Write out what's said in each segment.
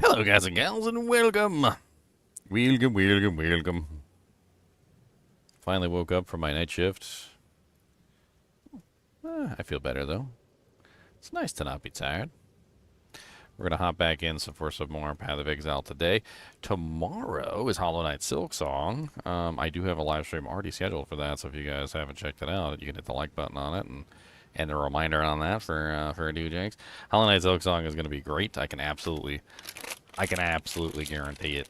Hello, guys and gals, and welcome. Welcome. Finally woke up from my night shift. I feel better, though. It's nice to not be tired. We're going to hop back in for some more Path of Exile today. Tomorrow is Hollow Knight Silksong. I do have a live stream already scheduled for that, so if you guys haven't checked it out, you can hit the like button on it and a reminder on that for new Jinx. Hollow Knight Silksong is going to be great. I can absolutely guarantee it.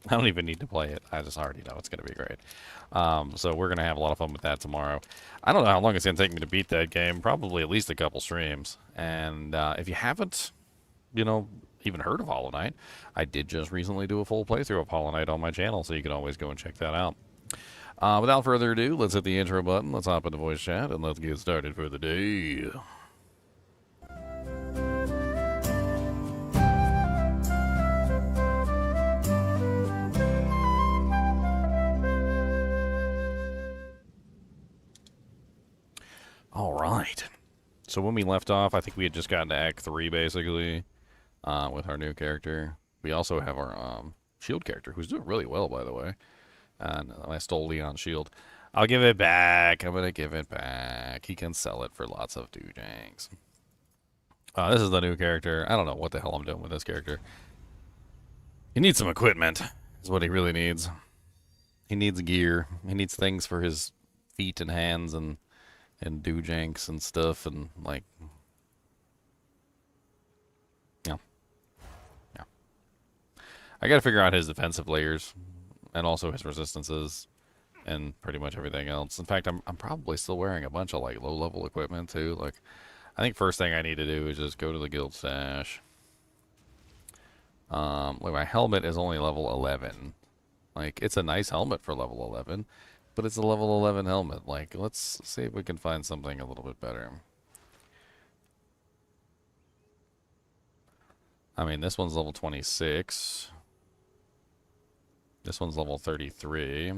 I don't even need to play it. I just already know it's going to be great. So we're going to have a lot of fun with that tomorrow. I don't know how long it's going to take me to beat that game. Probably at least a couple streams. And if you haven't, even heard of Hollow Knight, I did just recently do a full playthrough of Hollow Knight on my channel, so you can always go and check that out. Without further ado, let's hit the intro button. Let's hop into voice chat, and let's get started for the day. All right. So when we left off, I think we had just gotten to Act 3, basically, with our new character. We also have our shield character, who's doing really well, by the way. And I stole Leon's shield. I'll give it back. I'm going to give it back. He can sell it for lots of doojangs. This is the new character. I don't know what the hell I'm doing with this character. He needs some equipment, is what he really needs. He needs gear. He needs things for his feet and hands and doojanks and stuff, and like, yeah. I gotta figure out his defensive layers and also his resistances and pretty much everything else. In fact, I'm probably still wearing a bunch of like low level equipment too. Like, I think first thing I need to do is just go to the guild stash. Look, my helmet is only level 11. Like, it's a nice helmet for level 11. But it's a level 11 helmet. Like, let's see if we can find something a little bit better. I mean, this one's level 26. This one's level 33.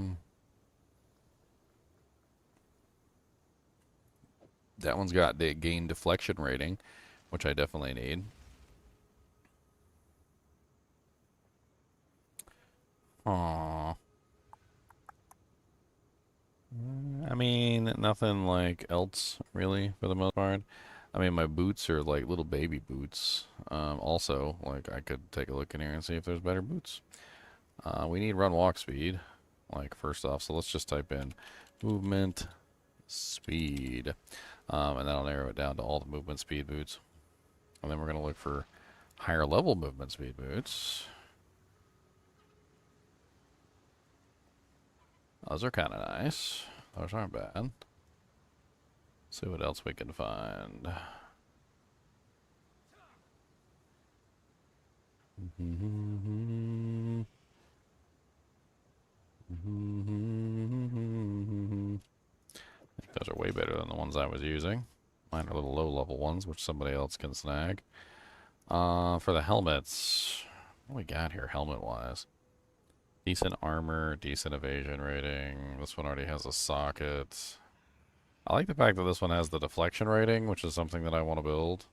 That one's got the gain deflection rating, which I definitely need. Aww. I mean, nothing like else, really, for the most part. I mean, my boots are like little baby boots. Also, like, I could take a look in here and see if there's better boots. We need run walk speed, like, first off. So let's just type in movement speed. And that'll narrow it down to all the movement speed boots. And then we're going to look for higher level movement speed boots. Those are kind of nice. Those aren't bad. See what else we can find. I think those are way better than the ones I was using. Mine are little low-level ones, which somebody else can snag. For the helmets, what we got here helmet-wise? Decent armor, decent evasion rating. This one already has a socket. I like the fact that this one has the deflection rating, which is something that I want to build.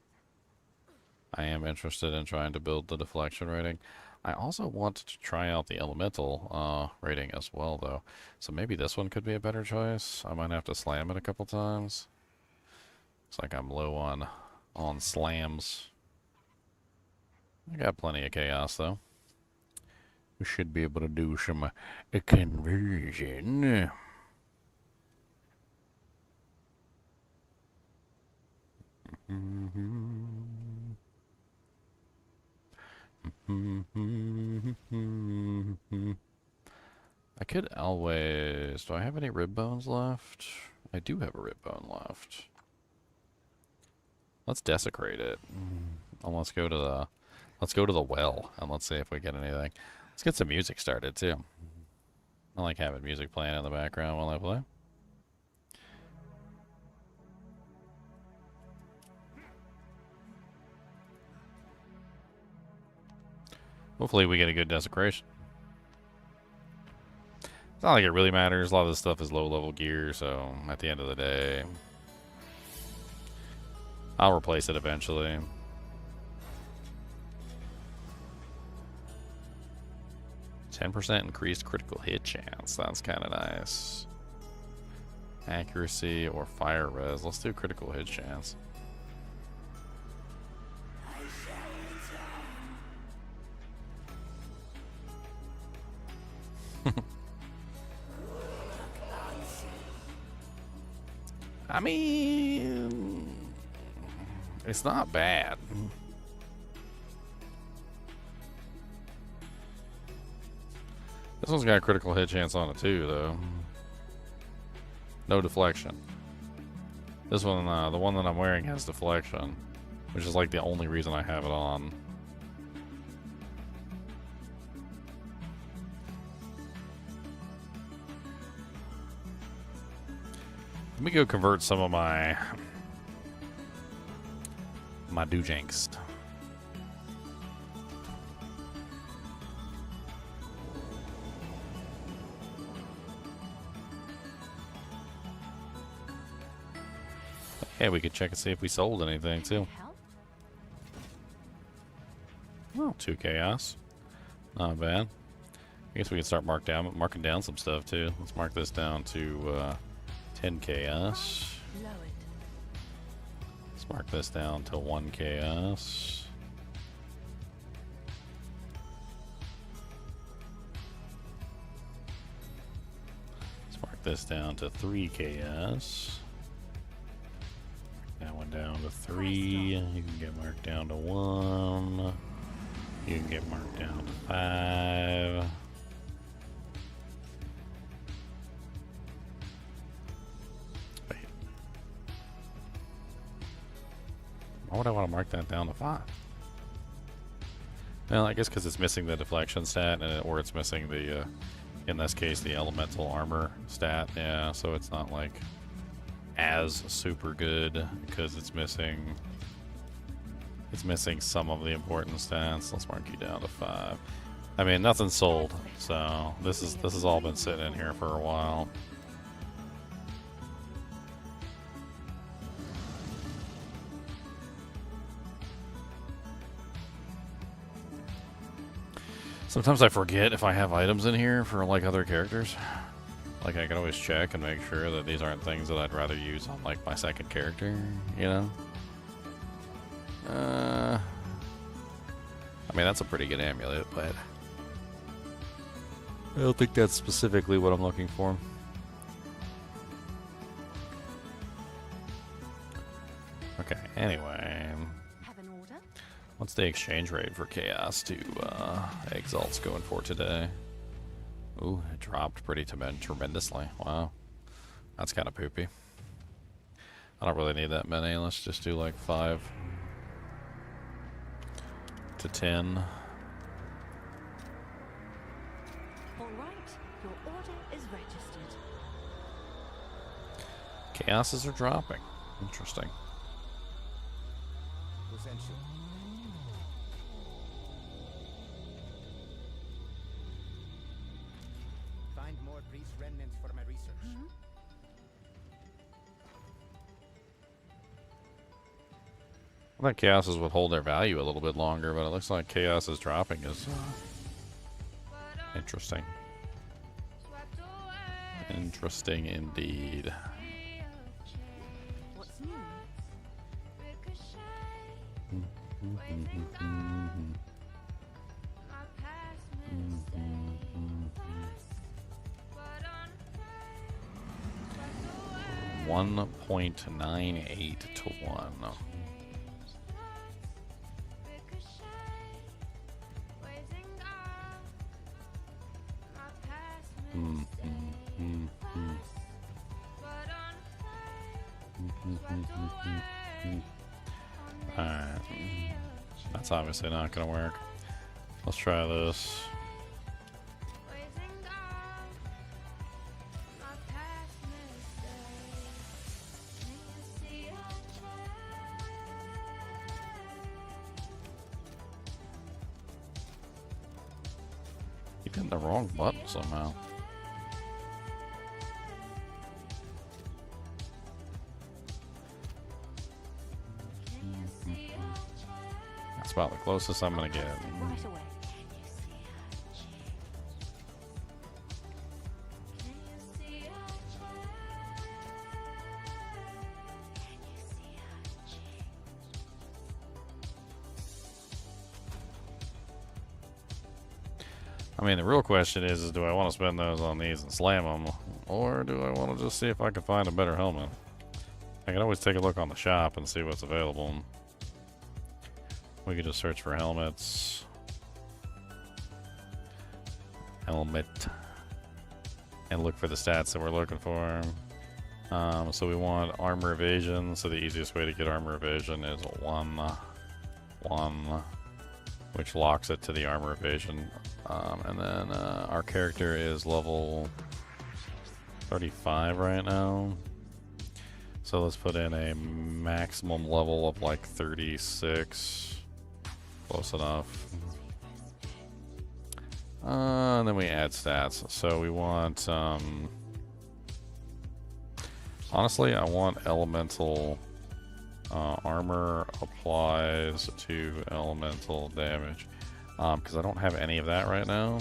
I am interested in trying to build the deflection rating. I also want to try out the elemental rating as well, though. So maybe this one could be a better choice. I might have to slam it a couple times. Looks like I'm low on slams. I got plenty of chaos, though. We should be able to do some conversion. I could always... Do I have any rib bones left? I do have a rib bone left. Let's desecrate it. And let's go to the well and let's see if we get anything. Let's get some music started too. I like having music playing in the background while I play. Hopefully we get a good desecration. It's not like it really matters. A lot of this stuff is low-level gear, so at the end of the day, I'll replace it eventually. 10% increased critical hit chance. That's kind of nice. Accuracy or fire res. Let's do critical hit chance. I mean, it's not bad. This one's got a critical hit chance on it too, though. No deflection. This one, the one that I'm wearing has deflection, which is like the only reason I have it on. Let me go convert some of my doojanks. Hey, we could check and see if we sold anything too. Oh, 2 chaos. Not bad. I guess we can start marking down some stuff too. Let's mark this down to 10 chaos. Let's mark this down to 1 chaos. Let's mark this down to 3 chaos. That one down to 3. You can get marked down to 1. You can get marked down to 5. Wait. Why would I want to mark that down to 5? Well, I guess because it's missing the deflection stat, or it's missing the, in this case, the elemental armor stat. Yeah, so it's not like as super good because it's missing some of the important stats. Let's mark you down to 5. I mean, nothing's sold, so this has all been sitting in here for a while. Sometimes I forget if I have items in here for like other characters. Like, I can always check and make sure that these aren't things that I'd rather use on, like, my second character, you know? I mean, that's a pretty good amulet, but I don't think that's specifically what I'm looking for. Okay, anyway. What's the exchange rate for Chaos to Exalt's going for today? Ooh, it dropped pretty tremendously. Wow. That's kind of poopy. I don't really need that many. Let's just do like 5 to 10. All right, your order is registered. Chaoses are dropping. Interesting. Find more priest remnants for my research. I thought Chaoses would hold their value a little bit longer, but it looks like Chaos is dropping is interesting. Interesting indeed. What's new? $1.98 to 1. Alright. That's obviously not going to work. Let's try this. You hit the wrong button somehow. That's about the closest I'm gonna get. Right away. I mean, the real question is do I want to spend those on these and slam them, or do I want to just see if I can find a better helmet? I can always take a look on the shop and see what's available. We could just search for helmets. Helmet. And look for the stats that we're looking for. So we want armor evasion, so the easiest way to get armor evasion is 1, which locks it to the armor evasion. And then our character is level 35 right now. So let's put in a maximum level of like 36. Close enough. And then we add stats. So we want, honestly, I want elemental armor applies to elemental damage. Because I don't have any of that right now.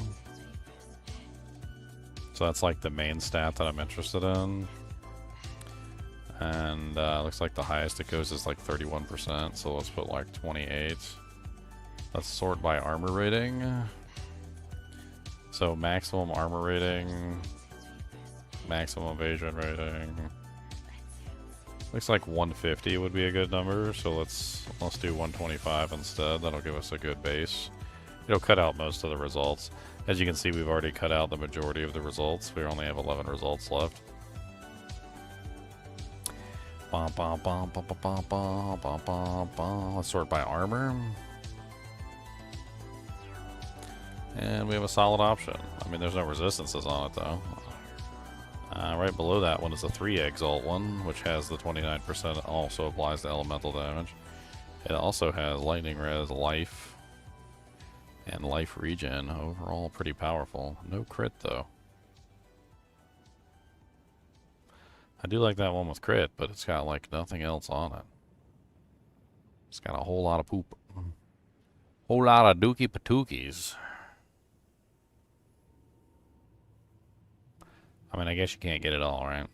So that's like the main stat that I'm interested in. And looks like the highest it goes is like 31%. So let's put like 28. Let's sort by armor rating. So maximum armor rating, maximum evasion rating. Looks like 150 would be a good number, so let's do 125 instead. That'll give us a good base. It'll cut out most of the results. As you can see, we've already cut out the majority of the results. We only have 11 results left. Let's sort by armor. And we have a solid option. I mean, there's no resistances on it, though. Right below that one is a 3 Exalt one, which has the 29%, also applies to elemental damage. It also has lightning res, life, and life regen. Overall, pretty powerful. No crit, though. I do like that one with crit, but it's got, like, nothing else on it. It's got a whole lot of poop. Whole lot of dookie patookies. I mean, I guess you can't get it all, right?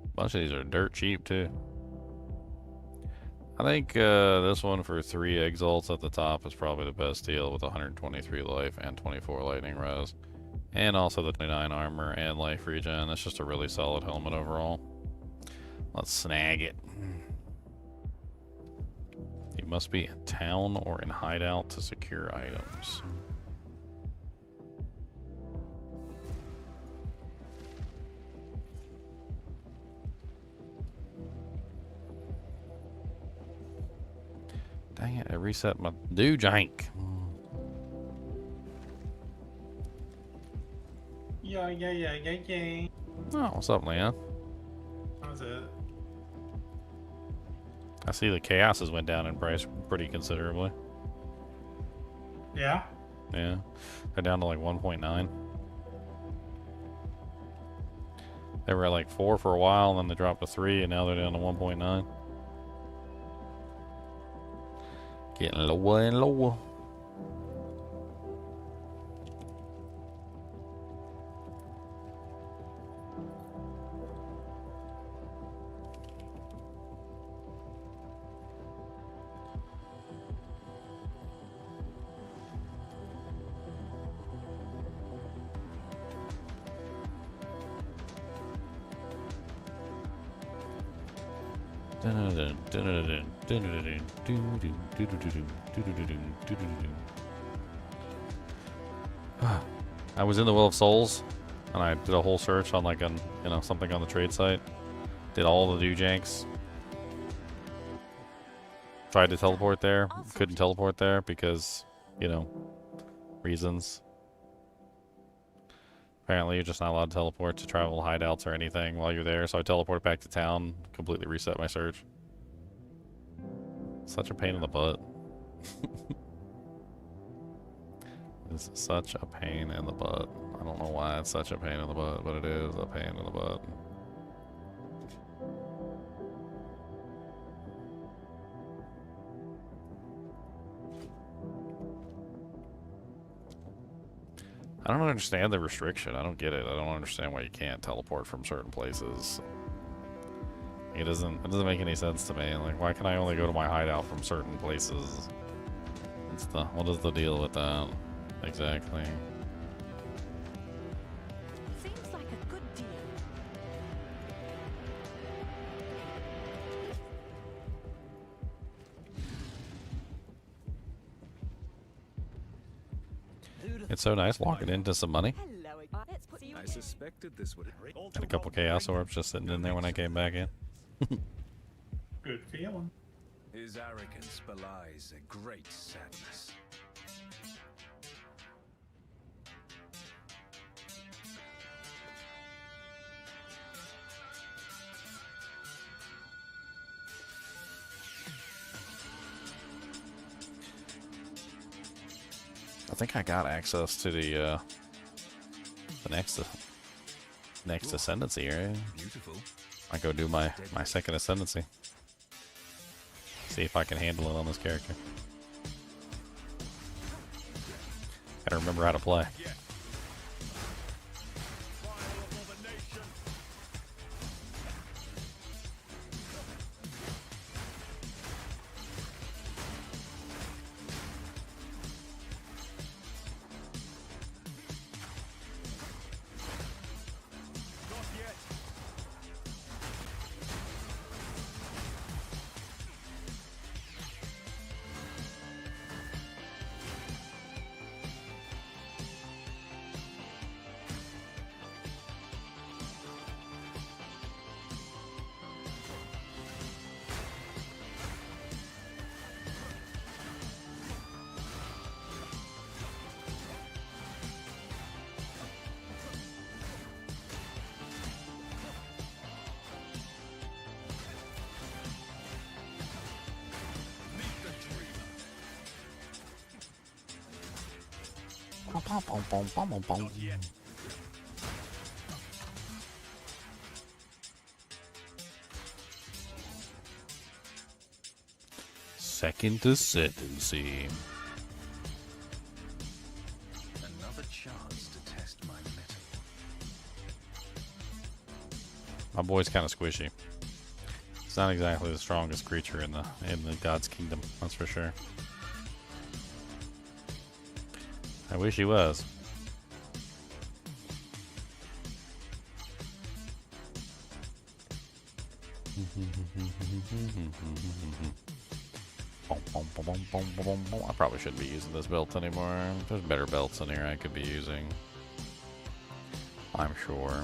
A bunch of these are dirt cheap, too. I think this one for 3 exalts at the top is probably the best deal with 123 life and 24 lightning res. And also the 29 armor and life regen. It's just a really solid helmet overall. Let's snag it. You must be in town or in hideout to secure items. Dang it, I reset my jank. Yeah. Oh, what's up, Leon? How's it? I see the chaoses went down in price pretty considerably. Yeah? Yeah. They're down to like 1.9. They were at like 4 for a while, and then they dropped to 3, and now they're down to 1.9. Getting lower and lower. I was in the Will of Souls, and I did a whole search on like something on the trade site. Did all the do-janks. Tried to teleport there, couldn't teleport there because, reasons. Apparently, you're just not allowed to teleport to travel hideouts or anything while you're there, so I teleported back to town, completely reset my search. Such a pain in the butt. This is such a pain in the butt. I don't know why it's such a pain in the butt, but it is a pain in the butt. I don't understand the restriction. I don't get it. I don't understand why you can't teleport from certain places. It doesn't make any sense to me. Like, why can I only go to my hideout from certain places? What is the deal with that? Exactly. Seems like a good deal. It's so nice walking into some money. Hello, let's put you I in. suspected this would. Had a couple chaos orbs just sitting in there when I came back in. Good feeling. His arrogance belies a great sadness. I think I got access to the next ascendancy area. Beautiful. I go do my second ascendancy. See if I can handle it on this character. Gotta remember how to play. Second ascendancy. Another chance to test my metal. My boy's kind of squishy. It's not exactly the strongest creature in the God's Kingdom, that's for sure. I wish he was. I probably shouldn't be using this belt anymore. There's better belts in here I could be using, I'm sure.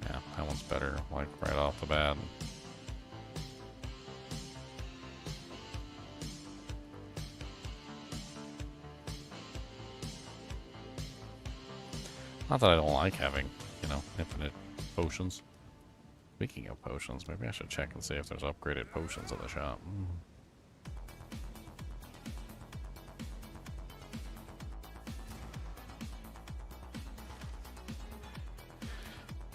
Yeah, that one's better, like right off the bat. Not that I don't like having, you know, infinite potions. Speaking of potions, maybe I should check and see if there's upgraded potions in the shop.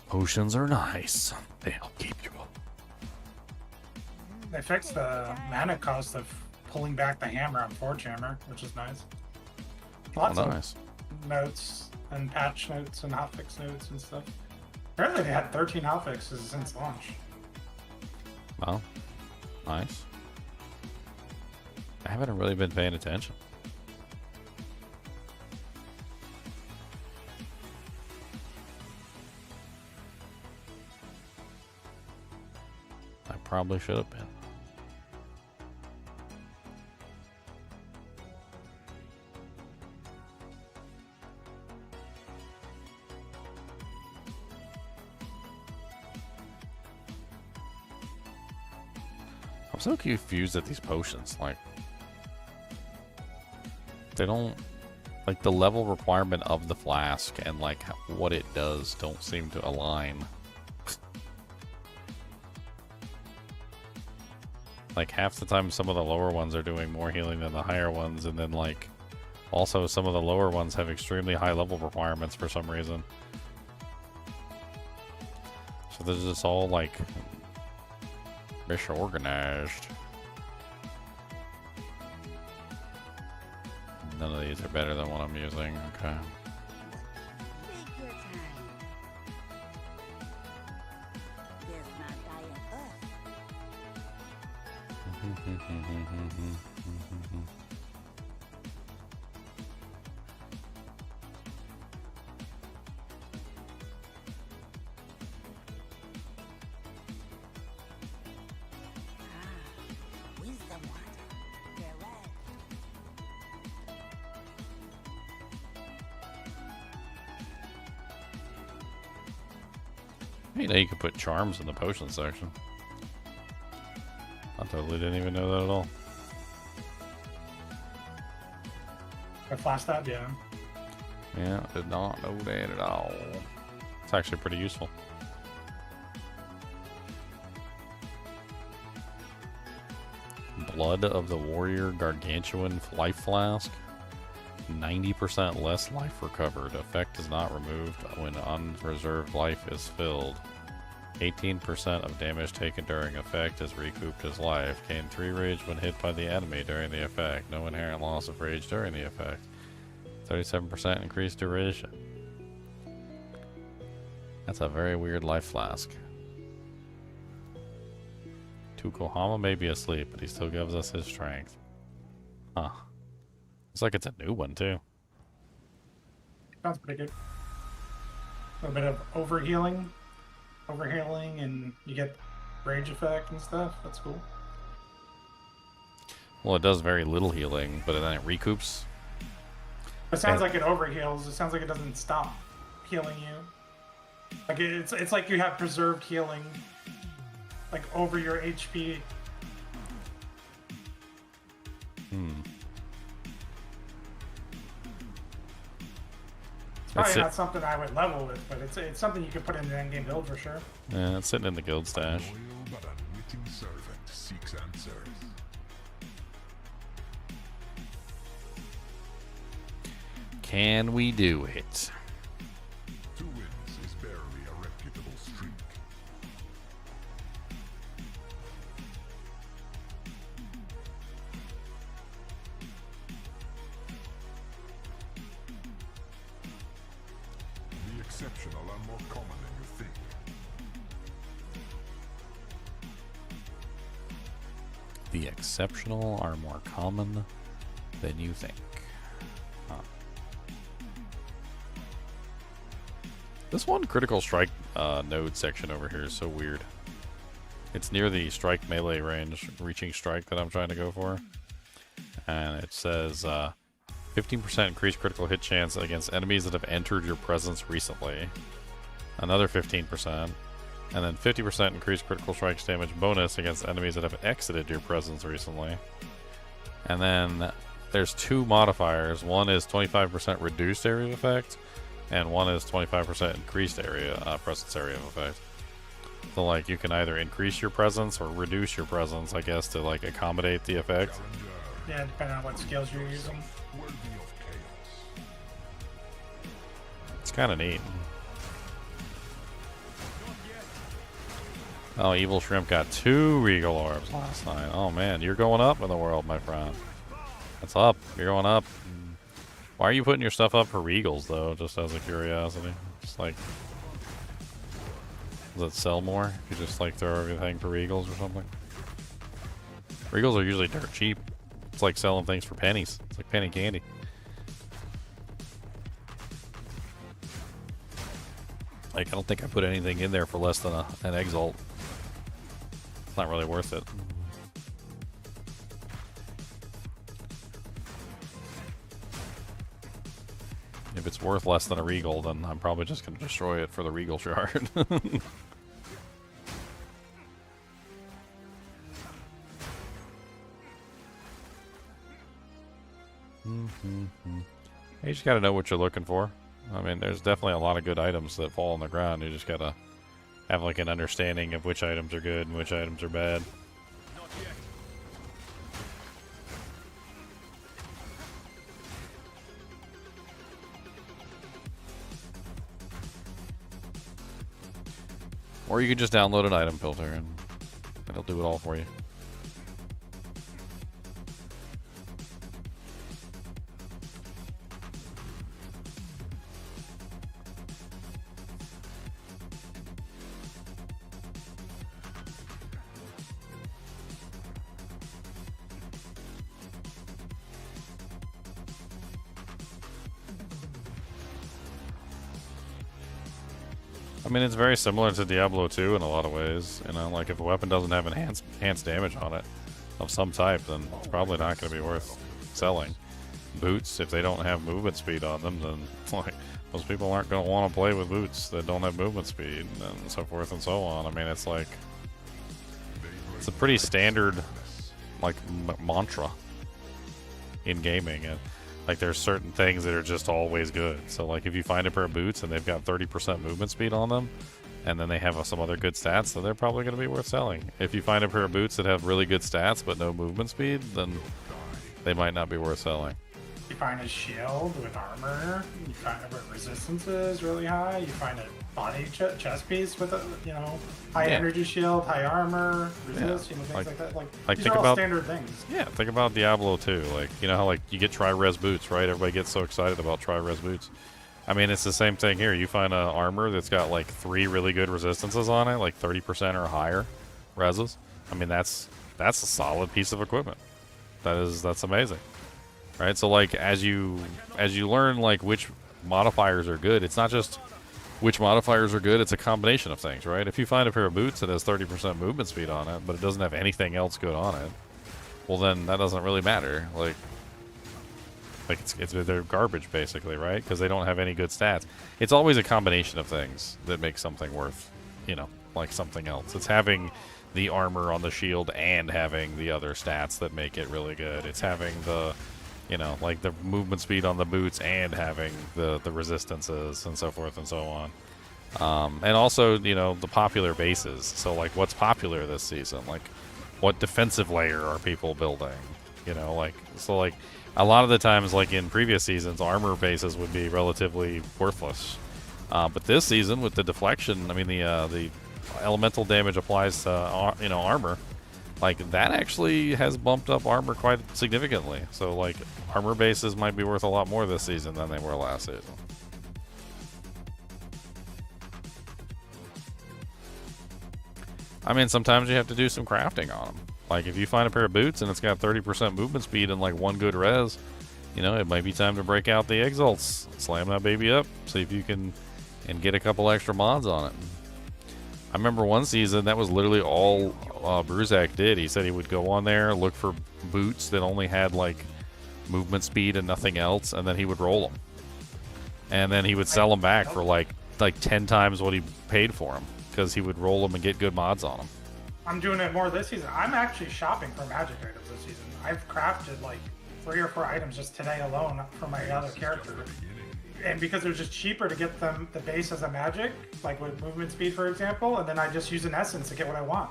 Potions are nice. They help keep you up. They fixed the mana cost of pulling back the hammer on Forge Hammer, which is nice. Lots nice. of notes and patch notes and hotfix notes and stuff. Apparently they had 13 hotfixes since launch. Well, nice. I haven't really been paying attention. I probably should have been. I'm so confused at these potions. Like, they don't, like, the level requirement of the flask and like what it does don't seem to align. Like, half the time some of the lower ones are doing more healing than the higher ones, and then like also some of the lower ones have extremely high level requirements for some reason. So there's this all like Fish organized. None of these are better than what I'm using. Okay. Take your time. There's not dying wisdom water. Farewell. You know, you could put charms in the potion section. I totally didn't even know that at all. I flashed that, yeah. Yeah, did not know that at all. It's actually pretty useful. Blood of the Warrior Gargantuan Life Flask. 90% less life recovered. Effect is not removed when unreserved life is filled. 18% of damage taken during effect is recouped as life. Gain 3 rage when hit by the enemy during the effect. No inherent loss of rage during the effect. 37% increased duration. That's a very weird life flask. Tukohama may be asleep, but he still gives us his strength. Huh. Looks like it's a new one, too. Sounds pretty good. A little bit of overhealing. Overhealing, and you get rage effect and stuff. That's cool. Well, it does very little healing, but then it recoups. It sounds like it overheals. It sounds like it doesn't stop healing you. Like it's like you have preserved healing, like over your HP. It's probably not something I would level with, but it's something you could put in the endgame build for sure. Yeah, it's sitting in the guild stash. Loyal but unwitting servant seeks answers. Can we do it? 2 wins is barely a reputable streak. The exceptional are more common than you think. The exceptional are more common than you think. Huh. This one critical strike node section over here is so weird. It's near the strike melee range, reaching strike that I'm trying to go for. And it says 15% increased critical hit chance against enemies that have entered your presence recently. Another 15%. And then 50% increased critical strikes damage bonus against enemies that have exited your presence recently. And then there's 2 modifiers. One is 25% reduced area of effect, and one is 25% increased area presence area of effect. So like you can either increase your presence or reduce your presence, I guess, to like accommodate the effect. Yeah, depending on what skills you're using. Worthy of chaos. It's kind of neat. Oh, Evil Shrimp got 2 Regal Orbs last night. Oh man, you're going up in the world, my friend. That's up. You're going up. Why are you putting your stuff up for Regals, though? Just as a curiosity. Just like... Does it sell more? You just like throw everything for Regals or something? Regals are usually dirt cheap. It's like selling things for pennies. It's like penny candy. Like, I don't think I put anything in there for less than an Exalt. It's not really worth it. If it's worth less than a Regal, then I'm probably just going to destroy it for the Regal shard. You just got to know what you're looking for. I mean, there's definitely a lot of good items that fall on the ground. You just got to have like an understanding of which items are good and which items are bad. Or you could just download an item filter and He'll do it all for you. I mean, it's very similar to Diablo 2 in a lot of ways. You know, like if a weapon doesn't have enhanced damage on it of some type, then it's probably not going to be worth selling. Boots, if they don't have movement speed on them, then like most people aren't going to want to play with boots that don't have movement speed, and so forth and so on. I mean, it's like it's a pretty standard like mantra in gaming, and like there's certain things that are just always good. So like if you find a pair of boots and they've got 30% movement speed on them, and then they have some other good stats, then they're probably going to be worth selling. If you find a pair of boots that have really good stats but no movement speed, then they might not be worth selling. You find a shield with armor. You find a resistance is really high. You find a body chest piece with a high energy shield, high armor, resist, things like that. Like these think are all about standard things. Yeah, think about Diablo 2. Like, you know how like you get tri-res boots, right? Everybody gets so excited about tri-res boots. I mean, it's the same thing here. You find an armor that's got like 3 really good resistances on it, like 30% or higher reses. I mean, that's a solid piece of equipment. That's amazing. Right? So like as you learn like which modifiers are good, it's not just which modifiers are good, it's a combination of things, right? If you find a pair of boots that has 30% movement speed on it, but it doesn't have anything else good on it, well then that doesn't really matter. Like they're garbage basically, right? Because they don't have any good stats. It's always a combination of things that makes something worth, like something else. It's having the armor on the shield and having the other stats that make it really good. It's having the like the movement speed on the boots and having the resistances and so forth and so on. And also, the popular bases. So, like, what's popular this season? Like, what defensive layer are people building? So, a lot of the times, like in previous seasons, armor bases would be relatively worthless. But this season, with the deflection, I mean, the elemental damage applies to, armor. Like, that actually has bumped up armor quite significantly. So, like, armor bases might be worth a lot more this season than they were last season. I mean, sometimes you have to do some crafting on them. Like, if you find a pair of boots and it's got 30% movement speed and, like, 1 good res, it might be time to break out the exalts. Slam that baby up, see if you can and get a couple extra mods on it. I remember one season that was literally all Bruzak did. He said he would go on there, look for boots that only had like movement speed and nothing else, and then he would roll them. And then he would sell them back for like 10 times what he paid for them, because he would roll them and get good mods on them. I'm doing it more this season. I'm actually shopping for magic items this season. I've crafted like 3 or 4 items just today alone for my other character. And because it was just cheaper to get them the base as a magic, like with movement speed, for example, and then I just use an essence to get what I want.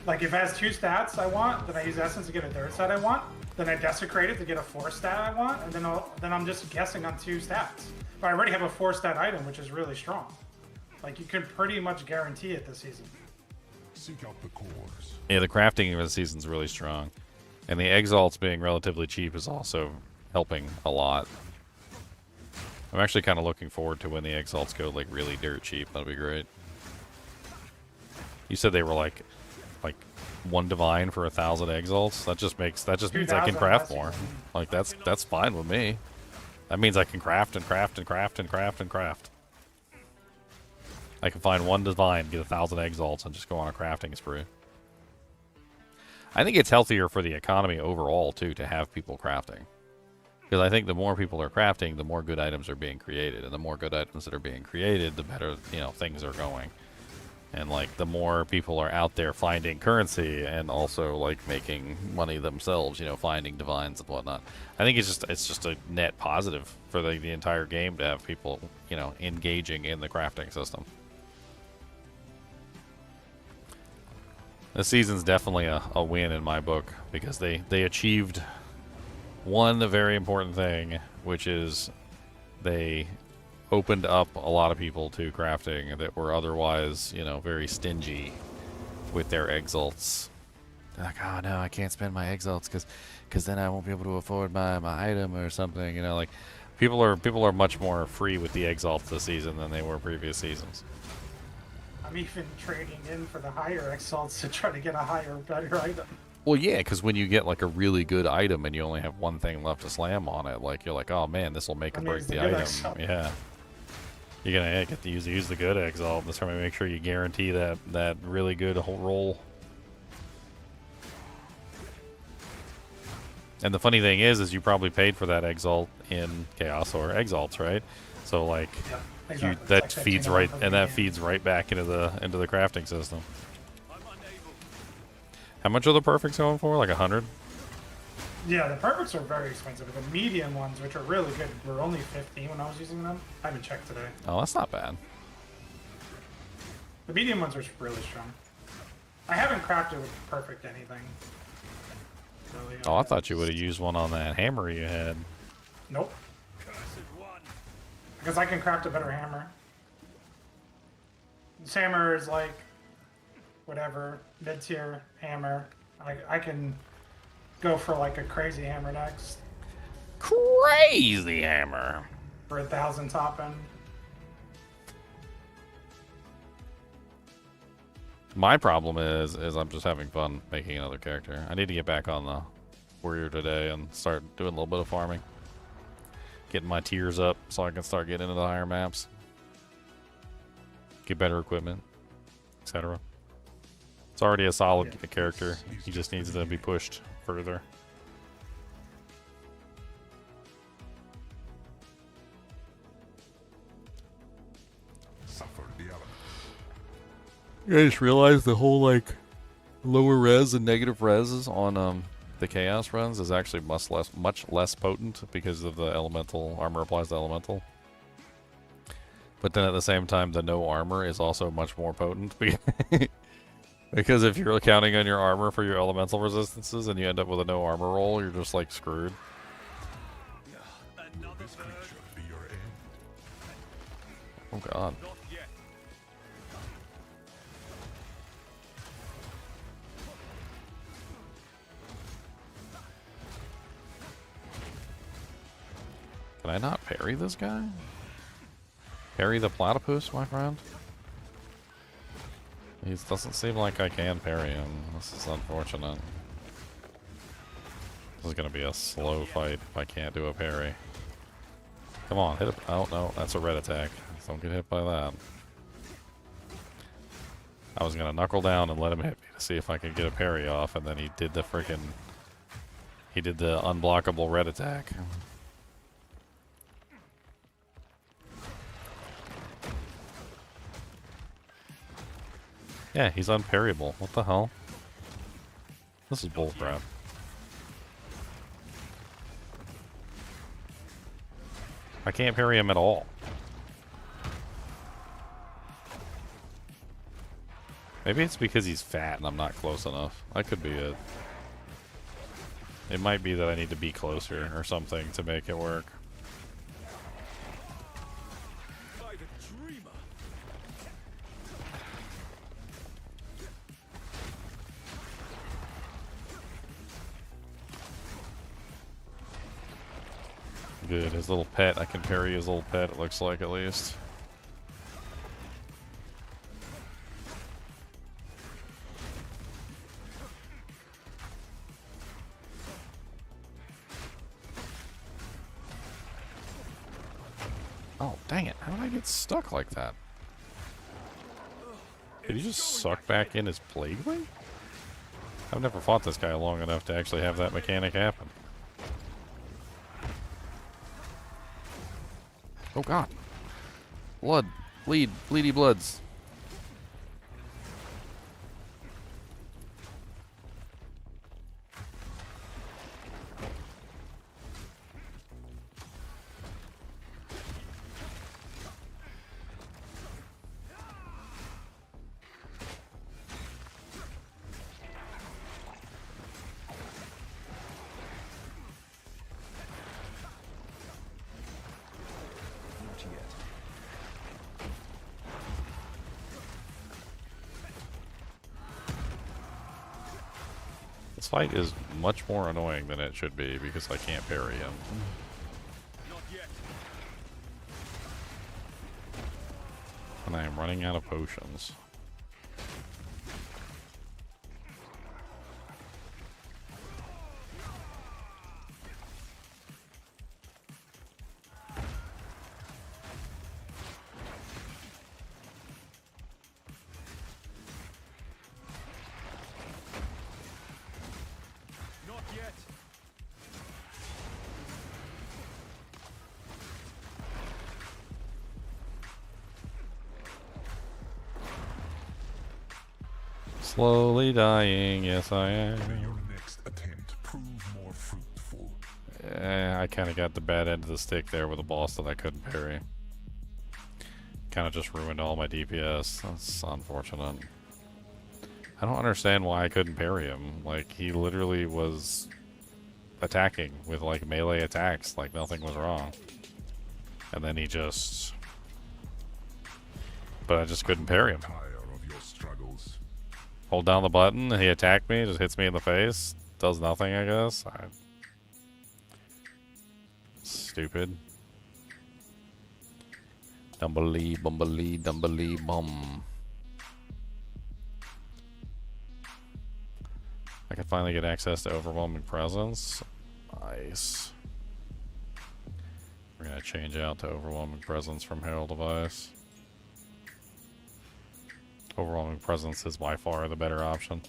Like if it has 2 stats I want, then I use essence to get a 3rd stat I want. Then I desecrate it to get a 4th stat I want, and then I'm just guessing on 2 stats. But I already have a 4-stat item, which is really strong. Like you can pretty much guarantee it this season. Seek out the cores. Yeah, the crafting of the season's really strong, and the exalts being relatively cheap is also helping a lot. I'm actually kind of looking forward to when the exalts go like really dirt cheap. That'll be great. You said they were like 1 divine for 1,000 exalts. That just means I can craft more. Like that's fine with me. That means I can craft and craft and craft and craft and craft. I can find 1 divine, get 1,000 exalts, and just go on a crafting spree. I think it's healthier for the economy overall too to have people crafting. Because I think the more people are crafting, the more good items are being created. And the more good items that are being created, the better, things are going. And, like, the more people are out there finding currency and also, like, making money themselves, finding divines and whatnot. I think it's just a net positive for the entire game to have people, engaging in the crafting system. This season's definitely a win in my book, because they achieved one very important thing, which is they opened up a lot of people to crafting that were otherwise, very stingy with their exalts. They're like, oh no, I can't spend my exalts because then I won't be able to afford my item or something. You know, like people are much more free with the exalts this season than they were previous seasons. I'm even trading in for the higher exalts to try to get a higher, better item. Well, yeah, because when you get like a really good item and you only have one thing left to slam on it, like you're like, oh man, this will make or break the item. Yeah, you're gonna get to use the good exalt. That's trying to make sure you guarantee that really good whole roll. And the funny thing is you probably paid for that exalt in Chaos or exalts, right? So like, Yeah, exactly. that It's like feeds 15 right, per and that minion. feeds right back into the crafting system. How much are the perfects going for? Like 100? Yeah, the perfects are very expensive. The medium ones, which are really good, were only 15 when I was using them. I haven't checked today. Oh, that's not bad. The medium ones are really strong. I haven't crafted with perfect anything. Really, Oh, I thought you would have used one on that hammer you had. Nope. Because I can craft a better hammer. This hammer is like whatever, mid-tier hammer. I can go for like a crazy hammer next Crazy hammer. for 1,000 top end. My problem is I'm just having fun making another character. I need to get back on the warrior today and start doing a little bit of farming. Getting my tiers up so I can start getting into the higher maps. Get better equipment, etc. It's already a solid character. He just needs to be pushed further. Suffer the element. I just realized the whole like lower res and negative reses on the chaos runs is actually much less potent because of the elemental armor applies to elemental. But then at the same time, the no armor is also much more potent because if you're counting on your armor for your elemental resistances and you end up with a no armor roll, you're just like screwed. This creature be your end. Oh god. Can I not parry this guy? Parry the platypus, my friend? He doesn't seem like I can parry him. This is unfortunate. This is gonna be a slow fight if I can't do a parry. Come on, hit it. Oh no, that's a red attack. Don't get hit by that. I was gonna knuckle down and let him hit me to see if I could get a parry off, and then he did the freaking... He did the unblockable red attack. Yeah, he's unparryable. What the hell? This is bullcrap. I can't parry him at all. Maybe it's because he's fat and I'm not close enough. That could be it. It might be that I need to be closer or something to make it work. Good, his little pet. I can parry his little pet, it looks like, at least. Oh, dang it. How did I get stuck like that? Did he just suck back in his Plague Wing? I've never fought this guy long enough to actually have that mechanic happen. Oh god. Blood. Bleed. Bleedy bloods. This fight is much more annoying than it should be because I can't parry him. And I am running out of potions. Slowly dying, yes I am. May your next attempt prove more fruitful. I kind of got the bad end of the stick there with a boss that I couldn't parry. Kind of just ruined all my DPS. That's unfortunate. I don't understand why I couldn't parry him. Like, he literally was attacking with, like, melee attacks, like nothing was wrong. And then he just... But I just couldn't parry him. Tire of your struggles. Hold down the button, and he attacked me, just hits me in the face. Does nothing, I guess. Stupid. Dumbly, bumbly, dumbly, bum. I can finally get access to Overwhelming Presence. Nice. We're gonna change out to Overwhelming Presence from Herald Device. Overwhelming Presence is by far the better option.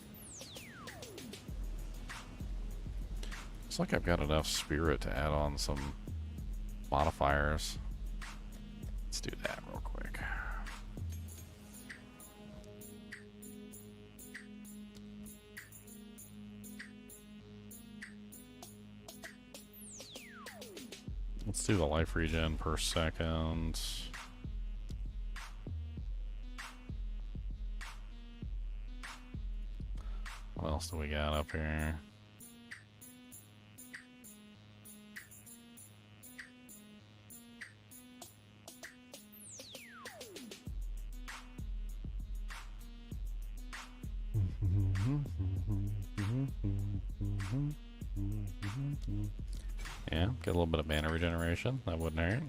Looks like I've got enough spirit to add on some modifiers. Let's do that real quick. Let's do the life regen per second. What else do we got up here? Yeah, get a little bit of mana regeneration. That wouldn't hurt.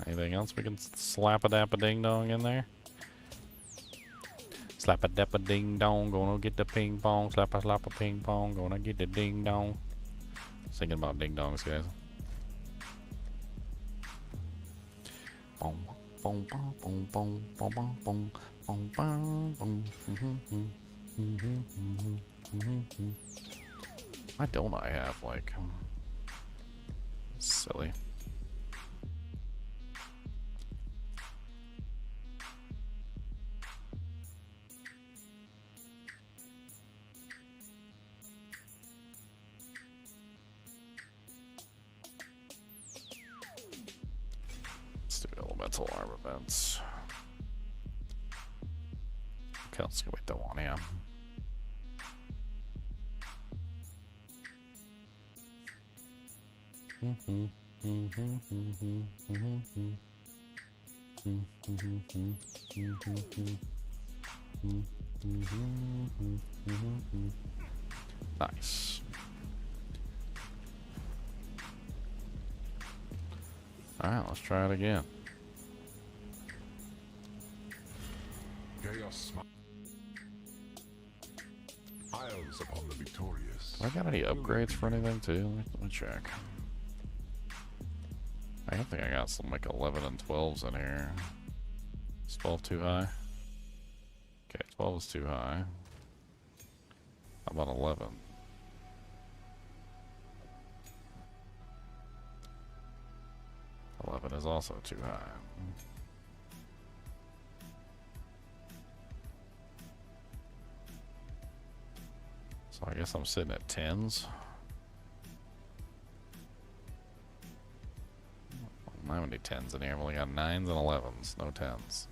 Anything else we can slap a dap a ding dong in there? Slap a dap a ding dong, gonna get the ping pong. Slap a ping pong, gonna get the ding dong. Thinking about ding dongs, guys. Boom, boom, boom, boom, boom, boom, boom, boom, boom, boom. Why don't I have, like, silly. Let's do elemental armaments. Okay, let's go with the one, yeah. Nice. Alright, let's try it again. Chaos smiles upon the victorious. I got any upgrades for anything too? Let me check. I don't think I got some like 11 and 12s in here. Is 12 too high? Okay, 12 is too high. How about 11? Eleven is also too high. So I guess I'm sitting at 10s. I don't have any 10s in here. I've only got 9s and 11s, no 10s.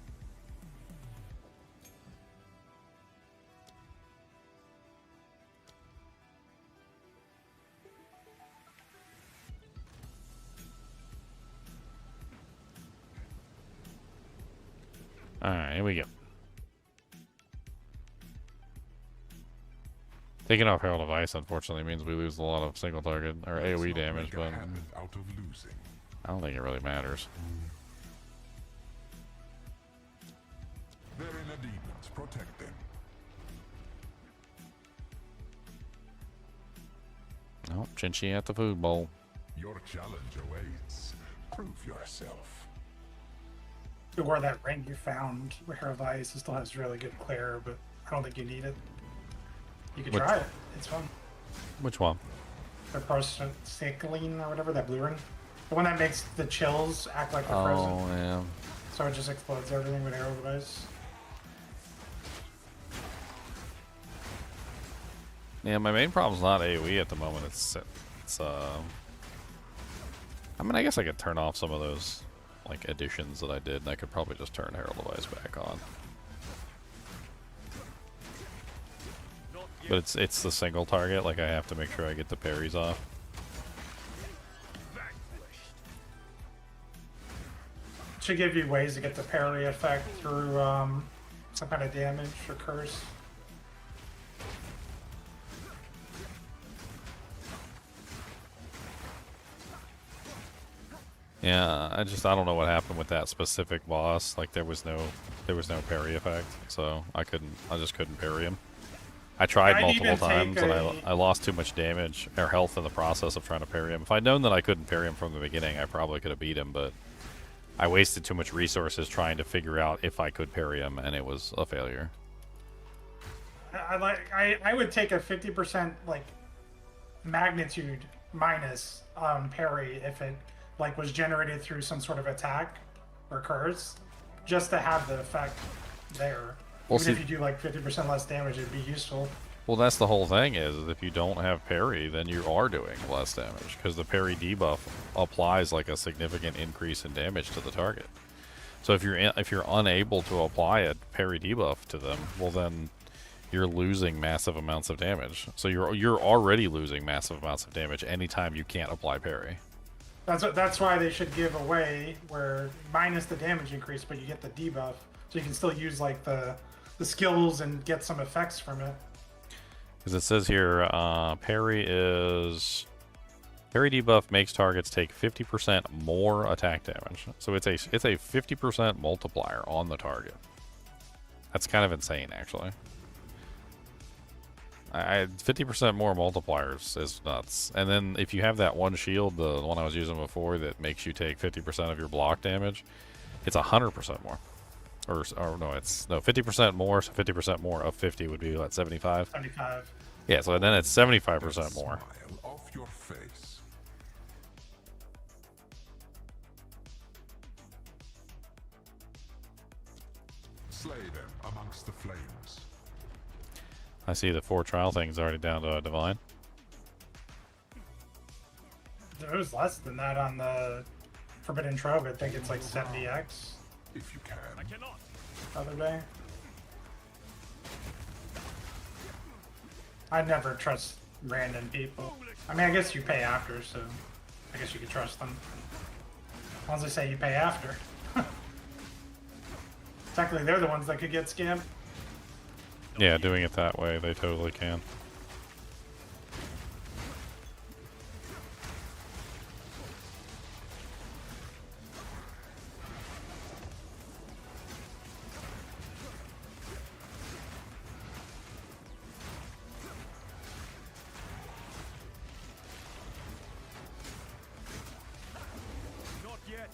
Alright, here we go. Taking off Herald of Ice, unfortunately, means we lose a lot of single target or Let's AoE not damage, make a but habit out of losing. I don't think it really matters. Their inner demons, protect them. Oh, Chinchilla at the food bowl. Your challenge awaits. Prove yourself. To where that ring you found with Hair of Ice, it still has really good clear, but I don't think you need it. You could Which- try it. It's fun. Which one? The Cycline or whatever, that blue ring. The one that makes the chills act like they're frozen. Oh, yeah. So it just explodes everything with Arrow of Ice. Yeah, my main problem's not AoE at the moment. It's I mean, I guess I could turn off some of those like additions that I did, and I could probably just turn Herald of Ice back on. But it's the single target. Like I have to make sure I get the parries off. Should give you ways to get the parry effect through some kind of damage or curse. Yeah, I don't know what happened with that specific boss. Like there was no parry effect, so I just couldn't parry him. I tried I'd multiple even times take and I lost too much damage or health in the process of trying to parry him. If I'd known that I couldn't parry him from the beginning, I probably could have beat him, but I wasted too much resources trying to figure out if I could parry him, and it was a failure. I would take a 50% like magnitude minus parry if it like was generated through some sort of attack or curse, just to have the effect there. Well, Even see- if you do like 50% less damage, it'd be useful. Well, that's the whole thing is if you don't have parry, then you are doing less damage because the parry debuff applies like a significant increase in damage to the target. So if you're unable to apply a parry debuff to them, well then you're losing massive amounts of damage. So you're already losing massive amounts of damage anytime you can't apply parry. That's why they should give away where minus the damage increase, but you get the debuff, so you can still use like the skills and get some effects from it. Because it says here, parry debuff makes targets take 50% more attack damage. So it's a 50% multiplier on the target. That's kind of insane, actually. 50% more multipliers is nuts. And then if you have that one shield, the one I was using before, that makes you take 50% of your block damage, it's 100% more. Or no, it's 50% more. So 50% more of 50 would be what, 75? 75. Yeah, so then it's 75% more. Smile off your face. Slay them amongst the flames. I see the 4 trial thing's already down to a divine. There was less than that on the Forbidden Trove. I think it's like 70x If you can. the other day. I never trust random people. I mean, I guess you pay after, so I guess you could trust them. As long as they say you pay after. Technically, they're the ones that could get scammed. Yeah, doing it that way, they totally can. Not yet.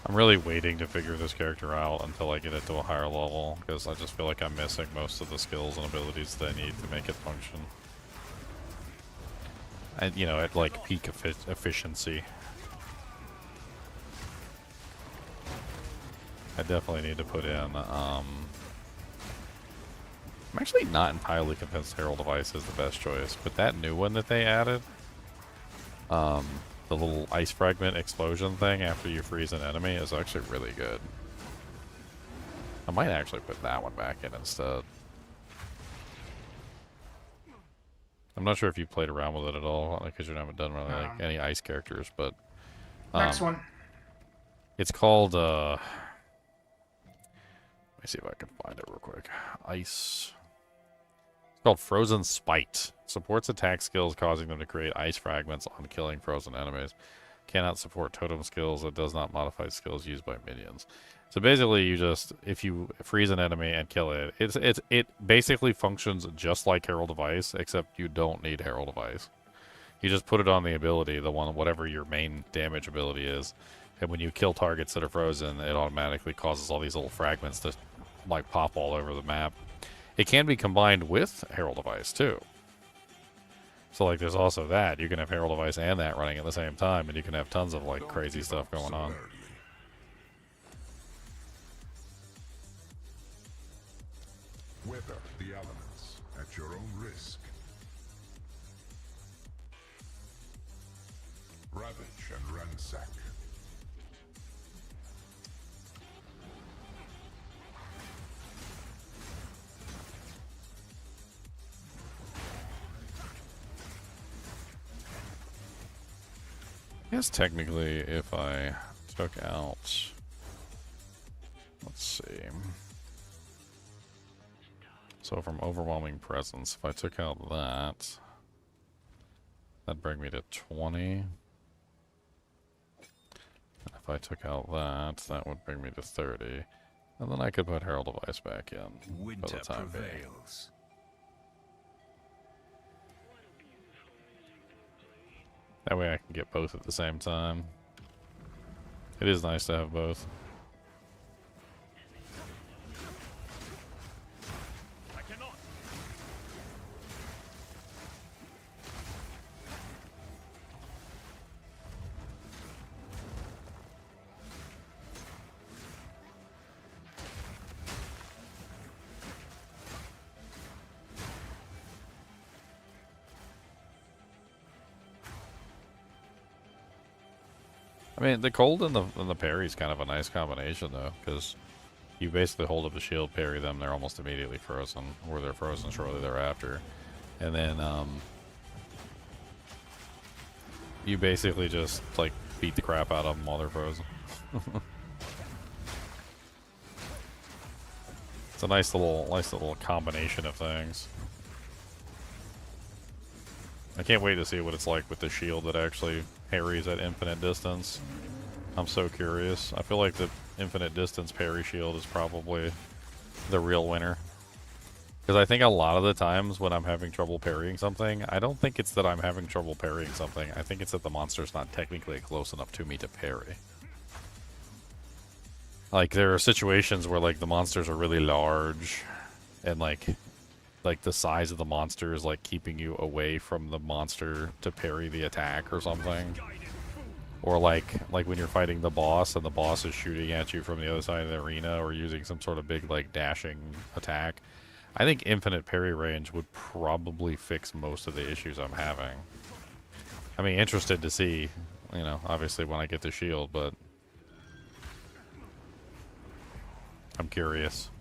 I'm really waiting to figure this character out until I get it to a higher level, because I just feel like I'm missing most of the skills and abilities that I need to make it function. And, you know, at like peak efficiency. I definitely need to put in, I'm actually not entirely convinced Herald of Ice is the best choice, but that new one that they added, the little ice fragment explosion thing after you freeze an enemy, is actually really good. I might actually put that one back in instead. I'm not sure if you played around with it at all, because you haven't done really like any ice characters, but Next one. It's called, let me see if I can find it real quick. Ice. It's called Frozen Spite. Supports attack skills, causing them to create ice fragments on killing frozen enemies. Cannot support totem skills. It does not modify skills used by minions. So basically, you just, if you freeze an enemy and kill it, it basically functions just like Herald of Ice, except you don't need Herald of Ice. You just put it on the ability, the one, whatever your main damage ability is, and when you kill targets that are frozen, it automatically causes all these little fragments to, like, pop all over the map. It can be combined with Herald of Ice, too. So, like, there's also that. You can have Herald of Ice and that running at the same time, and you can have tons of, like, crazy stuff going on. Weather the elements at your own risk. Ravage and ransack. I guess technically if I took out, let's see, so from Overwhelming Presence, if I took out that, that'd bring me to 20. And if I took out that, that would bring me to 30. And then I could put Herald of Ice back in Winter for the time being. prevails. That way I can get both at the same time. It is nice to have both. I mean, the cold and the parry is kind of a nice combination, though, because you basically hold up a shield, parry them, they're almost immediately frozen, or they're frozen shortly thereafter. And then, you basically just, like, beat the crap out of them while they're frozen. It's a nice little combination of things. I can't wait to see what it's like with the shield that actually parries at infinite distance. I'm so curious. I feel like the infinite distance parry shield is probably the real winner. Because I think a lot of the times when I'm having trouble parrying something, I don't think it's that I'm having trouble parrying something. I think it's that the monster's not technically close enough to me to parry. Like, there are situations where, like, the monsters are really large and, like the size of the monster is like keeping you away from the monster to parry the attack or something. Or like when you're fighting the boss and the boss is shooting at you from the other side of the arena or using some sort of big like dashing attack. I think infinite parry range would probably fix most of the issues I'm having. I mean, interested to see, you know, obviously when I get the shield, but I'm curious.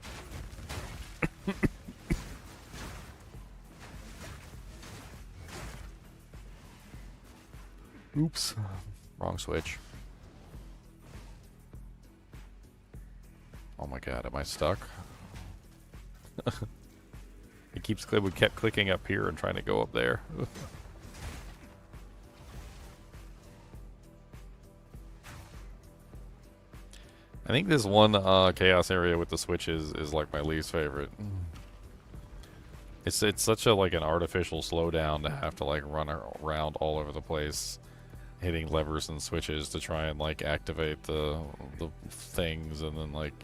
Oops. Wrong switch. Oh my god, am I stuck? We kept clicking up here and trying to go up there. I think this one chaos area with the switches is like my least favorite. It's such a like an artificial slowdown to have to like run around all over the place, hitting levers and switches to try and like activate the things, and then like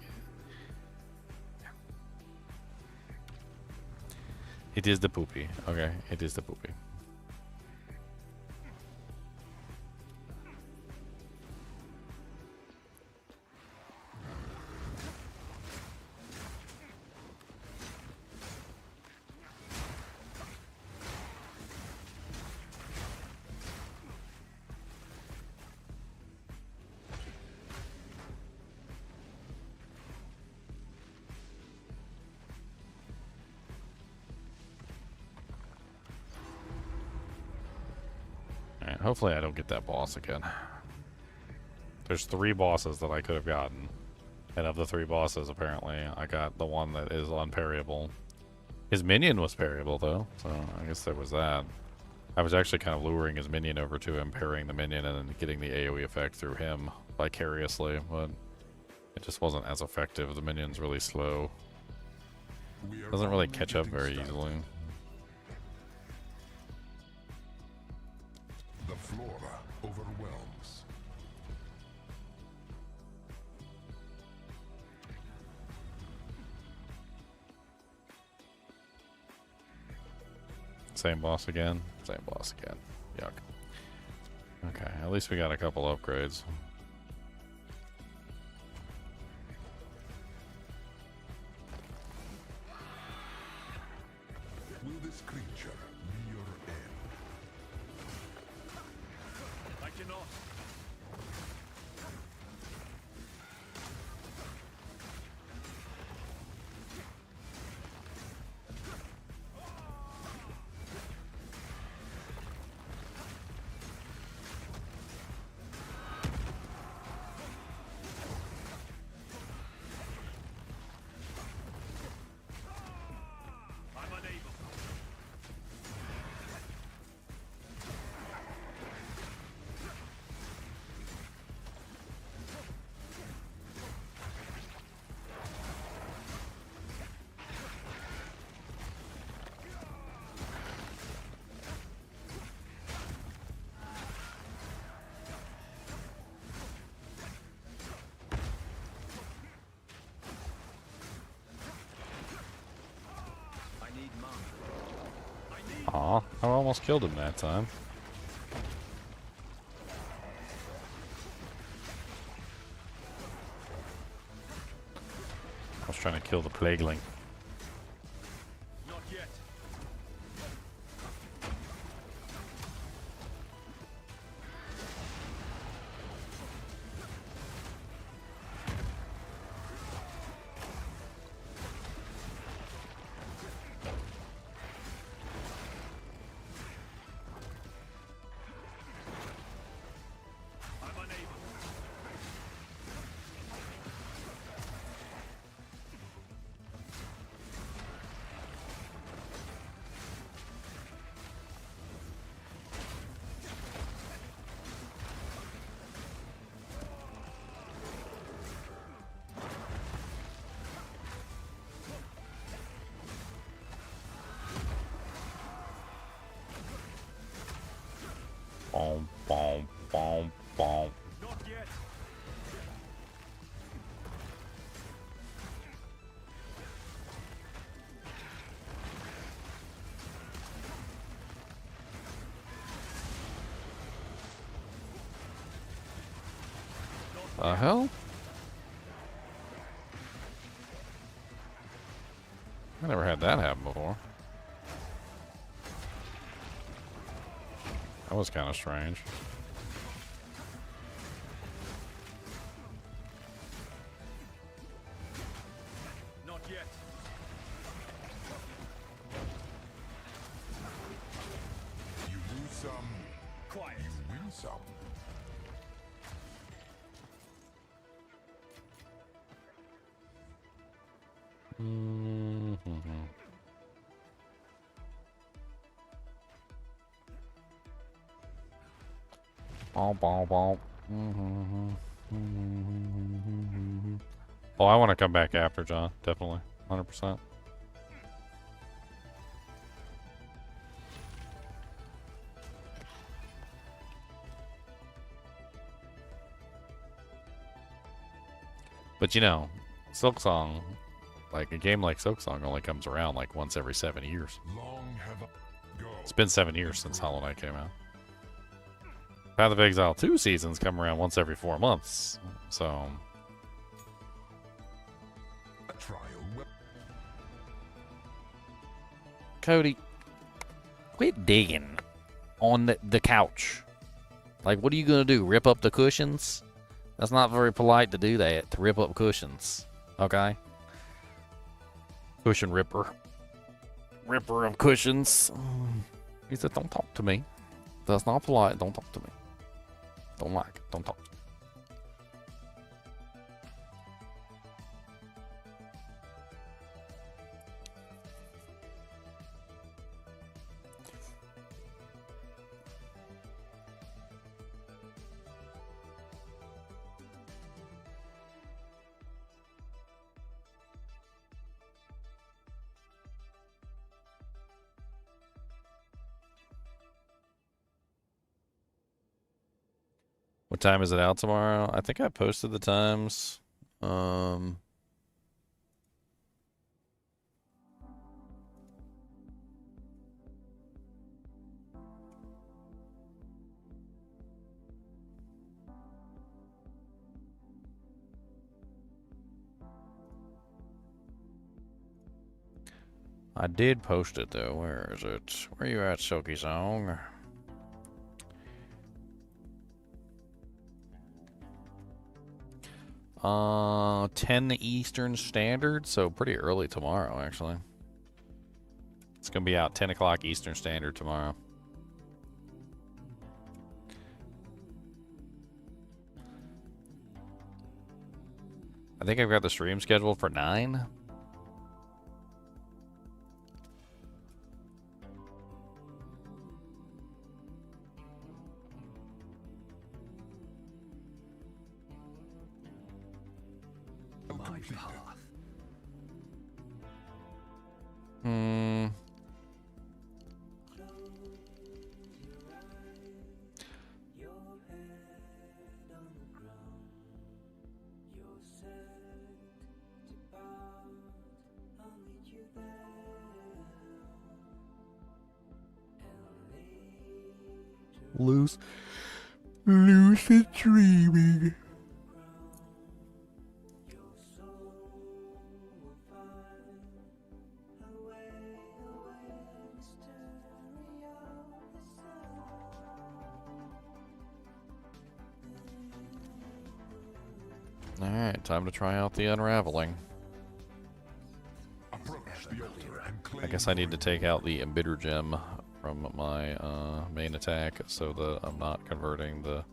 it is the poopy. Okay, it is the poopy. Hopefully I don't get that boss again. There's 3 bosses that I could have gotten. And of the 3 bosses, apparently, I got the one that is unparryable. His minion was parryable, though, so I guess there was that. I was actually kind of luring his minion over to him, parrying the minion, and then getting the AoE effect through him vicariously, but it just wasn't as effective. The minion's really slow. Doesn't really catch up very easily. The flora overwhelms. Same boss again. Same boss again. Yuck. Okay, at least we got a couple upgrades. Will this creature be your end? I cannot. I'm unable. I need mana. Aw, I almost killed him that time. I was trying to kill the Plagueling. Not yet. I'm unable. Boom, boom, boom, boom. Not yet. The hell? I never had that happen before. That was kind of strange. Not yet. You lose some, Quiet. you win some. Bom, bom, bom. Oh, I want to come back after John. Definitely. 100%. But you know, Silksong, like a game like Silksong only comes around like once every 7 years. Long have a go. It's been 7 years since Hollow Knight came out. Path of Exile 2 seasons come around once every 4 months. So, A trial. Cody, quit digging on the couch. Like, what are you going to do? Rip up the cushions? That's not very polite to do that, to rip up cushions. Okay? Cushion ripper. Ripper of cushions. He said, don't talk to me. That's not polite. Don't talk to me. Don't like it. Don't talk. What time is it out tomorrow? I think I posted the times. I did post it though. Where is it? Where you at, Silksong? Uh, 10 Eastern Standard, so pretty early tomorrow, actually. It's gonna be out 10 o'clock Eastern Standard tomorrow. I think I've got the stream scheduled for 9. My path. Hmm. Lucid dreaming. Alright, time to try out the unraveling. Approach the altar and claim I guess I need to take out the Embitter Gem from my main attack so that I'm not converting the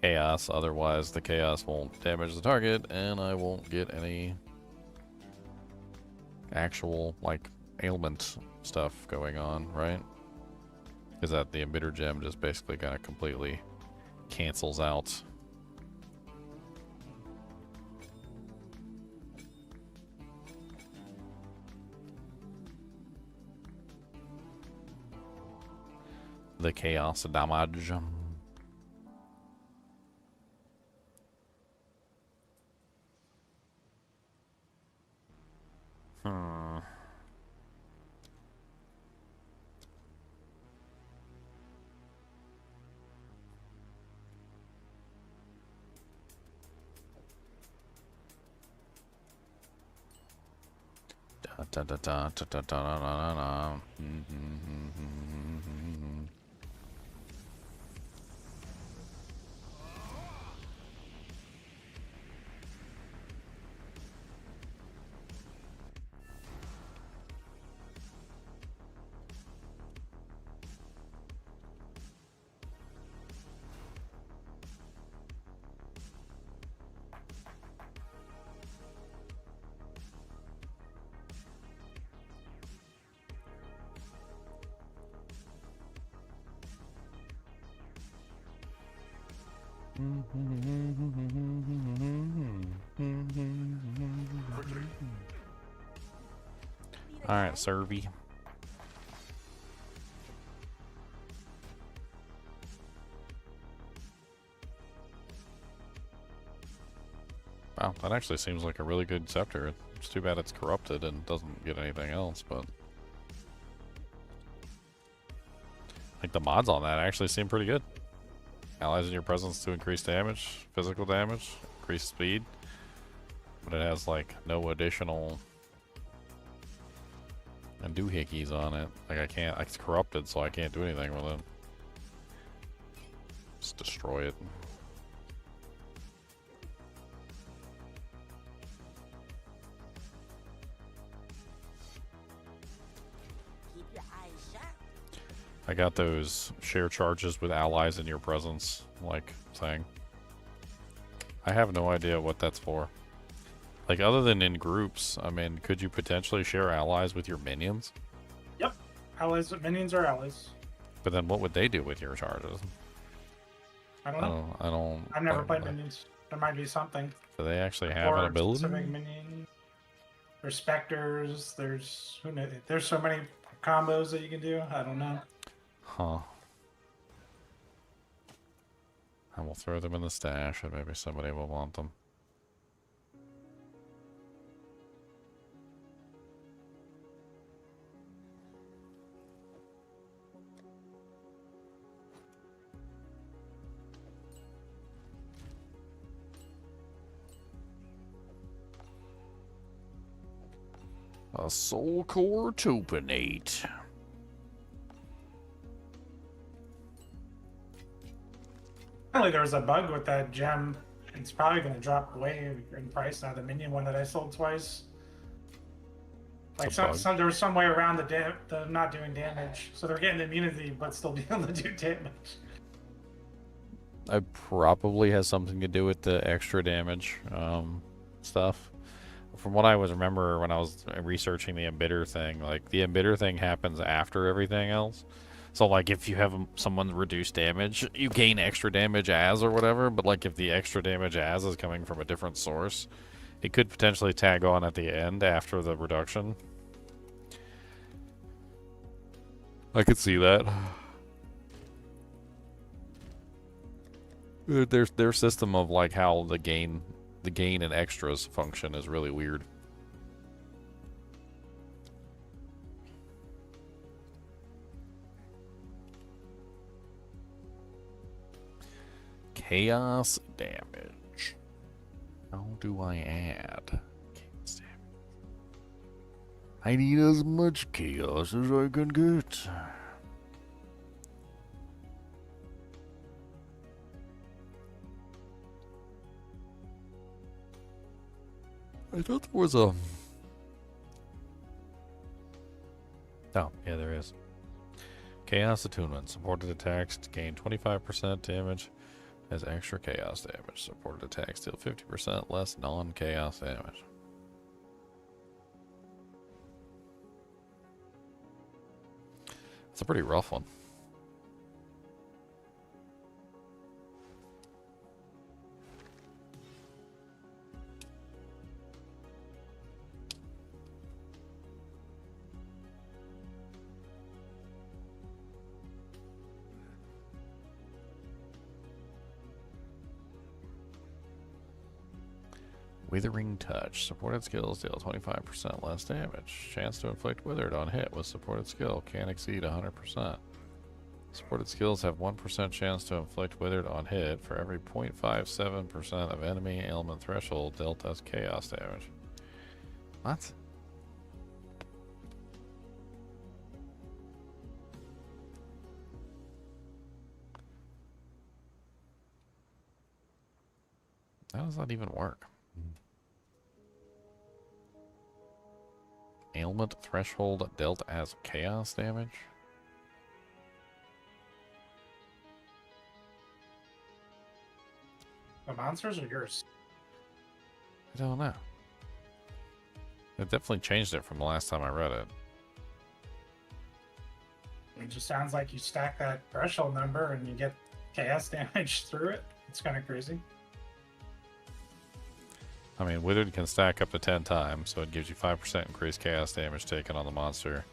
Chaos. Otherwise, the Chaos won't damage the target and I won't get any actual, like, ailment stuff going on, right? Because that the Embitter Gem just basically kind of completely cancels out. The chaos damage. Hmm. Da, da, da, da, da, da, da, da, da, da. Alright, Servy. Wow, that actually seems like a really good scepter. It's too bad it's corrupted and doesn't get anything else, but like the mods on that actually seem pretty good. Allies in your presence to increase damage, physical damage, increase speed, but it has like no additional and doohickeys on it. Like I can't, it's corrupted, so I can't do anything with it. Just destroy it. Keep your eyes sharp. I got those share charges with allies in your presence, like thing. I have no idea what that's for. Like, other than in groups, I mean, could you potentially share allies with your minions? Yep. Allies, minions are allies. But then what would they do with your charges? I don't know. I don't. I've never like, played minions. There might be something. Do they actually have Or an a ability? specific minion. There's specters. There's who knows. There's so many combos that you can do. I don't know. Huh. I will throw them in the stash and maybe somebody will want them. A soul core topinate. Apparently there was a bug with that gem. It's probably going to drop way in price now. The minion one that I sold twice. Like It's a bug. there was some way around the not doing damage, so they're getting immunity but still being able to do damage. It probably has something to do with the extra damage stuff. From what I was remember when I was researching the embitter thing, like the embitter thing happens after everything else. So like if you have someone reduce damage, you gain extra damage as or whatever, but like if the extra damage as is coming from a different source, it could potentially tag on at the end after the reduction. I could see that. Their system of like how the gain and extras function is really weird. Chaos damage. How do I add chaos damage? I need as much chaos as I can get. I thought there was a... Oh, yeah, there is. Chaos attunement. Supported attacks gain 25% damage as extra chaos damage. Supported attacks deal 50% less non-chaos damage. It's a pretty rough one. Withering Touch. Supported skills deal 25% less damage. Chance to inflict withered on hit with supported skill can't exceed 100%. Supported skills have 1% chance to inflict withered on hit for every 0.57% of enemy ailment threshold dealt as chaos damage. What? How does that even work? Ailment threshold dealt as chaos damage? The monsters are yours. I don't know. It definitely changed it from the last time I read it. It just sounds like you stack that threshold number and you get chaos damage through it. It's kind of crazy. I mean, Withered can stack up to 10 times, so it gives you 5% increased chaos damage taken on the monster.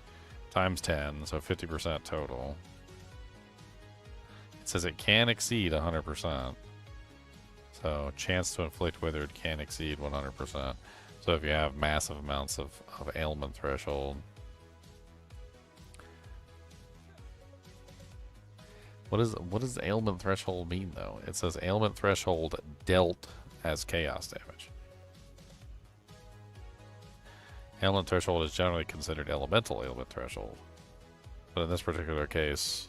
Times 10, so 50% total. It says it can exceed 100%. So, chance to inflict Withered can exceed 100%. So if you have massive amounts of ailment threshold. What does ailment threshold mean, though? It says ailment threshold dealt as chaos damage. Ailment threshold is generally considered elemental ailment threshold. But in this particular case,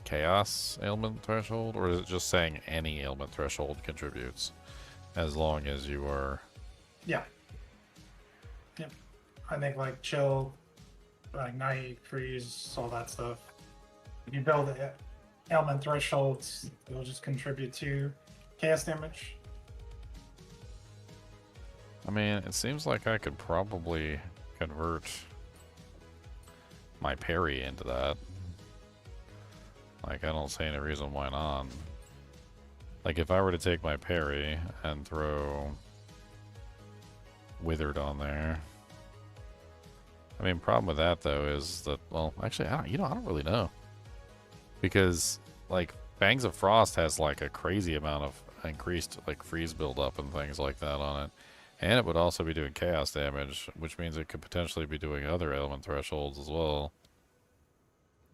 chaos ailment threshold? Or is it just saying any ailment threshold contributes? As long as you are... Yeah. Yep. I think like chill, like night, freeze, all that stuff. If you build ailment thresholds, it'll just contribute to chaos damage. I mean, it seems like I could probably convert my parry into that. Like, I don't see any reason why not. Like, if I were to take my parry and throw Withered on there. I mean, problem with that, though, is that, well, actually, I don't really know. Because, like, Fangs of Frost has like a crazy amount of increased like freeze buildup and things like that on it. And it would also be doing chaos damage, which means it could potentially be doing other element thresholds as well.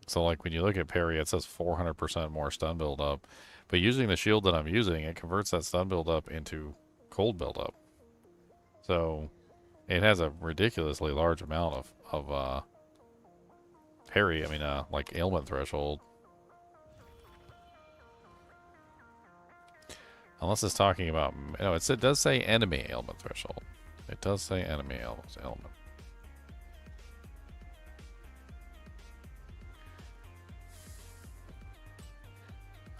So like when you look at parry, it says 400% more stun buildup. But using the shield that I'm using, it converts that stun buildup into cold buildup. So it has a ridiculously large amount of parry, like ailment threshold. Unless it's talking about, no, it does say enemy ailment threshold. It does say enemy ailment.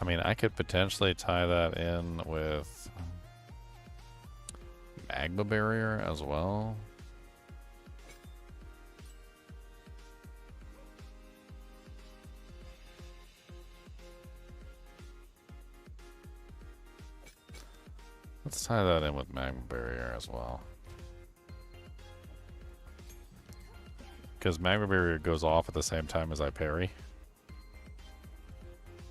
I mean, I could potentially tie that in with magma barrier as well. Let's tie that in with magma barrier as well. Because magma barrier goes off at the same time as I parry.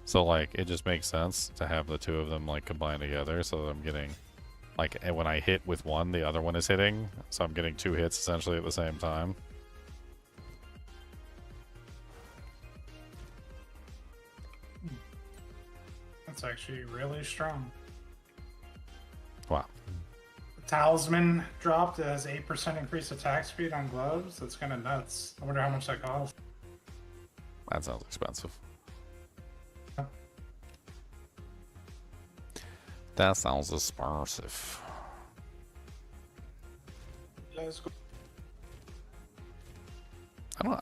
So like it just makes sense to have the two of them like combined together so that I'm getting like, and when I hit with one, the other one is hitting. So I'm getting two hits essentially at the same time. That's actually really strong. Wow. The talisman dropped as 8% increased attack speed on gloves. That's kind of nuts. I wonder how much that costs. That sounds expensive. That sounds expensive. Let's go.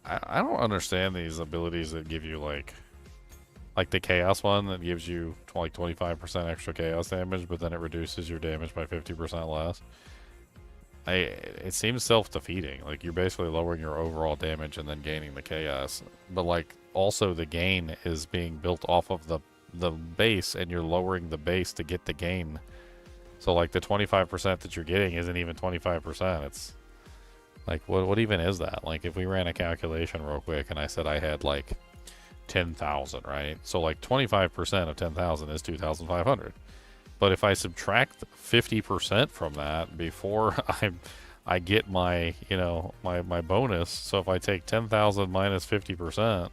I don't understand these abilities that give you like the chaos one that gives you like 25% extra chaos damage, but then it reduces your damage by 50% less. It seems self-defeating. Like you're basically lowering your overall damage and then gaining the chaos, but like also the gain is being built off of the base, and you're lowering the base to get the gain. So like the 25% that you're getting isn't even 25%. It's like what even is that? Like if we ran a calculation real quick and I said I had like 10,000, right? So like 25% of 10,000 is 2,500. But if I subtract 50% from that before I get my, my bonus, so if I take 10,000 minus 50%,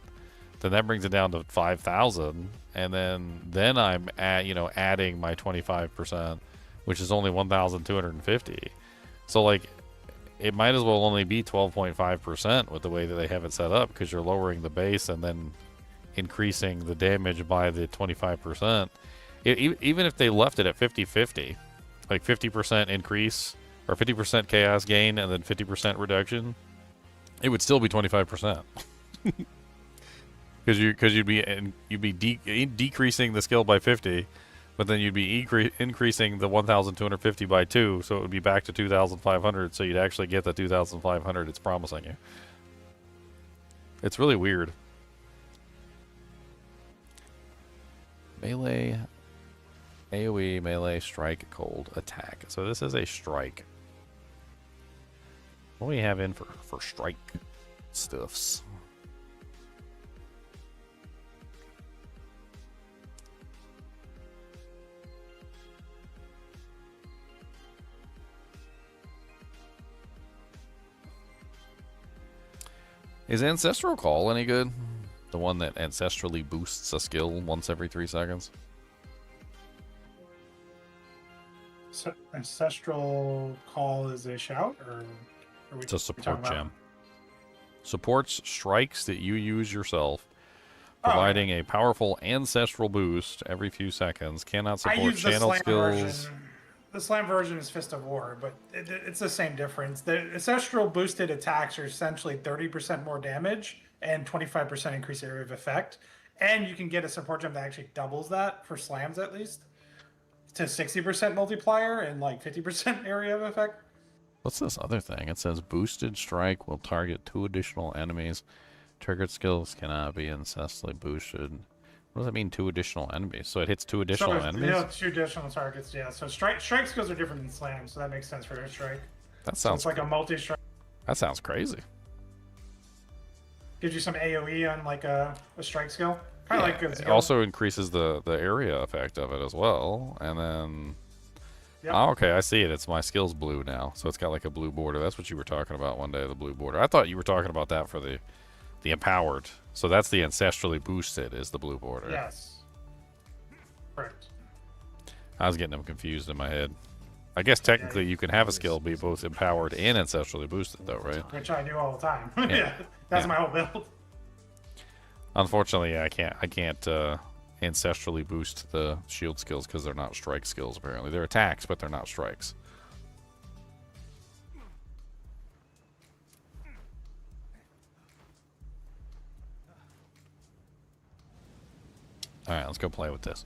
then that brings it down to 5,000, and then I'm adding my 25%, which is only 1,250. So like it might as well only be 12.5% with the way that they have it set up, because you're lowering the base and then increasing the damage by the 25%. Even if they left it at 50-50, like 50% increase or 50% chaos gain and then 50% reduction, it would still be 25%. Because you'd be decreasing the skill by 50, but then you'd be increasing the 1,250 by 2, so it would be back to 2,500. So you'd actually get the 2,500 it's promising you. It's really weird. Melee, AoE, melee, strike, cold, attack. So this is a strike. What do we have in for strike stuffs? Is Ancestral Call any good? The one that ancestrally boosts a skill once every 3 seconds? So Ancestral Call is a shout, or are we, It's a support talking about- gem. Supports strikes that you use yourself, providing a powerful ancestral boost every few seconds. Cannot I support use the channel slam skills. version. The slam version is Fist of War, but it's the same difference. The ancestral boosted attacks are essentially 30% more damage and 25% increased area of effect. And you can get a support gem that actually doubles that, for slams at least, to 60% multiplier and like 50% area of effect. What's this other thing? It says boosted strike will target 2 additional enemies. Triggered skills cannot be ancestrally boosted. What does that mean, 2 additional enemies? So it hits 2 additional enemies? Yeah, 2 additional targets, yeah. So strike skills are different than slam, so that makes sense for a strike. That So sounds it's like a multi-strike. That sounds crazy. Gives you some AoE on like a strike skill. Kind of Yeah, like a it Zelda. also increases the area effect of it as well. And then, Yep. oh, okay, I see it. It's my skills blue now, so it's got like a blue border. That's what you were talking about one day, the blue border. I thought you were talking about that for the empowered. So that's the ancestrally boosted is the blue border. Yes. Correct. I was getting them confused in my head. I guess technically you can have a skill be both empowered and ancestrally boosted, though, right? Which I do all the time. Yeah. Yeah. That's Yeah. my whole build. Unfortunately, I can't ancestrally boost the shield skills because they're not strike skills. Apparently, they're attacks, but they're not strikes. All right, let's go play with this.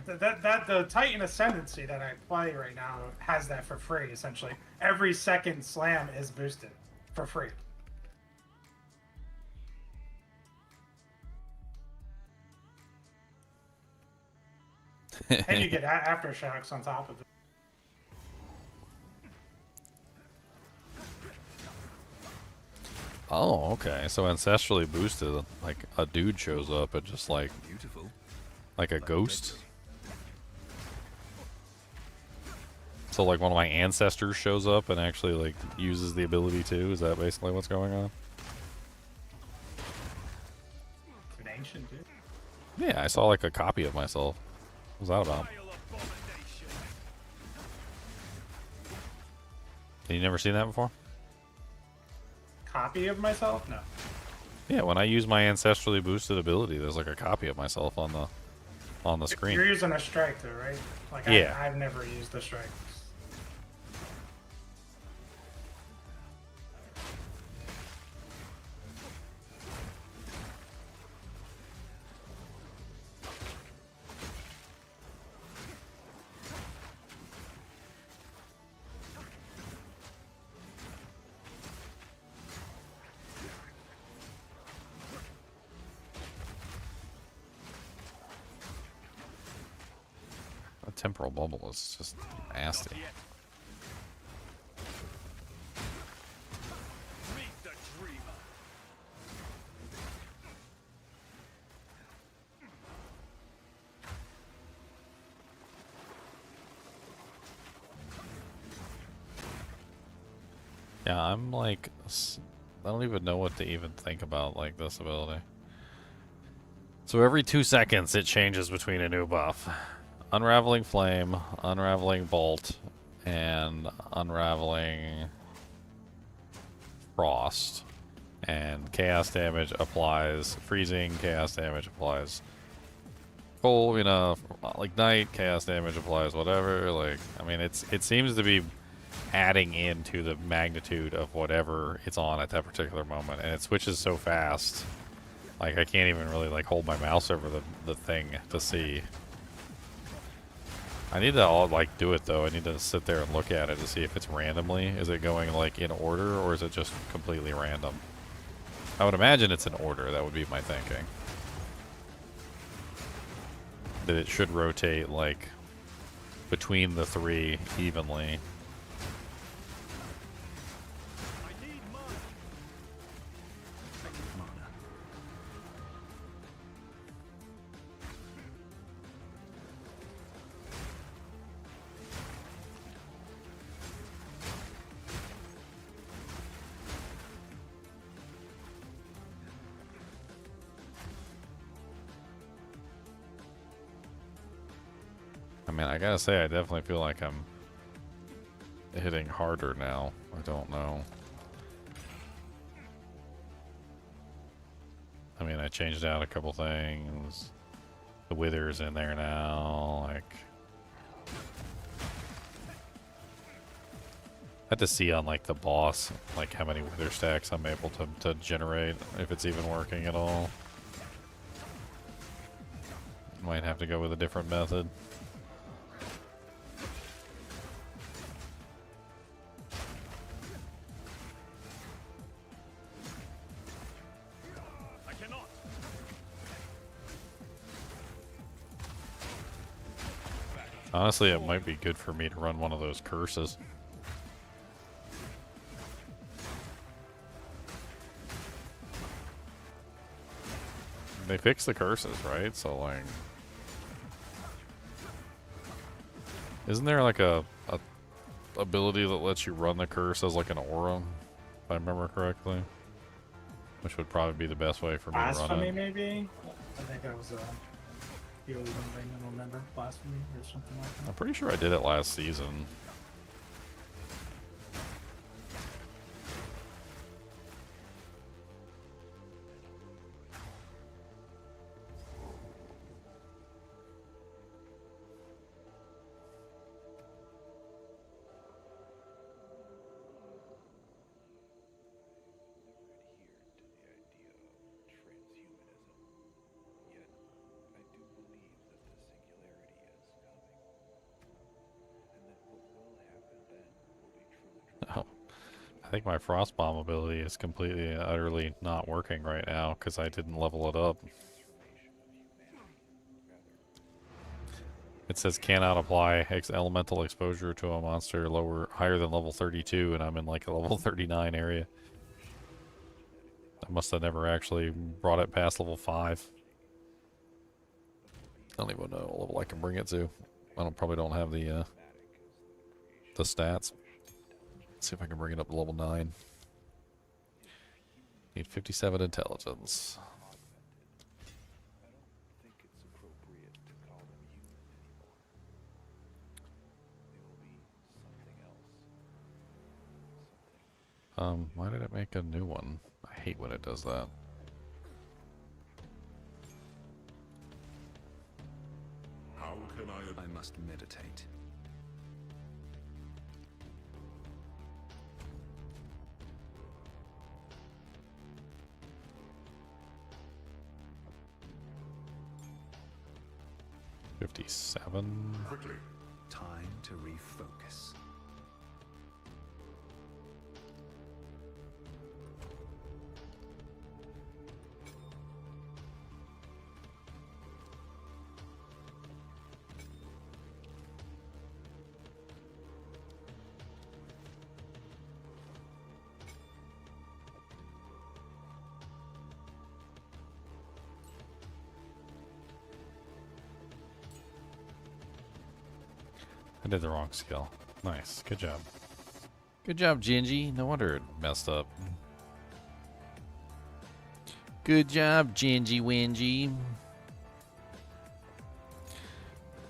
The Titan Ascendancy that I play right now has that for free, essentially. Every second slam is boosted for free. And you get aftershocks on top of it. Oh, okay. So ancestrally boosted, like a dude shows up and just like Beautiful. a ghost. So like one of my ancestors shows up and actually like uses the ability too. Is that basically what's going on? It's an ancient dude. Yeah, I saw like a copy of myself. What was that about? Have you never seen that before? Copy of myself? No. Yeah, when I use my ancestrally boosted ability, there's like a copy of myself on the screen. You're using a strike though, right? Like Yeah. I've never used the strike. A temporal bubble is just nasty. Meet the dreamer. Yeah, I'm like, I don't even know what to even think about like this ability. So every 2 seconds it changes between a new buff. Unraveling Flame, Unraveling Bolt, and Unraveling Frost. And chaos damage applies freezing, chaos damage applies cold, you know, like night, chaos damage applies whatever. Like, I mean, it seems to be adding into the magnitude of whatever it's on at that particular moment, and it switches so fast. Like, I can't even really like hold my mouse over the thing to see. I need to all like do it though. I need to sit there and look at it to see if it's randomly. Is it going like in order, or is it just completely random? I would imagine it's in order. That would be my thinking. That it should rotate like between the three evenly. I mean, I gotta say, I definitely feel like I'm hitting harder now. I don't know. I mean, I changed out a couple things. The Wither's in there now. Like, I had to see on like the boss, like how many Wither stacks I'm able to generate, if it's even working at all. Might have to go with a different method. Honestly, it might be good for me to run one of those curses. they fixed the curses, right? So like, isn't there like a ability that lets you run the curse as like an aura, if I remember correctly? Which would probably be the best way for me to run Blasphemy, it. maybe? I think that was the only one thing I don't remember. Blasphemy or something like that. I'm pretty sure I did it last season. Oh, I think my frost bomb ability is completely and utterly not working right now because I didn't level it up. It says cannot apply elemental exposure to a monster higher than level 32, and I'm in like a level 39 area. I must have never actually brought it past level 5. I don't even know what level I can bring it to. I probably don't have the stats. Let's see if I can bring it up to level 9. Need 57 intelligence. Why did it make a new one? I hate when it does that. How can I I must meditate. quickly? Time to refocus. I did the wrong skill. Nice. Good job. Good job, Gingy. No wonder it messed up. Good job, Gingy Wingy.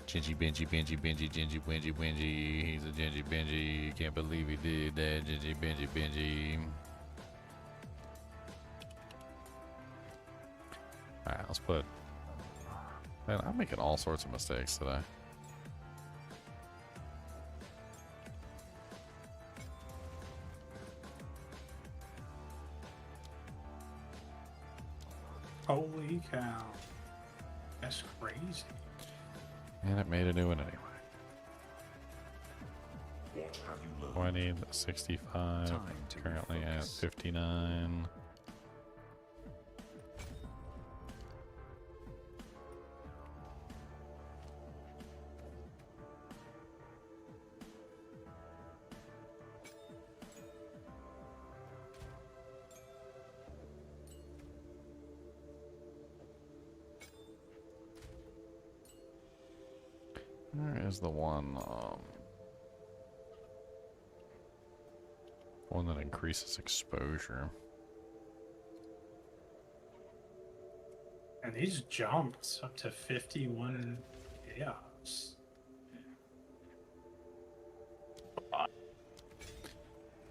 Gingy Benji Benji Benji Gingy Wingy Wingy. He's a Gingy Benji. Can't believe he did that. Gingy Benji Benji. Alright, let's put... Man, I'm making all sorts of mistakes today. Holy cow. That's crazy. And it made a new one anyway. What have you learned? Oh, I need 65. Time to Currently at refocus. 59. Where is the one that increases exposure? And these jumps up to 51 chaos.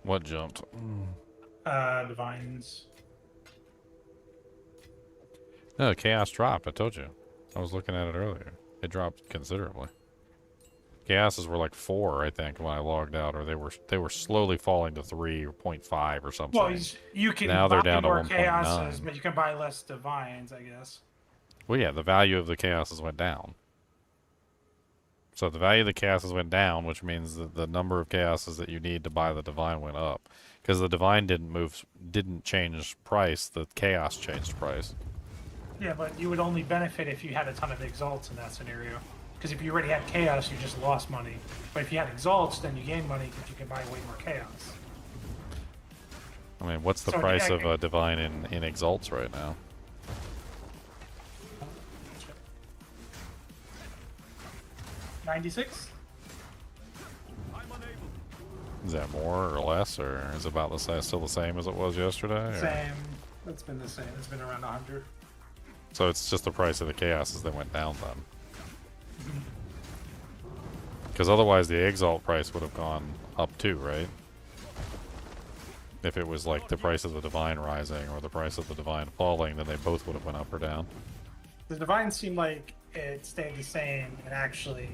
What jumped? Divines. No, chaos dropped. I told you. I was looking at it earlier. It dropped considerably. Chaoses were like 4, I think, when I logged out, or they were slowly falling to 3.5 or something. Well, you can Now buy they're down to more 1.9. chaoses, but you can buy less divines, I guess. Well, yeah, the value of the chaoses went down. So the value of the chaoses went down, which means that the number of chaoses that you need to buy the divine went up. Because the divine didn't change price, the chaos changed price. Yeah, but you would only benefit if you had a ton of exalts in that scenario. Because if you already had chaos, you just lost money. But if you had exalts, then you gain money because you can buy way more chaos. I mean, what's the So, price yeah, of a divine in exalts right now? 96. Is that more or less, or is it about the same, still the same as it was yesterday? Or? Same. It's been the same. It's been around 100. So it's just the price of the chaoses that went down then. Because otherwise the Exile price would have gone up too, right? If it was like the price of the Divine rising or the price of the Divine falling, then they both would have went up or down. The Divine seemed like it stayed the same and actually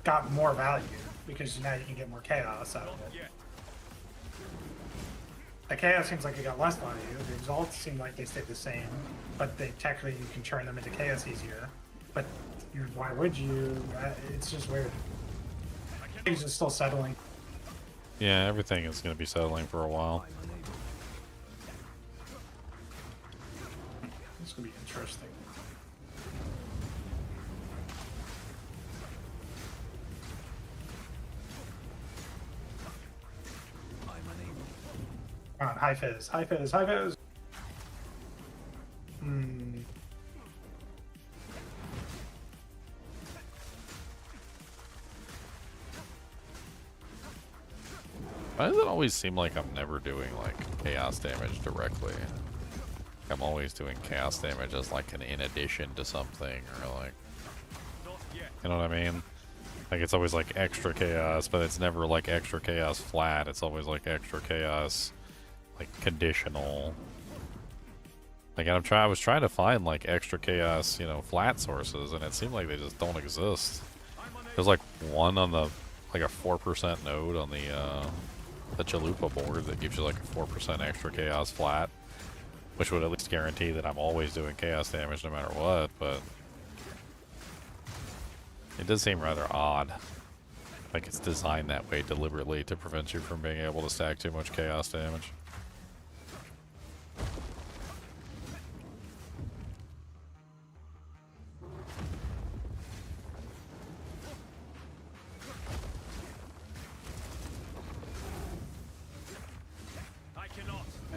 got more value because now you can get more chaos out of it. The chaos seems like it got less value. The exalts seem like they stayed the same, but they technically you can turn them into chaos easier. But why would you? It's just weird. Things are still settling. Yeah, everything is going to be settling for a while. This could be interesting. Come on, high fizz, high fizz, high fizz. Why does it always seem like I'm never doing like chaos damage directly? I'm always doing chaos damage as like an in addition to something, or like, you know what I mean? Like it's always like extra chaos, but it's never like extra chaos flat. It's always like extra chaos, like conditional. Like I was trying to find like extra chaos, you know, flat sources, and it seemed like they just don't exist. There's like one on the like a 4% node on the Chalupa board that gives you like a 4% extra chaos flat, which would at least guarantee that I'm always doing chaos damage no matter what, but it does seem rather odd. Like it's designed that way deliberately to prevent you from being able to stack too much chaos damage.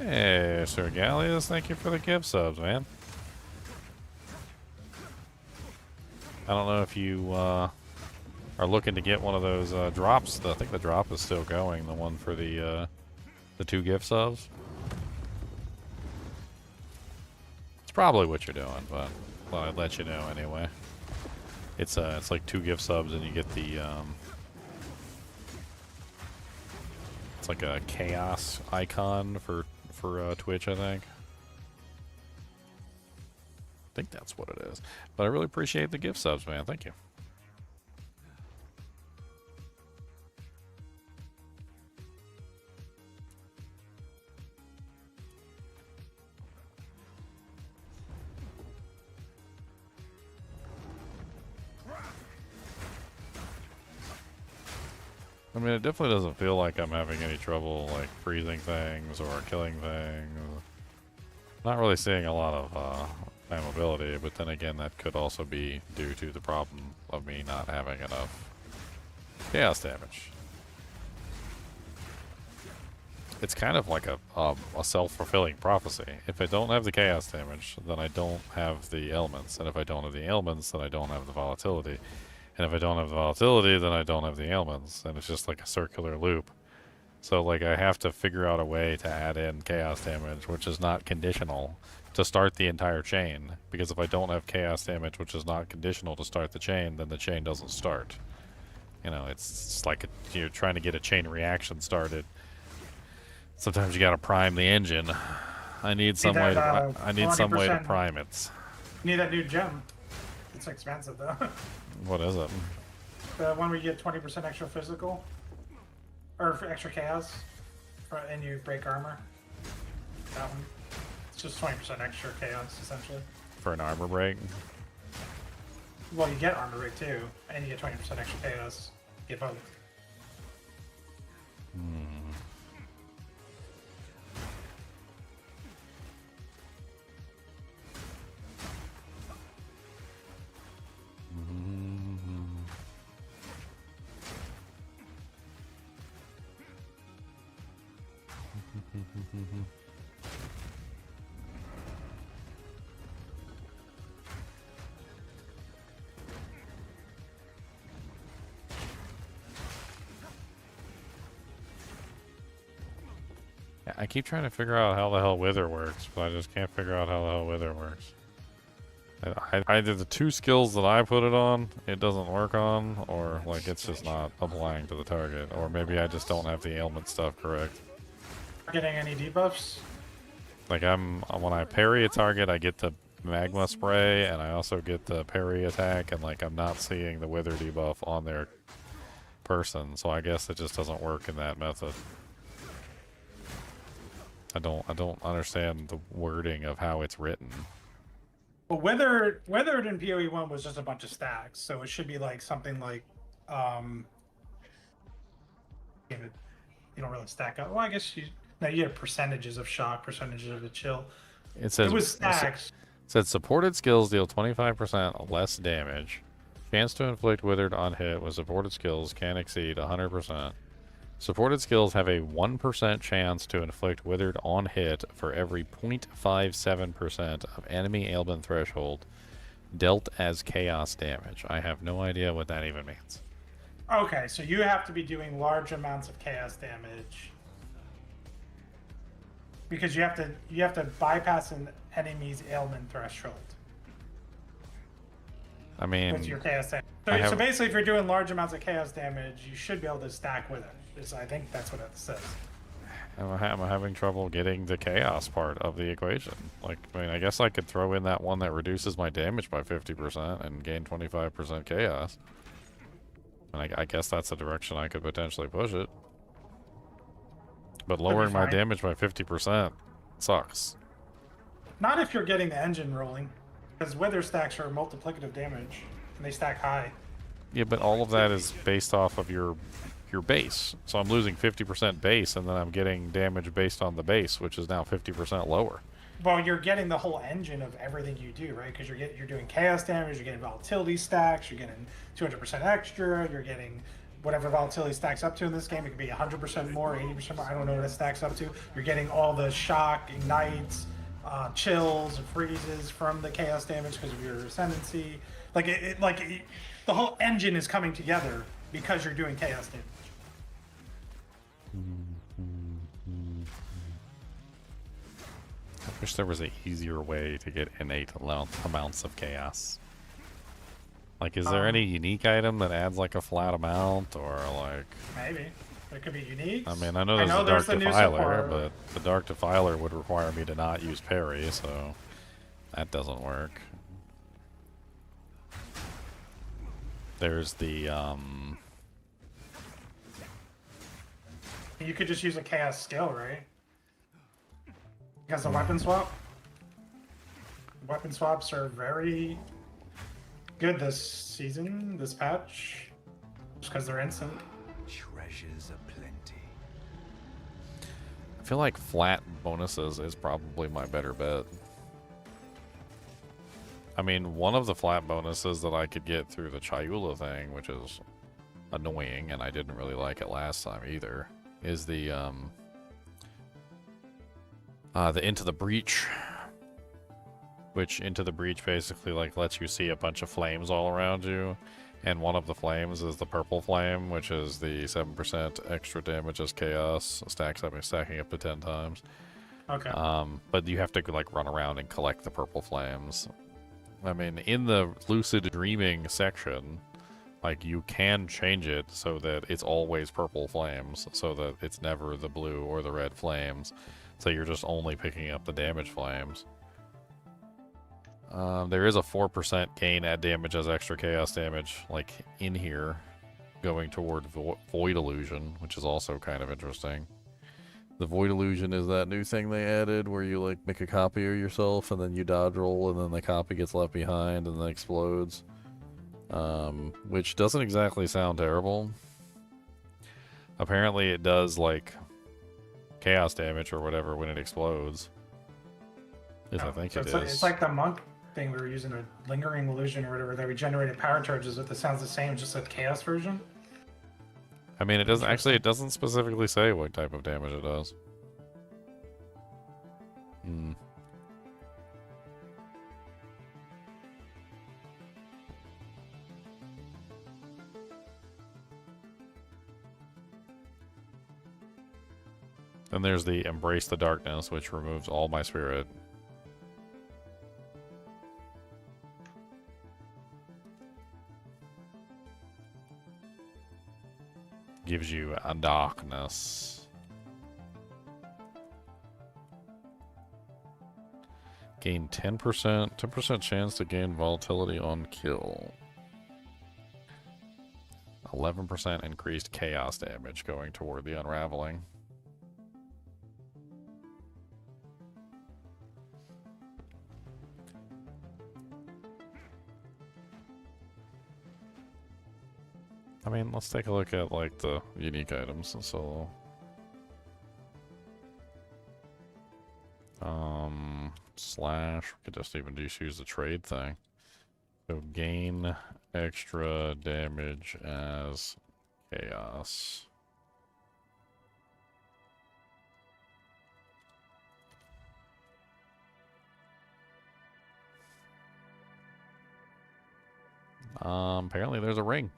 Hey, Sir Gallius, thank you for the gift subs, man. I don't know if you are looking to get one of those drops. I think the drop is still going, the one for the 2 gift subs. It's probably what you're doing, but well, I'd let you know anyway. It's like 2 gift subs and you get the it's like a chaos icon for Twitch, I think. I think that's what it is. But I really appreciate the gift subs, man. Thank you. I mean, it definitely doesn't feel like I'm having any trouble, like, freezing things or killing things. Not really seeing a lot of flammability, but then again, that could also be due to the problem of me not having enough chaos damage. It's kind of like a self-fulfilling prophecy. If I don't have the chaos damage, then I don't have the elements. And if I don't have the elements, then I don't have the volatility. And if I don't have the volatility, then I don't have the ailments. And it's just like a circular loop. So like I have to figure out a way to add in chaos damage, which is not conditional, to start the entire chain. Because if I don't have chaos damage, which is not conditional to start the chain, then the chain doesn't start. You know, it's like you're trying to get a chain reaction started. Sometimes you gotta prime the engine. I need some way to prime it. You need that new gem. It's expensive though. What is it? The one where you get 20% extra physical, or for extra chaos, and you break armor. That one. It's just 20% extra chaos essentially. For an armor break? Well, you get armor break too, and you get 20% extra chaos. You get both. I keep trying to figure out how the hell Wither works, but I just can't figure out how the hell Wither works. Either the two skills that I put it on, it doesn't work on, or like it's just not applying to the target, or maybe I just don't have the ailment stuff correct. Getting any debuffs? Like when I parry a target, I get the magma spray, and I also get the parry attack, and like I'm not seeing the Wither debuff on their person, so I guess it just doesn't work in that method. I don't understand the wording of how it's written. Well, Withered in PoE 1 was just a bunch of stacks, so it should be like something like, you don't really stack up. Well, I guess you have percentages of shock, percentages of the chill. It says it was stacks. It said supported skills deal 25% less damage. Chance to inflict withered on hit with supported skills can exceed 100%. Supported skills have a 1% chance to inflict withered on hit for every 0.57% of enemy ailment threshold dealt as chaos damage. I have no idea what that even means. Okay, so you have to be doing large amounts of chaos damage because you have to bypass an enemy's ailment threshold. I mean, with your chaos damage. So basically, if you're doing large amounts of chaos damage, you should be able to stack with it. I think that's what it says. I'm having trouble getting the chaos part of the equation. Like, I mean, I guess I could throw in that one that reduces my damage by 50% and gain 25% chaos. And I guess that's the direction I could potentially push it. But lowering my damage by 50% sucks. Not if you're getting the engine rolling, because wither stacks are multiplicative damage, and they stack high. Yeah, but all of that is based off of your base. So I'm losing 50% base, and then I'm getting damage based on the base, which is now 50% lower. Well, you're getting the whole engine of everything you do, right? Because you're doing chaos damage, you're getting volatility stacks, you're getting 200% extra, you're getting whatever volatility stacks up to in this game. It could be 100% more, 80% more. I don't know what it stacks up to. You're getting all the shock, ignites, chills, and freezes from the chaos damage because of your ascendancy. The whole engine is coming together because you're doing chaos damage. I wish there was an easier way to get innate amounts of chaos. Like, is there any unique item that adds like a flat amount, or like... Maybe. It could be unique. I mean, I know there's the Dark Defiler, but the Dark Defiler would require me to not use parry, so that doesn't work. There's the, You could just use a chaos skill, right? Because the weapon swap. Weapon swaps are very good this season, this patch, just because they're instant. Treasures aplenty. I feel like flat bonuses is probably my better bet. I mean, one of the flat bonuses that I could get through the Chayula thing, which is annoying, and I didn't really like it last time either, is the Into the Breach, which Into the Breach basically like lets you see a bunch of flames all around you, and one of the flames is the purple flame, which is the 7% extra damage as chaos, stacking up to 10 times. Okay. But you have to like run around and collect the purple flames. I mean, in the lucid dreaming section, like, you can change it so that it's always purple flames, so that it's never the blue or the red flames. So you're just only picking up the damage flames. There is a 4% gain at damage as extra chaos damage, like, in here, going toward Void Illusion, which is also kind of interesting. The Void Illusion is that new thing they added where you, like, make a copy of yourself and then you dodge roll and then the copy gets left behind and then explodes. Which doesn't exactly sound terrible. Apparently it does, like, chaos damage or whatever when it explodes. I think it is. It's like the monk thing we were using, a lingering illusion or whatever, that we generated power charges with that sounds the same, just a chaos version. I mean, it doesn't actually. It doesn't specifically say what type of damage it does. Then there's the Embrace the Darkness, which removes all my spirit. Gives you a darkness. Gain 10% chance to gain volatility on kill. 11% increased chaos damage going toward the unraveling. I mean, let's take a look at, like, the unique items in solo. Slash, we could just even just use the trade thing. So gain extra damage as chaos. Apparently there's a ring.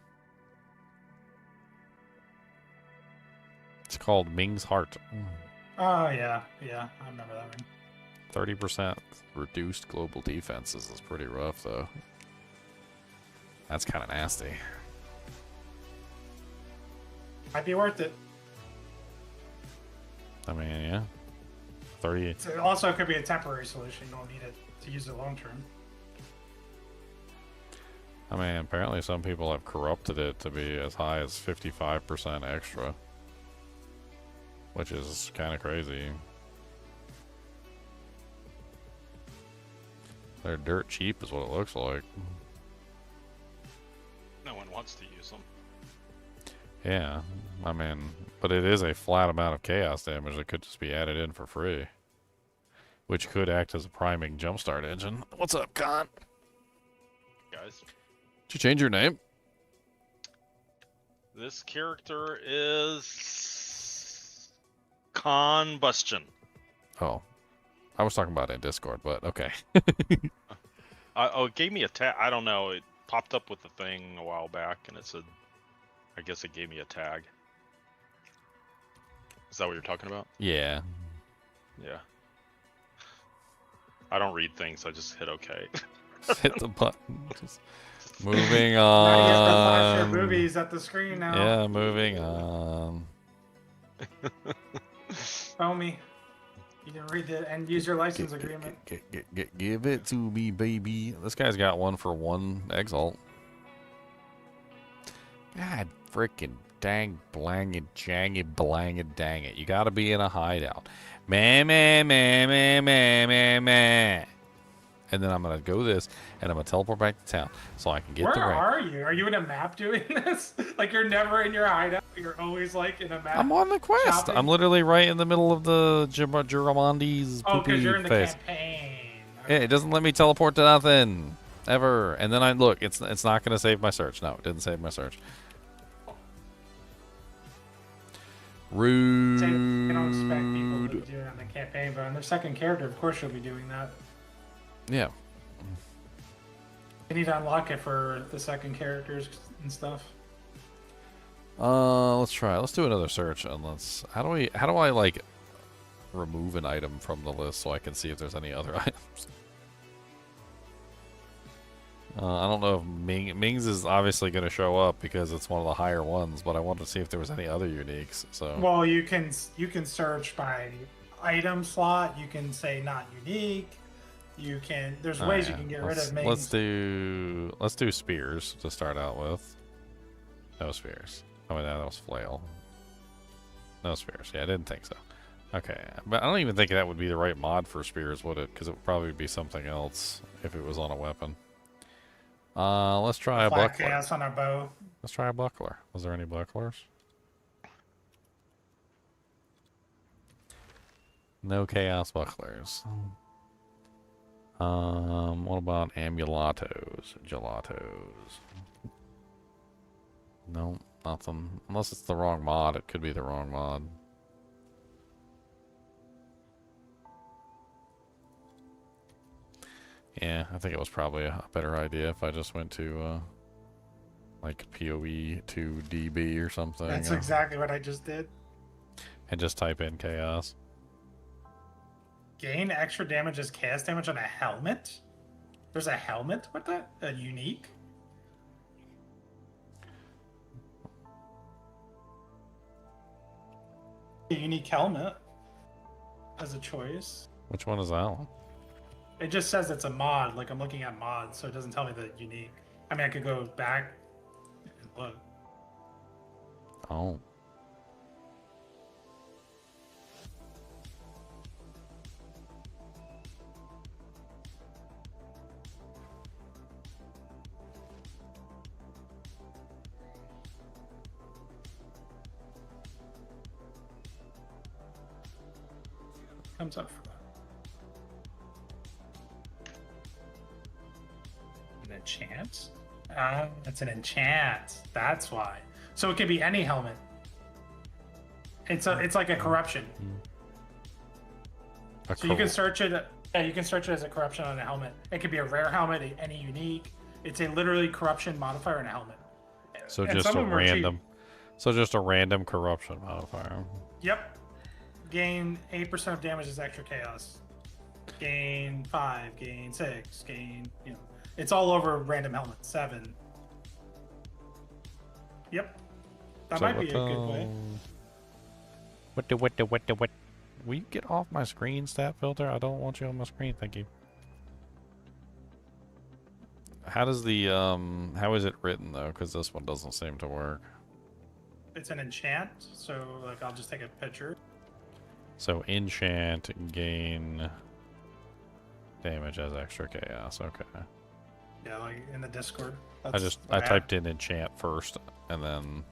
It's called Ming's Heart. Oh, yeah. Yeah, I remember that ring. 30% reduced global defenses is pretty rough, though. That's kind of nasty. Might be worth it. I mean, yeah. 30. It also could be a temporary solution. You don't need it to use it long term. I mean, apparently some people have corrupted it to be as high as 55% extra. Which is kind of crazy. They're dirt cheap is what it looks like. No one wants to use them. Yeah, I mean, but it is a flat amount of chaos damage that could just be added in for free. Which could act as a priming jumpstart engine. What's up, Con? Guys, Did you change your name? this character is Combustion. Oh. I was talking about it in Discord, but okay. Oh, it gave me a tag. I don't know. It popped up with the thing a while back, and it said, I guess it gave me a tag. Is that what you're talking about? Yeah. Yeah. I don't read things. I just hit OK. Just hit the button. Just moving Now you have to flash your on. boobies at the screen now. Yeah, moving on. Tell me. You didn't read the end user license agreement. Give it to me, baby. This guy's got one for one Exile. God freaking dang blang it, jang it, blang it, dang it. You gotta be in a hideout. Meh, meh, meh, meh, meh, meh, meh. And then I'm gonna go this, and I'm gonna teleport back to town so I can get Where the ring. are you? Are you in a map doing this? Like you're never in your hideout. You're always like in a map. I'm on the quest. shopping? I'm literally right in the middle of the Juramondi's Oh, poopy because you're in the face. campaign. Yeah, it doesn't let me teleport to nothing ever. And then I look. It's not gonna save my search. No, it didn't save my search. Rude. Say, you don't expect people to be doing it on the campaign, but on their second character, of course, you'll be doing that. Yeah. You need to unlock it for the second characters and stuff. Let's try. Let's do another search and let's. How do I like remove an item from the list so I can see if there's any other items? I don't know if Ming's is obviously going to show up because it's one of the higher ones, but I wanted to see if there was any other uniques. So. Well, you can search by item slot. You can say not unique. You can. There's ways you can get rid of Ming's. Let's do spears to start out with. No spears. Oh, that was flail. No spears. Yeah, I didn't think so. Okay, but I don't even think that would be the right mod for spears, would it? Because it would probably be something else if it was on a weapon. Let's try a Black buckler. chaos on a bow. Let's try a buckler. Was there any bucklers? No chaos bucklers. What about amulatos? Gelatos? No, nothing. Unless it's the wrong mod, it could be the wrong mod. Yeah, I think it was probably a better idea if I just went to, like, PoE to DB or something. That's exactly what I just did. and just type in chaos. Gain extra damage as chaos damage on a helmet? There's a helmet with that? A unique? A unique helmet as a choice. Which one is that one? It just says it's a mod. Like I'm looking at mods, so it doesn't tell me the unique. I mean, I could go back and look. Oh. Comes up for that. An enchant? Ah, it's an enchant. That's why. So it could be any helmet. It's like a corruption. So you can search it. Yeah, you can search it as a corruption on a helmet. It could be a rare helmet, any unique. It's a literally corruption modifier in a helmet. So And just some a of them are cheap. random. So just a random corruption modifier. Yep. Gain 8% of damage as extra chaos. Gain 5, gain 6, gain, you know. It's all over random helmet. 7. Yep. That So might be what a good way. What? Will you get off my screen, stat filter? I don't want you on my screen, thank you. How does the, how is it written, though? Because this one doesn't seem to work. It's an enchant, so, like, I'll just take a picture. So, enchant, gain damage as extra chaos. Okay. Yeah, like, in the Discord. I typed in enchant first, and then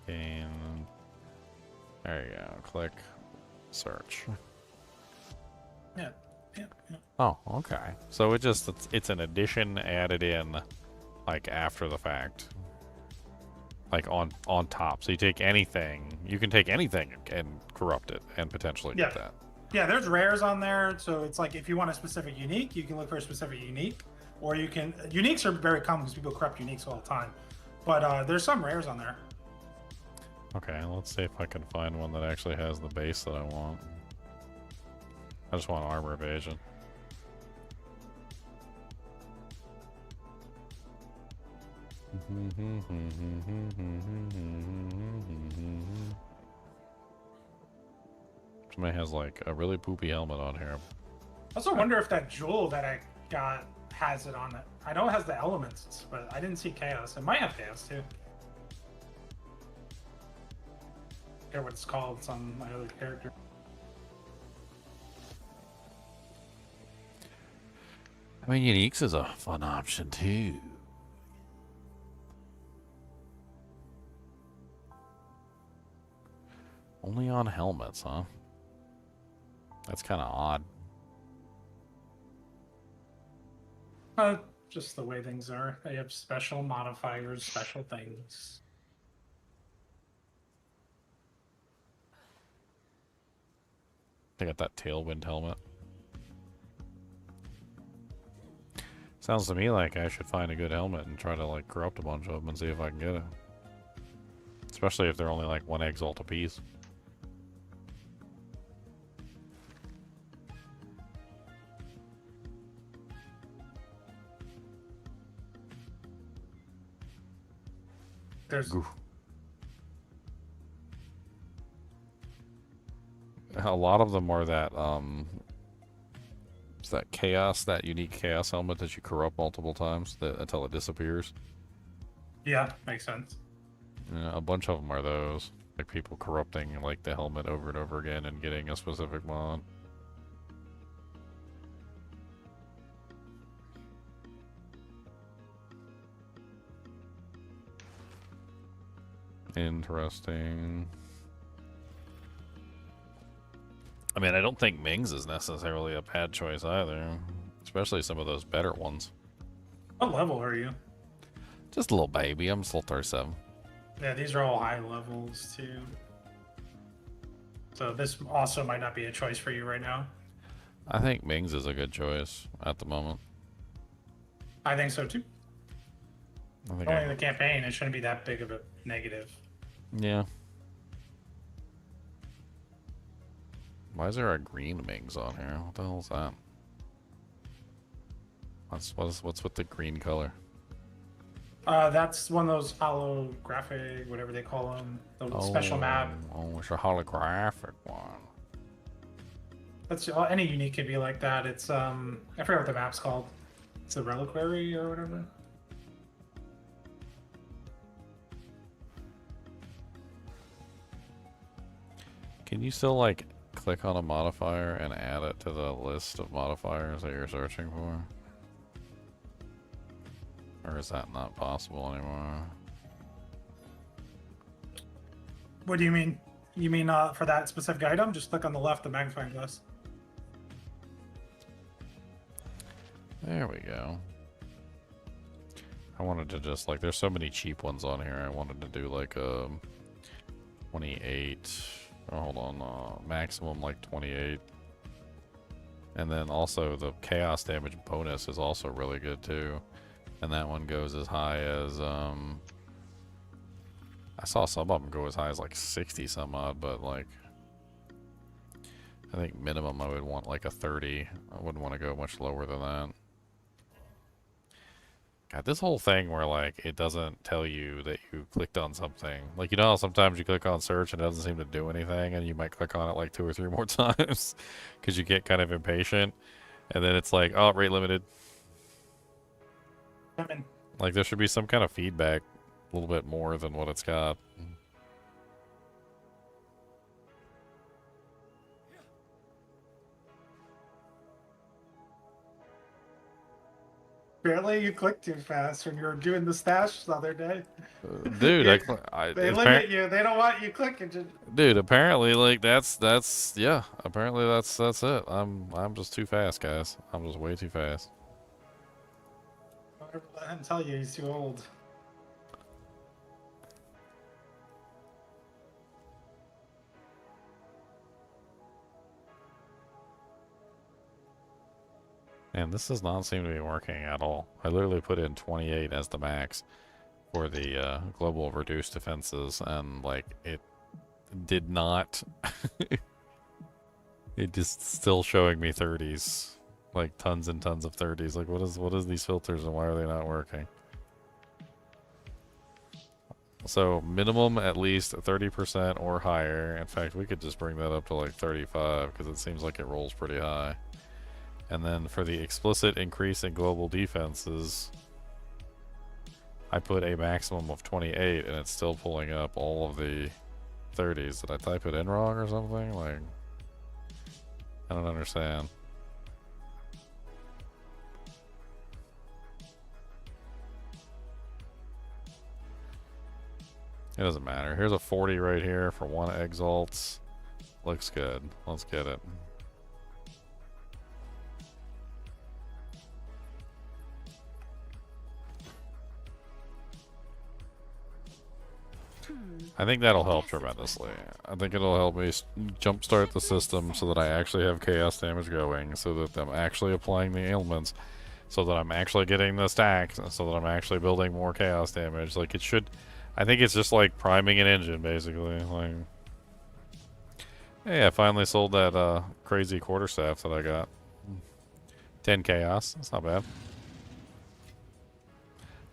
gain. There you go. Click search. Yeah. Oh, okay. So it's an addition added in, like, after the fact, like on top. So you take anything, you can take anything and corrupt it and potentially get that. Yeah, there's rares on there, so it's like if you want a specific unique, you can look for a specific unique, or you can. Uniques are very common because people corrupt uniques all the time, but there's some rares on there. Okay, let's see if I can find one that actually has the base that I want. I just want armor evasion. Somebody has like a really poopy helmet on here. I also wonder if that jewel that I got has it on it. I know it has the elements, but I didn't see chaos. It might have chaos too. I forget what it's called. It's on my other character. I mean, uniques is a fun option too. Only on helmets, huh? That's kind of odd. Just the way things are. They have special modifiers, special things. They got that tailwind helmet. Sounds to me like I should find a good helmet and try to like corrupt a bunch of them and see if I can get it. Especially if they're only like 1 exalt apiece. There's a lot of them are that it's that chaos, that unique chaos helmet that you corrupt multiple times until it disappears. yeah, makes sense. Yeah, a bunch of them are those, like people corrupting like the helmet over and over again and getting a specific mod. Interesting. I mean, I don't think Ming's is necessarily a bad choice either, especially some of those better ones. What level are you? Just a little baby. I'm still 37. Yeah, these are all high levels too. So this also might not be a choice for you right now. I think Ming's is a good choice at the moment. I think so too. I think Only the campaign, it shouldn't be that big of a negative. yeah. Why is there a green Mings on here? What the hell is that? What's with the green color? That's one of those holographic, whatever they call them, the special map. Oh, it's a holographic one. That's any unique could be like that. It's I forget what the map's called. It's a reliquary or whatever. Can you still like click on a modifier and add it to the list of modifiers that you're searching for? Or is that not possible anymore? What do you mean? You mean for that specific item? Just click on the left, the magnifying glass. There we go. I wanted to just like, there's so many cheap ones on here. I wanted to do like a 28. Oh, hold on, maximum like 28. And then also the chaos damage bonus is also really good too. And that one goes as high as, I saw some of them go as high as like 60 some odd, but like, I think minimum I would want like a 30. I wouldn't want to go much lower than that. God, this whole thing where like, it doesn't tell you that you clicked on something. Like, you know how sometimes you click on search and it doesn't seem to do anything, and you might click on it like 2 or 3 more times because you get kind of impatient. And then it's like, oh, rate limited. Like, there should be some kind of feedback a little bit more than what it's got. Apparently you clicked too fast when you were doing the stash the other day. Dude, they limit you. They don't want you clicking. Dude, apparently, like, that's yeah. Apparently, that's it. I'm just too fast, guys. I'm just way too fast. Let him tell you he's too old. And this does not seem to be working at all. I literally put in 28 as the max for the global reduced defenses, and like it did not. It just still showing me 30s, like tons and tons of 30s. Like what is these filters and why are they not working? So minimum at least 30% or higher. In fact, we could just bring that up to like 35 because it seems like it rolls pretty high. And then for the explicit increase in global defenses, I put a maximum of 28 and it's still pulling up all of the 30s. Did I type it in wrong or something? Like, I don't understand. It doesn't matter. Here's a 40 right here for 1 exalts. Looks good. Let's get it. I think that'll help tremendously. I think it'll help me jumpstart the system so that I actually have chaos damage going, so that I'm actually applying the ailments, so that I'm actually getting the stacks, so that I'm actually building more chaos damage. Like it should. I think it's just like priming an engine, basically. Like, hey, I finally sold that crazy quarterstaff that I got. 10 chaos. That's not bad.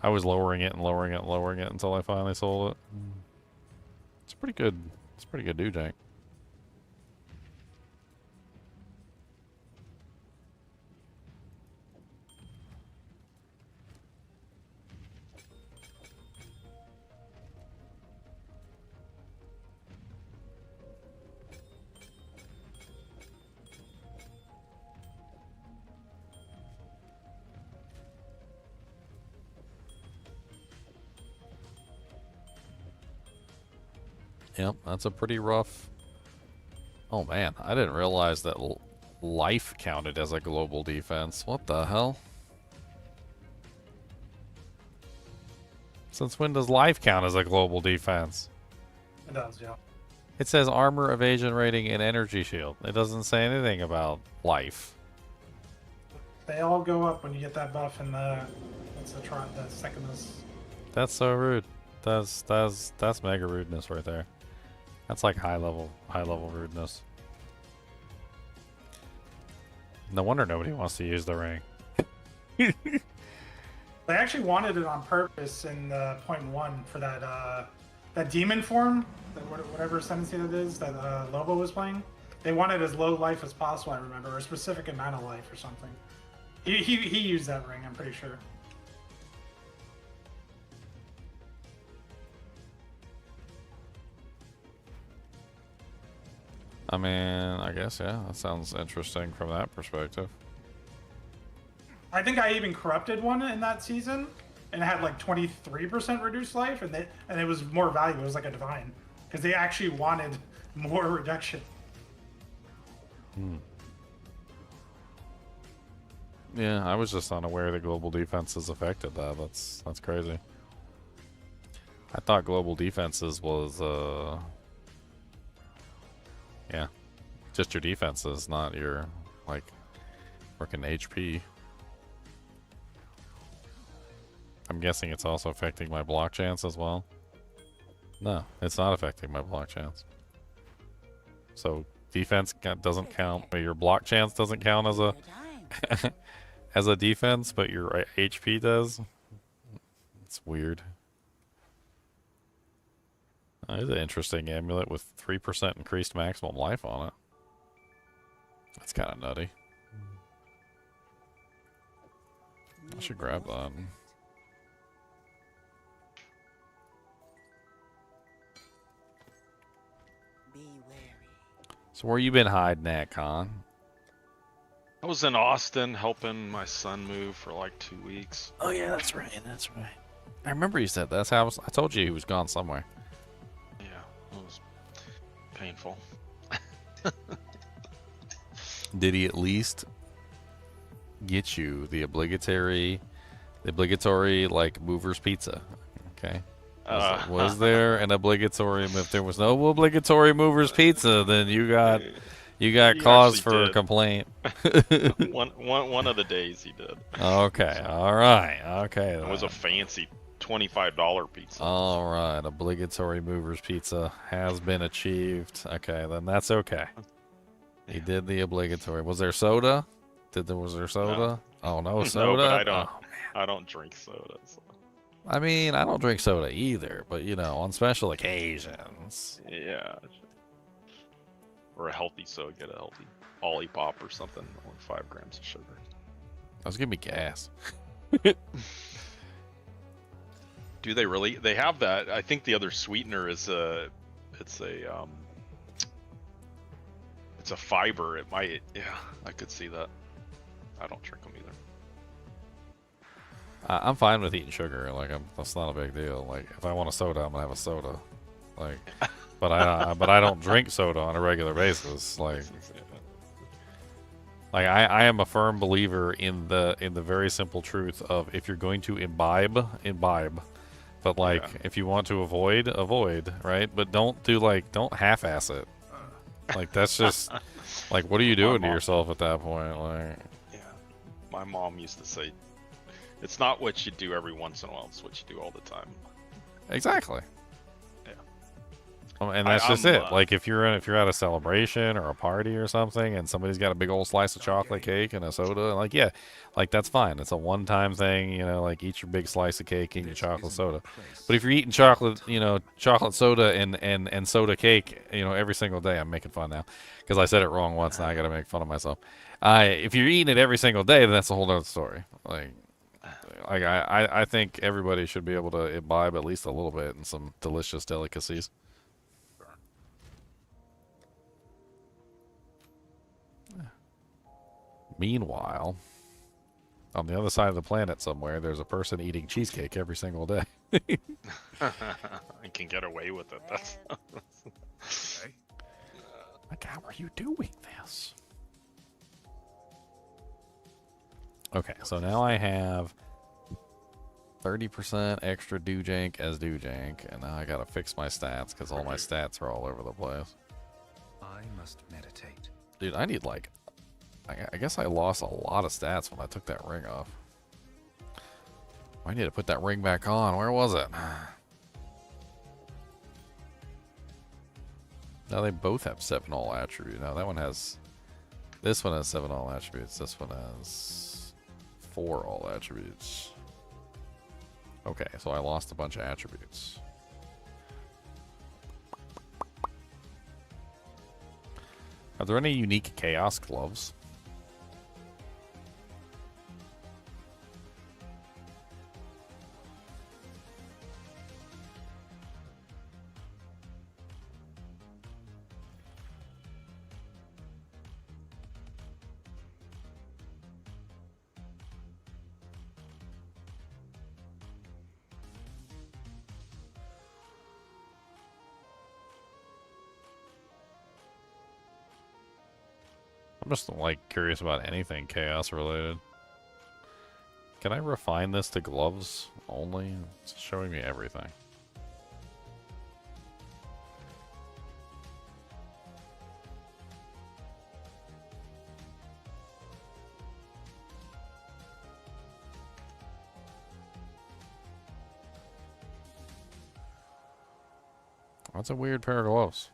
I was lowering it and lowering it and lowering it until I finally sold it. It's pretty good. It's a pretty good do tank. Yep, that's a pretty rough... Oh man, I didn't realize that life counted as a global defense. What the hell? Since when does life count as a global defense? It does, yeah. It says armor, evasion rating, and energy shield. It doesn't say anything about life. They all go up when you get that buff and the secondness. That's so rude. That's mega rudeness right there. That's like high level rudeness. No wonder nobody wants to use the ring. They actually wanted it on purpose in the 0.1 for that demon form, whatever ascendancy that is, that Lobo was playing. They wanted as low life as possible, I remember, or a specific amount of life or something. He used that ring, I'm pretty sure. I mean, I guess, yeah, that sounds interesting from that perspective. I think I even corrupted one in that season, and it had like 23% reduced life, and it was more valuable. It was like a divine, because they actually wanted more reduction. Yeah, I was just unaware that global defenses affected that. That's crazy. I thought global defenses was yeah, just your defenses, not your like freaking HP. I'm guessing it's also affecting my block chance as well. No, it's not affecting my block chance. So defense doesn't count, but your block chance doesn't count as a as a defense, but your HP does. It's weird. It's an interesting amulet with 3% increased maximum life on it. That's kind of nutty. I should grab that. So where you been hiding at, Con? I was in Austin helping my son move for like 2 weeks. Oh yeah, that's right. That's right. I remember you said that. That's how I told you he was gone somewhere. Yeah, it was painful. Did he at least get you the obligatory like movers pizza? Okay. Was there an obligatory? If there was no obligatory movers pizza, then you got cause for a complaint. one of the days he did. Okay. All right. Okay. It was a fancy $25 pizza. All right. Obligatory movers pizza has been achieved. Okay, then that's okay. He did the obligatory. Was there soda? Was there soda? No. Oh no, soda. No, but I don't. Oh, I don't drink soda. So. I mean, I don't drink soda either, but you know, on special occasions. Yeah. Or a healthy soda, get a healthy Ollie Pop or something, only 5 grams of sugar. That's gonna be gas. Do they really? They have that. I think the other sweetener is it's a fiber. It might, yeah, I could see that. I don't drink them either. I'm fine with eating sugar. Like, that's not a big deal. Like, if I want a soda, I'm gonna have a soda. Like, but I don't drink soda on a regular basis. Like I am a firm believer in the very simple truth of if you're going to imbibe. But like, if you want to avoid, right? But don't half-ass it. Like, that's just like, what are you doing to yourself at that point? Like, yeah, my mom used to say, it's not what you do every once in a while, it's what you do all the time. exactly. Yeah. And that's just it. Like, if you're at a celebration or a party or something, and somebody's got a big old slice of chocolate cake and a soda, like, yeah, like, that's fine. It's a one-time thing, you know. Like, eat your big slice of cake and your chocolate soda. But if you're eating chocolate soda and soda cake, you know, every single day, I'm making fun now because I said it wrong once. Now I got to make fun of myself. If you're eating it every single day, then that's a whole other story. Like I think everybody should be able to imbibe at least a little bit in some delicious delicacies. Meanwhile, on the other side of the planet somewhere, there's a person eating cheesecake every single day. I can get away with it. That's like, how are you doing this? Okay, so now I have 30% extra Doojank as Doojank, and now I gotta fix my stats because all my stats are all over the place. I must meditate. Dude, I need like, I guess I lost a lot of stats when I took that ring off. I need to put that ring back on. Where was it? Now they both have 7 all attribute. Now that one has This one has 7 all attributes. This one has 4 all attributes. Okay, so I lost a bunch of attributes. Are there any unique chaos gloves? I'm just like curious about anything chaos related. Can I refine this to gloves only? It's showing me everything. That's a weird pair of gloves.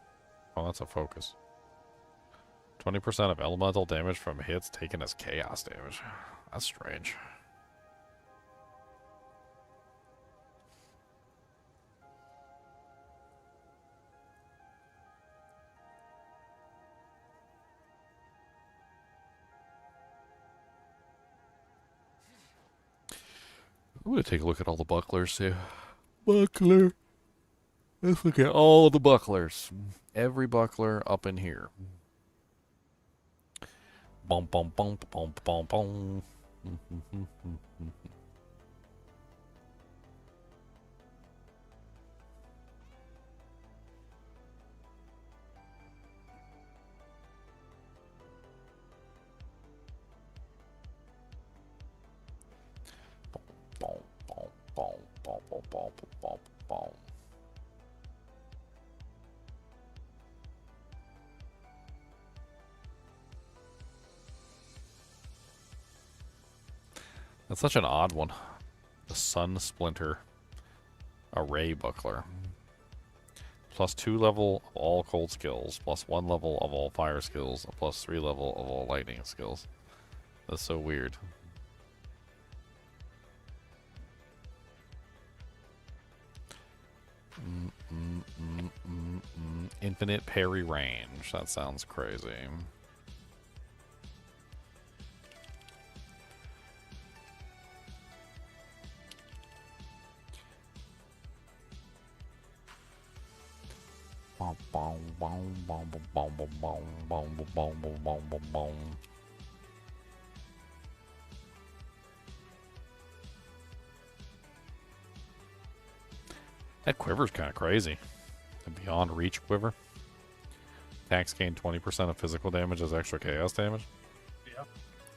Oh, that's a focus. 20% of elemental damage from hits taken as chaos damage. That's strange. I'm gonna take a look at all the bucklers too. Buckler. Let's look at all of the bucklers. Every buckler up in here. Bum bum bum bum bum bum. That's such an odd one. The Sun Splinter Array Buckler. Plus 2 level of all cold skills, plus 1 level of all fire skills, and plus 3 level of all lightning skills. That's so weird. Infinite parry range. That sounds crazy. That quiver's kind of crazy. The Beyond Reach quiver. Attacks gain 20% of physical damage as extra chaos damage. Yeah.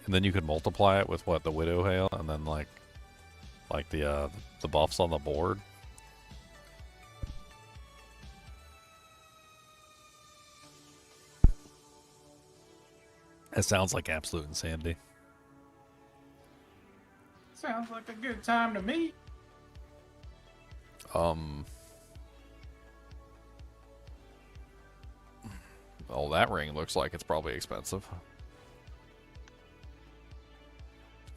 And then you could multiply it with what, the Widow Hail, and then like the buffs on the board. That sounds like absolute insanity. Sounds like a good time to me. Oh, that ring looks like it's probably expensive.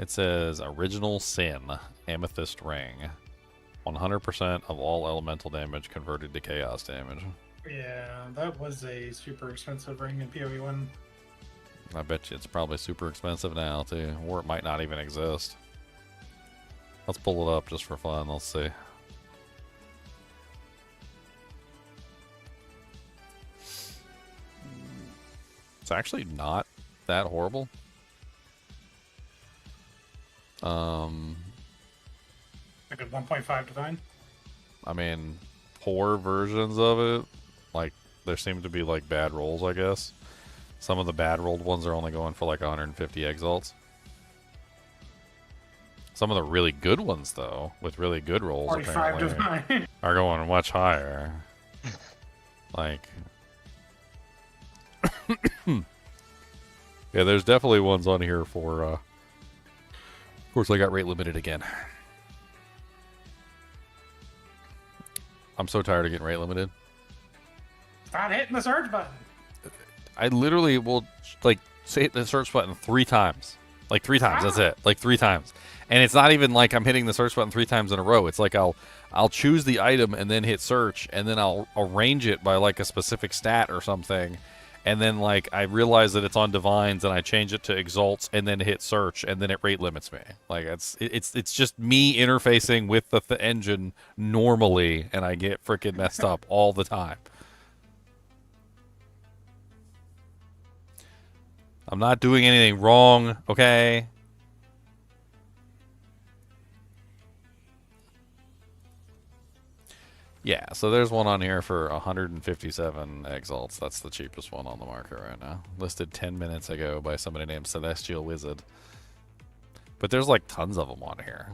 It says Original Sin Amethyst Ring. 100% of all elemental damage converted to chaos damage. Yeah, that was a super expensive ring in PoE 1. I bet you it's probably super expensive now, too. Or it might not even exist. Let's pull it up just for fun. Let's see. It's actually not that horrible. Like a 1.5 divine. I mean, poor versions of it. Like, there seem to be, like, bad rolls, I guess. Some of the bad rolled ones are only going for, like, 150 exalts. Some of the really good ones, though, with really good rolls, 45 apparently, divine. are going much higher. Like... Yeah, there's definitely ones on here for, of course, I got rate limited again. I'm so tired of getting rate limited. Stop hitting the search button. I literally will, like, hit the search button 3 times. Like 3 times. That's it. Like 3 times. And it's not even like I'm hitting the search button 3 times in a row. It's like I'll choose the item and then hit search, and then I'll arrange it by like a specific stat or something. And then like I realize that it's on divines, and I change it to exalts, and then hit search, and then it rate limits me. Like it's just me interfacing with the engine normally, and I get freaking messed up all the time. I'm not doing anything wrong, okay? Yeah, so there's one on here for 157 exalts. That's the cheapest one on the market right now. Listed 10 minutes ago by somebody named Celestial Wizard. But there's like tons of them on here.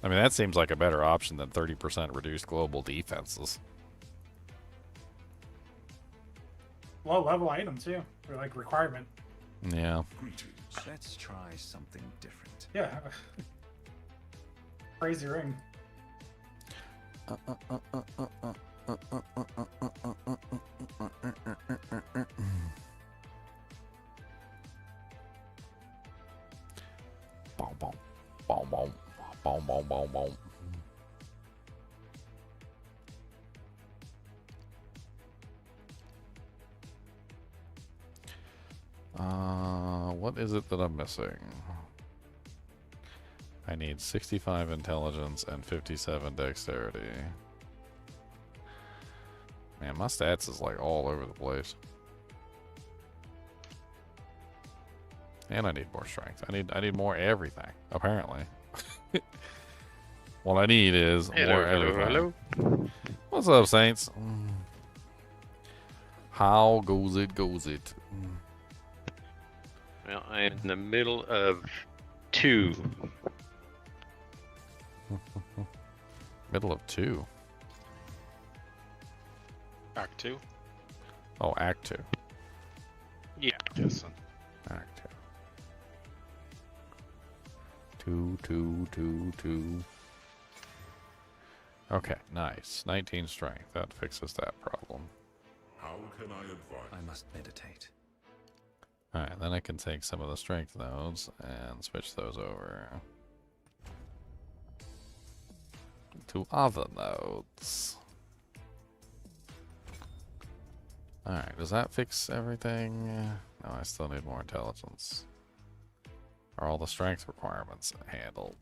I mean, that seems like a better option than 30% reduced global defenses. Low level item too, or like requirement. Yeah. Let's try something different. Yeah. Crazy ring. Boom, boom, boom, boom, boom, boom, boom, boom. What is it that I'm missing? I need 65 intelligence and 57 dexterity. Man, my stats is like all over the place. And I need more strength. I need more everything, apparently. What I need is more everything. Hello. What's up, Saints? How goes it, goes it? Well, I'm in the middle of 2. Middle of 2. Act 2. Oh, Act 2. Yeah. Yes. Act 2. 2. Okay, nice. 19 strength. That fixes that problem. How can I advise? I must meditate. Alright, then I can take some of the strength nodes and switch those over to other nodes. Alright, does that fix everything? No, I still need more intelligence. Are all the strength requirements handled?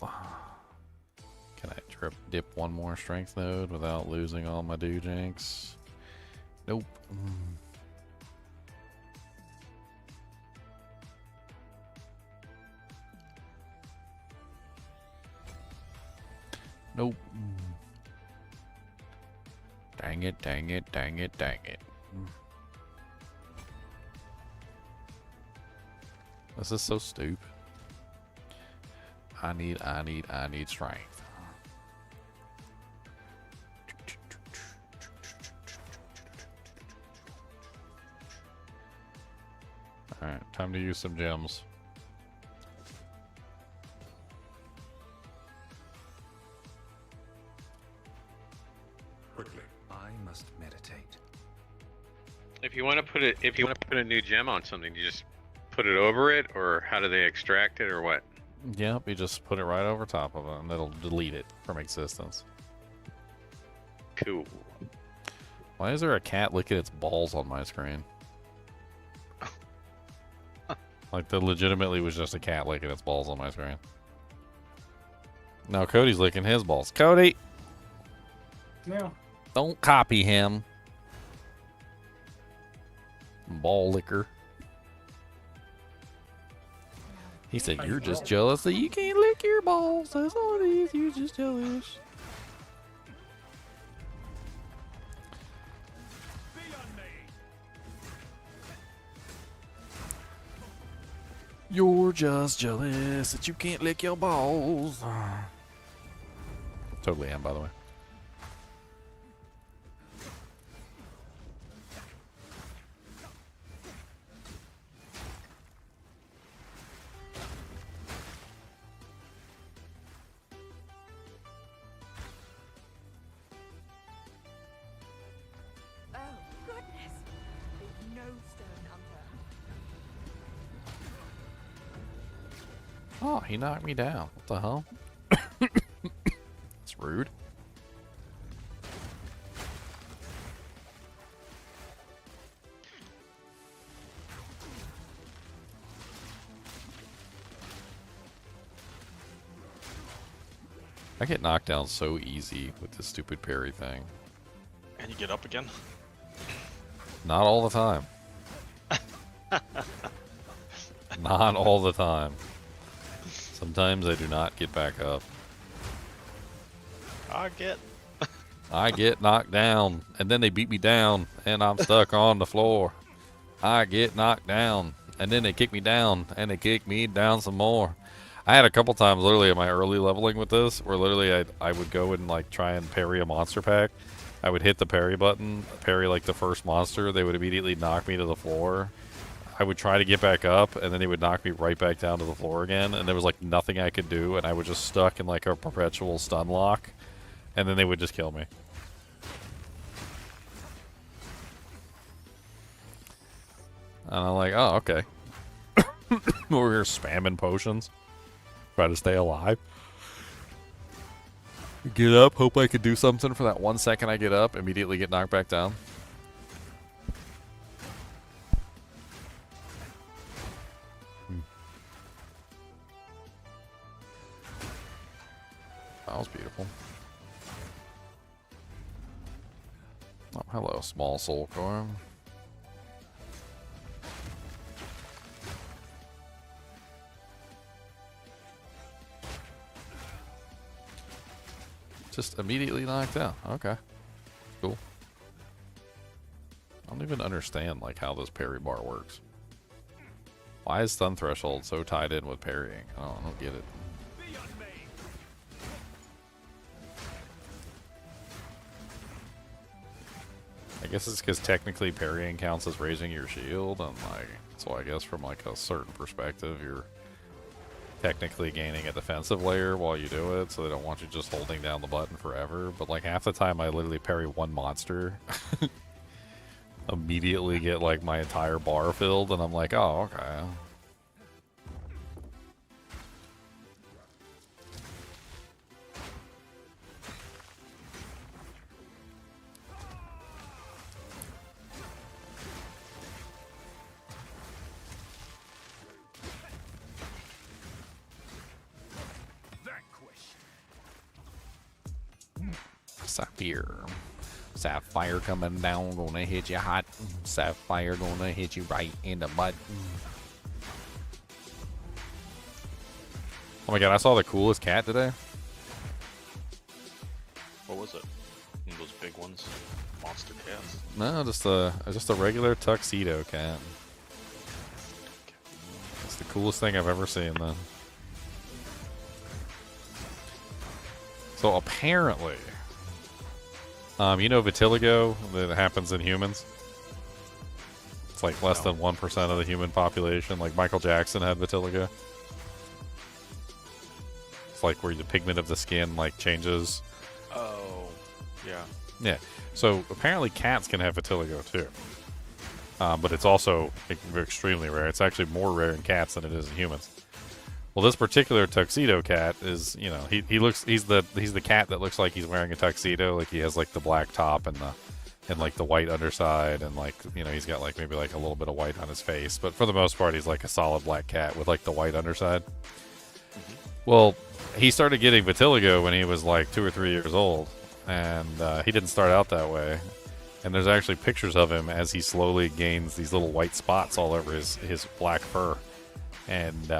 Can I dip one more strength node without losing all my doojanks? Nope. Nope. Dang it, dang it, dang it, dang it. This is so stupid. I need strength. Alright, time to use some gems. Quickly. I must meditate. If you want to put a new gem on something, you just put it over it, or how do they extract it, or what? Yep, you just put it right over top of it and it'll delete it from existence. Cool. Why is there a cat licking its balls on my screen? Like, there legitimately was just a cat licking its balls on my screen. Now Cody's licking his balls. Cody! No. Don't copy him. Ball licker. He said, you're just jealous that you can't lick your balls. That's all it is. You're just jealous. You're just jealous that you can't lick your balls. Totally am, by the way. Oh, goodness. Oh, he knocked me down. What the hell? It's rude. I get knocked down so easy with this stupid parry thing. And you get up again? Not all the time. Not all the time. Sometimes I do not get back up. I get knocked down, and then they beat me down, and I'm stuck on the floor. I get knocked down, and then they kick me down, and they kick me down some more. I had a couple times literally in my early leveling with this, where literally I would go and like try and parry a monster pack. I would hit the parry button, parry like the first monster, they would immediately knock me to the floor. I would try to get back up, and then they would knock me right back down to the floor again, and there was like nothing I could do, and I was just stuck in like a perpetual stun lock, and then they would just kill me. And I'm like, oh, okay. We're here spamming potions. Try to stay alive. Get up, hope I could do something for that 1 second I get up, immediately get knocked back down. That was beautiful. Oh, hello, small soul core. Just immediately knocked out. Okay. Cool. I don't even understand like how this parry bar works. Why is stun threshold so tied in with parrying? I don't get it. I guess it's because technically parrying counts as raising your shield, and like, so I guess from like a certain perspective, you're technically gaining a defensive layer while you do it, so they don't want you just holding down the button forever. But like half the time I literally parry one monster, immediately get like my entire bar filled, and I'm like, oh, okay. Sapphire coming down, gonna hit you hot. Sapphire gonna hit you right in the butt. Oh my god, I saw the coolest cat today. What was it? One of those big ones? Monster cats? No, just a regular tuxedo cat. It's the coolest thing I've ever seen, then. So apparently, you know vitiligo that happens in humans? It's like less than 1% of the human population. Like Michael Jackson had vitiligo. It's like where the pigment of the skin like changes. Oh, yeah. Yeah. So apparently cats can have vitiligo too. But it's also extremely rare. It's actually more rare in cats than it is in humans. Well, this particular tuxedo cat is, you know, he's the cat that looks like he's wearing a tuxedo, like he has like the black top and like the white underside, and like, you know, he's got like maybe like a little bit of white on his face, but for the most part he's like a solid black cat with like the white underside. Mm-hmm. Well, he started getting vitiligo when he was like 2 or 3 years old, and he didn't start out that way. And there's actually pictures of him as he slowly gains these little white spots all over his black fur, and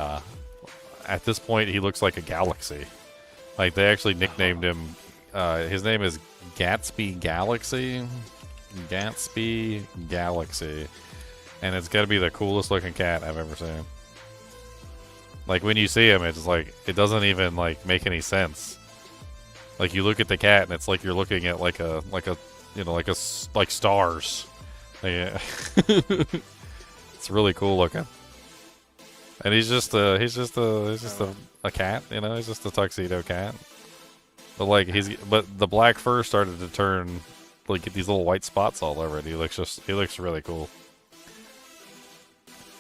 at this point, he looks like a galaxy. Like, they actually nicknamed him, his name is Gatsby Galaxy. Gatsby Galaxy. And it's got to be the coolest looking cat I've ever seen. Like, when you see him, it's like, it doesn't even, like, make any sense. Like, you look at the cat, and it's like you're looking at, like stars. Like, it's really cool looking. And he's just a cat, you know. He's just a tuxedo cat. But like but the black fur started to turn, like, get these little white spots all over it. He looks really cool.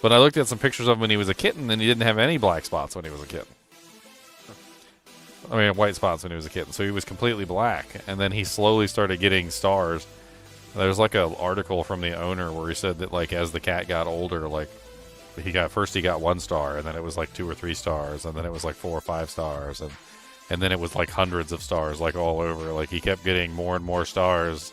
But I looked at some pictures of him when he was a kitten, and he didn't have any black spots when he was a kitten. I mean, white spots when he was a kitten. So he was completely black. And then he slowly started getting stars. There's like an article from the owner where he said that, like, as the cat got older, like, he got 1 star, and then it was like 2 or 3 stars, and then it was like 4 or 5 stars, and then it was like hundreds of stars, like all over. Like, he kept getting more and more stars.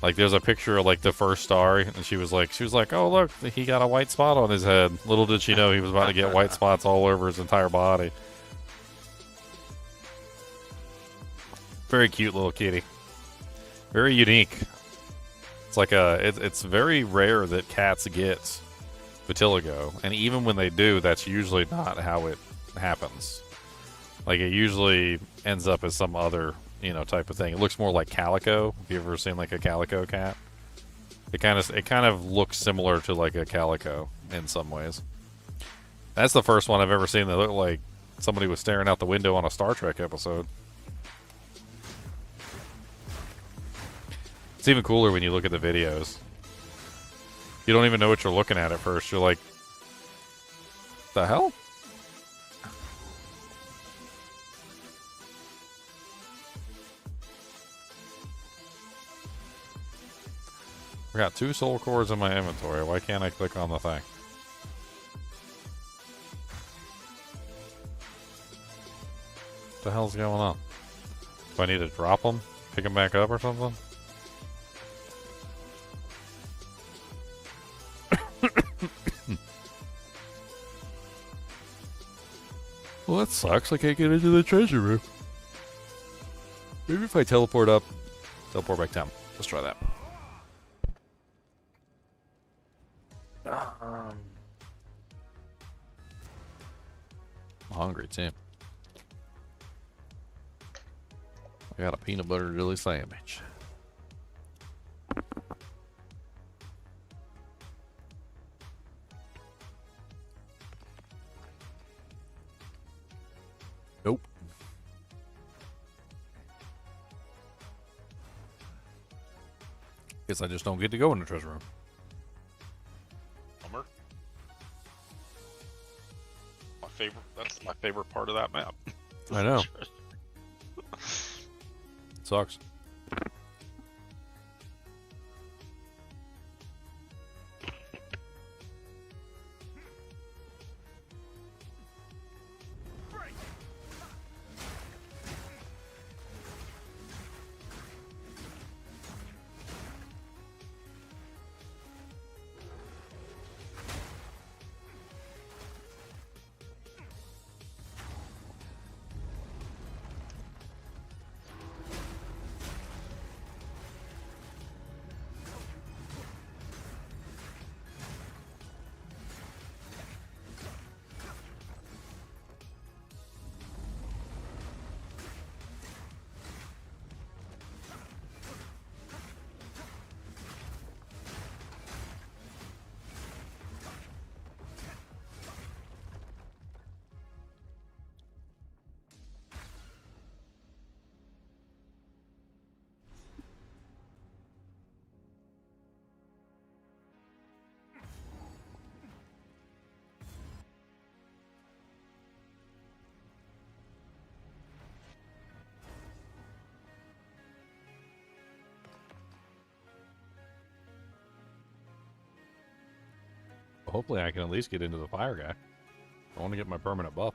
Like, there's a picture of like the first star, and she was like, oh look, he got a white spot on his head. Little did she know he was about to get white spots all over his entire body. Very cute little kitty. Very unique. It's like it's very rare that cats get vitiligo, and even when they do, that's usually not how it happens. Like, it usually ends up as some other, you know, type of thing. It looks more like calico. Have you ever seen like a calico cat? It kind of looks similar to like a calico in some ways. That's the first one I've ever seen that looked like somebody was staring out the window on a Star Trek episode. It's even cooler when you look at the videos. You don't even know what you're looking at first. You're like, the hell? I got 2 soul cores in my inventory. Why can't I click on the thing? What the hell's going on? Do I need to drop them? Pick them back up or something? Well, that sucks. I can't get into the treasure room. Maybe if I teleport up, teleport back down. Let's try that. I'm hungry too. I got a peanut butter jelly sandwich. Nope. Guess I just don't get to go in the treasure room. Bummer. That's my favorite part of that map. I know. Sucks. Hopefully I can at least get into the fire guy. I want to get my permanent buff.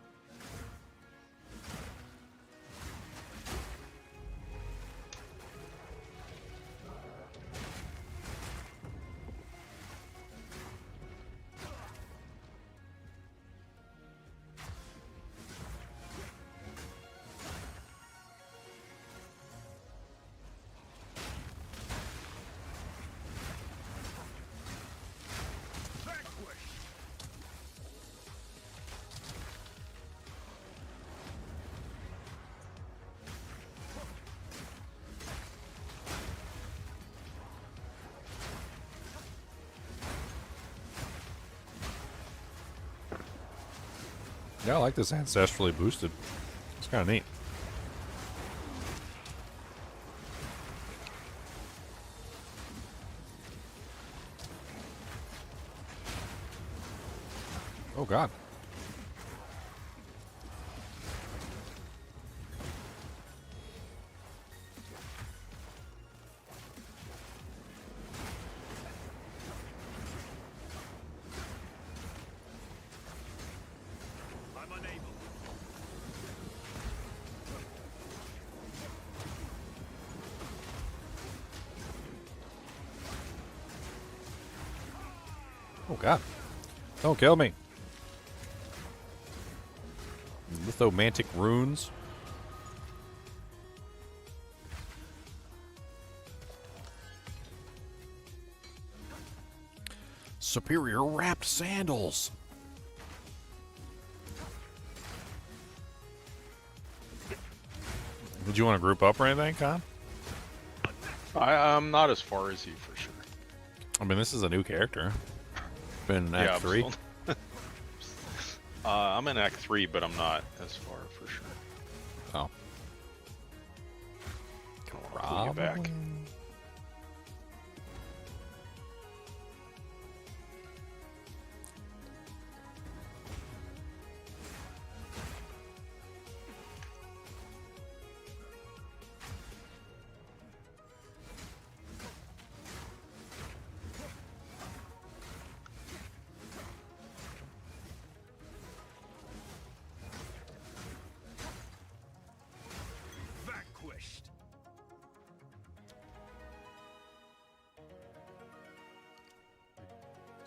Yeah, I like this ancestrally boosted. It's kind of neat. Oh god. I'm unable. Oh god. Don't kill me. Lithomantic runes. Superior wrapped sandals. Did you want to group up or anything, Con? I'm not as far as you for sure. I mean, this is a new character. Been in Yeah, Act I'm 3. still- I'm in Act 3, but I'm not as far for sure. Oh. Pull you back. Vanquished.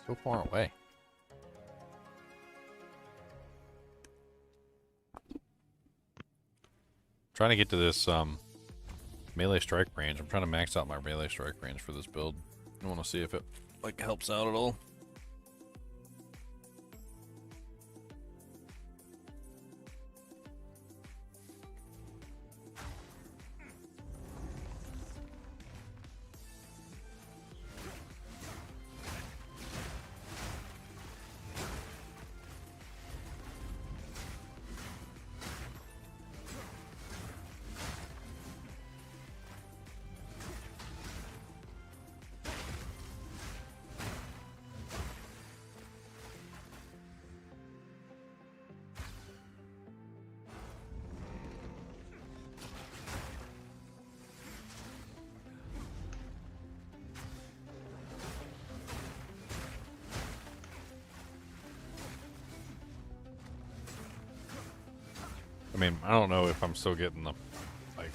So far away. Trying to get to this melee strike range. I'm trying to max out my melee strike range for this build. I want to see if it like helps out at all. I mean, I don't know if I'm still getting the like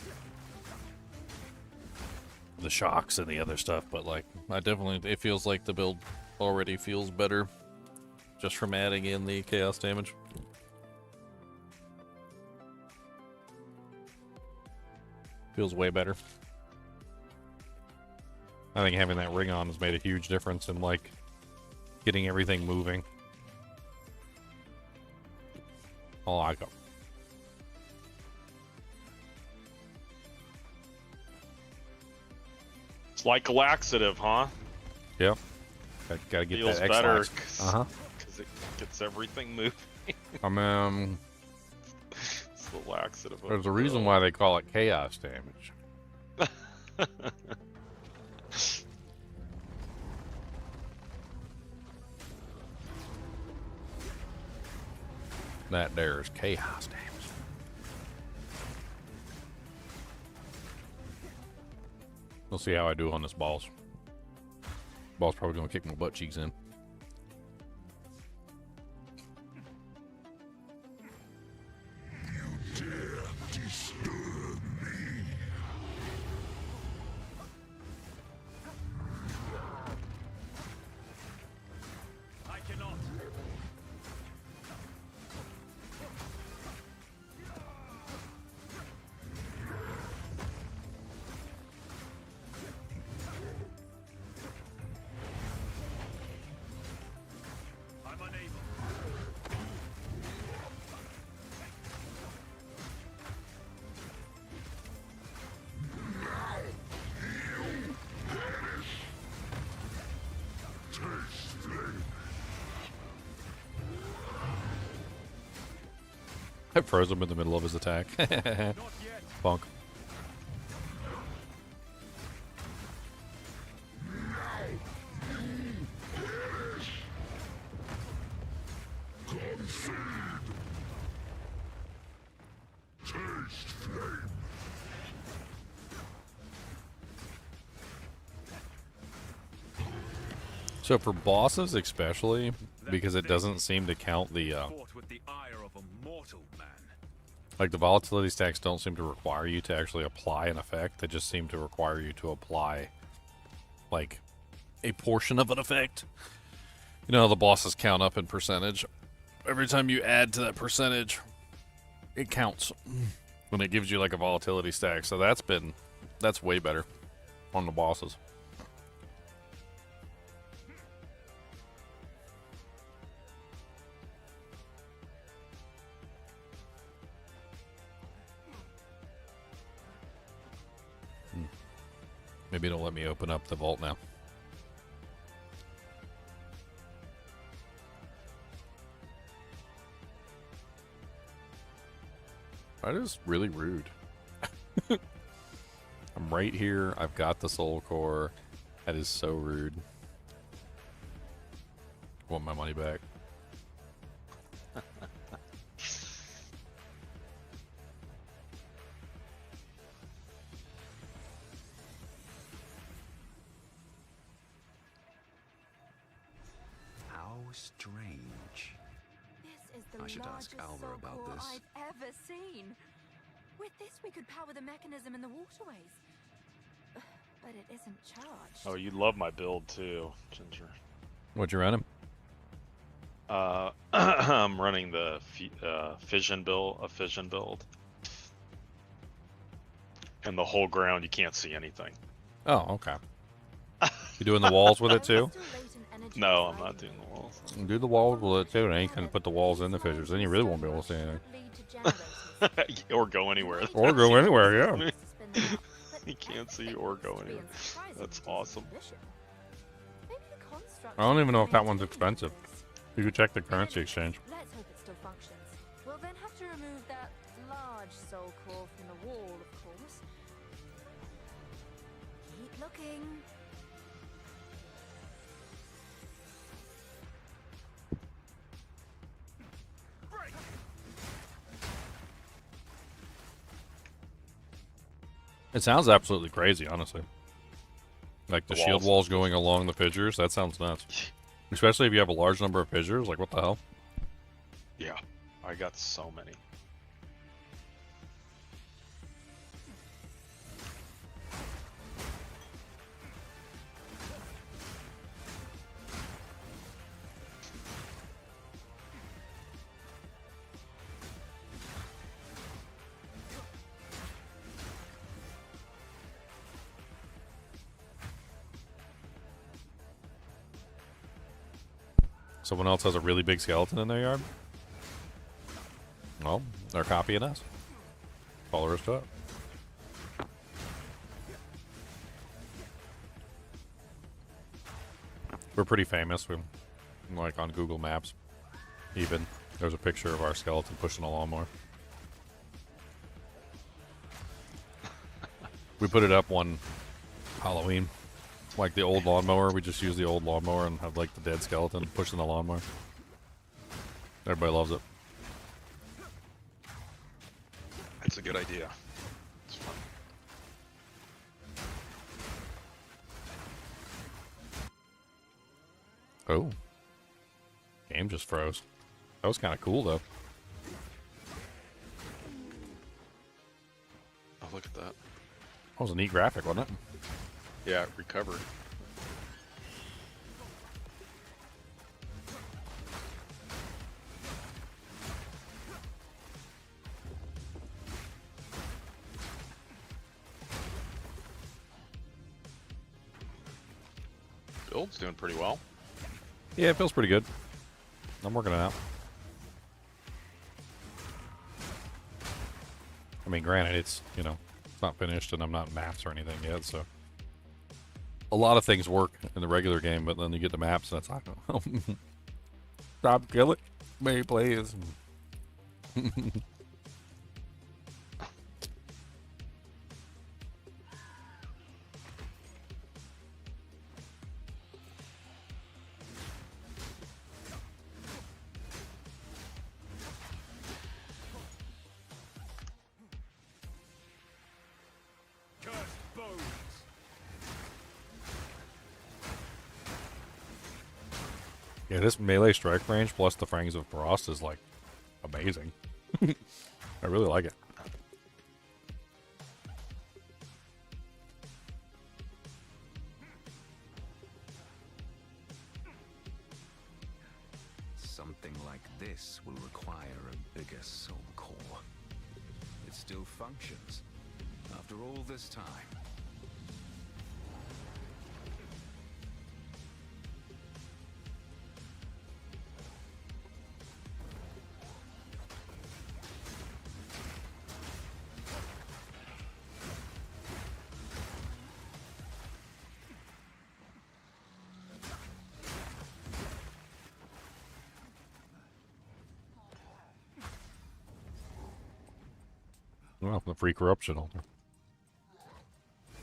the shocks and the other stuff, but like I definitely it feels like the build already feels better just from adding in the chaos damage. Feels way better. I think having that ring on has made a huge difference in like getting everything moving. Oh, I go. It's like a laxative, huh? Yep. Gotta get Feels that better X-Lax. Uh-huh. because it gets everything moving. I mean, It's the laxative. of there's a the reason build. why they call it chaos damage. That there is chaos damage. We'll see how I do on this boss. Boss probably gonna kick my butt cheeks in. I cannot. I'm unable. I froze him in the middle of his attack. Not yet. Bonk. So for bosses especially, because it doesn't seem to count the, Fought with the ire of a mortal man. like the volatility stacks don't seem to require you to actually apply an effect. They just seem to require you to apply, like, a portion of an effect. You know, the bosses count up in percentage. Every time you add to that percentage, it counts. When it gives you like a volatility stack. So that's way better on the bosses. Maybe it'll let me open up the vault now. That is really rude. I'm right here. I've got the soul core. That is so rude. I want my money back. How strange. This is the I should ask largest Alva soul about core this. I've ever seen. With this, we could power the mechanism in the waterways. But it isn't charged. Oh, you love my build too, Ginger. What you running? I'm running the fission build, and the whole ground you can't see anything. Oh, okay. You doing the walls with it too? No, I'm not doing the walls. Do the walls with it too, and then you can put the walls in the fissures. Then you really won't be able to see anything. Or go anywhere. Or go anywhere, yeah. You can't see or go anywhere. That's awesome. I don't even know if that one's expensive. You could check the currency exchange. Let's hope it still functions. We'll then have to remove that large soul core from the wall, of course. Keep looking. It sounds absolutely crazy, honestly. Like the The shield walls. walls going along the fissures, that sounds nuts. Especially if you have a large number of fissures, like what the hell? Yeah, I got so many. Someone else has a really big skeleton in their yard? Well, they're copying us. All there is to it. We're pretty famous. We're like on Google Maps. Even there's a picture of our skeleton pushing a lawnmower. We put it up one Halloween. Like the old lawnmower, we just use the old lawnmower and have like the dead skeleton pushing the lawnmower. Everybody loves it. That's a good idea. It's fun. Oh. Game just froze. That was kind of cool though. Oh, look at that. That was a neat graphic, wasn't it? Yeah, it recovered. Build's doing pretty well. Yeah, it feels pretty good. I'm working it out. I mean, granted, it's, you know, it's not finished and I'm not in maps or anything yet, so. A lot of things work in the regular game, but then you get the maps and it's like, oh, stop killing me, please. Yeah, this melee strike range plus the Fangs of Frost is like amazing. I really like it. Something like this will require a bigger soul core. It still functions after all this time. Well, the free corruption altar.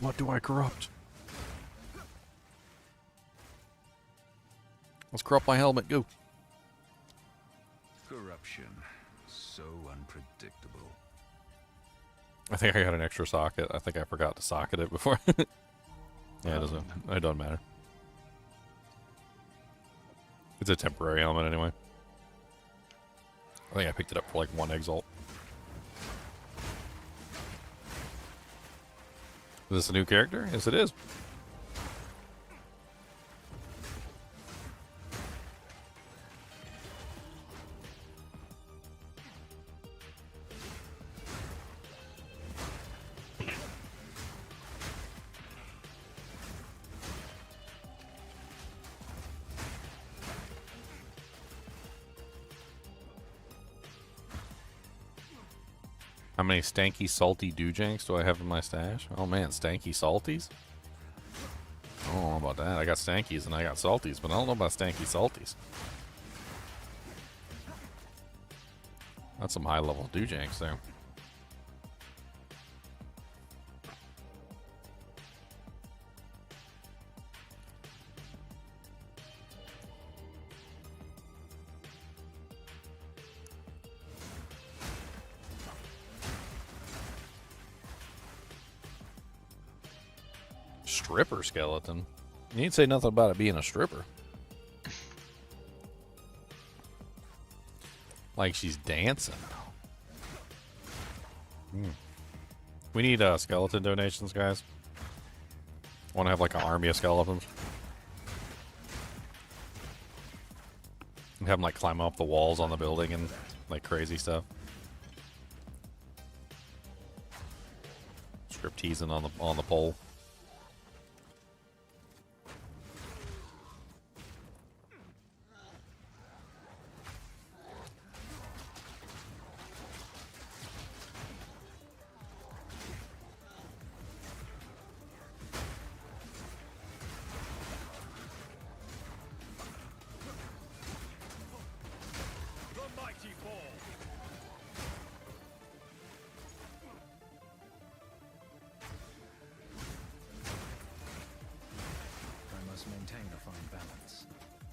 What do I corrupt? Let's corrupt my helmet. Go. Corruption, so unpredictable. I think I got an extra socket. I think I forgot to socket it before. Yeah, it doesn't matter. It's a temporary helmet anyway. I think I picked it up for like 1 exalt. Is this a new character? Yes, it is. How many stanky, salty doojanks do I have in my stash? Oh man, stanky salties? I don't know about that. I got stankies and I got salties, but I don't know about stanky salties. That's some high level doojanks there. Stripper skeleton? You didn't say nothing about it being a stripper. Like she's dancing. We need skeleton donations, guys. Want to have like an army of skeletons. And have them like climb up the walls on the building and like crazy stuff. Strip teasing on the pole.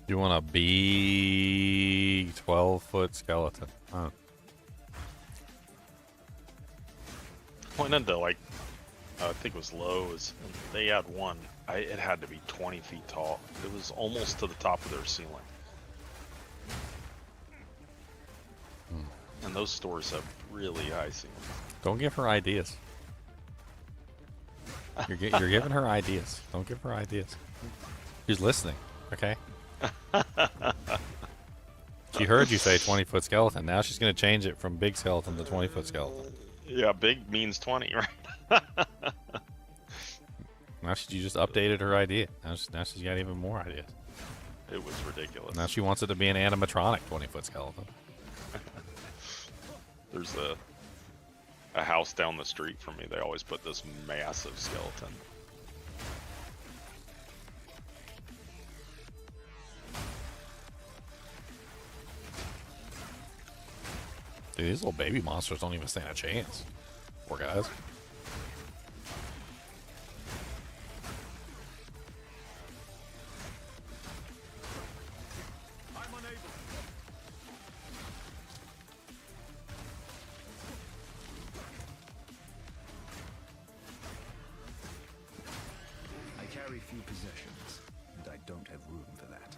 You want a big 12-foot skeleton? Huh. Went into like, I think it was Lowe's, and they had one. It had to be 20 feet tall. It was almost to the top of their ceiling. And those stores have really high ceilings. Don't give her ideas. You're giving her ideas. Don't give her ideas. She's listening, okay? She heard you say 20-foot skeleton. Now she's going to change it from big skeleton to 20-foot skeleton. Yeah, big means 20, right? Now you just updated her idea. Now she's got even more ideas. It was ridiculous. Now she wants it to be an animatronic 20-foot skeleton. There's a house down the street from me. They always put this massive skeleton. Dude, these little baby monsters don't even stand a chance. Poor guys. I carry few possessions, and I don't have room for that.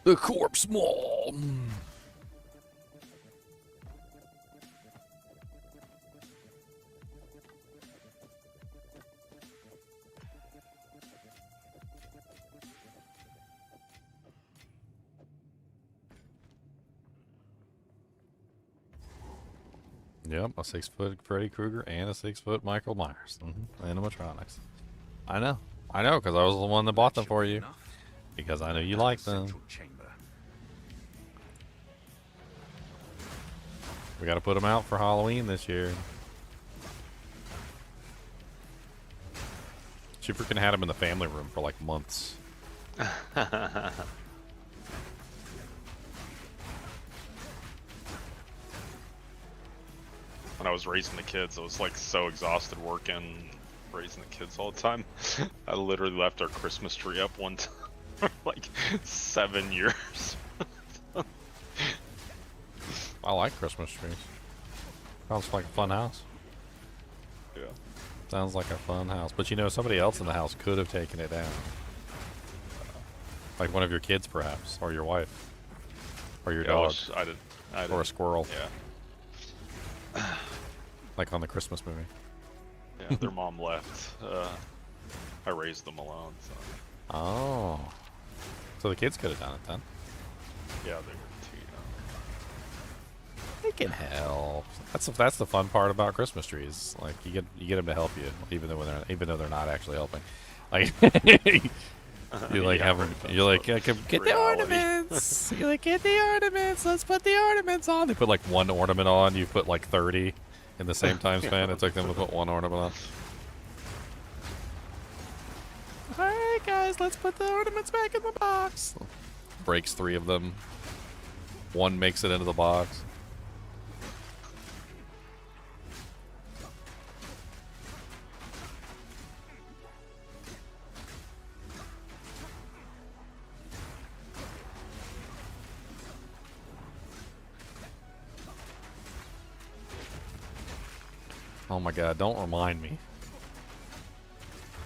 The corpse mall. Yep, a 6-foot Freddy Krueger and a 6-foot Michael Myers. Animatronics. I know, because I was the one that bought them for you. Because I know you like them. We got to put them out for Halloween this year. She freaking had them in the family room for like months. When I was raising the kids, I was like so exhausted working, raising the kids all the time. I literally left our Christmas tree up one time for like 7 years. I like Christmas trees. Sounds like a fun house. Yeah. Sounds like a fun house. But you know, somebody else in the house could have taken it down. Like one of your kids, perhaps, or your wife, or your dog, I didn't. or a squirrel. Yeah. Like on the Christmas movie. Yeah, their mom left. I raised them alone, so. Oh. So the kids could have done it then. Yeah, they were too young. They can help. That's the fun part about Christmas trees. Like you get them to help you, even though they're not actually helping. Like you like have them. You're like get the ornaments. You're like get the ornaments. Let's put the ornaments on. They put like one ornament on. You put like 30 in the same time span. It took them to put one ornament on. All right, guys, let's put the ornaments back in the box. Breaks 3 of them. One makes it into the box. Oh my god, don't remind me.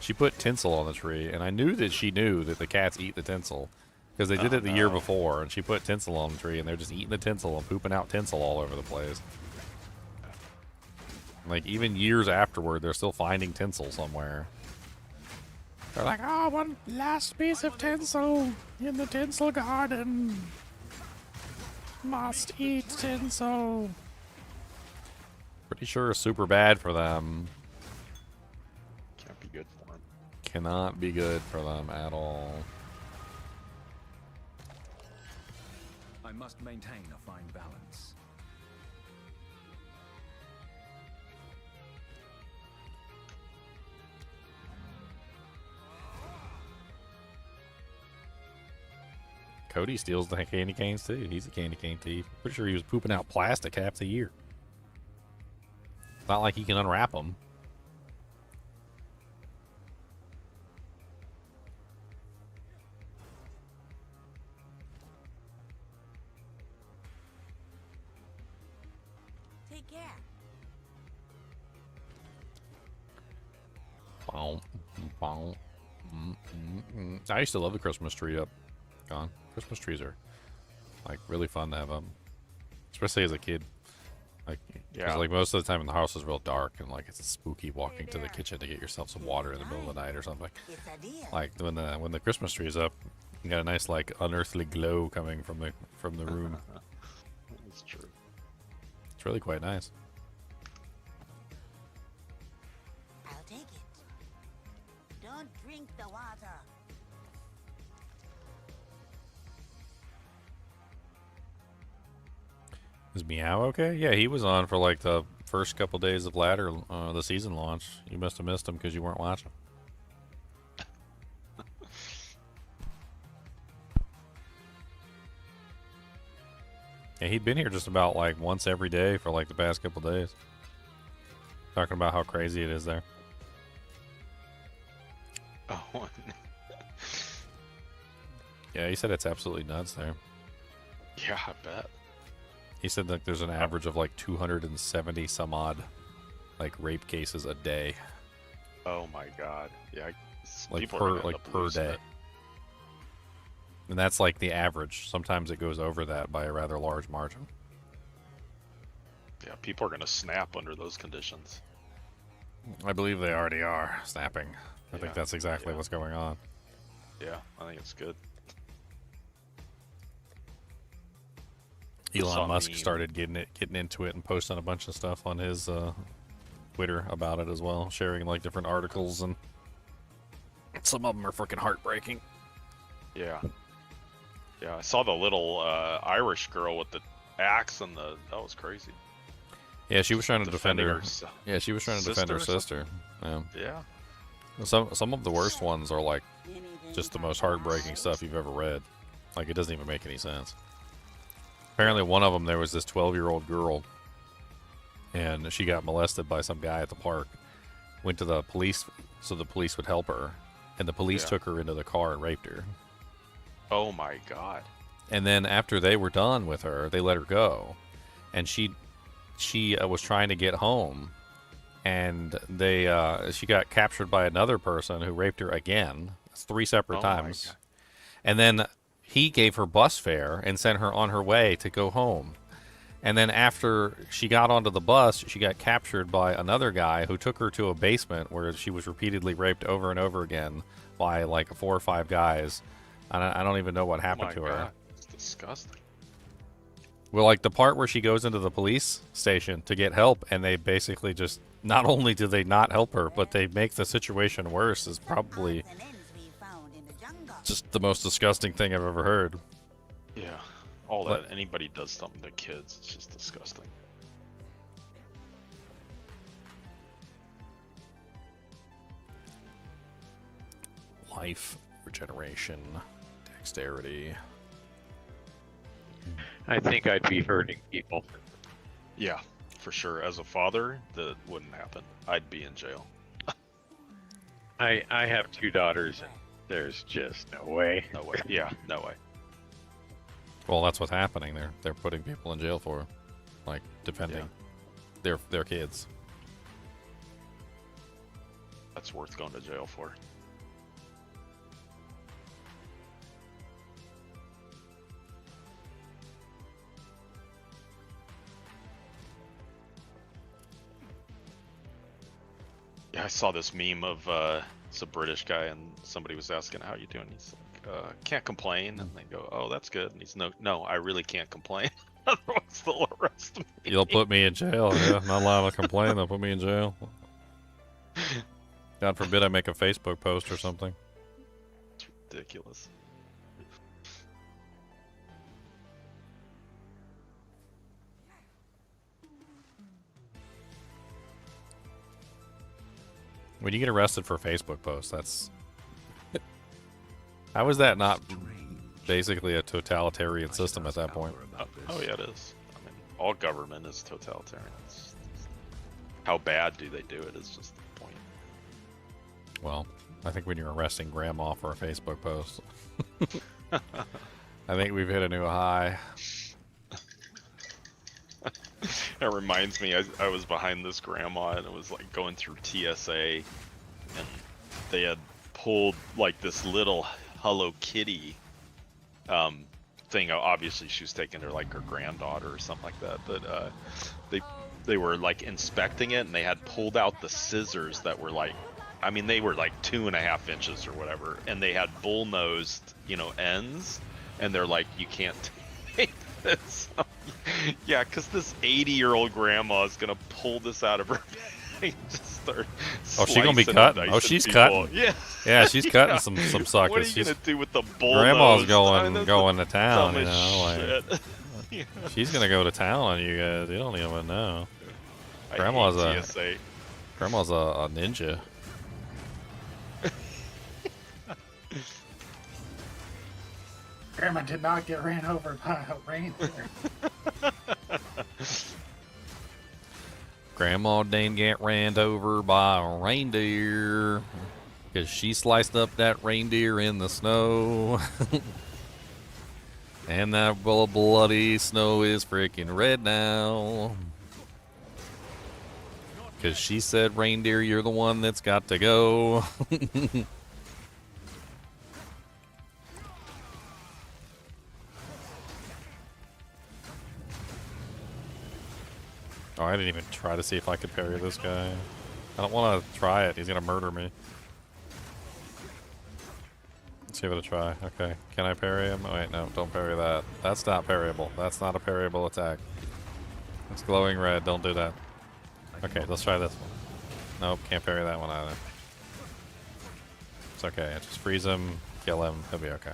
She put tinsel on the tree, and I knew that she knew that the cats eat the tinsel. Because they did it the year before, and she put tinsel on the tree, and they're just eating the tinsel and pooping out tinsel all over the place. Like, even years afterward, they're still finding tinsel somewhere. They're like, oh, one last piece of tinsel in the tinsel garden. Must eat tinsel. Pretty sure it's super bad for them. Can't be good for them. Cannot be good for them at all. I must maintain a fine balance. Cody steals the candy canes too. He's a candy cane thief. Pretty sure he was pooping out plastic half the year. It's not like he can unwrap them. Take care. I used to love the Christmas tree up. Gone. Christmas trees are like really fun to have up, especially as a kid. Like, Yeah. like most of the time in the house is real dark and like it's spooky walking to the kitchen to get yourself some water in the middle of the night or something. It's a deal. Like when the Christmas tree is up, you got a nice like unearthly glow coming from the room. That's true. It's really quite nice. I'll take it. Don't drink the water. Is Meow okay? Yeah, he was on for like the first couple days of ladder the season launch. You must have missed him because you weren't watching. Yeah, he'd been here just about like once every day for like the past couple days. Talking about how crazy it is there. Oh. Yeah, he said it's absolutely nuts there. Yeah, I bet. He said that there's an average of like 270 some odd like rape cases a day. Oh my god. Yeah. Like people per are gonna like end up per losing day. it. And that's like the average. Sometimes it goes over that by a rather large margin. Yeah, people are gonna snap under those conditions. I believe they already are snapping. I think Yeah, that's exactly yeah. what's going on. Yeah, I think it's good. Elon Saw a Musk meme. started getting into it and posting a bunch of stuff on his Twitter about it as well, sharing like different articles, and some of them are freaking heartbreaking. Yeah. Yeah, I saw the little Irish girl with the axe and that was crazy. Yeah, she was trying to defend Defending her. her Yeah, she was trying to defend her sister or sister. Yeah. Yeah. Some of the worst ones are like just the most heartbreaking stuff you've ever read. Like, it doesn't even make any sense. Apparently, one of them, there was this 12-year-old girl, and she got molested by some guy at the park. Went to the police so the police would help her, and the police Yeah. took her into the car and raped her. Oh my god. And then after they were done with her, they let her go, and she was trying to get home, and she got captured by another person who raped her again. It's 3 separate Oh my times. God. And then he gave her bus fare and sent her on her way to go home. And then after she got onto the bus, she got captured by another guy who took her to a basement where she was repeatedly raped over and over again by like 4 or 5 guys. I don't even know what happened Oh to my her. God. It's disgusting. Well, like the part where she goes into the police station to get help, and they basically just, not only do they not help her, but they make the situation worse, is probably just the most disgusting thing I've ever heard. Yeah. All But- that anybody does something to kids, it's just disgusting. Life, regeneration, dexterity. I think I'd be hurting people. Yeah, for sure. As a father, that wouldn't happen. I'd be in jail. I have 2 daughters, and there's just no way. No way. Yeah, no way. Well, that's what's happening. They're putting people in jail for, like, defending their kids. That's worth going to jail for. Yeah, I saw this meme of it's a British guy, and somebody was asking, "How you doing?" He's like, "Can't complain," and they go, "Oh, that's good." And he's, "No, I really can't complain. Otherwise, they'll arrest me." You'll put me in jail. Yeah, not allowed to complain. They'll put me in jail. God forbid I make a Facebook post or something. It's ridiculous. When you get arrested for a Facebook post, that's... How is that not basically a totalitarian system at that point? Oh yeah, it is. I mean, all government is totalitarian. How bad do they do it is just the point. Well, I think when you're arresting grandma for a Facebook post, I think we've hit a new high. It reminds me, I was behind this grandma, and it was like going through TSA, and they had pulled like this little Hello Kitty thing. Obviously, she was taking her like her granddaughter or something like that. But they were like inspecting it, and they had pulled out the scissors that were like, I mean, they were like 2.5 inches or whatever, and they had bull-nosed, ends, and they're like, you can't take this. Yeah, because this 80-year-old grandma is gonna pull this out of her bag and just start. Oh, she's gonna be slicing cutting. and Oh, dicing she's people. cutting. Yeah, Yeah, she's cutting Yeah. some suckers. What are you She's, gonna do with the bull? grandma's nose? going to town, Dumb like, as shit. Yeah. she's gonna go to town on you guys. You don't even know. I Grandma's hate a- TSA. Grandma's a ninja. Grandma did not get ran over by a reindeer. Grandma didn't get ran over by a reindeer because she sliced up that reindeer in the snow. And that bloody snow is freaking red now. Because she said, reindeer, you're the one that's got to go. Oh, I didn't even try to see if I could parry this guy. I don't want to try it. He's gonna murder me. Let's give it a try. Okay. Can I parry him? Oh, wait, no. Don't parry that. That's not parryable. That's not a parryable attack. It's glowing red. Don't do that. Okay, let's try this one. Nope, can't parry that one either. It's okay. Just freeze him, kill him. He'll be okay.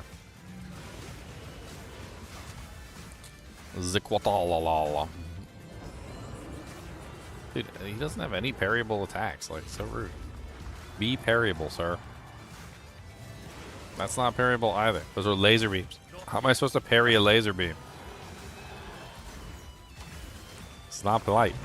Zikwatalalala. Dude, he doesn't have any parryable attacks. Like, so rude. Be parryable, sir. That's not parryable either. Those are laser beams. How am I supposed to parry a laser beam? It's not polite.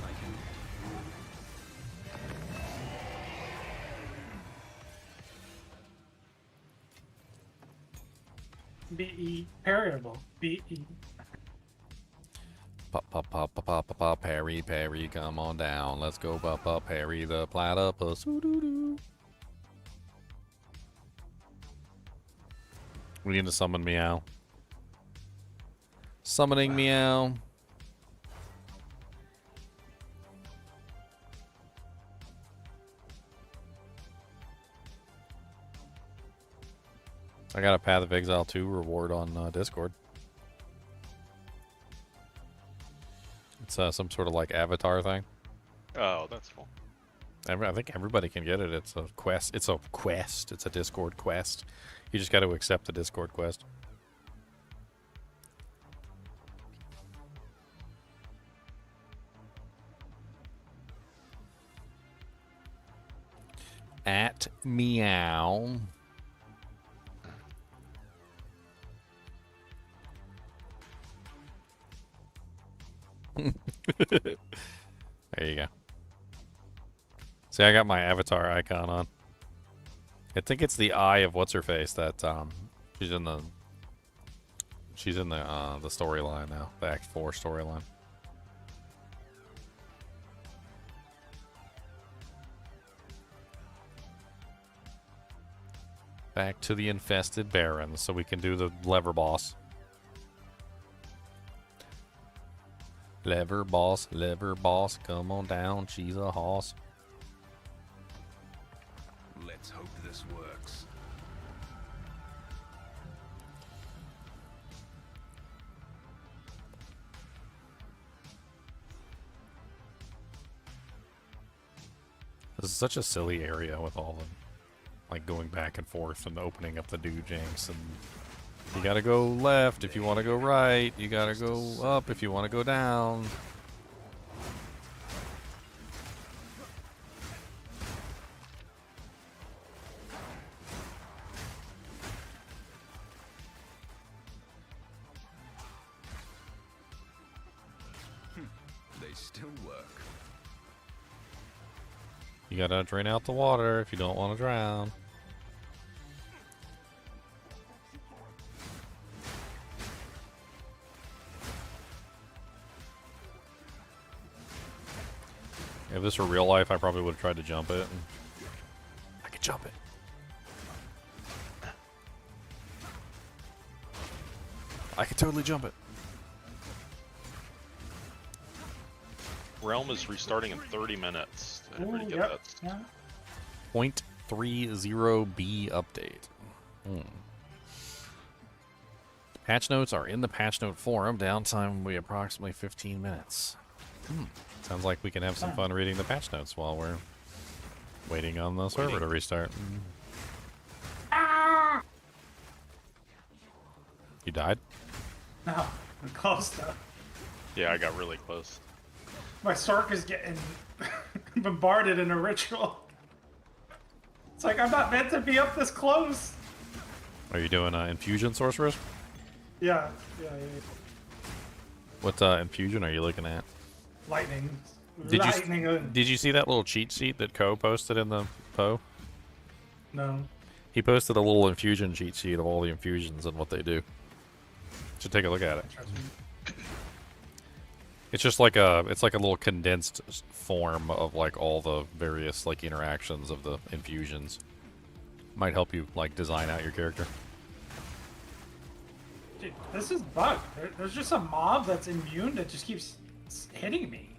BE parryable. BE. Pop, pop, pop, pop, pop, pop, pop, parry, parry, come on down. Let's go, pop, pop, parry the platypus. Ooh-doo-doo. We need to summon Meow. Summoning Meow. I got a Path of Exile 2 reward on Discord. It's some sort of like avatar thing. Oh, that's cool. I think everybody can get it. It's a quest. It's a quest. It's a Discord quest. You just got to accept the Discord quest. At Meow. There you go. See, I got my avatar icon on. I think it's the eye of what's her face that she's in the storyline now, the Act 4 storyline. Back to the infested barrens so we can do the lever boss. Lever boss, come on down, she's a hoss. Let's hope this works. This is such a silly area with all the like going back and forth and opening up the doojanks, and you gotta go left if you want to go right, you gotta go up if you want to go down. They still work. You gotta drain out the water if you don't want to drown. If this were real life, I probably would have tried to jump it. I could jump it. I could totally jump it. Realm is restarting in 30 minutes. Did everybody get Yep, that? yeah. 0.30B update. Patch notes are in the patch note forum. Downtime will be approximately 15 minutes. Sounds like we can have some fun reading the patch notes while we're waiting on the server to restart. You died? No, I'm close though. Yeah, I got really close. My Sorc is getting bombarded in a ritual. It's like I'm not meant to be up this close. Are you doing infusion sorceress? Yeah. What infusion are you looking at? Lightning. Did you see that little cheat sheet that Ko posted in the PoE? No. He posted a little infusion cheat sheet of all the infusions and what they do. Should take a look at it. It's just like a little condensed form of like all the various like interactions of the infusions. Might help you like design out your character. Dude, this is bugged. There's just a mob that's immune that just keeps hitting me.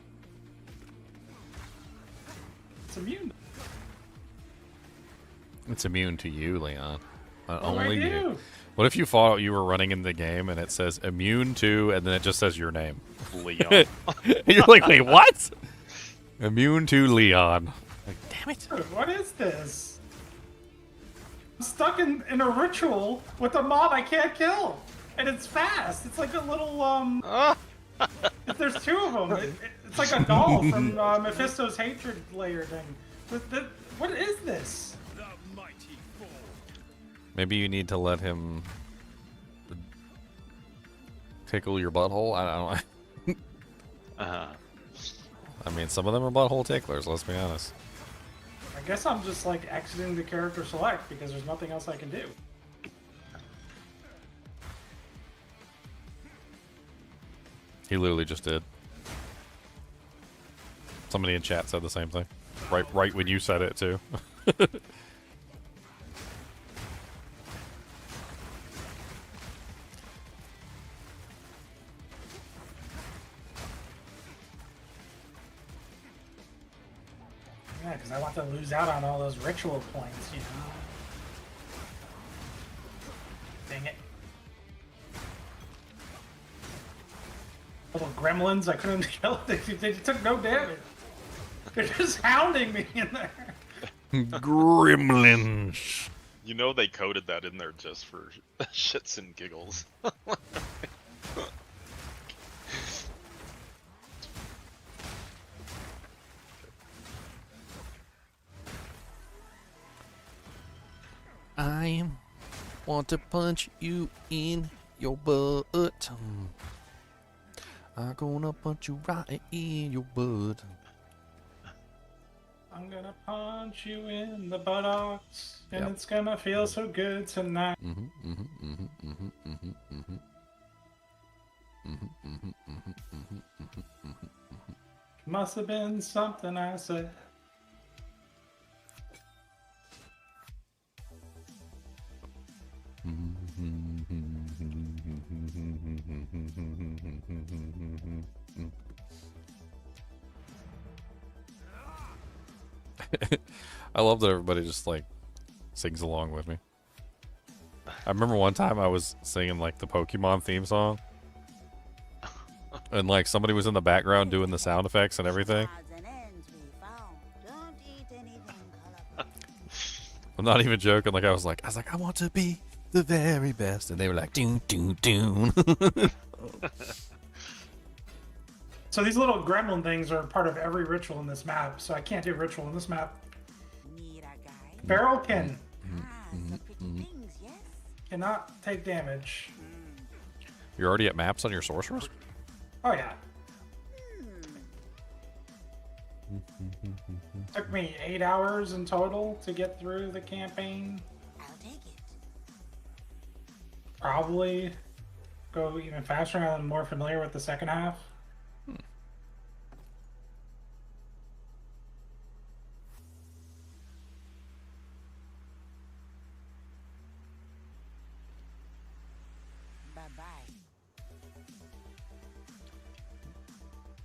It's immune. It's immune to you, Leon. What do Only I you. do? What if you were running in the game and it says immune to, and then it just says your name? Leon. You're like, wait, what? Immune to Leon. Like, damn it. Dude, what is this? I'm stuck in a ritual with a mob I can't kill. And it's fast. It's like a little, there's two of them. It's like a doll from Mephisto's hatred layer thing. What is this? Maybe you need to let him tickle your butthole? I don't know. I mean, some of them are butthole ticklers, let's be honest. I guess I'm just like exiting the character select because there's nothing else I can do. He literally just did. Somebody in chat said the same thing. Right when you said it, too. Yeah, because I want to lose out on all those ritual points, you know? Dang it. Little gremlins, I couldn't kill them. They took no damage. They're just hounding me in there. Gremlins. You know they coded that in there just for shits and giggles. I want to punch you in your butt. I'm gonna punch you right in your butt. I'm gonna punch you in the buttocks, and Yep. it's gonna feel so good tonight. Must have been something I said. I love that everybody just like sings along with me. I remember one time I was singing like the Pokemon theme song, and like somebody was in the background doing the sound effects and everything. I'm not even joking. Like I was like, I want to be the very best, and they were like, doon doon doon. So these little gremlin things are part of every ritual in this map, so I can't do ritual in this map. Barrel can cannot take damage. You're already at maps on your sorceress? Oh yeah. Took me 8 hours in total to get through the campaign. I'll take it. Probably go even faster now that I'm more familiar with the second half.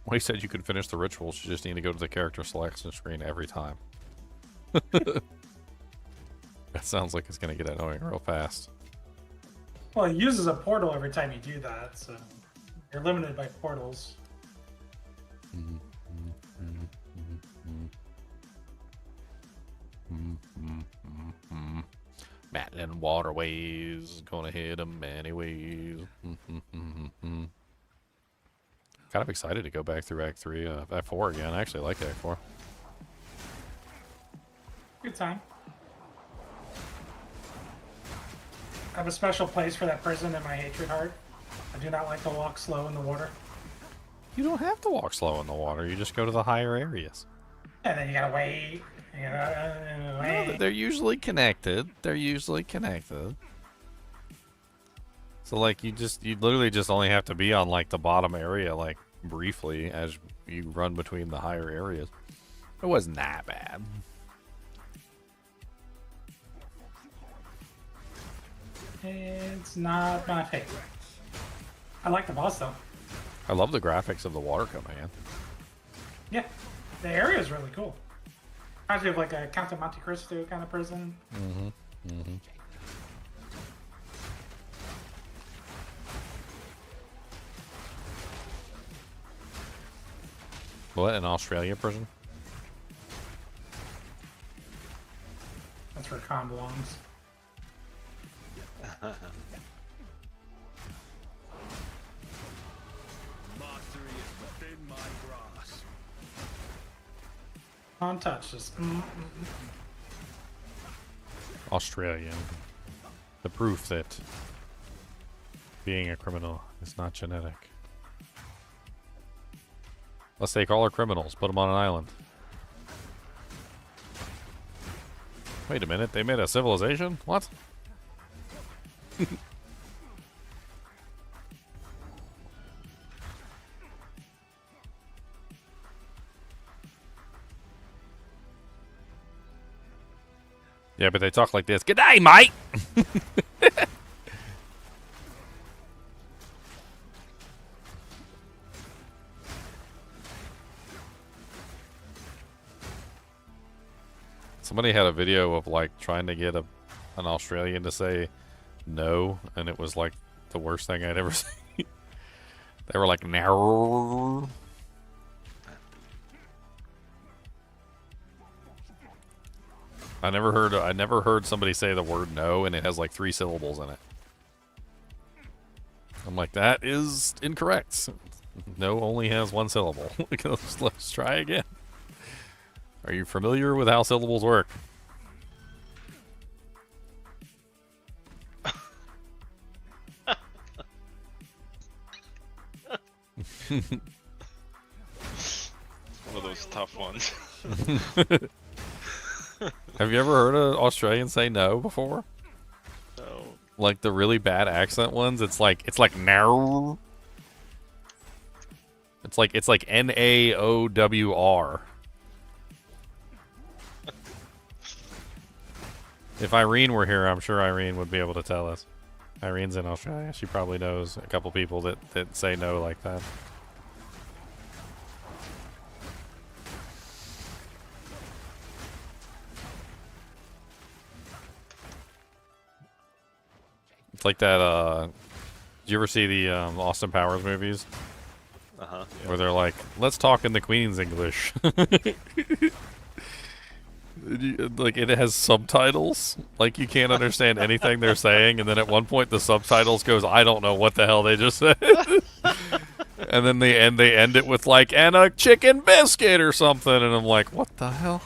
Well, he said you could finish the rituals. You just need to go to the character selection screen every time. That sounds like it's going to get annoying real fast. Well, it uses a portal every time you do that, so you're limited by portals. Battling waterways, gonna hit them anyways. Kind of excited to go back through Act 3, Act 4 again. I actually like Act 4. Good time. I have a special place for that prison in my hatred heart. I do not like to walk slow in the water. You don't have to walk slow in the water. You just go to the higher areas. And then you gotta wait. You gotta wait. No, they're usually connected. They're usually connected. So like you literally just only have to be on like the bottom area like briefly as you run between the higher areas. It wasn't that bad. It's not my favorite. I like the boss though. I love the graphics of the water coming in. Yeah, the area is really cool. Reminds me of like a Count of Monte Cristo kind of prison. Mm-hmm. Mm-hmm. What, an Australia prison? That's where Khan belongs. Mastery is within my grasp. Untouched. Just. Australian. The proof that being a criminal is not genetic. Let's take all our criminals, put them on an island. Wait a minute, they made a civilization? What? Yeah, but they talk like this. G'day, mate! Somebody had a video of like trying to get an Australian to say no, and it was like the worst thing I'd ever seen. They were like, no. I never heard somebody say the word no and it has like 3 syllables in it. I'm like, that is incorrect. No only has 1 syllable. Let's try again. Are you familiar with how syllables work? One of those tough ones. Have you ever heard an Australian say no before? No. Like the really bad accent ones, it's like no. It's like NAOWR. If Irene were here, I'm sure Irene would be able to tell us. Irene's in Australia. She probably knows a couple people that say no like that. It's like that, did you ever see the Austin Powers movies? Uh-huh. Where they're like, let's talk in the Queen's English. Like, it has subtitles. Like, you can't understand anything they're saying, and then at one point the subtitles goes, I don't know what the hell they just said. And then they end it with like, and a chicken biscuit or something, and I'm like, what the hell?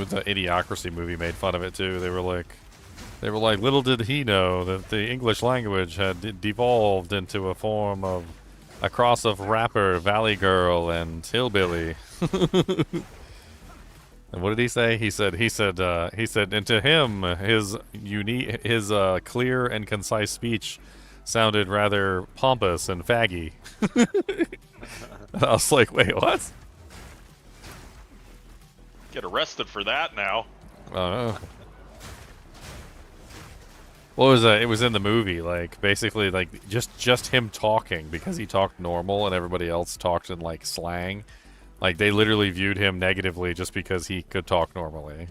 The Idiocracy movie made fun of it too. They were like, little did he know that the English language had devolved into a form of a cross of rapper, valley girl, and hillbilly. And what did he say? He said, and to him, his clear and concise speech sounded rather pompous and faggy. I was like, wait, what? Get arrested for that now. Oh. What was that? It was in the movie, like, basically, like, just him talking, because he talked normal and everybody else talked in, like, slang. Like, they literally viewed him negatively just because he could talk normally.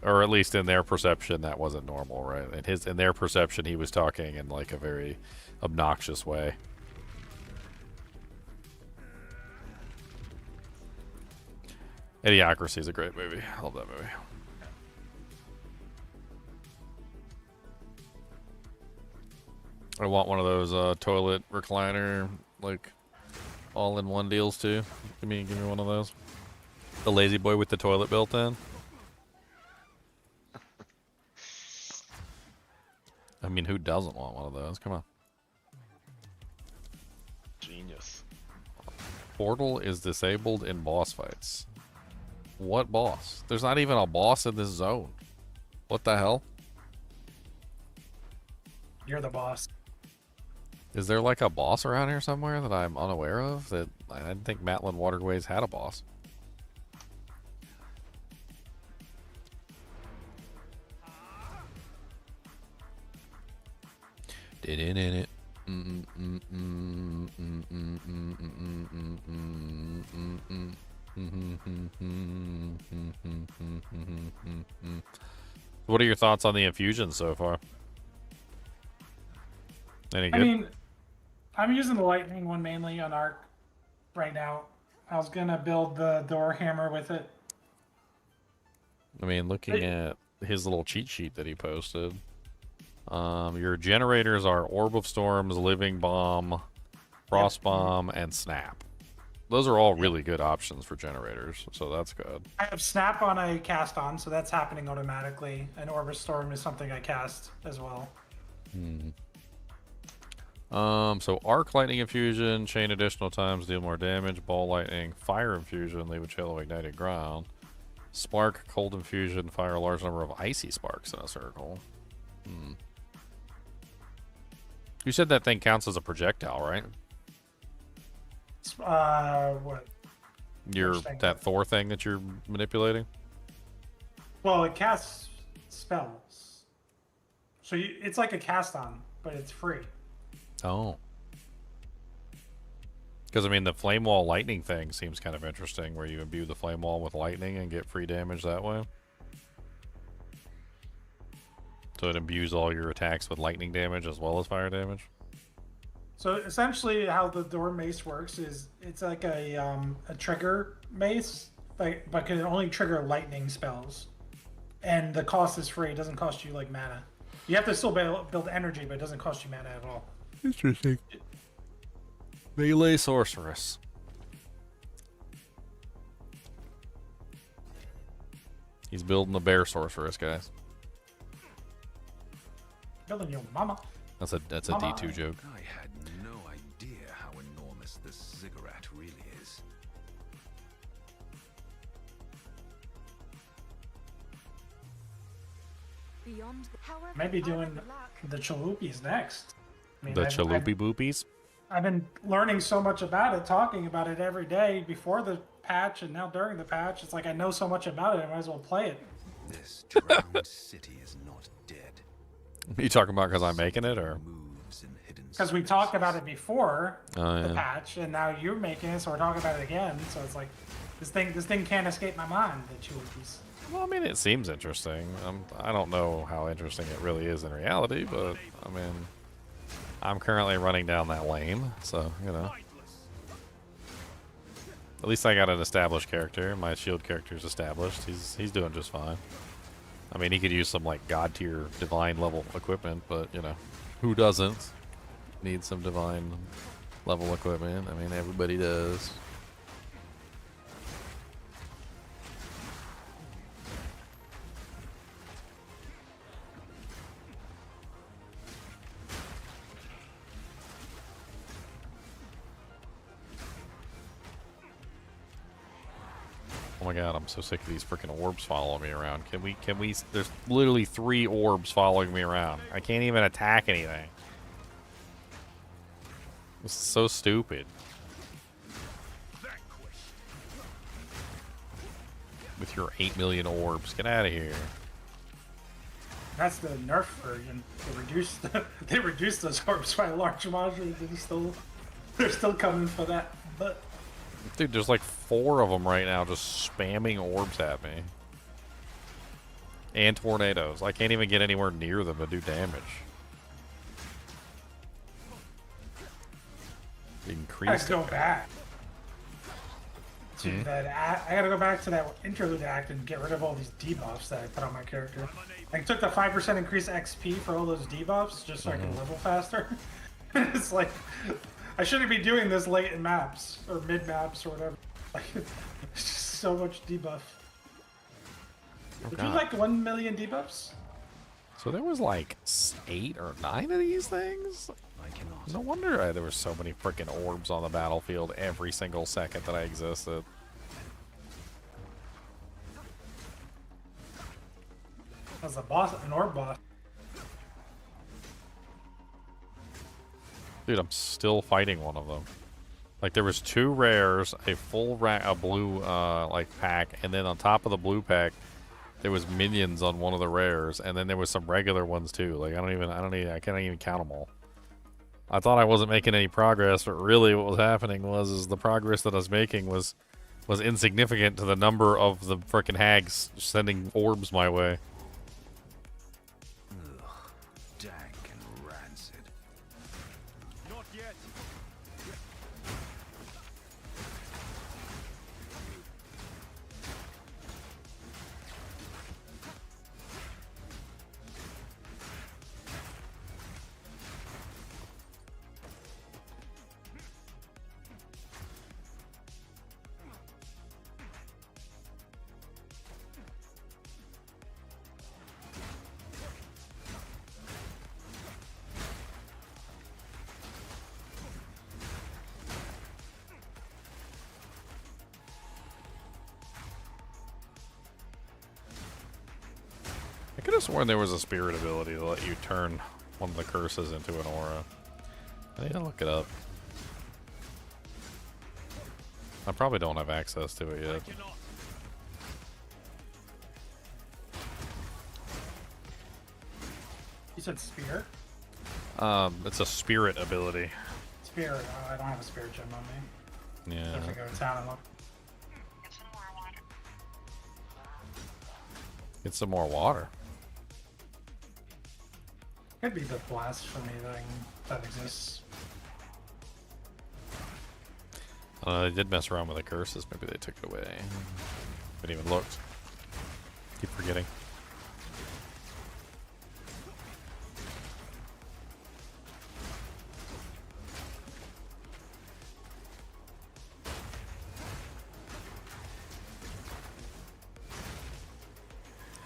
Or at least in their perception, that wasn't normal, right? In their perception, he was talking in, like, a very obnoxious way. Idiocracy is a great movie. I love that movie. I want one of those toilet recliner, like, all-in-one deals too. Give me one of those. The lazy boy with the toilet built in. I mean, who doesn't want one of those? Come on. Genius. Portal is disabled in boss fights. What boss? There's not even a boss in this zone. What the hell? You're the boss. Is there like a boss around here somewhere that I'm unaware of? That I didn't think Matlin Waterways had a boss. What are your thoughts on the infusions so far? Any good? I mean, I'm using the lightning one mainly on Arc right now. I was gonna build the door hammer with it. I mean, looking at his little cheat sheet that he posted, your generators are Orb of Storms, Living Bomb, Frost Bomb, and Snap. Those are all really good options for generators, so that's good. I have Snap on a cast on, so that's happening automatically. And Orb of Storm is something I cast as well. So Arc Lightning Infusion, chain additional times, deal more damage. Ball Lightning, Fire Infusion, leave a trail of ignited ground. Spark, Cold Infusion, fire a large number of icy sparks in a circle. You said that thing counts as a projectile, right? What? That Thor thing that you're manipulating? Well, it casts spells. So it's like a cast on, but it's free. Oh. Because, I mean, the Flame Wall lightning thing seems kind of interesting, where you imbue the Flame Wall with lightning and get free damage that way. So it imbues all your attacks with lightning damage as well as fire damage. So essentially how the door mace works is it's like a trigger mace, but can only trigger lightning spells. And the cost is free. It doesn't cost you like mana. You have to still build energy, but it doesn't cost you mana at all. Interesting. Melee Sorceress. He's building the Bear Sorceress, guys. Building your mama. That's a Mama. D2 joke. I had no idea how enormous this ziggurat really is. Beyond, however, Maybe however doing luck, the Chalupies next. I mean, The I've- Chalupi Boopies? I've been learning so much about it, talking about it every day before the patch and now during the patch. It's like I know so much about it, I might as well play it. This drowned city is not dead. You talking about because I'm making it, or? Moves in hidden Because we talked about it before Oh, the yeah. patch, and now you're making it, so we're talking about it again. So it's like this thing can't escape my mind. The Chalupies. Well, I mean, it seems interesting. I don't know how interesting it really is in reality, but, I mean, I'm currently running down that lane, so, you know. At least I got an established character. My shield character's established. He's doing just fine. I mean, he could use some, like, god-tier, divine-level equipment, but, you know, who doesn't need some divine-level equipment? I mean, everybody does. Oh my god, I'm so sick of these freaking orbs following me around. Can we, there's literally 3 orbs following me around. I can't even attack anything. This is so stupid. With your 8 million orbs. Get out of here. That's the nerf version. They reduced those orbs by a large margin. They're still coming for that. But Dude, there's like 4 of them right now just spamming orbs at me. And tornadoes. I can't even get anywhere near them to do damage. I Increased. gotta go back to that. I gotta go back to that interlude act and get rid of all these debuffs that I put on my character. I took the 5% increased XP for all those debuffs just so I can level faster. It's like I shouldn't be doing this late in maps or mid maps or whatever. Like, it's just so much debuff. Would you God. like 1 million debuffs? So there was like 8 or 9 of these things? I cannot. No wonder there were so many freaking orbs on the battlefield every single second that I existed. As a boss, an orb boss. Dude, I'm still fighting one of them. Like, there was 2 rares, a full a blue like pack, and then on top of the blue pack, there was minions on one of the rares, and then there was some regular ones too. Like, I can't even count them all. I thought I wasn't making any progress, but really what was happening was the progress that I was making was insignificant to the number of the frickin' hags sending orbs my way. Ugh, dank and rancid. Not yet. I could have sworn there was a spirit ability to let you turn one of the curses into an aura. I need to look it up. I probably don't have access to it yet. You said spear? It's a spirit ability. Spear. I don't have a spirit gem on me. I have to Yeah. go to town and look. Get some more water. Could be the blasphemy thing that exists. They did mess around with the curses. Maybe they took it away. Haven't even looked. Keep forgetting.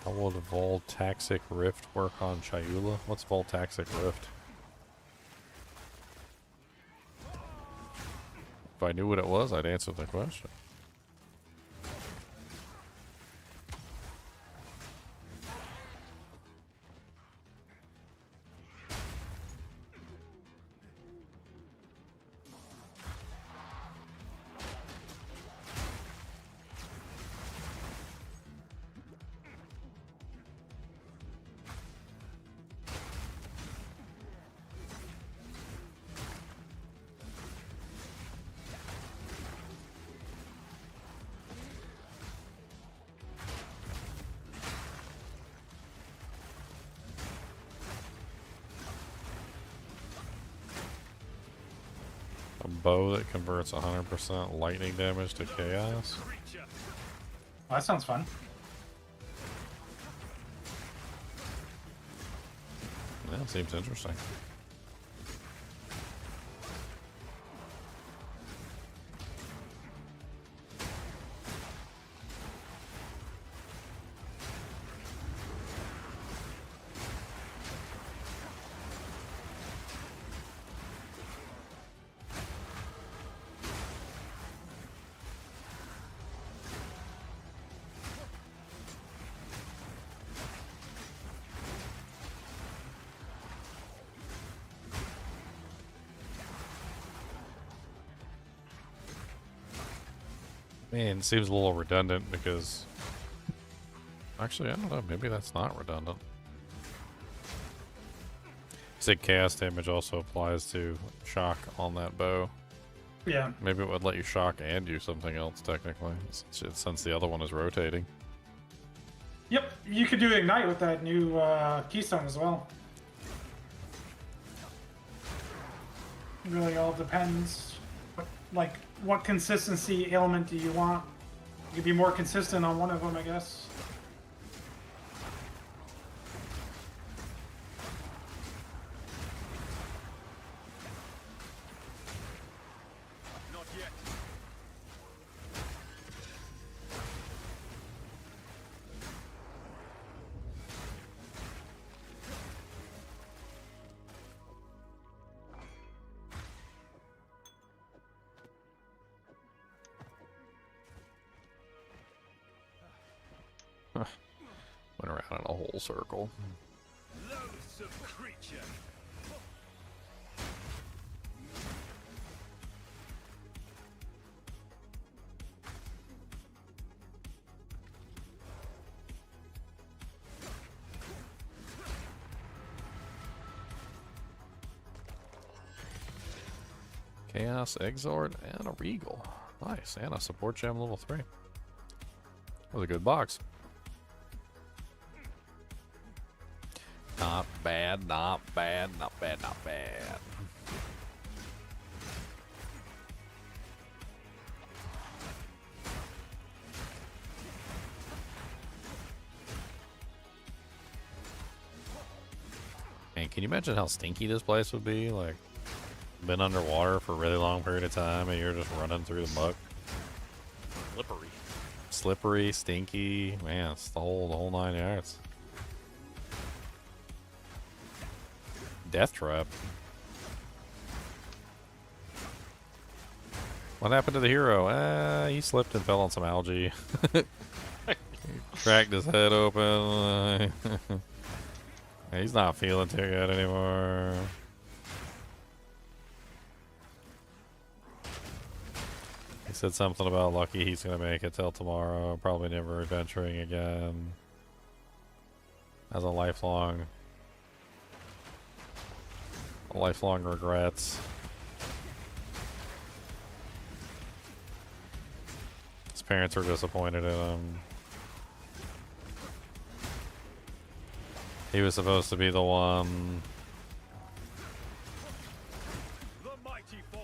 How will the Voltaxic Rift work on Chinchilla? What's Voltaxic Rift? If I knew what it was, I'd answer the question. A bow that converts 100% lightning damage to chaos. Well, that sounds fun. That seems interesting. Man, it seems a little redundant because... Actually, I don't know. Maybe that's not redundant. You said chaos damage also applies to shock on that bow. Yeah. Maybe it would let you shock and do something else, technically, since the other one is rotating. Yep, you could do Ignite with that new keystone as well. It really all depends. What consistency ailment do you want? You could be more consistent on one of them, I guess. Not yet. Went around in a whole circle. Loathsome creature. Chaos, Exort, and a Regal. Nice, and a support gem level 3. That was a good box. Not bad, not bad, not bad, not bad. Man, can you imagine how stinky this place would be? Like, been underwater for a really long period of time and you're just running through the muck. Slippery. Slippery, stinky, man, it's the whole 9 yards. Death trap. What happened to the hero? He slipped and fell on some algae. Cracked his head open. He's not feeling too good anymore. He said something about lucky he's gonna make it till tomorrow, probably never adventuring again. As a lifelong regrets. His parents were disappointed in him. He was supposed to be the one. The mighty fall.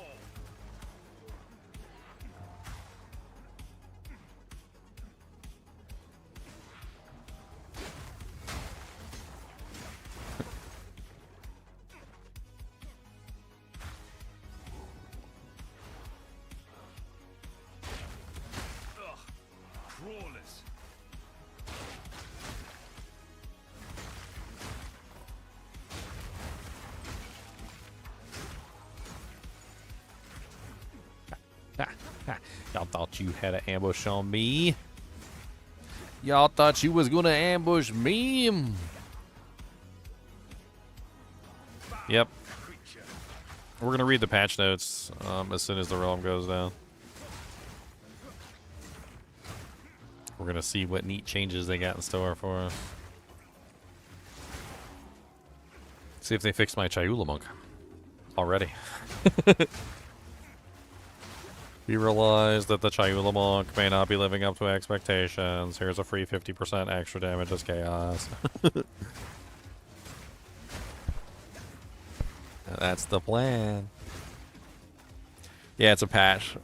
Crawlers. Y'all thought you had an ambush on me? Y'all thought you was gonna ambush me? Yep. We're gonna read the patch notes as soon as the realm goes down. We're gonna see what neat changes they got in store for us. See if they fixed my Chayula monk already. We realize that the Chayula monk may not be living up to expectations. Here's a free 50% extra damage as chaos. That's the plan. Yeah, it's a patch.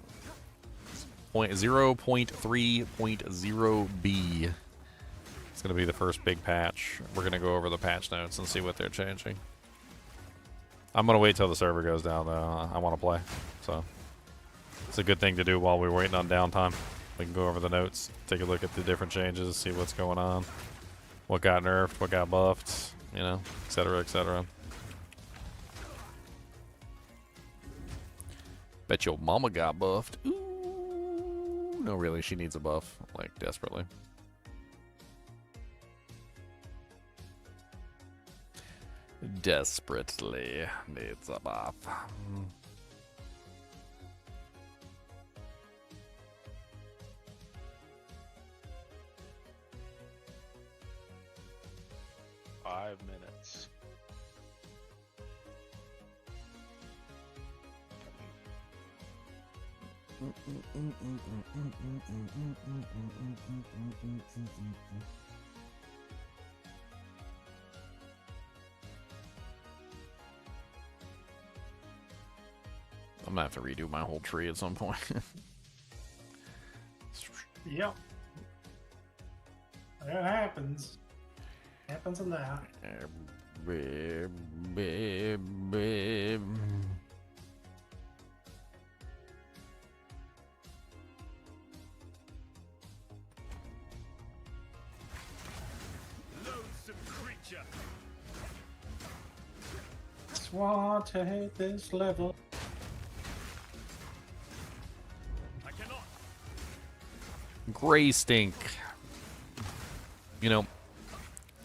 0.3.0B. It's going to be the first big patch. We're going to go over the patch notes and see what they're changing. I'm going to wait till the server goes down, though. I want to play. So it's a good thing to do while we're waiting on downtime. We can go over the notes, take a look at the different changes, see what's going on, what got nerfed, what got buffed, you know, etc., etc. Bet your mama got buffed. Ooh. No, really, she needs a buff, like, desperately. Desperately needs a buff. Five minutes. I'm gonna have to redo my whole tree at some point. Yep. That happens. Happens in that. Loathsome creature. Just want to hate this level. I cannot. Gray stink. You know,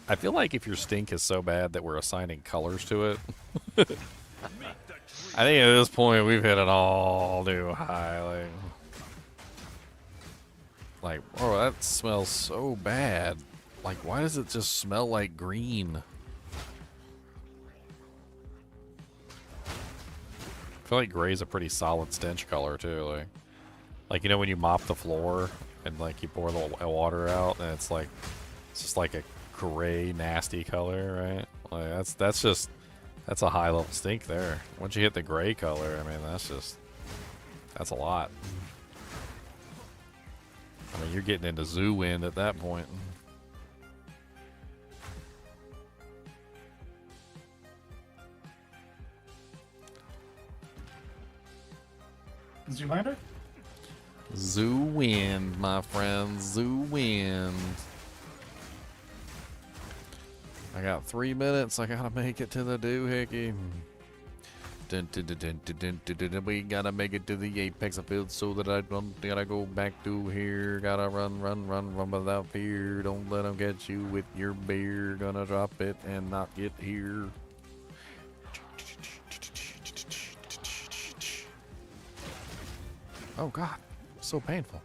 I feel like if your stink is so bad that we're assigning colors to it, I think at this point we've hit an all new high. Like, oh, that smells so bad. Like, why does it just smell like green? I feel like gray's a pretty solid stench color too. Like you know when you mop the floor and like you pour the water out and it's just like a gray nasty color, right? Like that's a high level stink there. Once you hit the gray color, I mean that's a lot. I mean you're getting into zoo wind at that point. Zoolander? Zoo wind, my friend. Zoo wind. I got 3 minutes. I gotta make it to the doohickey. We gotta make it to the apex of field so that I don't gotta go back to here. Gotta run without fear. Don't let them get you with your beer. Gonna drop it and not get here. Oh God, so painful.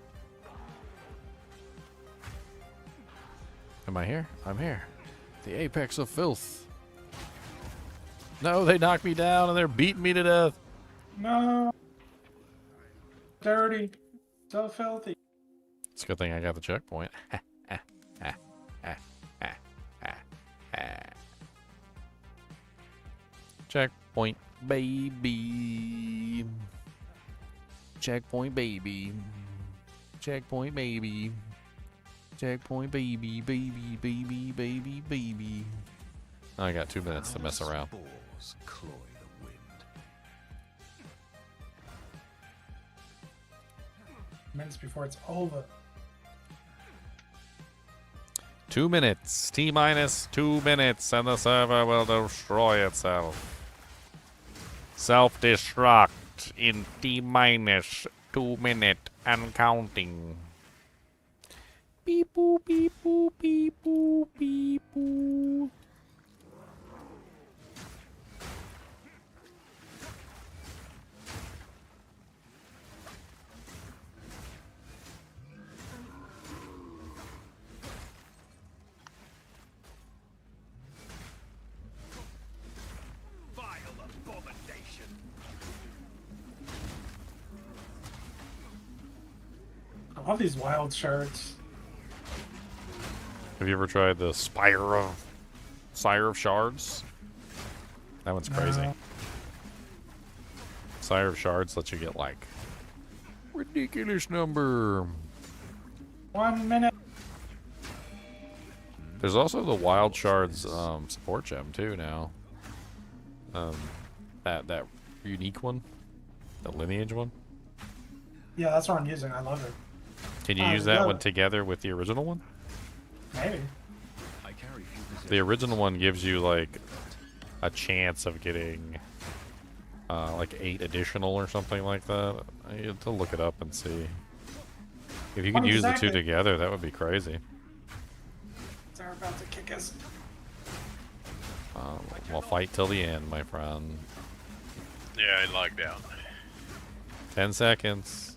Am I here? I'm here. The apex of filth. No, they knocked me down and they're beating me to death. No. Dirty. So filthy. It's a good thing I got the checkpoint. Checkpoint, baby. Checkpoint, baby. Checkpoint, baby. Checkpoint, baby, baby, baby, baby, baby. I got 2 minutes to mess around. Spores cloy the wind. Minutes before it's over. 2 minutes. T-minus 2 minutes and the server will destroy itself. Self-destruct in T-minus 2 minutes and counting. Beep boop, beep boop, beep boop, beep boop. I love these wild shards. Have you ever tried the Sire of Shards? That one's crazy. No. Sire of Shards lets you get like ridiculous number. 1 minute. There's also the Wild Shards support gem too now. That unique one, the lineage one. Yeah, that's what I'm using. I love it. Can you use that one together with the original one? Maybe. I carry few The original one gives you like a chance of getting like 8 additional or something like that. You have to look it up and see. If you can use the two together, that would be crazy. They're about to kick us. We'll fight till the end, my friend. Yeah, I logged out. 10 seconds.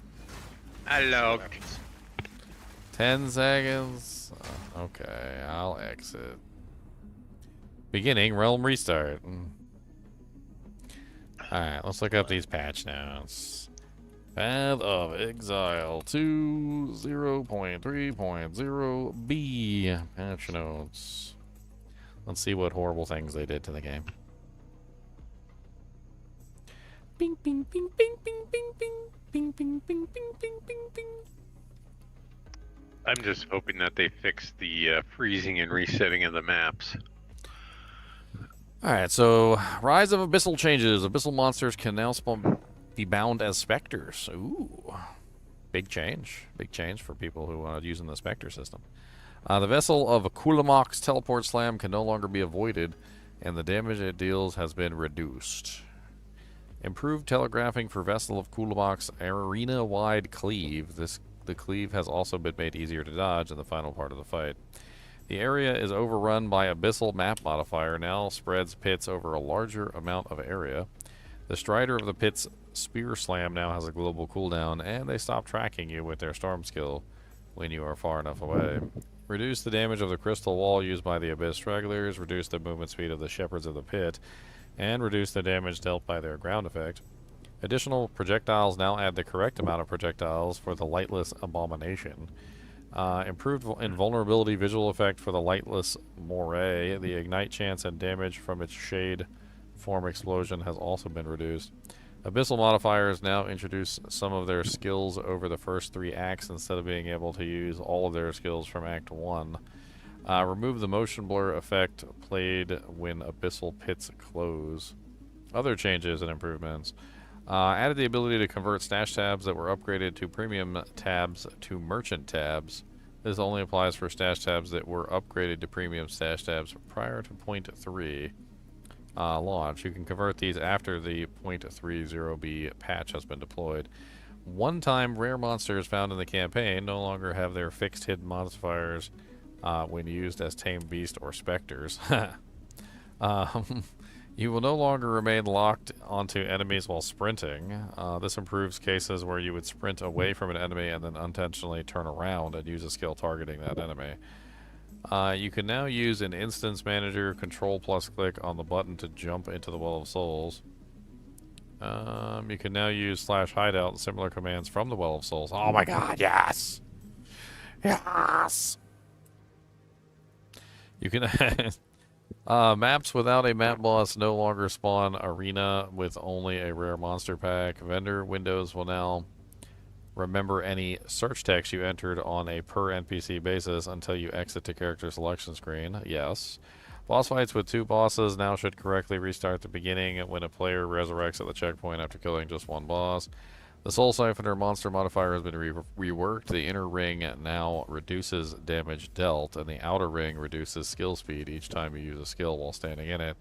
Hello. 10 seconds. Okay, I'll exit. Beginning realm restart. Alright, let's look up these patch notes. Path of Exile 2.0.3.0b patch notes. Let's see what horrible things they did to the game. Bing, bing, bing, bing, bing, bing, bing, bing, bing, bing, bing, bing, bing, bing. I'm just hoping that they fix the freezing and resetting of the maps. Alright, so Rise of Abyssal changes. Abyssal monsters can now be bound as specters. Ooh. Big change. Big change for people who are using the specter system. The vessel of Kulamok's teleport slam can no longer be avoided, and the damage it deals has been reduced. Improved telegraphing for Vessel of Kulamok's arena-wide cleave. The cleave has also been made easier to dodge in the final part of the fight. The area is overrun by Abyssal Map Modifier, now spreads pits over a larger amount of area. The Strider of the Pit's Spear Slam now has a global cooldown, and they stop tracking you with their Storm skill when you are far enough away. Reduce the damage of the Crystal Wall used by the Abyss Stragglers, reduce the movement speed of the Shepherds of the Pit, and reduce the damage dealt by their ground effect. Additional projectiles now add the correct amount of projectiles for the lightless abomination. Improved invulnerability visual effect for the lightless moray. The ignite chance and damage from its shade form explosion has also been reduced. Abyssal modifiers now introduce some of their skills over the first 3 acts instead of being able to use all of their skills from Act 1. Remove the motion blur effect played when abyssal pits close. Other changes and improvements. Added the ability to convert stash tabs that were upgraded to premium tabs to merchant tabs. This only applies for stash tabs that were upgraded to premium stash tabs prior to 0.3 launch. You can convert these after the 0.30b patch has been deployed. One-time rare monsters found in the campaign no longer have their fixed hidden modifiers when used as tamed beast or specters. You will no longer remain locked onto enemies while sprinting. This improves cases where you would sprint away from an enemy and then unintentionally turn around and use a skill targeting that enemy. You can now use an instance manager, control plus click on the button to jump into the Well of Souls. You can now use /hideout and similar commands from the Well of Souls. Oh my god, yes! Yes! You can... maps without a map boss no longer spawn arena with only a rare monster pack. Vendor windows will now remember any search text you entered on a per NPC basis until you exit the character selection screen. Yes. Boss fights with 2 bosses now should correctly restart the beginning when a player resurrects at the checkpoint after killing just 1 boss. The Soul Siphoner monster modifier has been reworked. The inner ring now reduces damage dealt, and the outer ring reduces skill speed each time you use a skill while standing in it.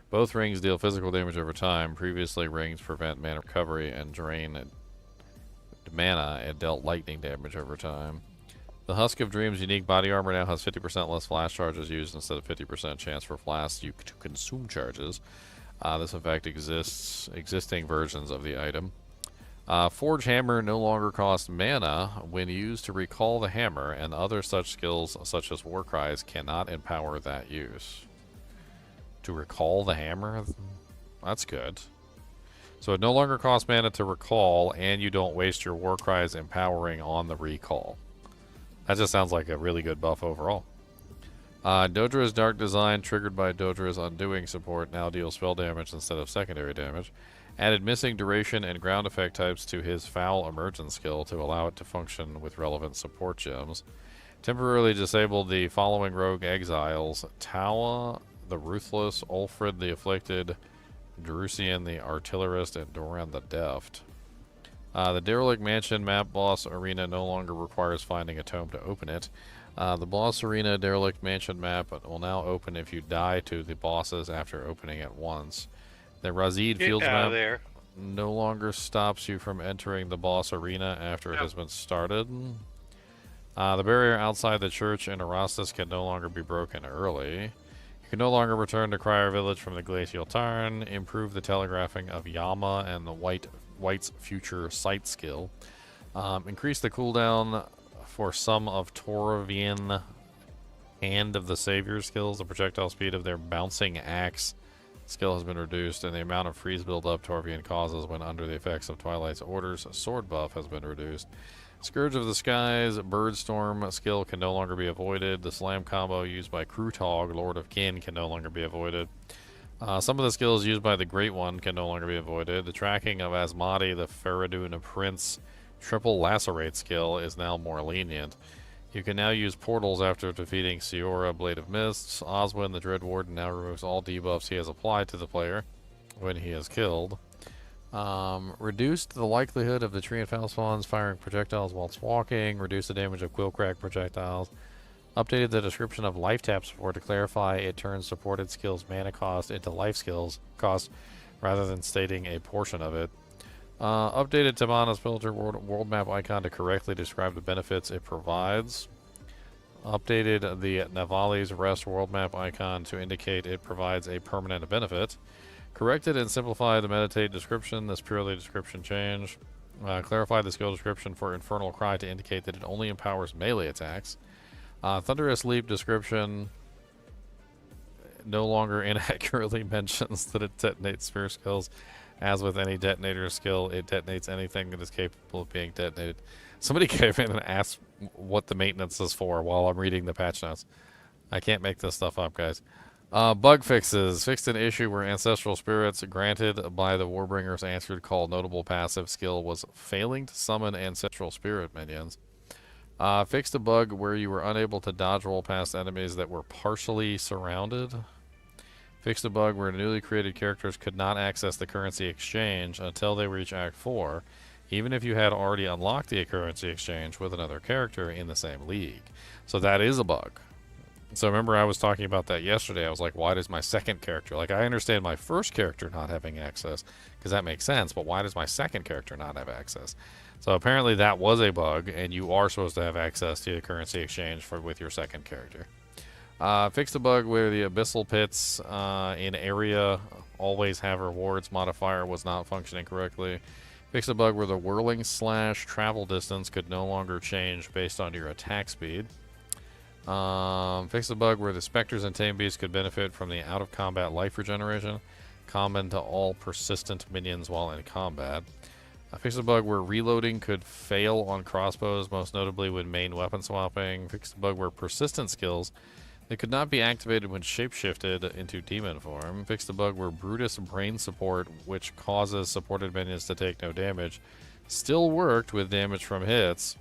Both rings deal physical damage over time. Previously, rings prevent mana recovery and drain mana and dealt lightning damage over time. The Husk of Dreams unique body armor now has 50% less flash charges used instead of 50% chance for flasks to consume charges. This effect existing versions of the item. Forge Hammer no longer costs mana when used to recall the hammer, and other such skills such as War Cries cannot empower that use. To recall the hammer? That's good. So it no longer costs mana to recall, and you don't waste your War Cries empowering on the recall. That just sounds like a really good buff overall. Dodra's Dark Design, triggered by Dodra's Undoing support, now deals spell damage instead of secondary damage. Added missing duration and ground effect types to his Foul Emergence skill to allow it to function with relevant support gems. Temporarily disabled the following rogue exiles: Tawa the Ruthless, Ulfred the Afflicted, Drusian the Artillerist, and Doran the Deft. The Derelict Mansion map boss arena no longer requires finding a tome to open it. The boss arena Derelict Mansion map will now open if you die to the bosses after opening it once. The Razid Fields map no longer stops you from entering the boss arena after it has been started. The barrier outside the church in Erastus can no longer be broken early. You can no longer return to Crier Village from the Glacial Tarn. Improve the telegraphing of Yama and the White's future sight skill. Increase the cooldown for some of Toravian Hand of the Savior skills. The projectile speed of their bouncing axe skill has been reduced, and the amount of freeze buildup Torvian causes when under the effects of Twilight's Order's sword buff has been reduced. Scourge of the Skies Birdstorm skill can no longer be avoided. The slam combo used by Krutog, Lord of Kin, can no longer be avoided. Some of the skills used by the Great One can no longer be avoided. The tracking of Asmati, the Faradun Prince triple lacerate skill is now more lenient. You can now use portals after defeating Siora, Blade of Mists. Oswin, the Dread Warden, now removes all debuffs he has applied to the player when he is killed. Reduced the likelihood of the Tree and Foul spawns firing projectiles whilst walking. Reduced the damage of Quillcrack projectiles. Updated the description of life tap support to clarify it turns supported skills mana cost into life skills cost rather than stating a portion of it. Updated Tabana's filter world map icon to correctly describe the benefits it provides. Updated the Navali's Rest world map icon to indicate it provides a permanent benefit. Corrected and simplified the meditate description. This purely description change. Clarified the skill description for Infernal Cry to indicate that it only empowers melee attacks. Thunderous Leap description no longer inaccurately mentions that it detonates spear skills As with any detonator skill, it detonates anything that is capable of being detonated. Somebody came in and asked what the maintenance is for while I'm reading the patch notes. I can't make this stuff up, guys. Bug fixes. Fixed an issue where ancestral spirits granted by the Warbringer's answered call notable passive skill was failing to summon ancestral spirit minions. Fixed a bug where you were unable to dodge roll past enemies that were partially surrounded. Fixed a bug where newly created characters could not access the currency exchange until they reach Act 4, even if you had already unlocked the currency exchange with another character in the same league. So that is a bug. So remember I was talking about that yesterday. I was like, why does my second character... Like, I understand my first character not having access, because that makes sense, but why does my second character not have access? So apparently that was a bug, and you are supposed to have access to the currency exchange with your second character. Fixed a bug where the abyssal pits in area always have rewards modifier was not functioning correctly. Fixed a bug where the whirling slash travel distance could no longer change based on your attack speed. Fixed a bug where the specters and tame beasts could benefit from the out of combat life regeneration, common to all persistent minions while in combat. Fixed a bug where reloading could fail on crossbows, most notably when main weapon swapping. Fixed a bug where persistent skills that could not be activated when shapeshifted into demon form. Fixed a bug where Brutus brain support, which causes supported minions to take no damage, still worked with damage from hits,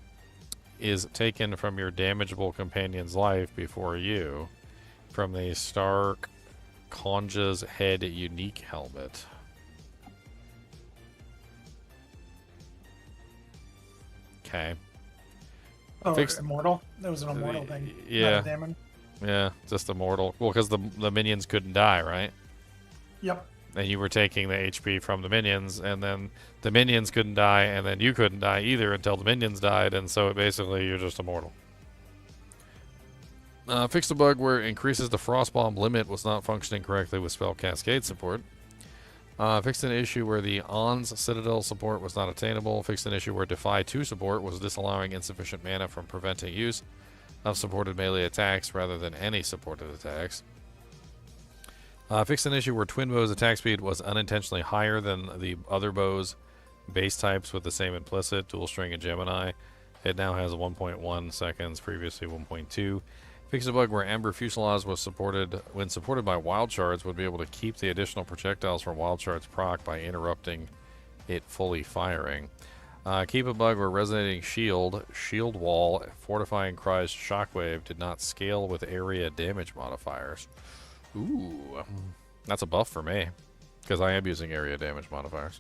is taken from your damageable companion's life before you from the Stark Conja's Head unique helmet. Okay. Oh, Fixed- immortal? That was an immortal thing. Yeah. Not a demon. Yeah, just immortal. Well, because the minions couldn't die, right? Yep. And you were taking the HP from the minions, and then the minions couldn't die, and then you couldn't die either until the minions died, and so basically you're just immortal. Fixed a bug where increases the Frostbomb limit was not functioning correctly with Spell Cascade support. Fixed an issue where the On's Citadel support was not attainable. Fixed an issue where Defy 2 support was disallowing insufficient mana from preventing use of supported melee attacks rather than any supported attacks. Fixed an issue where Twin Bow's attack speed was unintentionally higher than the other bows base types with the same implicit, Dual String and Gemini. It now has 1.1 seconds, previously 1.2. Fixed a bug where Amber Fuselage was supported, when supported by Wild Shards, would be able to keep the additional projectiles from Wild Shards proc by interrupting it fully firing. Keep a bug where Resonating Shield, Shield Wall, Fortifying Cries, Shockwave did not scale with area damage modifiers. Ooh, that's a buff for me, because I am using area damage modifiers.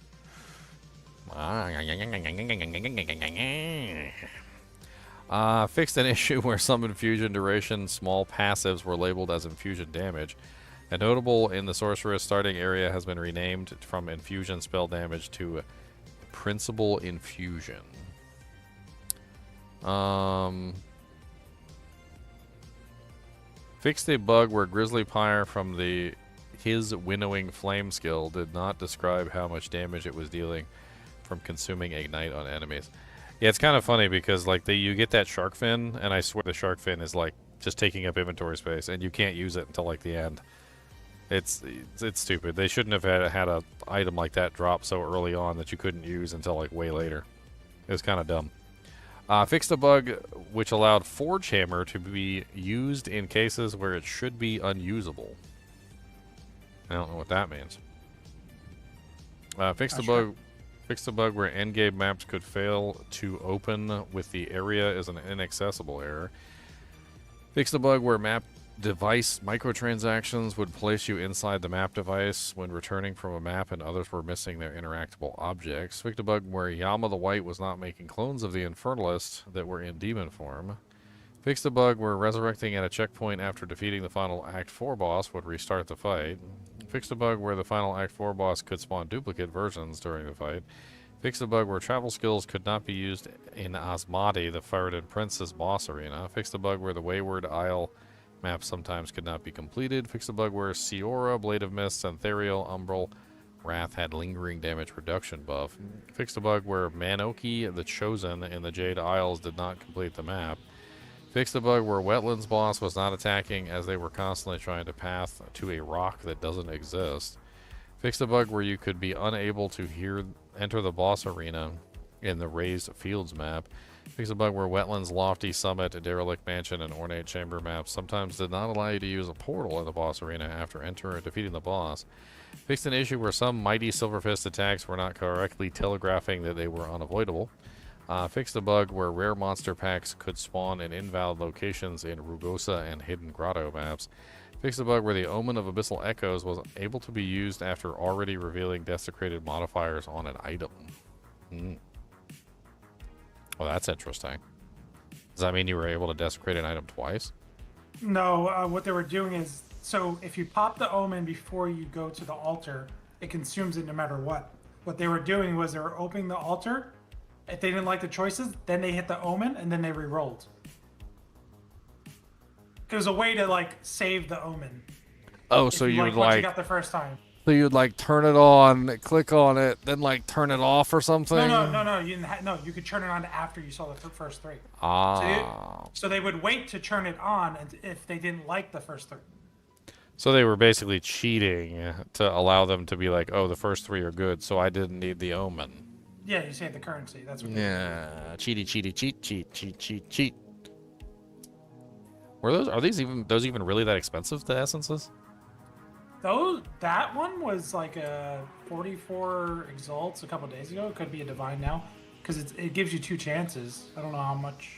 Fixed an issue where some infusion duration small passives were labeled as infusion damage. A notable in the Sorceress starting area has been renamed from infusion spell damage to Principal Infusion. Fixed a bug where Grizzly Pyre from his Winnowing Flame skill did not describe how much damage it was dealing from consuming Ignite on enemies. Yeah, it's kind of funny because like you get that shark fin, and I swear the shark fin is like just taking up inventory space, and you can't use it until like the end. It's stupid. They shouldn't have had a item like that drop so early on that you couldn't use until like way later. It was kind of dumb. Fixed a bug which allowed Forge Hammer to be used in cases where it should be unusable. I don't know what that means. Fixed a bug where endgame maps could fail to open with the area is an inaccessible error. Fixed a bug where map device microtransactions would place you inside the map device when returning from a map and others were missing their interactable objects. Fixed a bug where Yama the White was not making clones of the Infernalists that were in demon form. Fixed a bug where resurrecting at a checkpoint after defeating the final Act 4 boss would restart the fight. Fixed a bug where the final Act 4 boss could spawn duplicate versions during the fight. Fixed a bug where travel skills could not be used in Asmati, the Faradin Prince's boss arena. Fixed a bug where the Wayward Isle map sometimes could not be completed. Fixed a bug where Siora, Blade of Mist, and Therial Umbral Wrath had lingering damage reduction buff. Fixed a bug where Manoki, the Chosen, in the Jade Isles did not complete the map. Fixed a bug where Wetlands boss was not attacking as they were constantly trying to path to a rock that doesn't exist. Fixed a bug where you could be unable to enter the boss arena in the raised fields map. Fixed a bug where Wetlands, Lofty, Summit, Derelict Mansion, and Ornate Chamber maps sometimes did not allow you to use a portal in the boss arena after defeating the boss. Fixed an issue where some mighty Silver Fist attacks were not correctly telegraphing that they were unavoidable. Fixed a bug where rare monster packs could spawn in invalid locations in Rugosa and Hidden Grotto maps. Fixed a bug where the Omen of Abyssal Echoes was able to be used after already revealing desecrated modifiers on an item. Well, that's interesting. Does that mean you were able to desecrate an item twice? No, what they were doing is, so if you pop the Omen before you go to the altar, it consumes it no matter what. What they were doing was they were opening the altar. If they didn't like the choices, then they hit the Omen, and then they re-rolled. It was a way to, like, save the Omen. Oh, so you would, what like... you got the first time. So you'd, like, turn it on, click on it, then, like, turn it off or something? No. You could turn it on after you saw the first three. So they would wait to turn it on if they didn't like the first three. So they were basically cheating to allow them to be like, oh, the first three are good, so I didn't need the Omen. Yeah, you saved the currency. That's what. Yeah, cheat. Are those even really that expensive, the essences? That one was like a 44 exalts a couple days ago. It could be a divine now, because it gives you 2 chances. I don't know how much.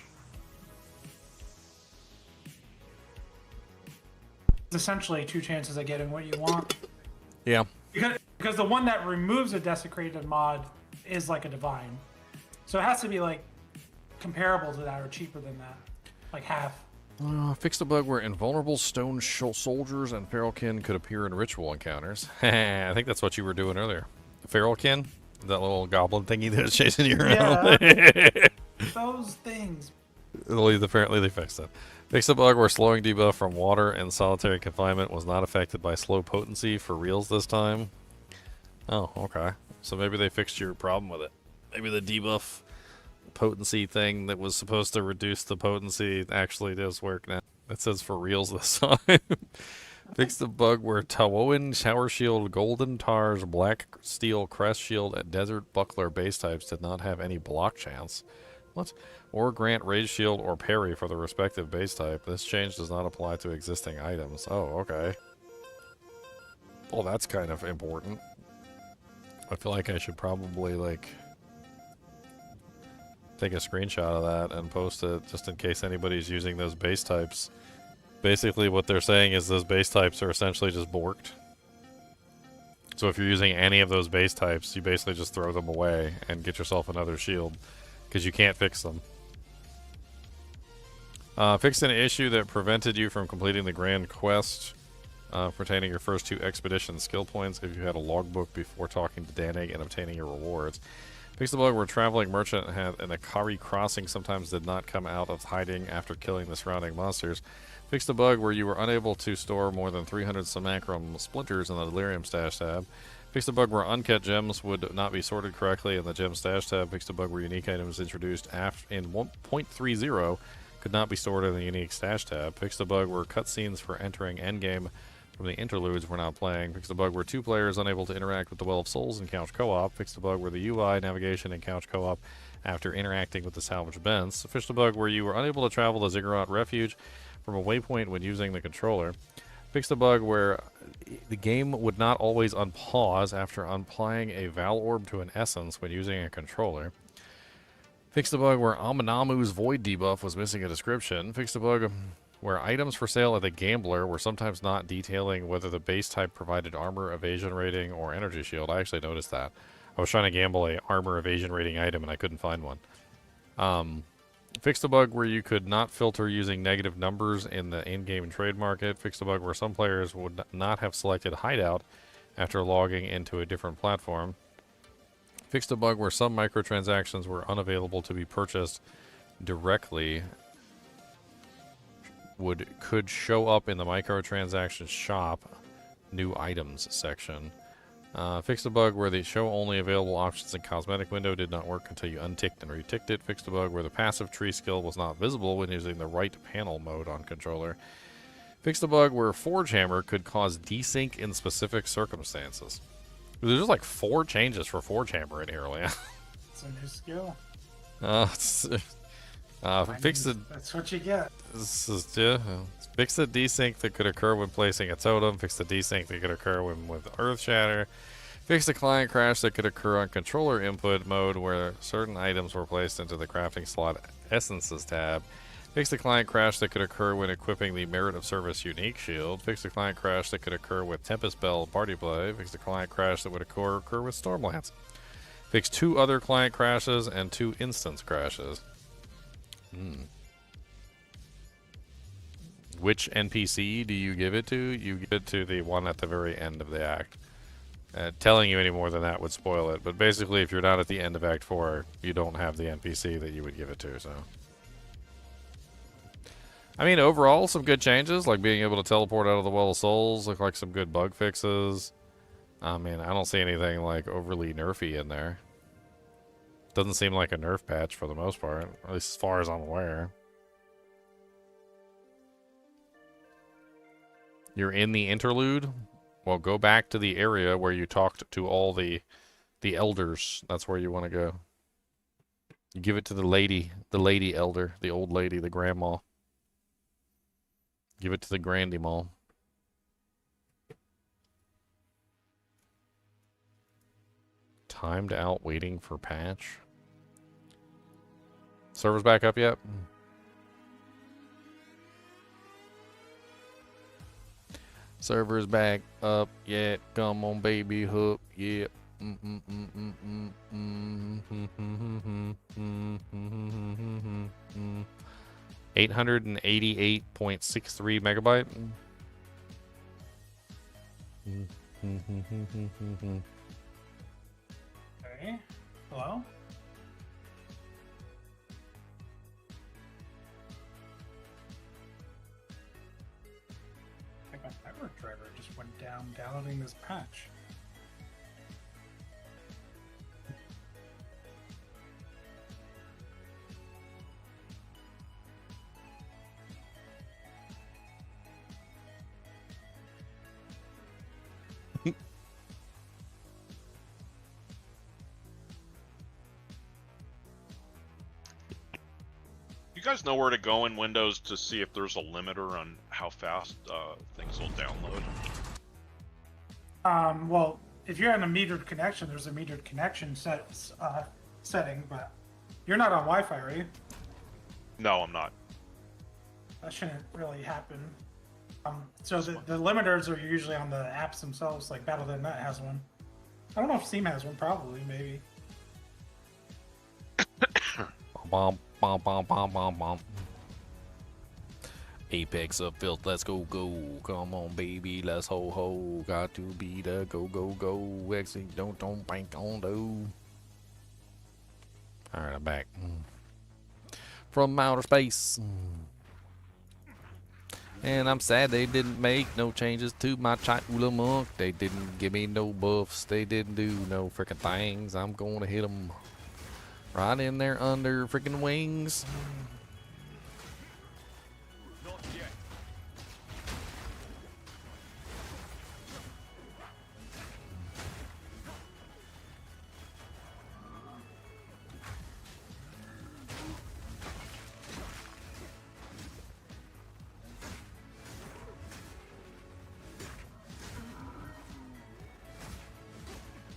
It's essentially 2 chances of getting what you want. Yeah. Because the one that removes a desecrated mod is like a divine, so it has to be like comparable to that or cheaper than that, like half. Fixed a bug where invulnerable stone soldiers and feralkin could appear in ritual encounters. I think that's what you were doing earlier. Feralkin, that little goblin thingy that was chasing you around. Yeah, those things. Apparently they fixed it. Fixed a bug where slowing debuff from water and solitary confinement was not affected by slow potency for reals this time. Oh, okay. So maybe they fixed your problem with it. Maybe the debuff potency thing that was supposed to reduce the potency actually does work now. It says for reals this time. Fixed the bug where Tawoin, Shower Shield, Golden Tars, Black Steel, Crest Shield, and Desert Buckler base types did not have any block chance. What? Or grant Rage Shield or Parry for the respective base type. This change does not apply to existing items. Oh, okay. Well, that's kind of important. I feel like I should probably, like, take a screenshot of that and post it just in case anybody's using those base types. Basically what they're saying is those base types are essentially just borked. So if you're using any of those base types, you basically just throw them away and get yourself another shield, because you can't fix them. Fixed an issue that prevented you from completing the grand quest pertaining your first 2 expedition skill points if you had a logbook before talking to Danig and obtaining your rewards. Fixed the bug where traveling merchant had an Akari crossing sometimes did not come out of hiding after killing the surrounding monsters. Fixed the bug where you were unable to store more than 300 Simacrum splinters in the Delirium stash tab. Fixed the bug where uncut gems would not be sorted correctly in the gem stash tab. Fixed the bug where unique items introduced in 1.30 could not be stored in the unique stash tab. Fixed the bug where cutscenes for entering endgame from the interludes were not playing. Fixed the bug where 2 players unable to interact with the Well of Souls in couch co-op. Fixed the bug where the UI navigation in couch co-op after interacting with the salvage bins. Fixed the bug where you were unable to travel the Ziggurat Refuge from a waypoint when using the controller. Fixed the bug where the game would not always unpause after applying a Val Orb to an Essence when using a controller. Fixed the bug where Aminamu's Void debuff was missing a description. Fixed the bug where items for sale at the Gambler were sometimes not detailing whether the base type provided armor, evasion rating, or energy shield. I actually noticed that. I was trying to gamble a armor evasion rating item and I couldn't find one. Fixed the bug where you could not filter using negative numbers in the in-game trade market. Fixed the bug where some players would not have selected Hideout after logging into a different platform. Fixed a bug where some microtransactions were unavailable to be purchased directly could show up in the microtransactions shop new items section. Fixed a bug where the show only available options and cosmetic window did not work until you unticked and reticked it. Fixed a bug where the passive tree skill was not visible when using the right panel mode on controller. Fixed a bug where Forge Hammer could cause desync in specific circumstances. There's just like 4 changes for 4 chamber in here, Leon. It's a new skill. Fix the That's what you get. fix the desync that could occur when placing a totem. Fix the desync that could occur when with Earth Shatter. Fix the client crash that could occur on controller input mode where certain items were placed into the crafting slot essences tab. Fix the client crash that could occur when equipping the Merit of Service unique shield. Fix the client crash that could occur with Tempest Bell party play. Fix the client crash that would occur with Stormlance. Fix 2 other client crashes and 2 instance crashes. Which NPC do you give it to? You give it to the one at the very end of the act. Telling you any more than that would spoil it, but basically if you're not at the end of Act 4, you don't have the NPC that you would give it to, so. I mean, overall, some good changes, like being able to teleport out of the Well of Souls, look like some good bug fixes. I mean, I don't see anything, like, overly nerfy in there. Doesn't seem like a nerf patch for the most part, at least as far as I'm aware. You're in the interlude? Well, go back to the area where you talked to all the elders. That's where you want to go. You give it to the lady elder, the old lady, the grandma. Give it to the Grandy Mall. Timed out waiting for patch. Server's back up yet? Server's back up yet. Come on, baby hook. Yeah. 888.63 megabyte. Okay. Hello? I think my network driver just went down downloading this patch. You guys know where to go in Windows to see if there's a limiter on how fast things will download? Well, if you're on a metered connection, there's a metered connection setting, but you're not on Wi-Fi, are you? No, I'm not. That shouldn't really happen. So the limiters are usually on the apps themselves, like Battle.net has one. I don't know if Steam has one, probably, maybe. Bom, bom, bom, bom, bom, bom. Apex of filth, let's go. Come on, baby, let's ho. Got to be the go. Exit, don't bank on do. Alright, I'm back. From outer space. And I'm sad they didn't make no changes to my Chinchilla monk. They didn't give me no buffs. They didn't do no freaking things. I'm gonna hit them right in there under freaking wings. Not yet.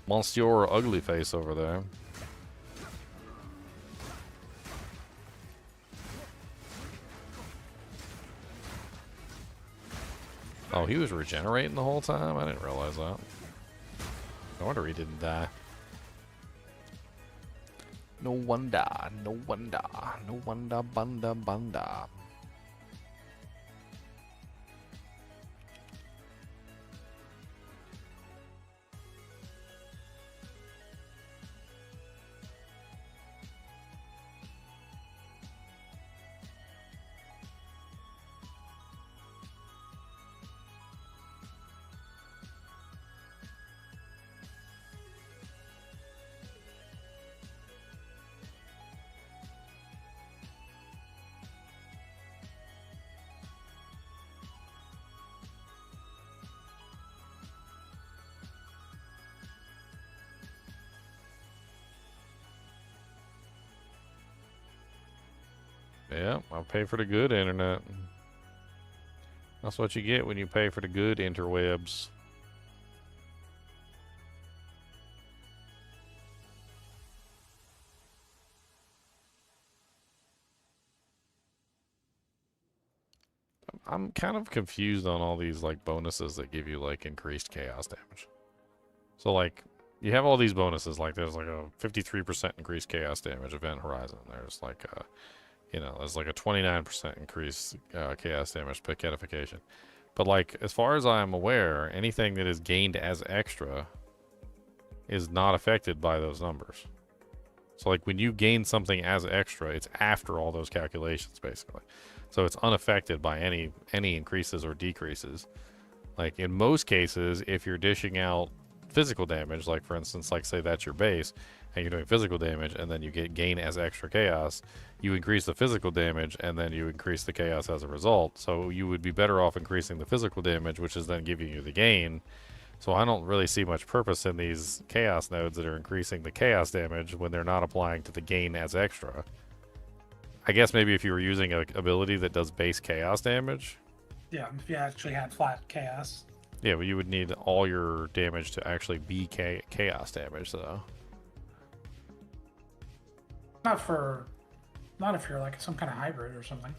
Monsieur Ugly Face over there. Oh, he was regenerating the whole time? I didn't realize that. No wonder he didn't die. No wonder, bunda. Yeah, I'll pay for the good internet. That's what you get when you pay for the good interwebs. I'm kind of confused on all these like bonuses that give you like increased chaos damage. So like you have all these bonuses, like there's like a 53% increased chaos damage event horizon. There's like a, you know, there's like a 29% increased chaos damage pick edification. But like as far as I'm aware, anything that is gained as extra is not affected by those numbers. So like when you gain something as extra, it's after all those calculations basically. So it's unaffected by any increases or decreases. Like in most cases, if you're dishing out physical damage, like for instance, like say that's your base and you're doing physical damage and then you get gain as extra chaos, you increase the physical damage and then you increase the chaos as a result. So you would be better off increasing the physical damage, which is then giving you the gain. So I don't really see much purpose in these chaos nodes that are increasing the chaos damage when they're not applying to the gain as extra. I guess maybe if you were using an ability that does base chaos damage. Yeah, if you actually had flat chaos. Yeah, but you would need all your damage to actually be chaos damage, though. Not if you're like some kind of hybrid or something.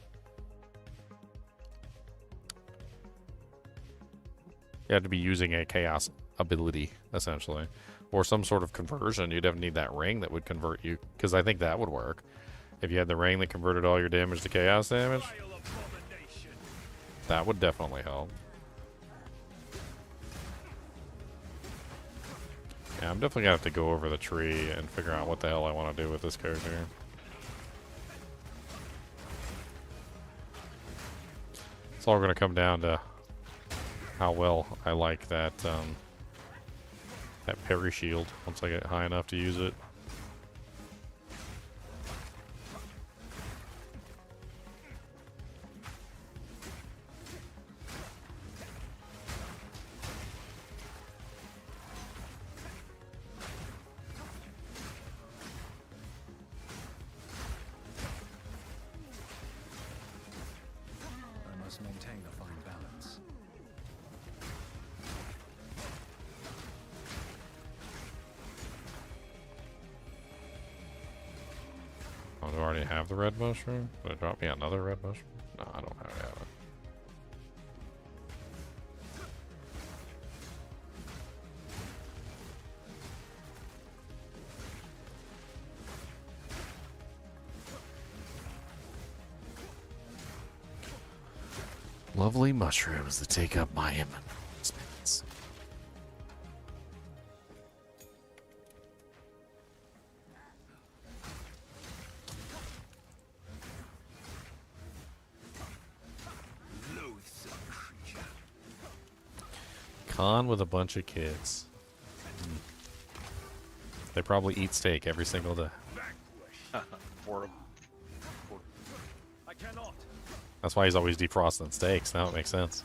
You have to be using a chaos ability, essentially. Or some sort of conversion. You'd have to need that ring that would convert you, because I think that would work. If you had the ring that converted all your damage to chaos damage, that would definitely help. Yeah, I'm definitely gonna have to go over the tree and figure out what the hell I want to do with this character. It's all gonna come down to how well I like that that parry shield once I get high enough to use it. Maintain a fine balance. Oh, do I already have the red mushroom? Did it drop me another red mushroom? No, I don't already have it. Lovely mushrooms that take up my space. Con with a bunch of kids. They probably eat steak every single day. That's why he's always defrosting steaks. Now it makes sense.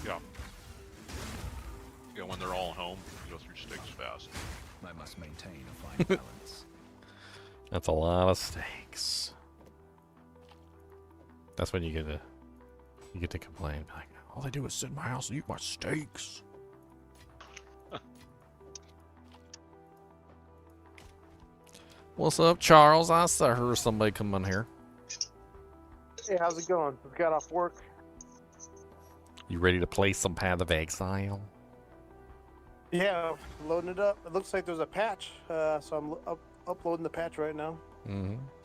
Yeah. Yeah, when they're all home, you go through steaks fast. I must maintain a fine balance. That's a lot of steaks. That's when you get to complain. Like, all they do is sit in my house and eat my steaks. What's up, Charles? I saw heard somebody come in here. Hey, how's it going? Just got off work. You ready to play some Path of Exile? Yeah, loading it up. It looks like there's a patch, so I'm uploading the patch right now.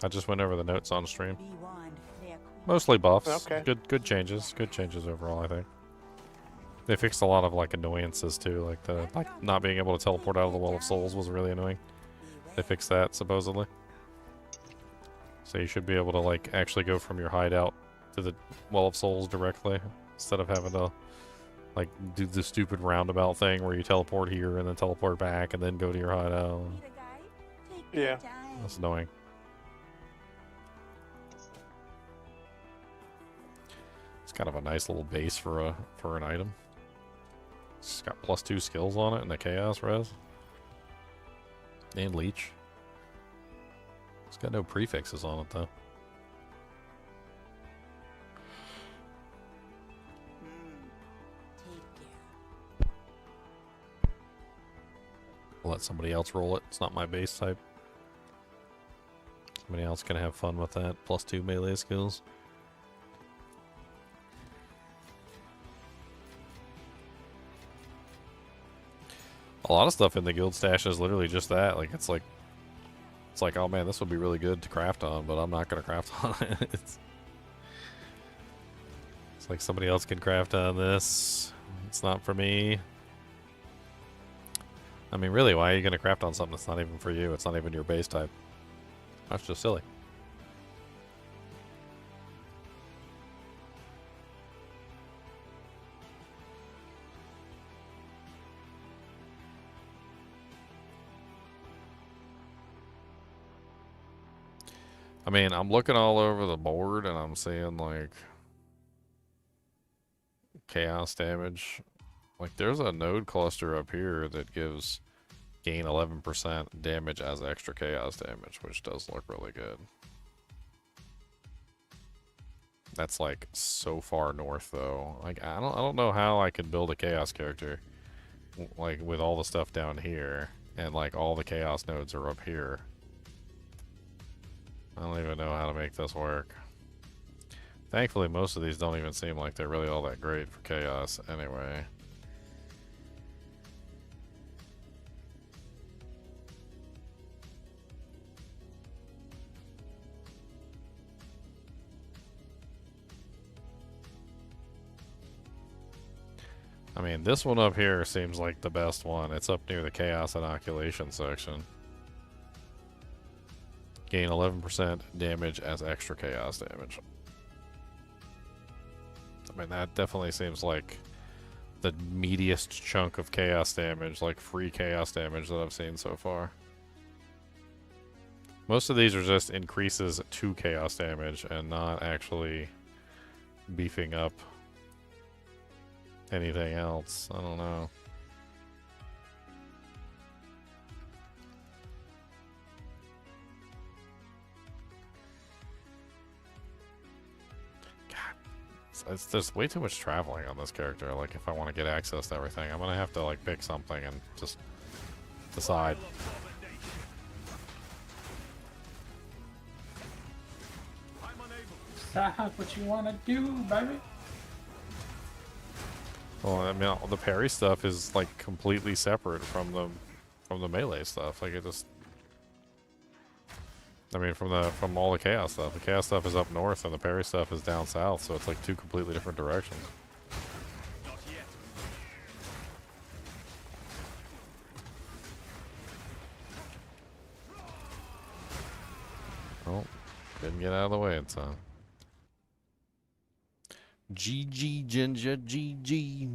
I just went over the notes on stream. Mostly buffs. Okay. Good changes. Good changes overall, I think. They fixed a lot of like annoyances too, like the not being able to teleport out of the Well of Souls was really annoying. They fixed that supposedly. So you should be able to like actually go from your hideout to the Well of Souls directly instead of having to like do the stupid roundabout thing where you teleport here and then teleport back and then go to your hideout. Yeah. That's annoying. It's kind of a nice little base for an item. It's got +2 skills on it and the chaos res. And leech. It's got no prefixes on it though. let somebody else roll it. It's not my base type. Somebody else can have fun with that. +2 melee skills. A lot of stuff in the guild stash is literally just that. Like it's like, oh man, this would be really good to craft on, but I'm not gonna craft on it. It's like somebody else can craft on this. It's not for me. I mean, really, why are you gonna craft on something that's not even for you? It's not even your base type. That's just silly. I mean, I'm looking all over the board and I'm seeing like chaos damage. Like there's a node cluster up here that gives gain 11% damage as extra chaos damage, which does look really good. That's like so far north though. Like I don't know how I could build a chaos character like with all the stuff down here and like all the chaos nodes are up here. I don't even know how to make this work. Thankfully, most of these don't even seem like they're really all that great for chaos anyway. I mean, this one up here seems like the best one. It's up near the chaos inoculation section. Gain 11% damage as extra chaos damage. I mean, that definitely seems like the meatiest chunk of chaos damage, like free chaos damage that I've seen so far. Most of these are just increases to chaos damage and not actually beefing up anything else. I don't know. There's way too much traveling on this character. Like, if I want to get access to everything, I'm gonna have to like pick something and just decide. That's what you want to do, baby. Well, I mean, the parry stuff is like completely separate from the melee stuff. Like it just, I mean, from all the chaos stuff. The chaos stuff is up north, and the parry stuff is down south. So it's like two completely different directions. Oh, didn't get out of the way in time. GG Ginger, GG.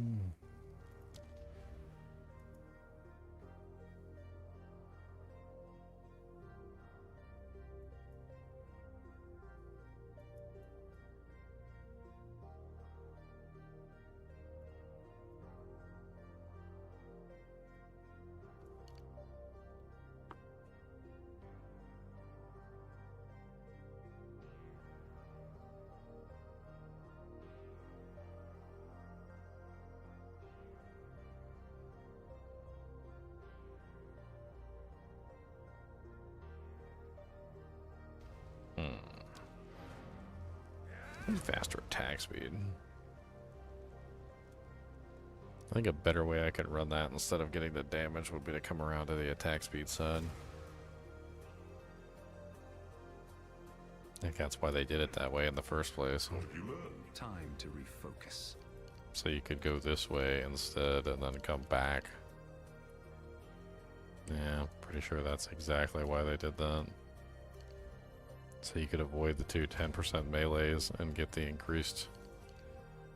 Faster attack speed. I think a better way I could run that instead of getting the damage would be to come around to the attack speed side. I think that's why they did it that way in the first place. Time to refocus. So you could go this way instead and then come back. Yeah, pretty sure that's exactly why they did that. So you could avoid the two 10% melees and get the increased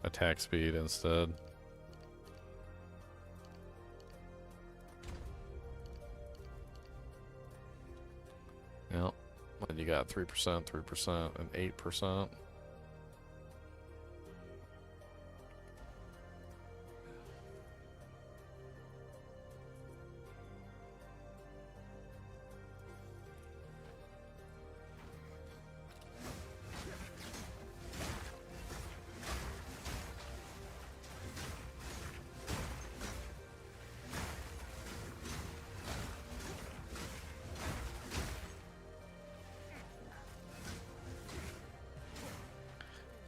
attack speed instead. Yep. Then you got 3%, 3%, and 8%.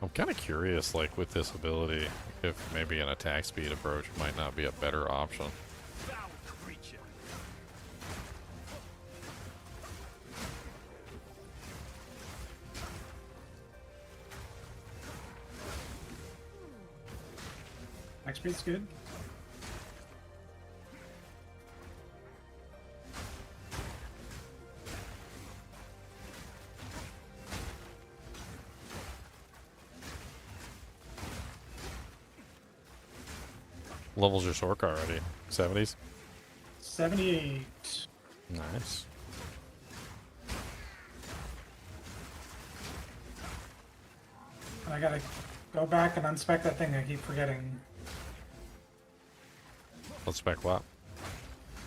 I'm kind of curious, like, with this ability, if maybe an attack speed approach might not be a better option. Next speed's good. Levels your Sorc already? 70s? 78. Nice. I gotta go back and unspec that thing. I keep forgetting. Let's spec what?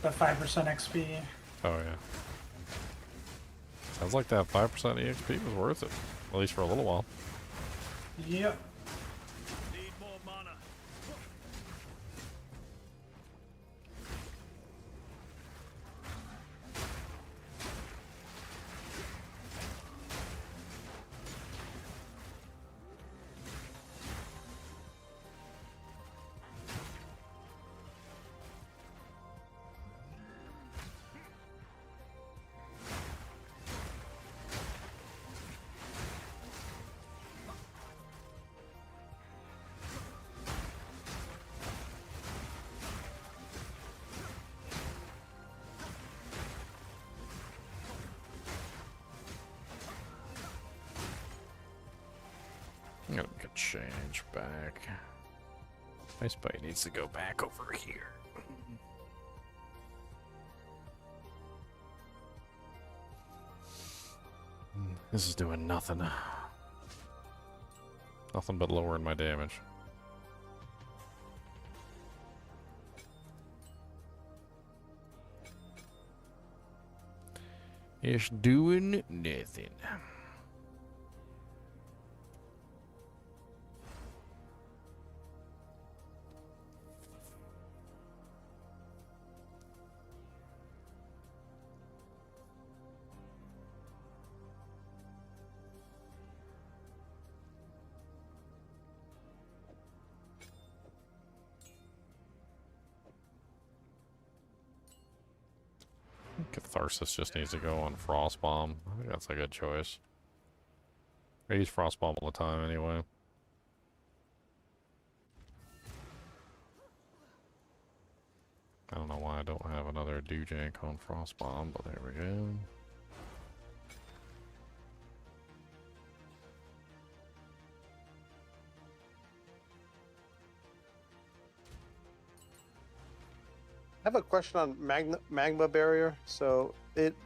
The 5% XP. Oh, yeah. Sounds like that 5% EXP was worth it. At least for a little while. Yep. I'm gonna make a change back. My spike needs to go back over here. This is doing nothing. Nothing but lowering my damage. It's doing nothing. Catharsis just needs to go on Frost Bomb. I think that's a good choice. I use Frost Bomb all the time anyway. I don't know why I don't have another Dewjank on Frost Bomb, but there we go. I have a question on magma barrier. So it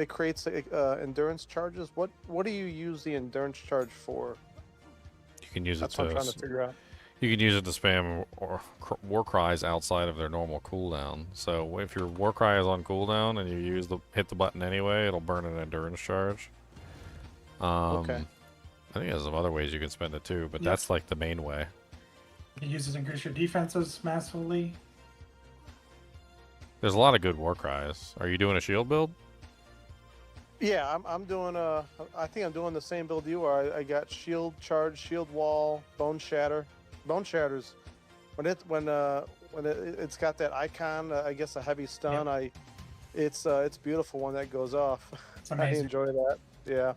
creates endurance charges. What do you use the endurance charge for? You can use That's it what to. I'm trying to figure out. You can use it to spam war cries outside of their normal cooldown. So if your war cry is on cooldown and you hit the button anyway, it'll burn an endurance charge. Okay. I think there's some other ways you can spend it too, but Yeah. that's like the main way. You can use it to increase your defenses massively. There's a lot of good war cries. Are you doing a shield build? Yeah, I'm doing I think I'm doing the same build you are. I got shield charge, shield wall, bone shatter. Bone shatters when it's got that icon. I guess a heavy stun. Yep. It's beautiful when that goes off. It's I amazing. enjoy that. Yeah.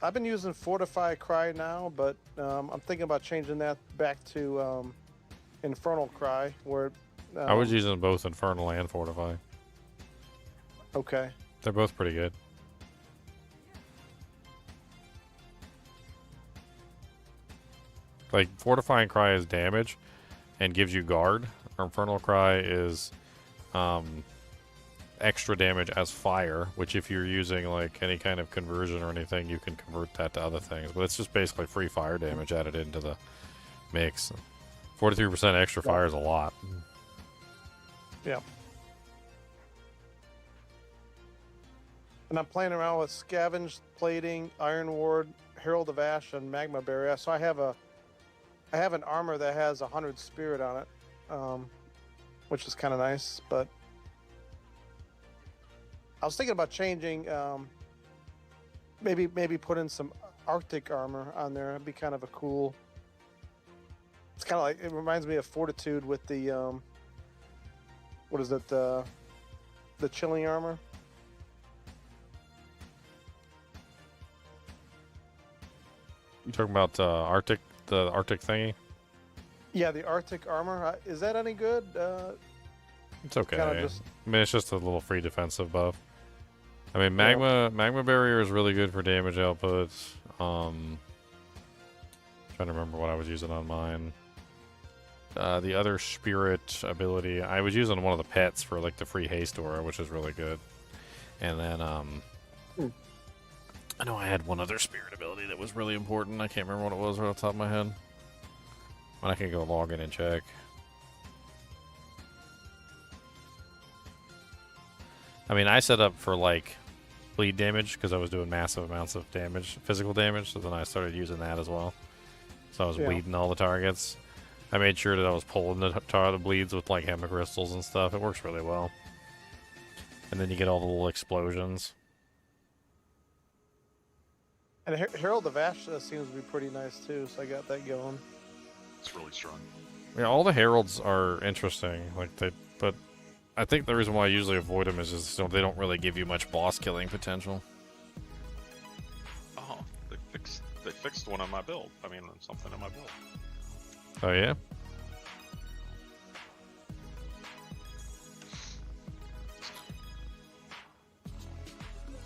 I've been using Fortify Cry now, but I'm thinking about changing that back to Infernal Cry, where I was using both Infernal and Fortify. Okay. They're both pretty good. Like, Fortifying Cry is damage and gives you guard. Infernal Cry is extra damage as fire, which if you're using like any kind of conversion or anything, you can convert that to other things. But it's just basically free fire damage added into the mix. 43% extra fire is a lot. Yeah. And I'm playing around with Scavenge, Plating, Iron Ward, Herald of Ash, and Magma Barrier. So I have an armor that has 100 spirit on it, which is kind of nice. But I was thinking about changing maybe put in some Arctic armor on there. It'd be kind of a cool. It's kind of like, it reminds me of Fortitude with the what is it, the chilling armor. You talking about the Arctic thingy? Yeah, the Arctic armor. Is that any good? It's okay. Kinda just- I mean, it's just a little free defensive buff. I mean, magma barrier is really good for damage output. Trying to remember what I was using on mine. The other spirit ability, I was using one of the pets for like the free haste aura, which is really good. And then I know I had one other spirit ability that was really important. I can't remember what it was right off the top of my head. But I can go log in and check. I mean, I set up for like bleed damage because I was doing massive amounts of damage, physical damage. So then I started using that as well. So I was bleeding all the targets. I made sure that I was pulling the bleeds with like hammer crystals and stuff. It works really well. And then you get all the little explosions. And Herald of Ash seems to be pretty nice too, so I got that going. It's really strong. Yeah, all the heralds are interesting. But I think the reason why I usually avoid them is just they don't really give you much boss killing potential. Oh, they fixed one on my build. I mean, something in my build. Oh yeah.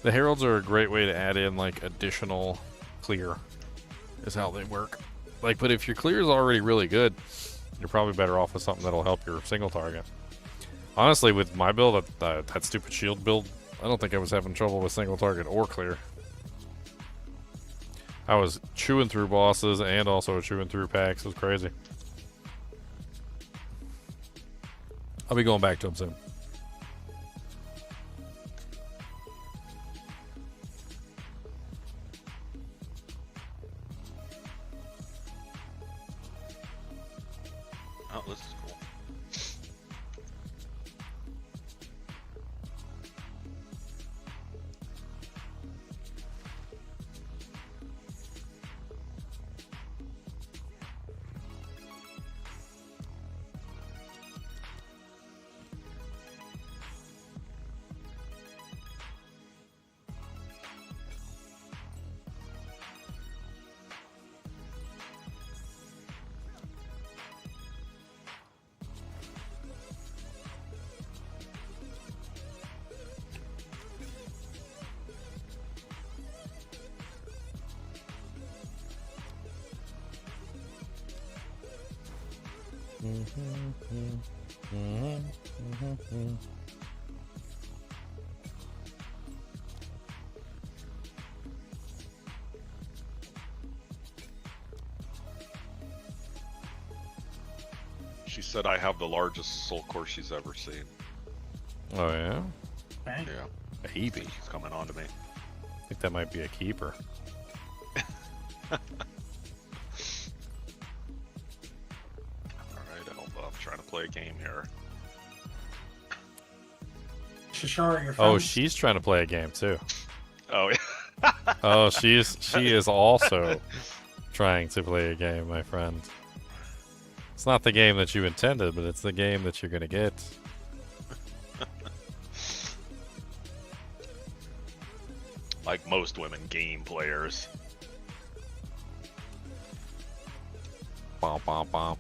The heralds are a great way to add in like additional clear. Is how they work. Like, but if your clear is already really good, you're probably better off with something that'll help your single target. Honestly, with my build, that stupid shield build, I don't think I was having trouble with single target or clear. I was chewing through bosses and also chewing through packs. It was crazy. I'll be going back to them soon. Oh, this is cool. She said I have the largest soul core she's ever seen. Oh yeah? Bang. Yeah. Maybe. She's coming on to me. I think that might be a keeper. Alright, I'm trying to play a game here. She's showing your Oh, phone. she's trying to play a game too. Oh, yeah. Oh, she is also trying to play a game, my friend. It's not the game that you intended, but it's the game that you're gonna get. Like most women game players. Bom, bom, bom.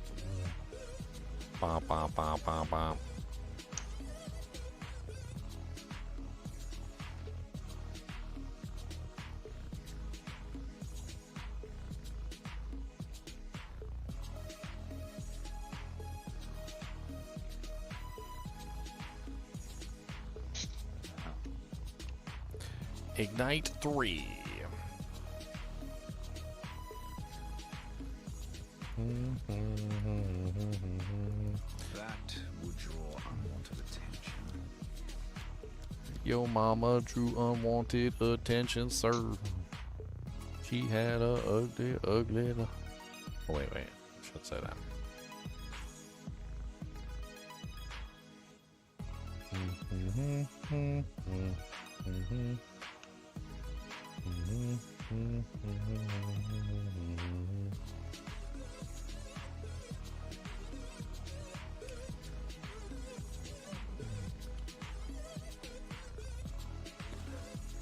Bom, bom, bom, bom, bom. Ignite 3. That would draw unwanted attention. Yo mama drew unwanted attention, sir. She had a ugly. Oh, wait. Should say that.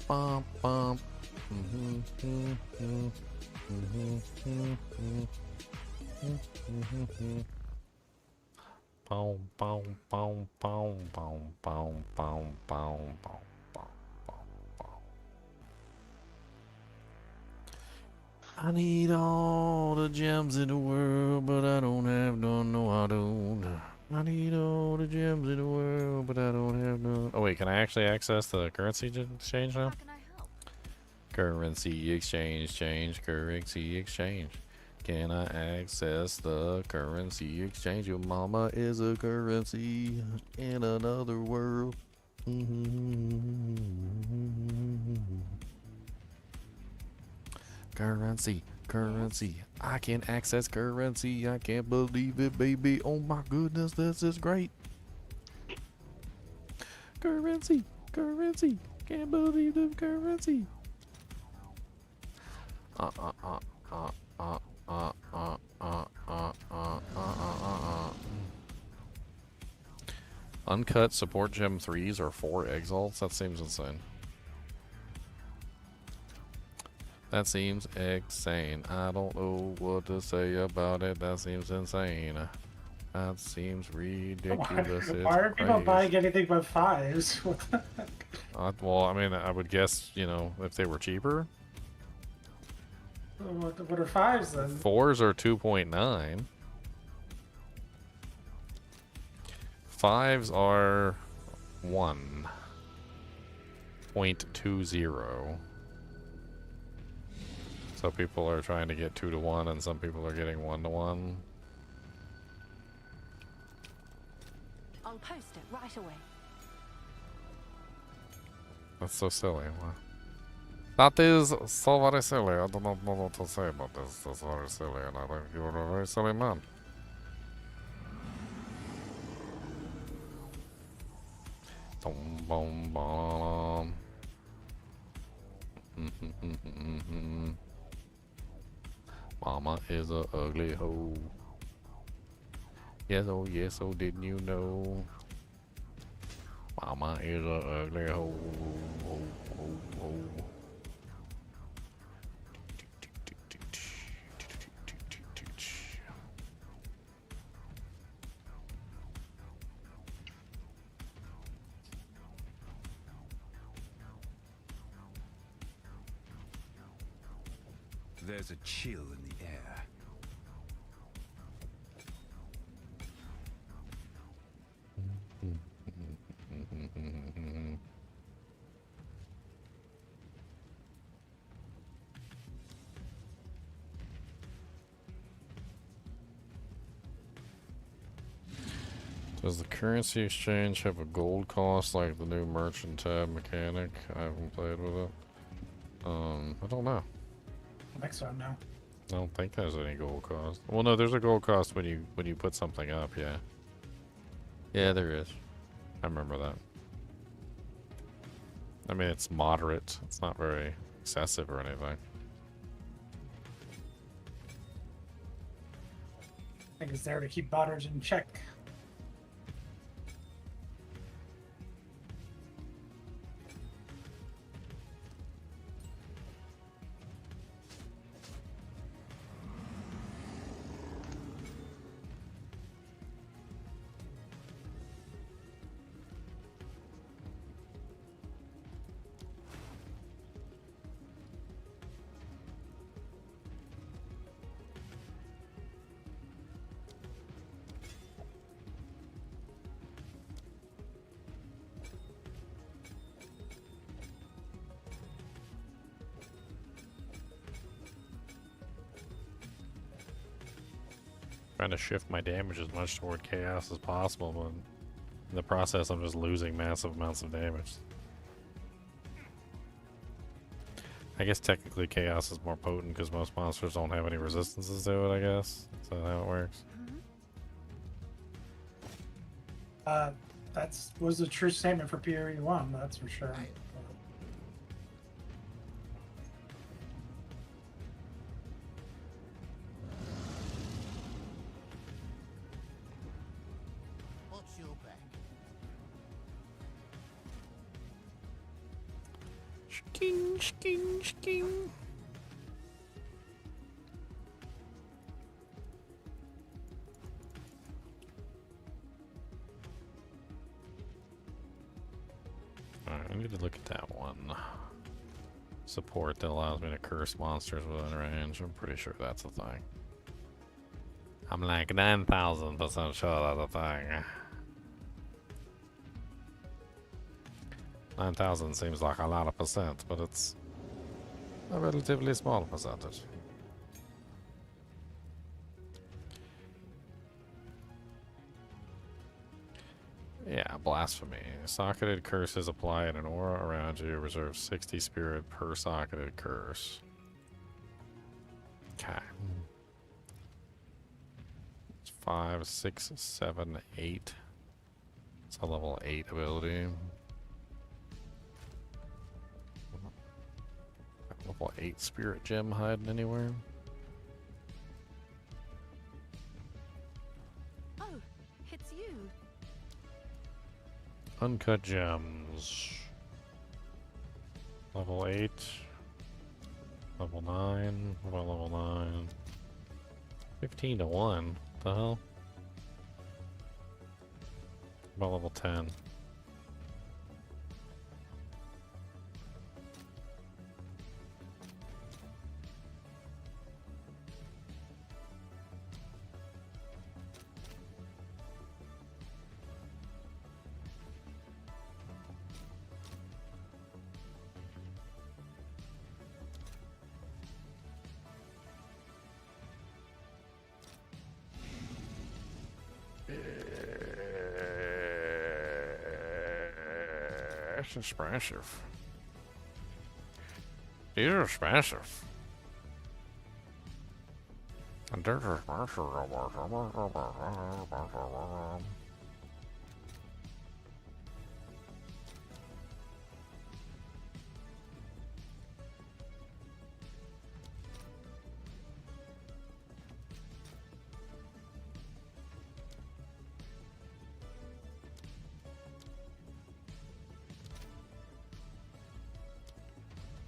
Bum, bum. Boom, boom, boom, boom, boom, boom, boom, boom, boom. I need all the gems in the world, but I don't have none. No, I don't. I need all the gems in the world, but I don't have none. Oh wait, can I actually access the currency exchange now? How can I help? Currency exchange, currency exchange. Can I access the currency exchange? Your mama is a currency in another world. Currency. I can access currency. I can't believe it, baby. Oh my goodness, this is great. Currency. Can't believe the currency. Uncut support gem 3s or 4 exiles? That seems insane. That seems insane. I don't know what to say about it. That seems insane. That seems ridiculous. Why are people buying anything but 5s? What the heck? Well, I mean, I would guess, you know, if they were cheaper. What are 5s then? 4s are 2.9. 5s are 1.20. So people are trying to get 2 to 1, and some people are getting 1 to 1. I'll post it right away. That's so silly. That is so very silly. I do not know what to say about this. That's very silly, and I think you're a very silly man. Boom, boom, boom. Mama is a ugly hoe. Yes, oh, didn't you know? Mama is a ugly hoe. There's a chill in the air. Does the currency exchange have a gold cost like the new merchant tab mechanic? I haven't played with it. I don't know. I think so, no. I don't think there's any gold cost. Well, no, there's a gold cost when you put something up. Yeah. Yeah, there is. I remember that. I mean, it's moderate. It's not very excessive or anything. I think it's there to keep butters in check. Trying to shift my damage as much toward chaos as possible, but in the process I'm just losing massive amounts of damage. I guess technically chaos is more potent because most monsters don't have any resistances to it, I guess. Is that how it works? That was a true statement for PoE 1, that's for sure. Sking, sking, sking. Alright, I need to look at that one. Support that allows me to curse monsters within range. I'm pretty sure that's a thing. I'm like 9,000% sure that's a thing. 9,000 seems like a lot of percent, but it's a relatively small percentage. Yeah, blasphemy. Socketed curses apply in an aura around you. Reserve 60 spirit per socketed curse. Okay. It's 5, 6, 7, 8. It's a level 8 ability. Level 8 spirit gem hiding anywhere? Oh, it's you. Uncut gems. Level 8. Level 9. What about level 9? 15 to 1. What the hell? What about level 10? That's expensive. These are expensive. And they're expensive.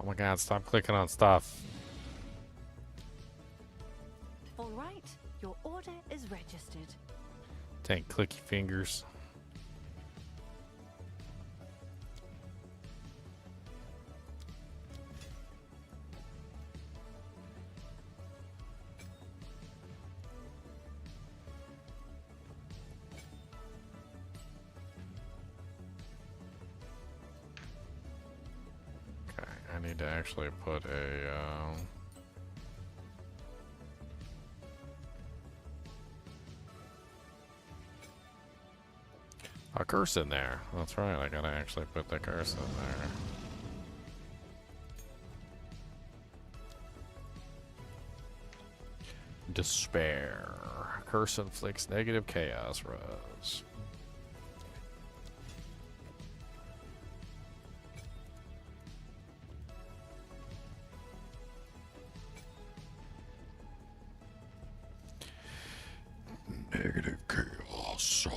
Oh my god, stop clicking on stuff. All right, your order is registered. Dang clicky fingers. I need to actually put a curse in there. That's right, I gotta actually put the curse in there. Despair. Curse inflicts negative chaos res. Negative chaos.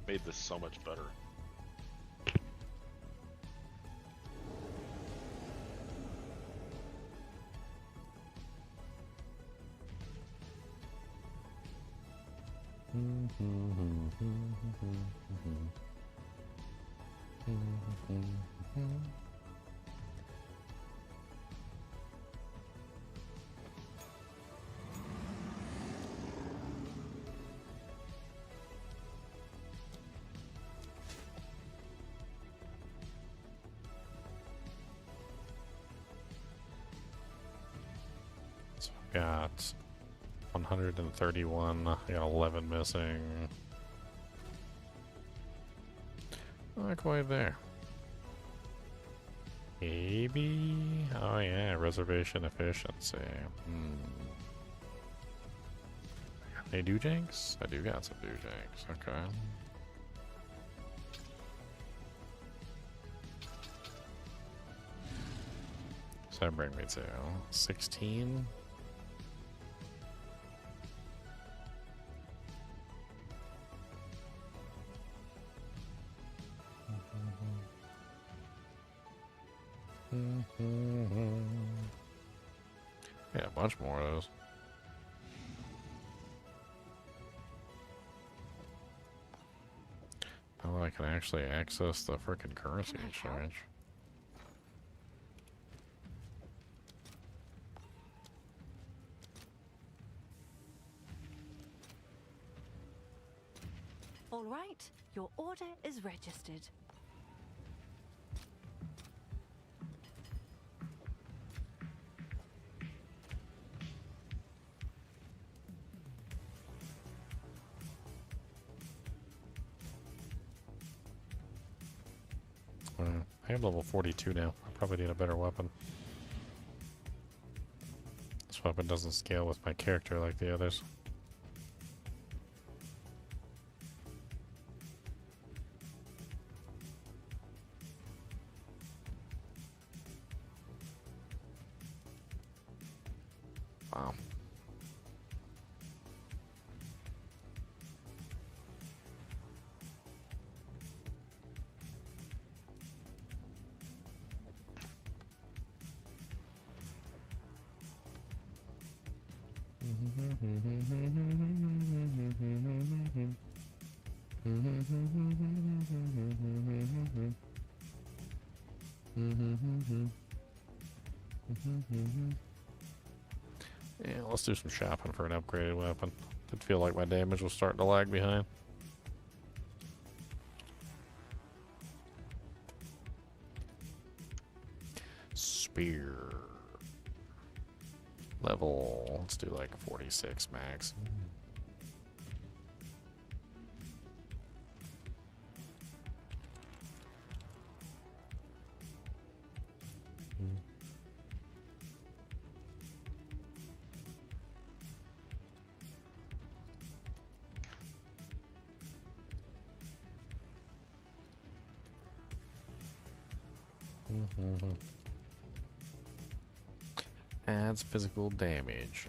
Made this so much better. So I've got 131, I got 11 missing. Not quite there. Maybe? Oh yeah, reservation efficiency. Hey, Doojanks? I do got some Doojanks, okay. So that bring me to 16. Yeah, a bunch more of those. Oh, I can actually access the frickin' currency exchange. All right, your order is registered. I am level 42 now. I probably need a better weapon. This weapon doesn't scale with my character like the others. Wow. Yeah, let's do some shopping for an upgraded weapon. Did feel like my damage was starting to lag behind. Spear. Level, let's do like 46 max. Adds physical damage.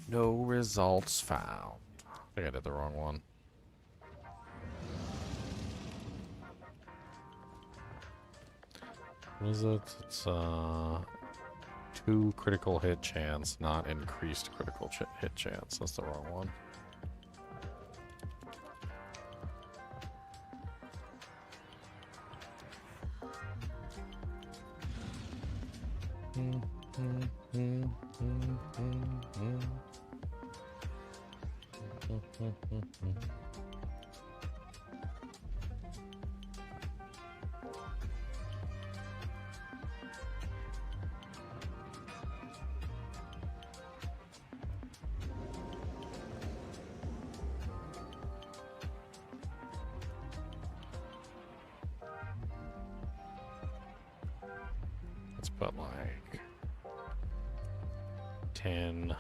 No results found. I think I did the wrong one. What is it? It's 2 critical hit chance, not increased critical hit chance. That's the wrong one. Let's put like 10.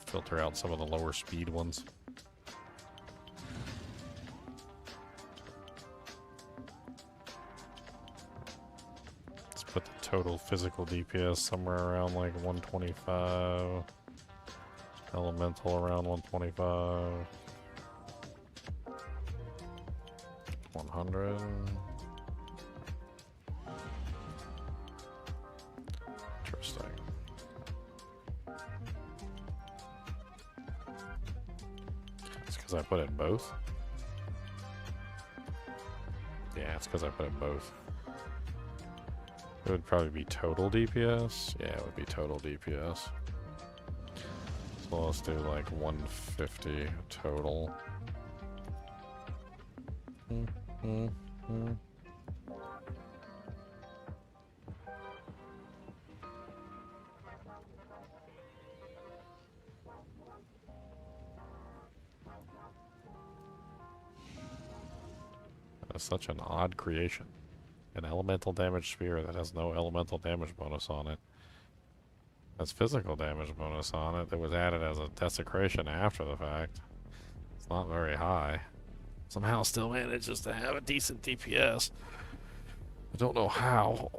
Filter out some of the lower speed ones. Let's put the total physical DPS somewhere around like 125. Elemental around 125. 100. Interesting. It's because I put in both. Yeah, it's because I put in both. It would probably be total DPS. Yeah, it would be total DPS. So let's do like 150 total. That's such an odd creation. An elemental damage spear that has no elemental damage bonus on it. has physical damage bonus on it that was added as a desecration after the fact. It's not very high. Somehow still manages to have a decent DPS. I don't know how.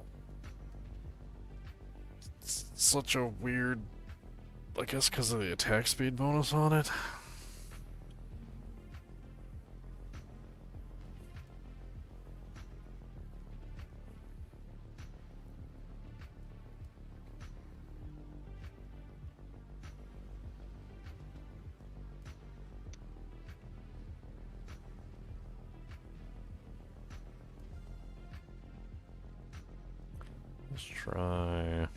It's such a weird... I guess because of the attack speed bonus on it. Let's try...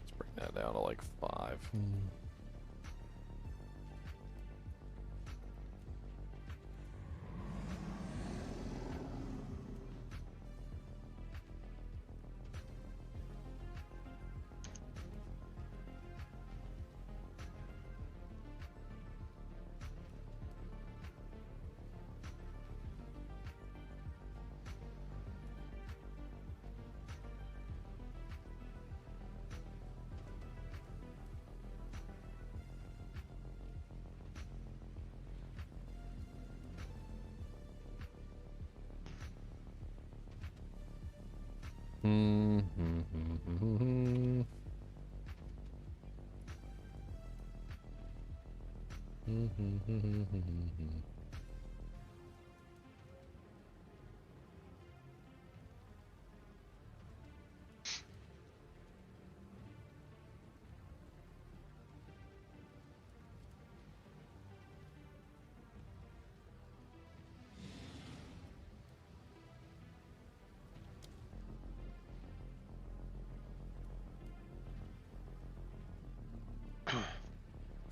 Let's bring that down to like 5.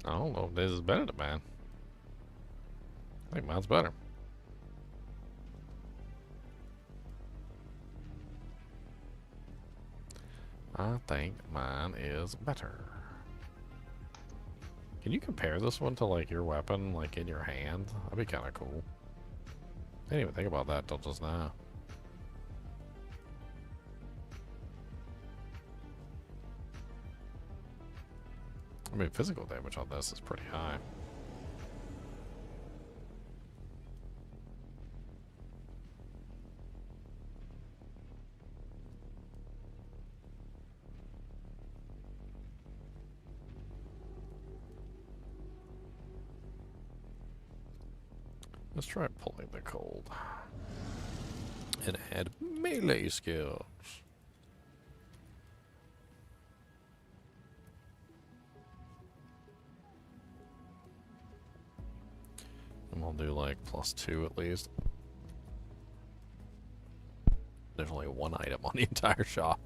I don't know if this is better than mine. I think mine's better. I think mine is better. Can you compare this one to like your weapon, like in your hand? That'd be kind of cool. I didn't even think about that till just now. I mean, physical damage on this is pretty high. Let's try pulling the cold. And add melee skills. And we'll do like +2 at least. There's only one item on the entire shop.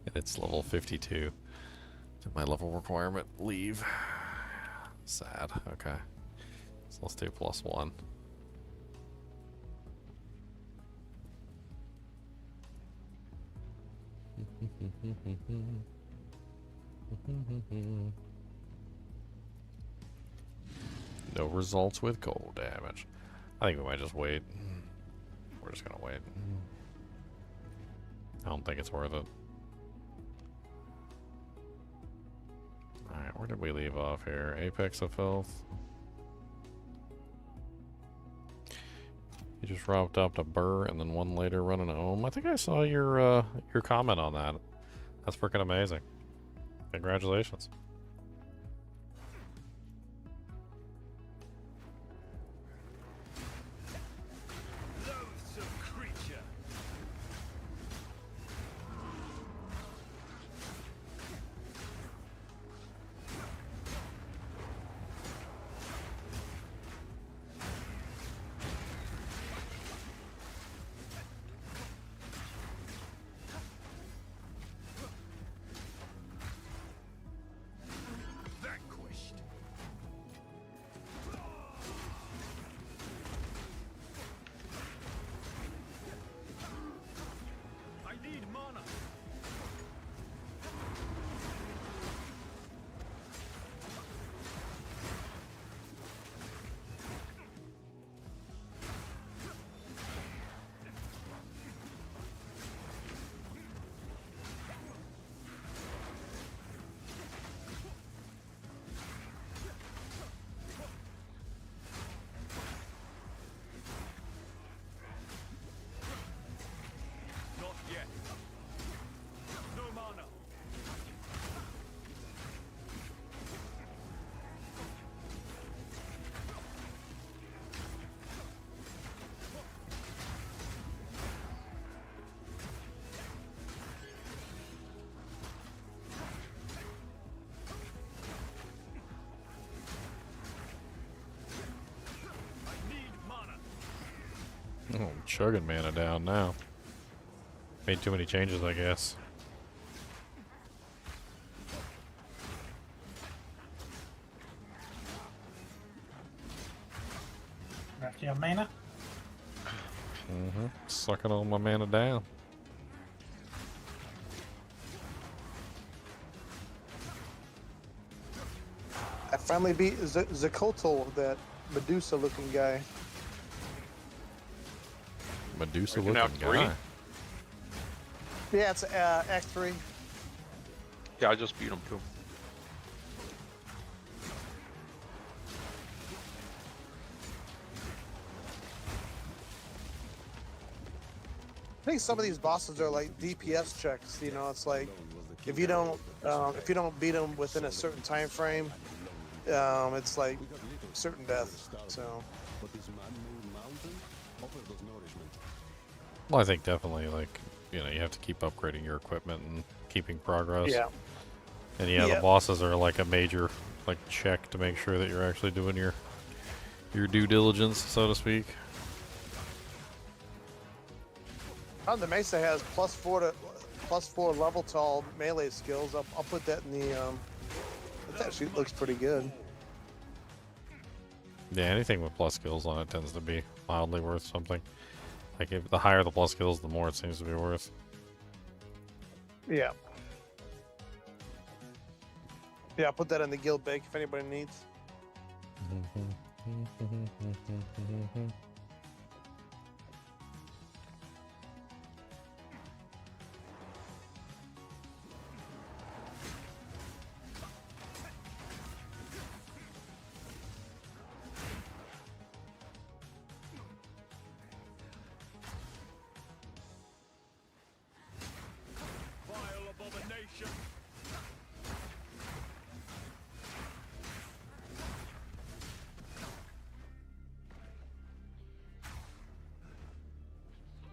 And it's level 52. Did my level requirement leave? Sad. Okay. So let's do +1. No results with cold damage. I think we might just wait. We're just gonna wait. I don't think it's worth it. Alright, where did we leave off here? Apex of Filth. You just robbed up to Burr and then one later running home. I think I saw your comment on that. That's freaking amazing. Congratulations. Oh, chugging mana down now. Made too many changes, I guess. After your mana. Sucking all my mana down. I finally beat Zakotl, that Medusa-looking guy. Medusa Are you now looking three? guy. Yeah, it's Act 3. Yeah, I just beat him too. I think some of these bosses are like DPS checks. You know, it's like if you don't beat them within a certain time frame, it's like certain death. So Well, I think definitely, like, you know, you have to keep upgrading your equipment and keeping progress. yeah, And yeah, Yeah. the bosses are like a major, like, check to make sure that you're actually doing your due diligence, so to speak. the Mesa has +4 level to all melee skills. I'll put that in the. It actually looks pretty good. Yeah, anything with plus skills on it tends to be mildly worth something. Like, if the higher the plus skills, the more it seems to be worth. Yeah. Yeah, I'll put that in the guild bake if anybody needs.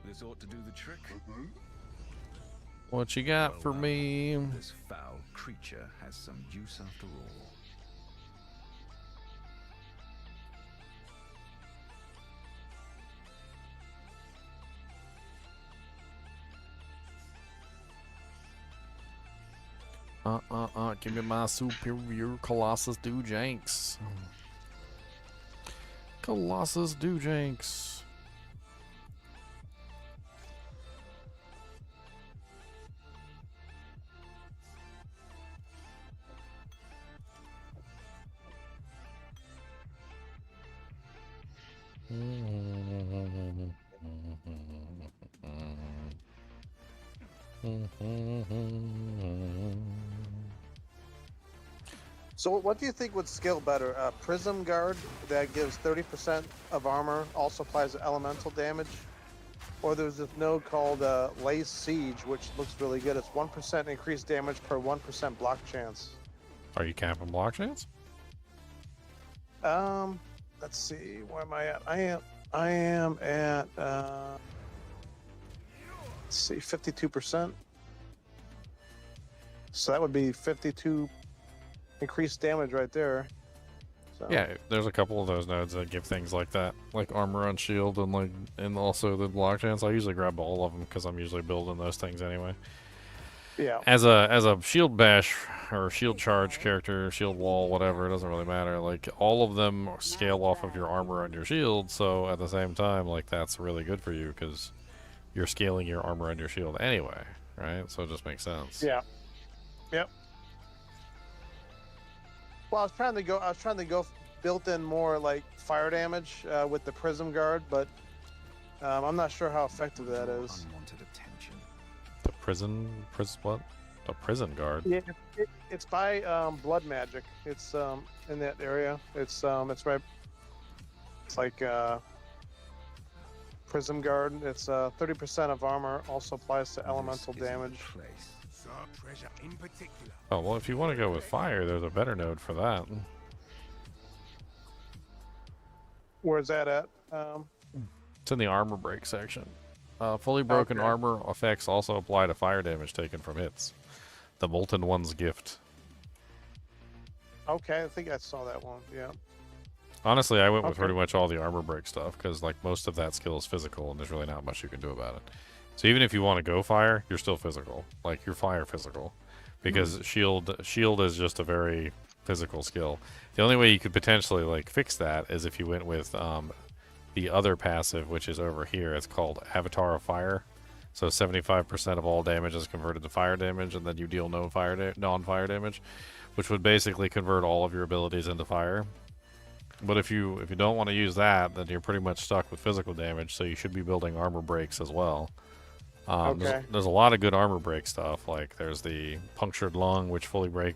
This ought to do the trick. What you got for me? This foul creature has some use after all. Give me my superior Colossus Dujanks. Colossus Dujanks. So what do you think would scale better? Prism Guard that gives 30% of armor, also applies elemental damage. Or there's this node called Lace Siege, which looks really good. It's 1% increased damage per 1% block chance. Are you capping block chance? Let's see, where am I at? I am at let's see, 52%. So that would be 52 increased damage right there. So. Yeah, there's a couple of those nodes that give things like that, like armor on shield and also the block chance. I usually grab all of them because I'm usually building those things anyway. Yeah. As a shield bash or shield charge character, shield wall, whatever, it doesn't really matter. Like, all of them scale off of your armor on your shield, so at the same time, like, that's really good for you because you're scaling your armor on your shield anyway, right? So it just makes sense. Yeah. Yep. Well, I was trying to go built in more like fire damage with the Prism Guard, but I'm not sure how effective that is. Unwanted attention. The what? The prison guard. Yeah, it's by blood magic. It's in that area. It's right. It's like Prism Guard. It's 30% of armor. Also applies to elemental damage. Oh, well, if you want to go with fire, there's a better node for that. Where's that at? It's in the armor break section. Fully broken Okay. armor effects also apply to fire damage taken from hits. The Molten One's gift. Okay, I think I saw that one. Yeah. Honestly, I went with Okay. pretty much all the armor break stuff because like most of that skill is physical, and there's really not much you can do about it. So even if you want to go fire, you're still physical. Like you're fire physical, because shield is just a very physical skill. The only way you could potentially like fix that is if you went with the other passive, which is over here. It's called Avatar of Fire. So 75% of all damage is converted to fire damage, and then you deal no non-fire damage, which would basically convert all of your abilities into fire. But if you don't want to use that, then you're pretty much stuck with physical damage. So you should be building armor breaks as well. Okay. There's a lot of good armor break stuff. Like there's the punctured lung, which fully break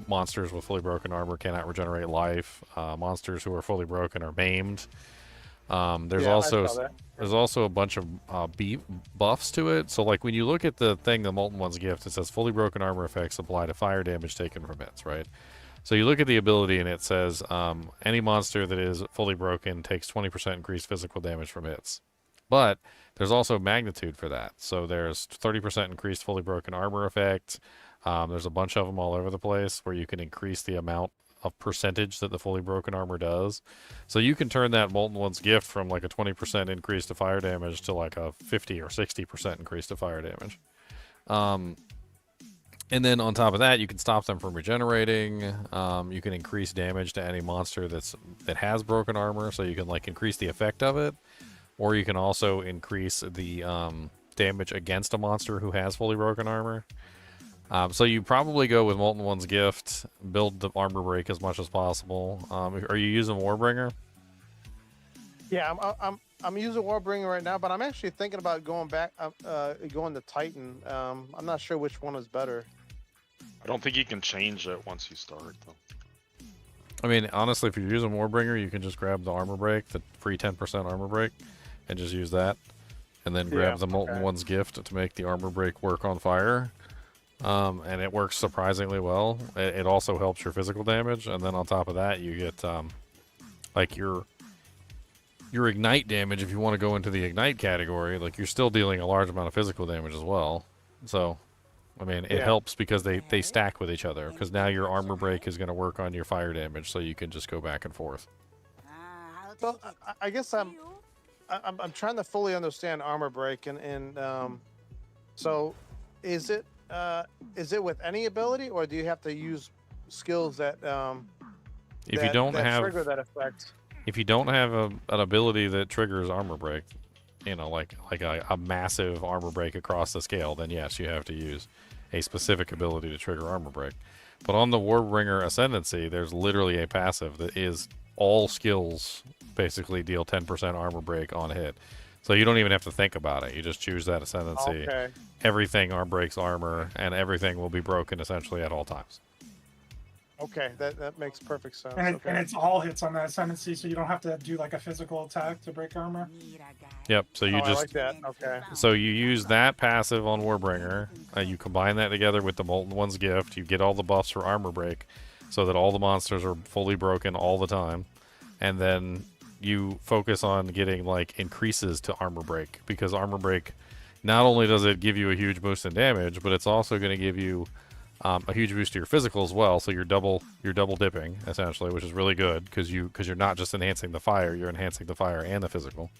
monsters with fully broken armor cannot regenerate life. Monsters who are fully broken are maimed. There's Yeah, I also saw that. there's also a bunch of buffs to it. So like when you look at the thing, the Molten One's gift, it says fully broken armor effects apply to fire damage taken from hits, right? So you look at the ability and it says any monster that is fully broken takes 20% increased physical damage from hits. But there's also magnitude for that. So there's 30% increased fully broken armor effect. There's a bunch of them all over the place where you can increase the amount of percentage that the fully broken armor does. So you can turn that Molten One's gift from like a 20% increase to fire damage to like a 50 or 60% increase to fire damage. And then on top of that, you can stop them from regenerating. You can increase damage to any monster that has broken armor, so you can like increase the effect of it, or you can also increase the damage against a monster who has fully broken armor. So you probably go with Molten One's gift, build the armor break as much as possible. Are you using Warbringer? Yeah, I'm using Warbringer right now, but I'm actually thinking about going back, going to Titan. I'm not sure which one is better. I don't think you can change it once you start, though. I mean, honestly, if you're using Warbringer, you can just grab the armor break, the free 10% armor break, and just use that. And then grab the Molten One's gift to make the armor break work on fire. And it works surprisingly well. It also helps your physical damage, and then on top of that, you get like your ignite damage. If you want to go into the ignite category, like you're still dealing a large amount of physical damage as well. So, I mean, it helps because they stack with each other. Because now your armor break is going to work on your fire damage, so you can just go back and forth. Well, I guess I'm trying to fully understand armor break, and so is it with any ability, or do you have to use skills that If you don't have trigger that effect? If you don't have an ability that triggers armor break, you know, like a massive armor break across the scale, then yes, you have to use a specific ability to trigger armor break. But on the Warbringer Ascendancy, there's literally a passive that is all skills basically deal 10% armor break on hit. So you don't even have to think about it. You just choose that Ascendancy. Okay. Everything breaks armor, and everything will be broken essentially at all times. Okay, that makes perfect sense. And it's all hits on that ascendancy, so you don't have to do like a physical attack to break armor. Yep. So you I just like that. Okay. So you use that passive on Warbringer. You combine that together with the Molten One's gift. You get all the buffs for armor break, so that all the monsters are fully broken all the time, and then you focus on getting like increases to armor break, because armor break not only does it give you a huge boost in damage, but it's also going to give you a huge boost to your physical as well. So you're double dipping essentially, which is really good because you're not just enhancing the fire, you're enhancing the fire and the physical.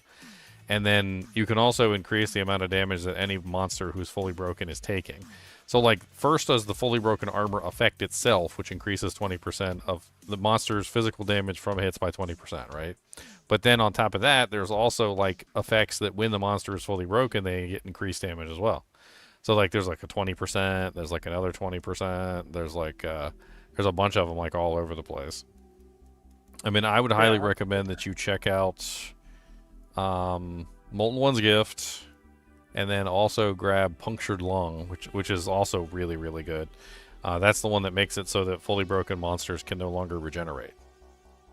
And then you can also increase the amount of damage that any monster who's fully broken is taking. So like first does the fully broken armor effect itself, which increases 20% of the monster's physical damage from hits by 20%, right? But then on top of that, there's also like effects that when the monster is fully broken, they get increased damage as well. So like there's like a 20%, there's like another 20%, there's like there's a bunch of them like all over the place. I mean, I would highly recommend that you check out Molten One's gift, and then also grab Punctured Lung, which is also really, really good. That's the one that makes it so that fully broken monsters can no longer regenerate.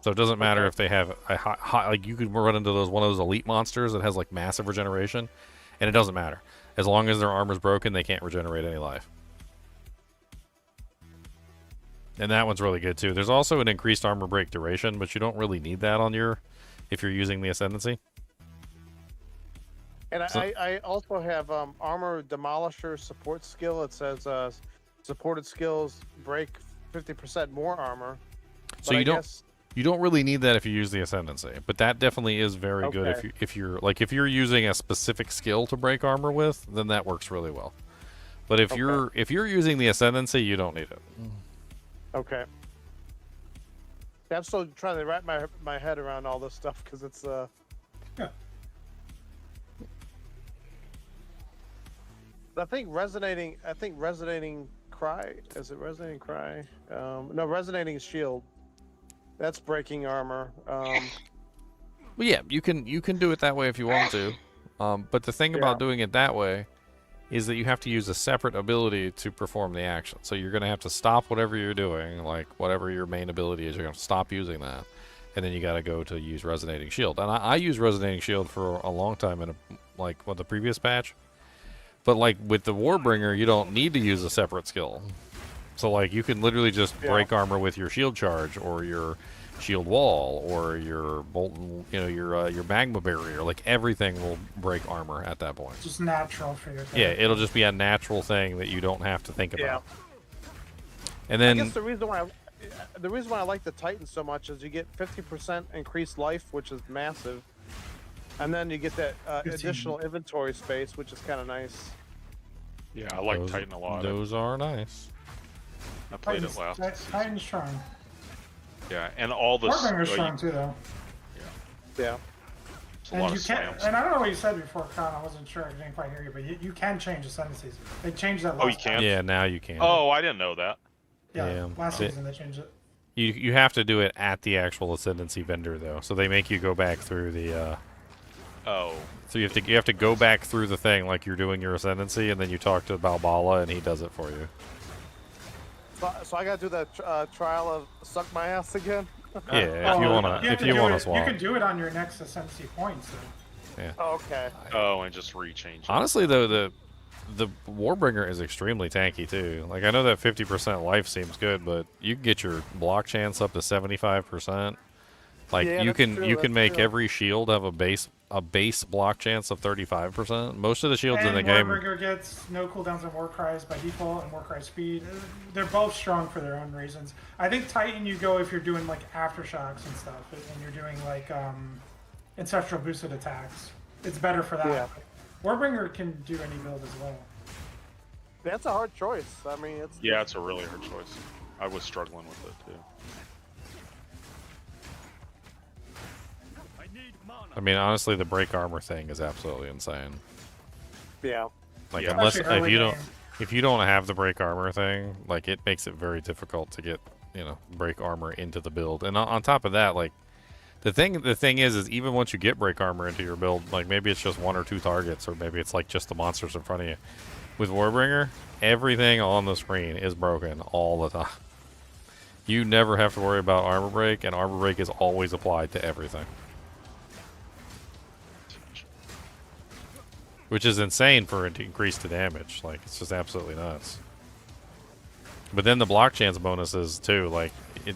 So it doesn't matter if they have a high, like you could run into one of those elite monsters that has like massive regeneration, and it doesn't matter. As long as their armor's broken, they can't regenerate any life. And that one's really good too. There's also an increased armor break duration, but you don't really need that on if you're using the Ascendancy. And I also have Armor Demolisher support skill. It says supported skills break 50% more armor. So you You don't really need that if you use the Ascendancy, but that definitely is very good Okay. if you're using a specific skill to break armor with, then that works really well. But if you're using the Ascendancy, you don't need it. Okay. Yeah, I'm still trying to wrap my head around all this stuff because it's Yeah. I think resonating cry. Is it resonating cry? No, resonating shield. That's breaking armor. Well, yeah, you can do it that way if you want to. But the thing about doing it that way is that you have to use a separate ability to perform the action. So you're going to have to stop whatever you're doing, like whatever your main ability is, you're going to stop using that. And then you got to go to use Resonating Shield. And I used Resonating Shield for a long time in the previous patch. But like with the Warbringer, you don't need to use a separate skill. So like you can literally just break armor with your shield charge or your shield wall or your molten, your magma barrier. Like everything will break armor at that point. Just natural for your character. Yeah, it'll just be a natural thing that you don't have to think about. And I then guess the reason why I like the Titan so much is you get 50% increased life, which is massive, and then you get that additional inventory space, which is kind of nice. Yeah, I like Titan a lot. Those are nice. I played it last. Titan's strong. Yeah, and all the Warbringer's strong too, though. Yeah. It's a lot of you can, slams. and I don't know what you said before, Con. I wasn't sure. I didn't quite hear you, but you can change ascendancies. They changed that last Oh, you can? Yeah, now you can. Oh, I didn't know that. Yeah, last They- season they changed it. You have to do it at the actual Ascendancy vendor though, so they make you go back through the. Oh. So you have to go back through the thing like you're doing your Ascendancy, and then you talk to Balbala, and he does it for you. So I gotta do that trial of suck my ass again. Yeah, if you wanna swap. You can do it on your next ascendancy points. So. Yeah. Oh, okay. Oh, and just rechange it. Honestly, though, the Warbringer is extremely tanky too. Like I know that 50% life seems good, but you can get your block chance up to 75%. Like Yeah, you that's can true, you can that's make true. every shield have a base block chance of 35%. Most of the shields And in the game. Warbringer gets no cooldowns on War Cries by default and War Cry speed. They're both strong for their own reasons. I think Titan you go if you're doing like aftershocks and stuff, and you're doing like ancestral boosted attacks. It's better for that. Yeah. Warbringer can do any build as well. That's a hard choice. I mean, it's Yeah, it's a really hard choice. I was struggling with it too. I mean, honestly, the break armor thing is absolutely insane. Yeah. Like Yeah. unless Especially early game. if you don't have the break armor thing, like it makes it very difficult to get break armor into the build. And on top of that, like the thing is even once you get break armor into your build, like maybe it's just one or two targets, or maybe it's like just the monsters in front of you. With Warbringer, everything on the screen is broken all the time. You never have to worry about armor break, and armor break is always applied to everything. Which is insane for it to increase the damage. Like, it's just absolutely nuts. But then the block chance bonuses, too. Like,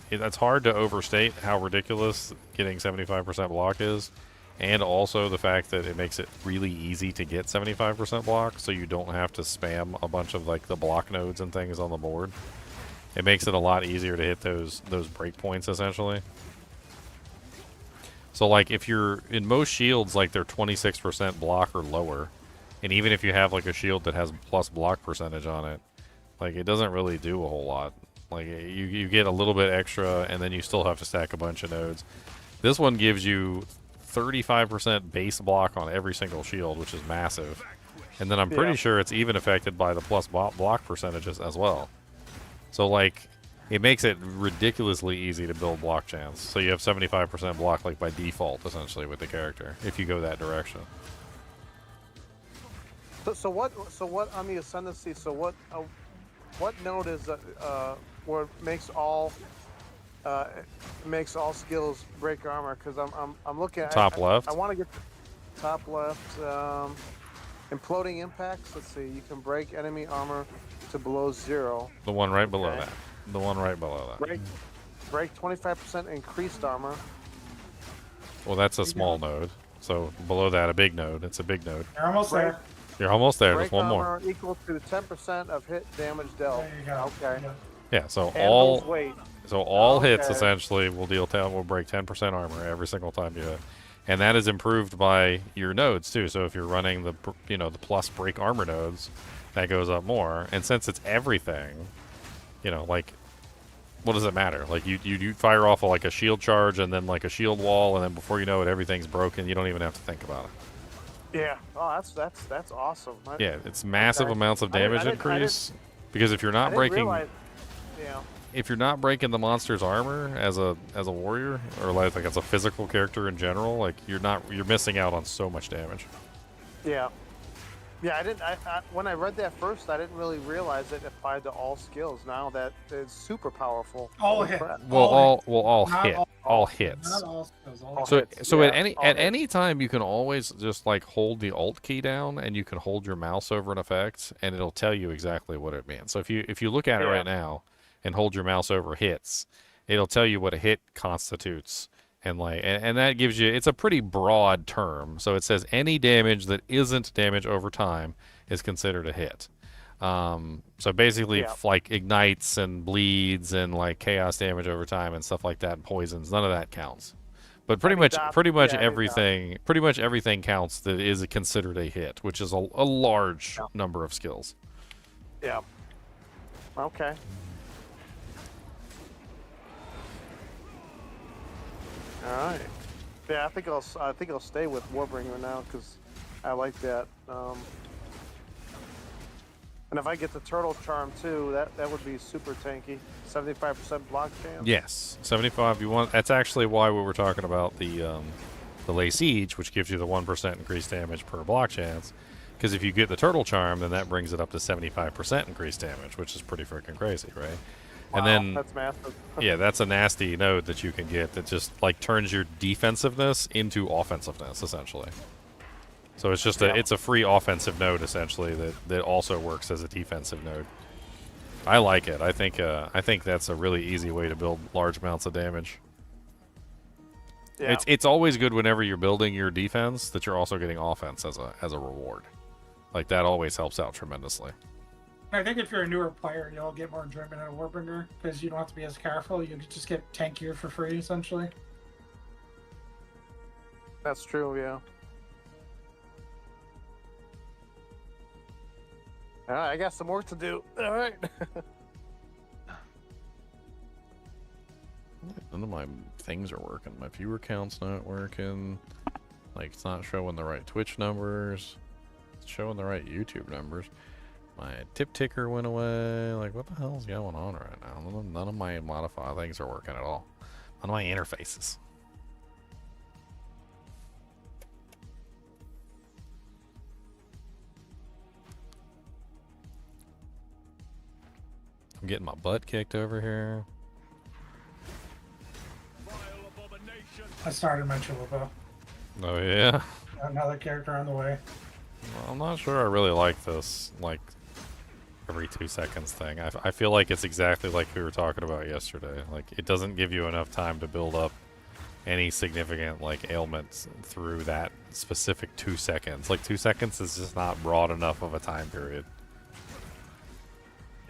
it's hard to overstate how ridiculous getting 75% block is. And also the fact that it makes it really easy to get 75% block, so you don't have to spam a bunch of, like, the block nodes and things on the board. It makes it a lot easier to hit those breakpoints, essentially. So, like, if you're in most shields, like, they're 26% block or lower. And even if you have, like, a shield that has plus block percentage on it, like, it doesn't really do a whole lot. Like, you get a little bit extra, and then you still have to stack a bunch of nodes. This one gives you 35% base block on every single shield, which is massive. And then I'm pretty sure it's even affected by the plus block percentages as well. So, like, it makes it ridiculously easy to build block chance. So you have 75% block, like, by default, essentially, with the character, if you go that direction. So what on the ascendancy? So what node is where it makes all skills break armor? Because I'm looking at Top left. I want to get top left. Imploding impacts. Let's see. You can break enemy armor to below 0. The one right below Okay. that. The one right below that. Break 25% increased armor. Well, that's a small node. So below that, a big node. It's a big node. You're almost there. You're almost there. Break Just one more. armor equal to 10% of hit damage dealt. There you go. Okay. Yeah. Yeah. So And lose weight. So all hits Okay. essentially will break 10% armor every single time you hit, and that is improved by your nodes too. So if you're running the the plus break armor nodes, that goes up more. And since it's everything, like what does it matter? Like you fire off like a shield charge and then like a shield wall, and then before you know it, everything's broken. You don't even have to think about it. Yeah. Oh, that's awesome. Yeah, it's massive Okay. amounts of damage increase because if you're I not didn't breaking. realize, yeah. If you're not breaking the monster's armor as a warrior or like as a physical character in general, like you're missing out on so much damage. Yeah. Yeah, I didn't. When I read that first, I didn't really realize it applied to all skills. Now that it's super powerful. All Holy hit. crap. Well, all Not hit, all hits. Not all skills. All So hits, so yeah, at all any hits. time you can always just like hold the Alt key down and you can hold your mouse over an effect and it'll tell you exactly what it means. So if you look at it Yeah. right now and hold your mouse over hits, it'll tell you what a hit constitutes. And that gives you, it's a pretty broad term. So it says any damage that isn't damage over time is considered a hit. So basically, Yeah. like ignites and bleeds and like chaos damage over time and stuff like that, and poisons, none of that counts. But pretty much everything counts that is considered a hit, which is a large number of skills. Yeah. Okay. All right. Yeah, I think I'll stay with Warbringer now because I like that. And if I get the turtle charm too, that would be super tanky. 75% block chance. Yes, 75. You want? That's actually why we were talking about the lay siege, which gives you the 1% increased damage per block chance. Because if you get the turtle charm, then that brings it up to 75% increased damage, which is pretty freaking crazy, right? Wow, And then that's massive. yeah, that's a nasty node that you can get that just like turns your defensiveness into offensiveness essentially. So it's just it's a free offensive node essentially that also works as a defensive node. I like it. I think that's a really easy way to build large amounts of damage. Yeah. It's always good whenever you're building your defense that you're also getting offense as a reward. Like that always helps out tremendously. I think if you're a newer player, you'll get more enjoyment out of Warbringer because you don't have to be as careful. You can just get tankier for free, essentially. That's true. Yeah. All right, I got some work to do. All right. None of my things are working. My viewer count's not working. Like, it's not showing the right Twitch numbers. It's showing the right YouTube numbers. My tip ticker went away. Like, what the hell's going on right now? None of my modify things are working at all. None of my interfaces. I'm getting my butt kicked over here. I started my Chalupa. Oh, yeah? Another character on the way. Well, I'm not sure I really like this, like, every 2 seconds thing. I feel like it's exactly like we were talking about yesterday. Like, it doesn't give you enough time to build up any significant, like, ailments through that specific 2 seconds. Like, 2 seconds is just not broad enough of a time period.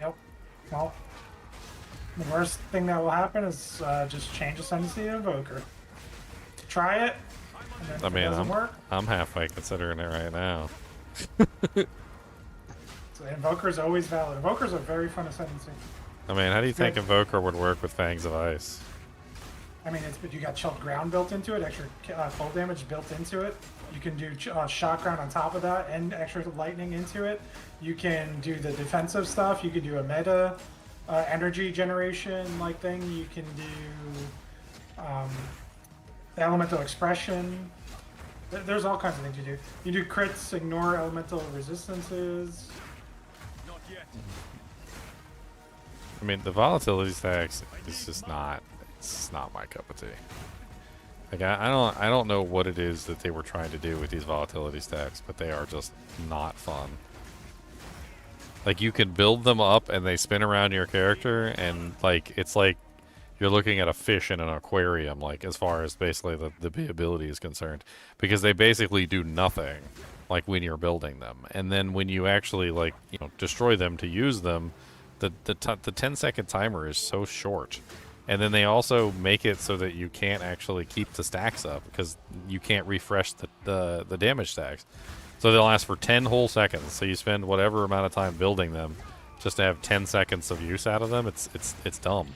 Yep. Well, the worst thing that will happen is just change ascendancy to Invoker. Try it. And then I if it mean, doesn't work. I'm halfway considering it right now. So Invoker is always valid. Invoker's a very fun ascendancy. I mean, how do you think Good. Invoker would work with Fangs of Ice? I mean, you got chilled ground built into it, extra full damage built into it. You can do shock ground on top of that and extra lightning into it. You can do the defensive stuff. You can do a meta energy generation like thing. You can do the elemental expression. There's all kinds of things you do. You do crits, ignore elemental resistances. I mean, the volatility stacks is just not. It's not my cup of tea. Like I don't know what it is that they were trying to do with these volatility stacks, but they are just not fun. Like you can build them up and they spin around your character, and like it's like you're looking at a fish in an aquarium. Like as far as basically the ability is concerned, because they basically do nothing. Like when you're building them, and then when you actually like destroy them to use them, the 10-second timer is so short And then they also make it so that you can't actually keep the stacks up because you can't refresh the damage stacks. So they'll last for 10 whole seconds. So you spend whatever amount of time building them just to have 10 seconds of use out of them. It's dumb.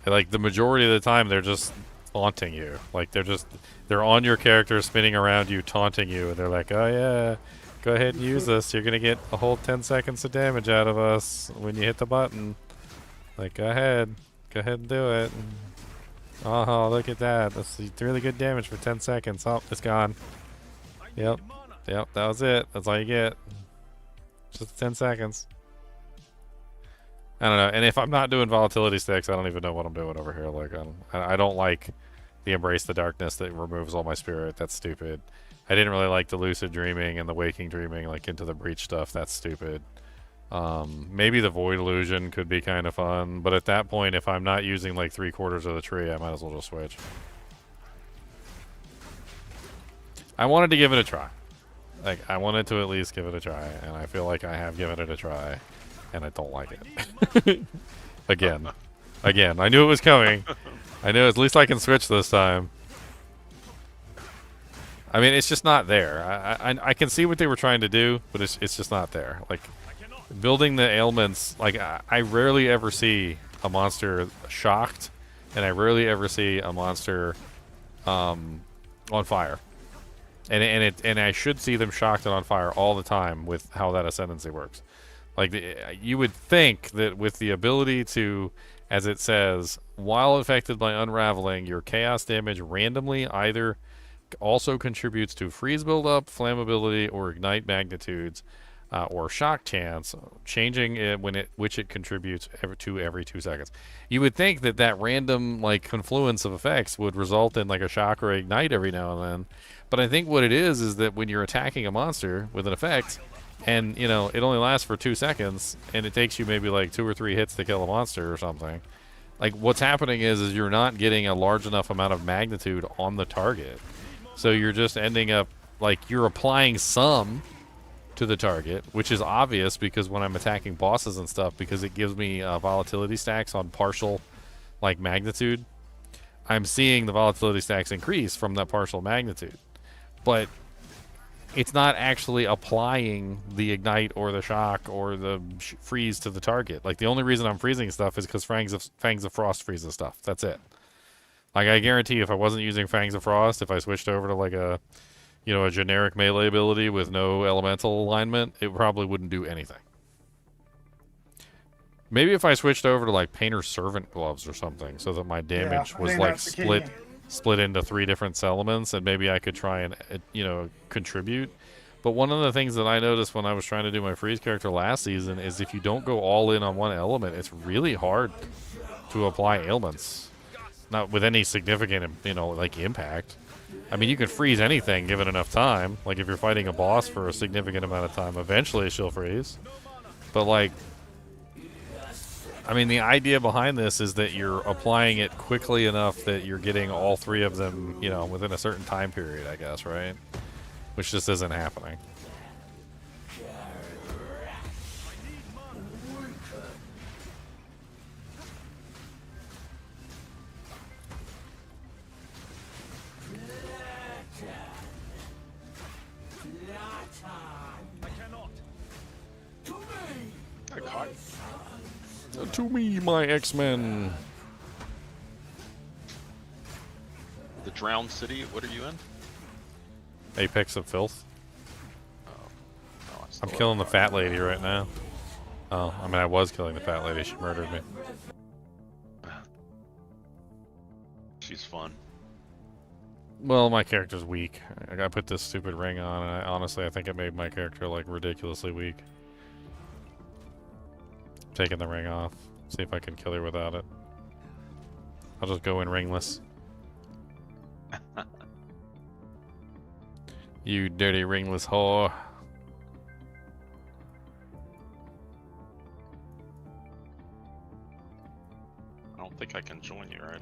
Like the majority of the time they're just taunting you. Like they're on your character spinning around you, taunting you, and they're like, "Oh yeah, go ahead and use this. You're gonna get a whole 10 seconds of damage out of us when you hit the button. Like, go ahead and do it." Oh, look at that. That's really good damage for 10 seconds. Oh, it's gone. Yep, that was it. That's all you get. Just 10 seconds. I don't know. And if I'm not doing volatility sticks, I don't even know what I'm doing over here. Like, I don't like the Embrace the Darkness that removes all my spirit. That's stupid. I didn't really like the Lucid Dreaming and the Waking Dreaming, like into the Breach stuff. That's stupid. Maybe the Void Illusion could be kind of fun, but at that point, if I'm not using like 3/4 of the tree, I might as well just switch. I wanted to give it a try. Like, I wanted to at least give it a try, and I feel like I have given it a try, and I don't like it. Again, I knew it was coming. I knew at least I can switch this time. I mean, it's just not there. I can see what they were trying to do, but it's just not there. Like, building the ailments, like, I rarely ever see a monster shocked, and I rarely ever see a monster on fire. And I should see them shocked and on fire all the time with how that ascendancy works. Like, you would think that with the ability to, as it says, while affected by unraveling, your chaos damage randomly either also contributes to freeze buildup, flammability, or ignite magnitudes, or shock chance, changing it which it contributes every 2 seconds. You would think that random like confluence of effects would result in like a shock or ignite every now and then. But I think what it is that when you're attacking a monster with an effect, and you know it only lasts for 2 seconds, and it takes you maybe like 2 or 3 hits to kill a monster or something. Like, what's happening is you're not getting a large enough amount of magnitude on the target, so you're just ending up like you're applying some to the target, which is obvious because when I'm attacking bosses and stuff, because it gives me volatility stacks on partial like magnitude, I'm seeing the volatility stacks increase from that partial magnitude, but it's not actually applying the ignite or the shock or the freeze to the target. Like, the only reason I'm freezing stuff is because Fangs of Frost freezes stuff. That's it. Like, I guarantee if I wasn't using Fangs of Frost, if I switched over to like a generic melee ability with no elemental alignment, it probably wouldn't do anything. Maybe if I switched over to like Painter's Servant Gloves or something, so that my damage was like split into 3 different elements, and maybe I could try and contribute. But one of the things that I noticed when I was trying to do my freeze character last season is if you don't go all in on one element, it's really hard to apply ailments, not with any significant like impact. I mean, you can freeze anything given enough time. Like, if you're fighting a boss for a significant amount of time, eventually she'll freeze. But, like, I mean, the idea behind this is that you're applying it quickly enough that you're getting all 3 of them, within a certain time period, I guess, right? Which just isn't happening. To me, my X-Men. The Drowned City, what are you in? Apex of Filth. Oh, no, I'm killing the fat lady right now. Oh, I mean, I was killing the fat lady. She murdered me. She's fun. Well, my character's weak. I gotta put this stupid ring on, and honestly, I think it made my character, like, ridiculously weak. Taking the ring off. See if I can kill her without it. I'll just go in ringless. You dirty ringless whore. I don't think I can join you, right?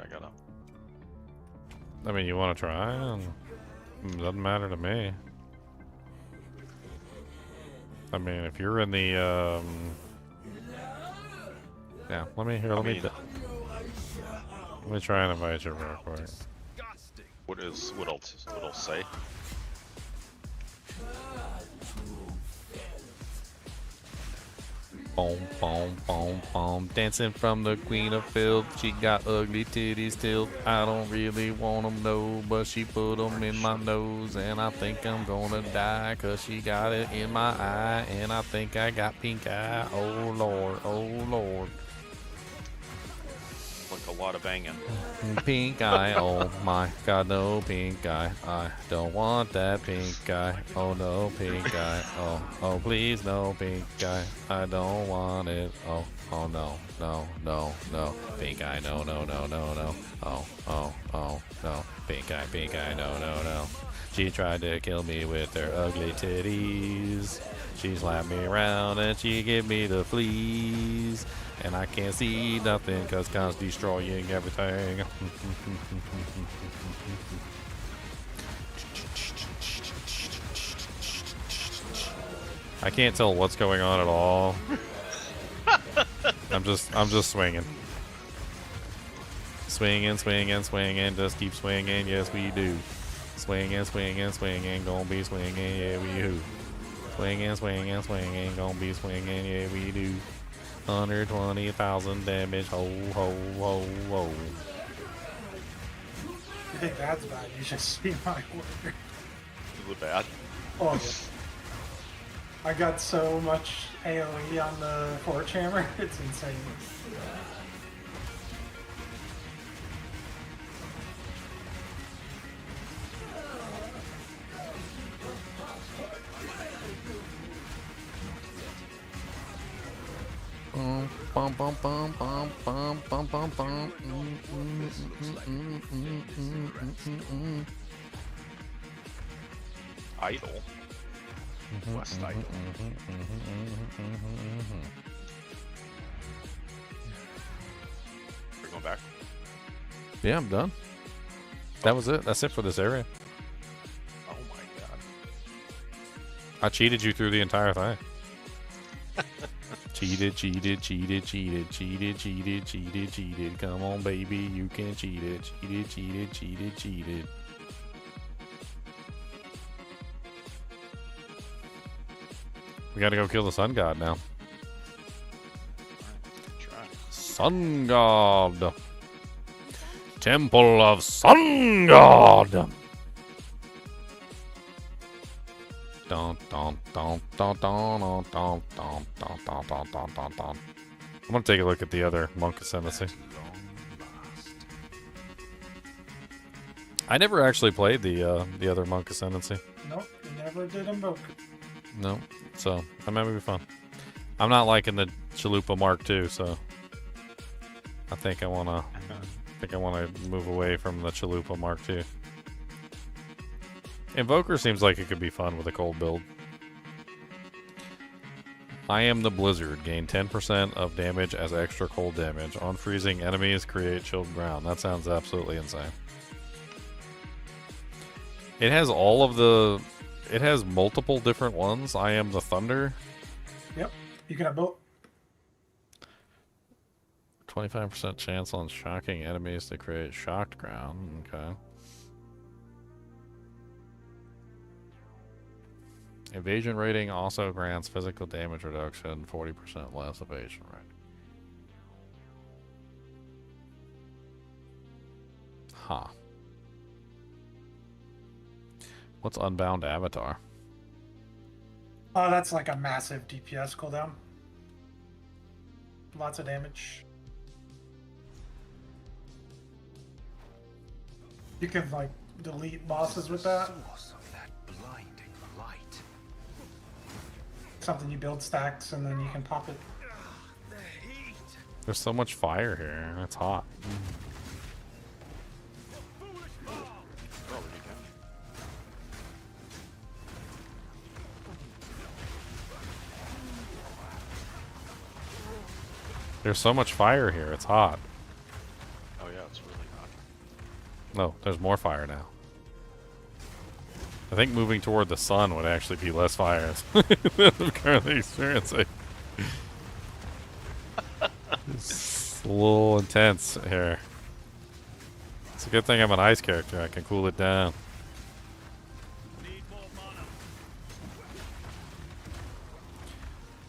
I mean, you want to try? Doesn't matter to me. I mean, if you're in the, yeah, let me Let me try and invite you real quick. What it'll say? Boom, boom, boom, boom. Dancing from the Queen of Filth. She got ugly titties still. I don't really want them, no, but she put them in my nose. And I think I'm gonna die, cause she got it in my eye. And I think I got pink eye. Oh Lord, oh Lord. Like a lot of banging. Pink eye, oh my god, no pink eye. I don't want that pink eye. Oh no, pink eye. Oh please, no pink eye. I don't want it. Oh no, no, no, no. Pink eye, no, no, no, no, no. Oh, no. Pink eye, no, no, no. She tried to kill me with her ugly titties. She slapped me around and she gave me the fleas. And I can't see nothing cause God's destroying everything. I can't tell what's going on at all. I'm just swinging. Swinging, just keep swinging, yes we do. Swinging, gonna be swinging, yeah we do. Swinging, gonna be swinging, yeah we do. 120,000 damage, ho, ho, ho, ho. You think that's bad? You should see my work. Is it bad? Oh, yeah. I got so much AoE on the Forge Hammer, it's insane. Bum, bum, bum, bum, bum, bum, bum, bum. Idle. West Idle. We're going back. Yeah, I'm done. That was it. That's it for this area. Oh my god. I cheated you through the entire thing. Cheated. Come on, baby, you can cheat it. Cheated. We gotta go kill the sun god now. Sun god. Temple of Sun God. I'm gonna take a look at the other monk ascendancy. I never actually played the other monk ascendancy. Nope, you never did invoke. No, so that might be fun. I'm not liking the Chalupa Mark II, so I think I wanna move away from the Chalupa Mark II. Invoker seems like it could be fun with a cold build. I am the Blizzard. Gain 10% of damage as extra cold damage. On freezing enemies, create chilled ground. That sounds absolutely insane. It has all of the... It has multiple different ones. I am the Thunder. Yep, you can have both. 25% chance on shocking enemies to create shocked ground. Okay. Evasion rating also grants physical damage reduction, 40% less evasion rating. Huh. What's Unbound Avatar? Oh, that's like a massive DPS cooldown. Lots of damage. You can like delete bosses with that. Something you build stacks and then you can pop it. There's so much fire here. It's hot. There's so much fire here. It's hot. Oh yeah, it's really hot. No, there's more fire now. I think moving toward the sun would actually be less fire than I'm currently experiencing. It's a little intense here. It's a good thing I'm an ice character. I can cool it down.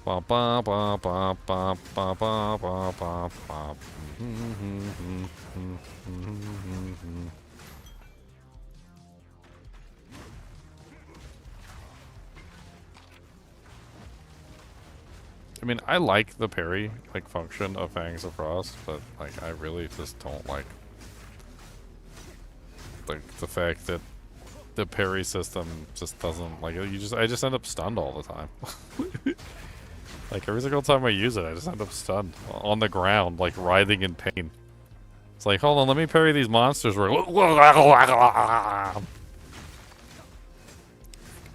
Ba ba ba ba ba ba ba ba ba ba. I mean, I like the parry like function of Fangs of Frost, but like I really just don't like the fact that the parry system just doesn't like I just end up stunned all the time. Like every single time I use it, I just end up stunned on the ground, like writhing in pain. It's like, hold on, let me parry these monsters.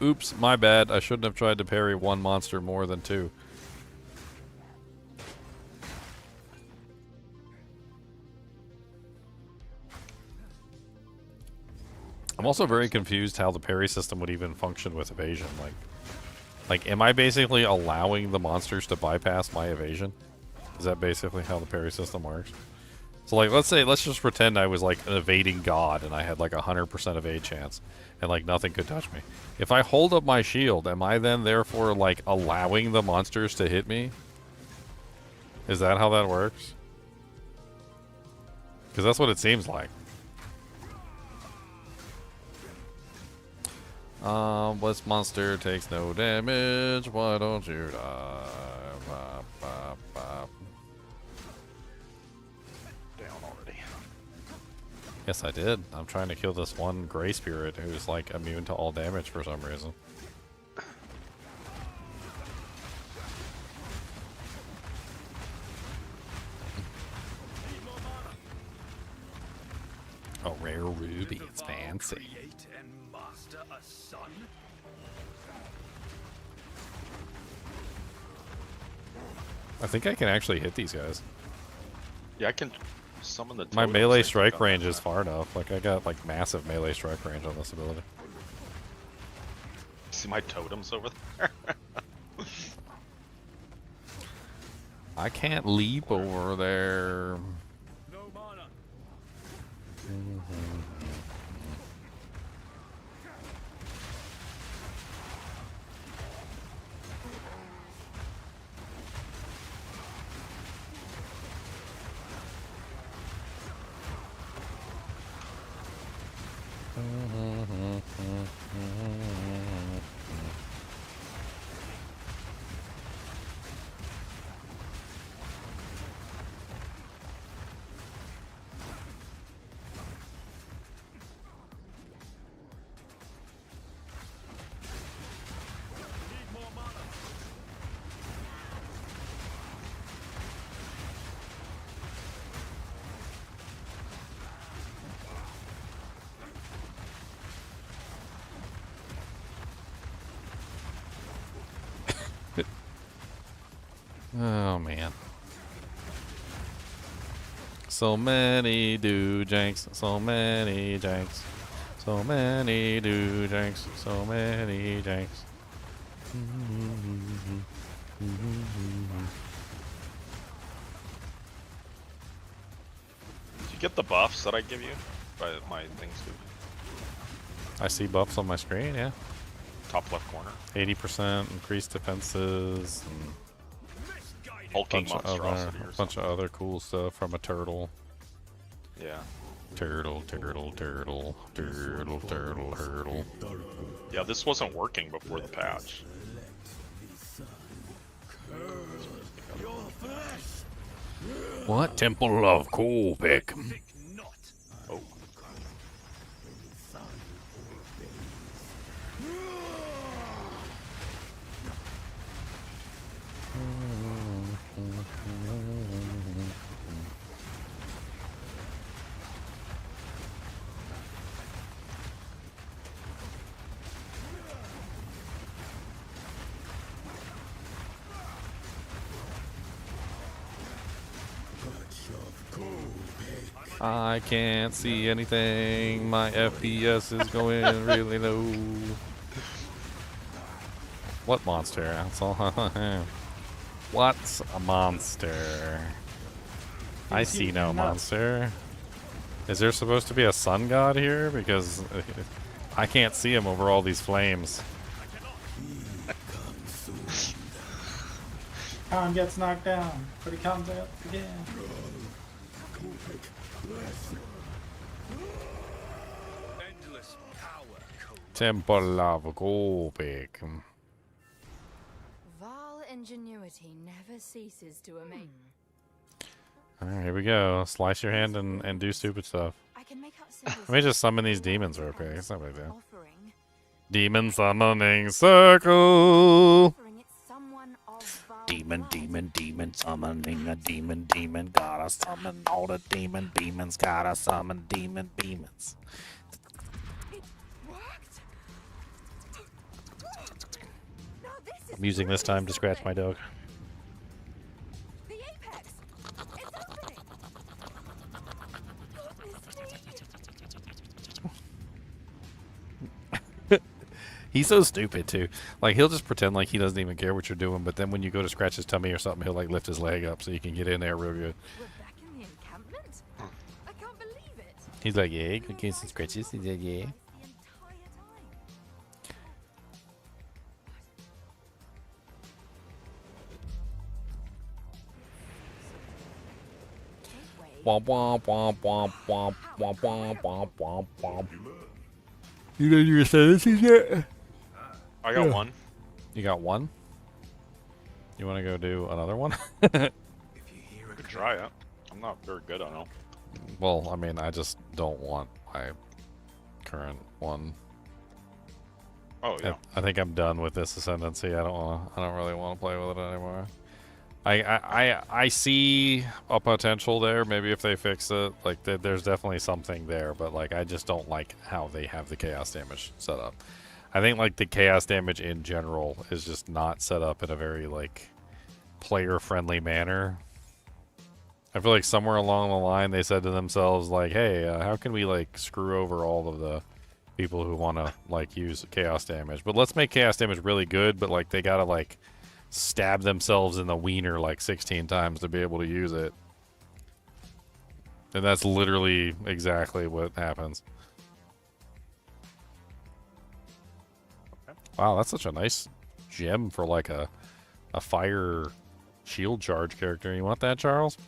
Oops, my bad. I shouldn't have tried to parry one monster more than two. I'm also very confused how the parry system would even function with evasion. Like, am I basically allowing the monsters to bypass my evasion? Is that basically how the parry system works? So, like, let's just pretend I was, like, an evading god and I had, like, 100% evade chance and, like, nothing could touch me. If I hold up my shield, am I then, therefore, like, allowing the monsters to hit me? Is that how that works? Because that's what it seems like. This monster takes no damage. Why don't you die? Bop, bop, bop. Down already. Yes, I did. I'm trying to kill this one gray spirit who's like immune to all damage for some reason. A rare ruby. It's fancy. I think I can actually hit these guys. Yeah, I can summon the My totems, melee I think, strike on range that is far enough. Like, I got, like, massive melee strike range on this ability. See my totems over there? I can't leap over there. Oh man. So many do-janks, so many janks, so many do-janks, so many janks. Did you get the buffs that I give you? By my things too. I see buffs on my screen, yeah. Top left corner. 80% increased defenses, and Hulking monstrosity or bunch of other cool stuff from a turtle. Yeah. Turtle, turtle, turtle, turtle, turtle, turtle. Yeah, this wasn't working before the patch. What? Temple of Coolpick. Oh. I can't see anything. My FPS is going really low. What monster? That's all. What's a monster? I see no monster. Is there supposed to be a sun god here? Because I can't see him over all these flames. Khan gets knocked down, but he comes out again. Endless power, Cole. Temple of Gobek. Vile ingenuity never ceases to amaze. Alright, here we go. Slice your hand and do stupid stuff. I can make out symbols Let me just summon these demons real quick. It's not what I do. offering, Demon summoning circle. offering it someone of vile Demon, blood. demon, demon, summoning a demon, demon. Gotta summon all the demon demons. Gotta summon demon demons. It worked. Now this is I'm using this time to really scratch my something. dog. The apex. It's opening. Goodness me. He's so stupid too. Like he'll just pretend like he doesn't even care what you're doing, but then when you go to scratch his tummy or something, he'll like lift his leg up so you can get in there real good. We're back in the encampment? I can't believe it. He's like, yeah, click in some scratches. He's like, yeah. The entire time. Gateway. Womp womp womp womp womp womp womp womp womp womp. You know your sentences yet? I got one. You got one? You want to go do another one? If you hear a Could try it. I'm not very good on them. Well, I mean, I just don't want my current one. Oh yeah. I think I'm done with this ascendancy. I don't really want to play with it anymore. I see a potential there. Maybe if they fix it, like there's definitely something there. But like I just don't like how they have the chaos damage set up. I think like the chaos damage in general is just not set up in a very like player friendly manner. I feel like somewhere along the line they said to themselves like, hey, how can we like screw over all of the people who want to like use chaos damage, but let's make chaos damage really good, but like they gotta like stab themselves in the wiener like 16 times to be able to use it. And that's literally exactly what happens. Wow, that's such a nice gem for like a fire shield charge character. You want that, Charles?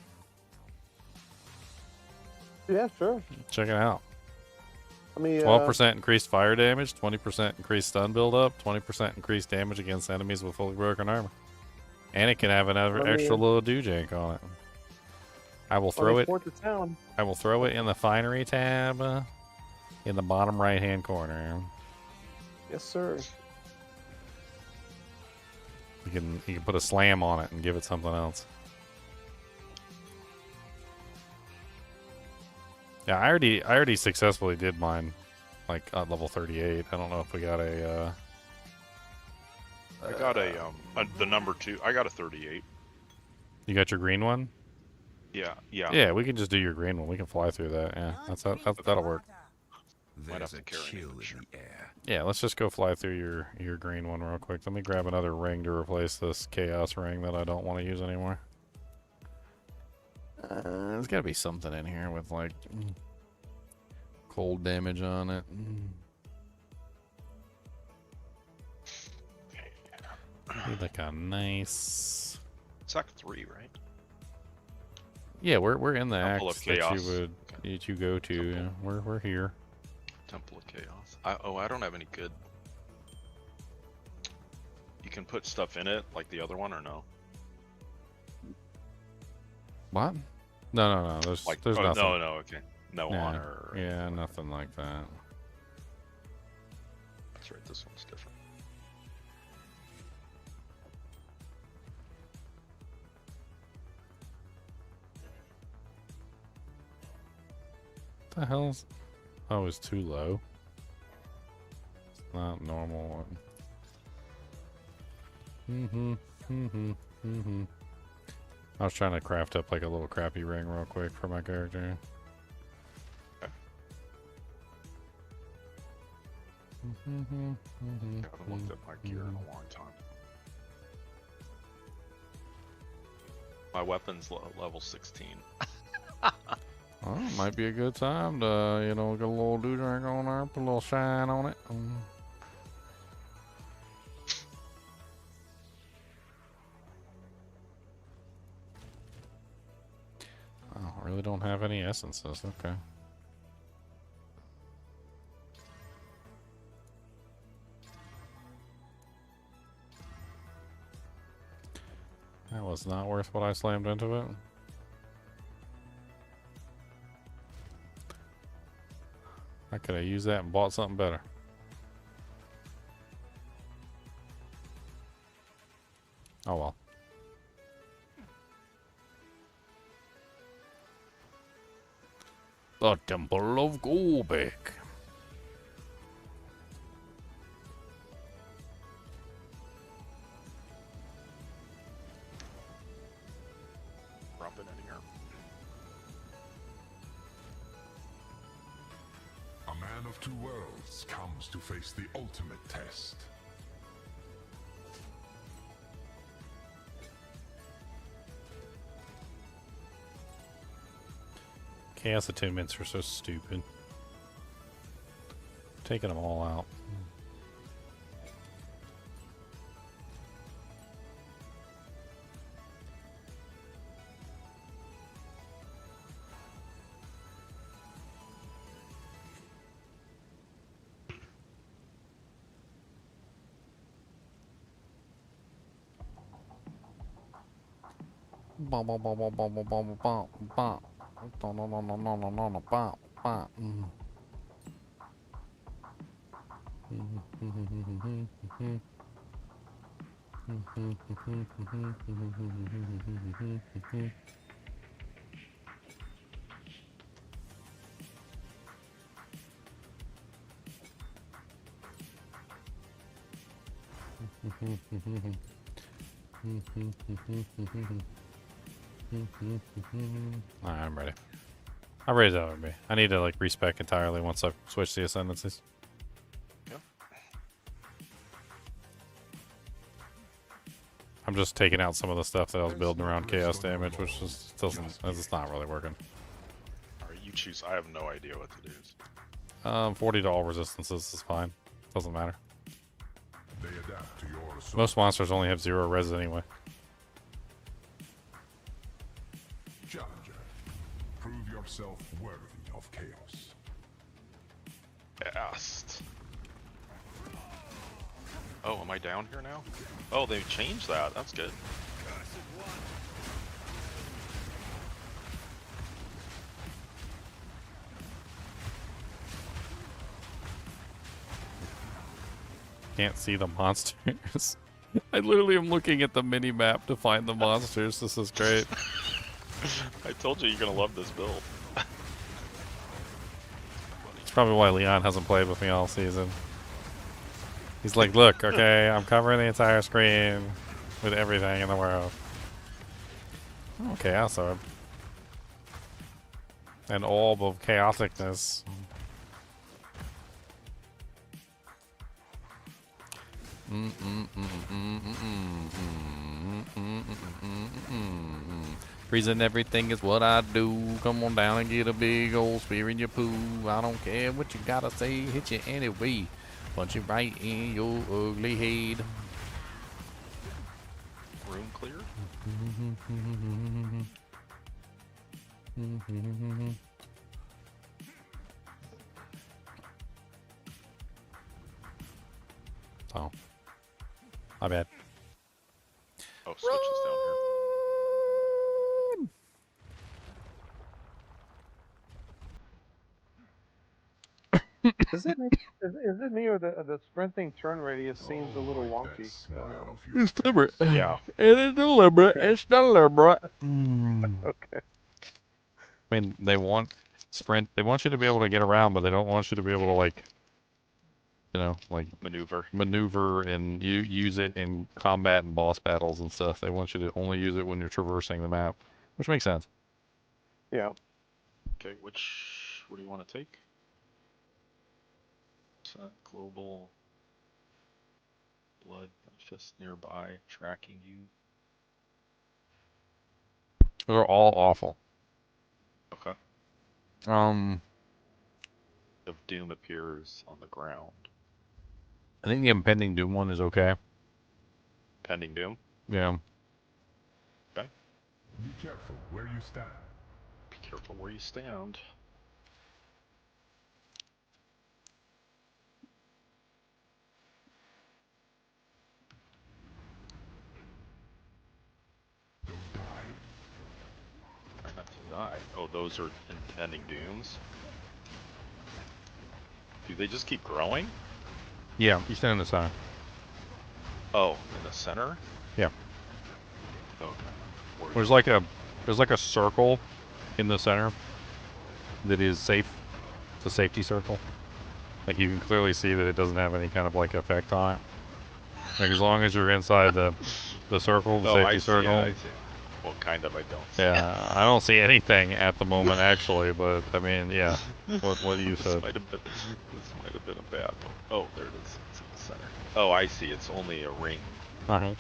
Yeah, sure. Check it out. I mean, 12% increased fire damage, 20% increased stun buildup, 20% increased damage against enemies with fully broken armor. And it can have another extra little doojank on it. I will throw it. To town. I will throw it in the finery tab in the bottom right hand corner. Yes, sir. You can put a slam on it and give it something else. Yeah, I already successfully did mine, like at level 38. I don't know if we got a. I got the number 2. I got a 38. You got your green one? Yeah, yeah. Yeah, we can just do your green one. We can fly through that. Yeah, that'll work. Might have There's to a carry an chill in adventure. the air. Yeah, let's just go fly through your green one real quick. Let me grab another ring to replace this chaos ring that I don't want to use anymore. There's got to be something in here with like cold damage on it. Need like a nice. It's Act 3, right? Yeah, we're in the Temple of acts that you Chaos. would that you go to. Yeah, we're here. Temple of Chaos. I don't have any good. You can put stuff in it like the other one, or no? What? No. There's Like there's oh, nothing. no, okay. No Yeah, honor. Or yeah, nothing like that. That's right. This one's different. What the hell's? Oh, it's too low. It's not normal one. I was trying to craft up like a little crappy ring real quick for my character. Okay. I haven't looked at my gear in a long time. My weapon's level 16. Well, might be a good time to, you know, get a little dew drink on there, put a little shine on it. Oh, I really don't have any essences. Okay. That was not worth what I slammed into it. I could have used that and bought something better. Oh well. The Temple of Golbeck. Rumping in here. A man of two worlds comes to face the ultimate test. Chaos attunements are so stupid. Taking them all out. Bum, bum, bum, bum, bum, bum, bum, bum, bum. No, no, no, no, no, no, no, no, bum, bum. Alright, I'm ready. I'm ready to be. I need to like respec entirely once I switch the ascendancies. Yep. I'm just taking out some of the stuff that I was building around chaos damage, which just doesn't. It's not really working. Alright, you choose. I have no idea what to do. 40 to all resistances is fine. Doesn't matter. They adapt to your assault. Most monsters only have 0 res anyway. Challenger, prove yourself worthy of chaos. Yes. Oh, am I down here now? Oh, they changed that. That's good. Can't see the monsters. I literally am looking at the mini map to find the monsters. This is great. I told you you're gonna love this build. It's probably why Leon hasn't played with me all season. He's like, look, okay, I'm covering the entire screen with everything in the world. Okay, awesome. An orb of chaoticness. Freezing everything is what I do. Come on down and get a big old spear in your poo. I don't care what you gotta say, hit you anyway. Punch it right in your ugly head. Room clear? Oh. My bad. Oh, switch is down here. Is it me or the sprinting turn radius seems a little wonky? It's deliberate. Yeah. It is deliberate. Okay. It's deliberate. Okay. I mean, they want sprint. They want you to be able to get around, but they don't want you to be able to like, you know, like maneuver and use it in combat and boss battles and stuff. They want you to only use it when you're traversing the map, which makes sense. Yeah. Okay, what do you want to take? Global blood just nearby tracking you. They're all awful. Okay. If Doom appears on the ground. I think the impending doom one is okay. Pending Doom? Yeah. Okay. Be careful where you stand. Be careful where you stand. Don't die. Try not to die. Oh, those are impending dooms. Do they just keep growing? Yeah, you stand in the center. Oh, in the center? Yeah. Okay. There's like a circle in the center that is safe. It's a safety circle. Like you can clearly see that it doesn't have any kind of like effect on it. Like as long as you're inside the circle, the safety circle. I see. Well, kind of. I don't. See Yeah, I don't see anything at the moment actually, but I mean, yeah. What you said. This might have been a bad one. Oh, there it is. It's in the center. Oh, I see. It's only a ring. Uh-huh.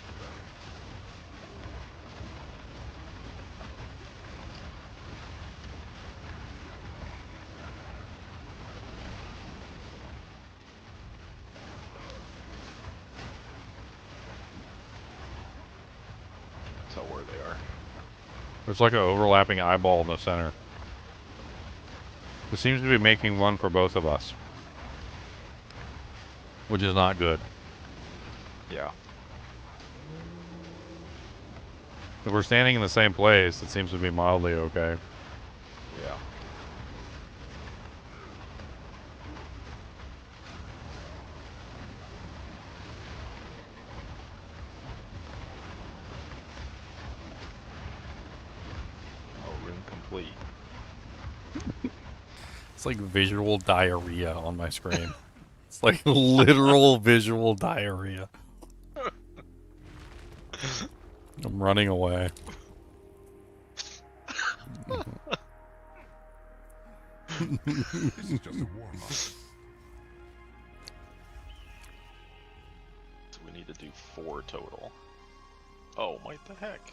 Tell where they are. There's like an overlapping eyeball in the center. It seems to be making one for both of us. Which is not good. Yeah. If we're standing in the same place, it seems to be mildly okay. Yeah. Oh, room complete. It's like visual diarrhea on my screen. It's like literal visual diarrhea. I'm running away. This is just a warm-up. So we need to do 4 total. Oh, what the heck?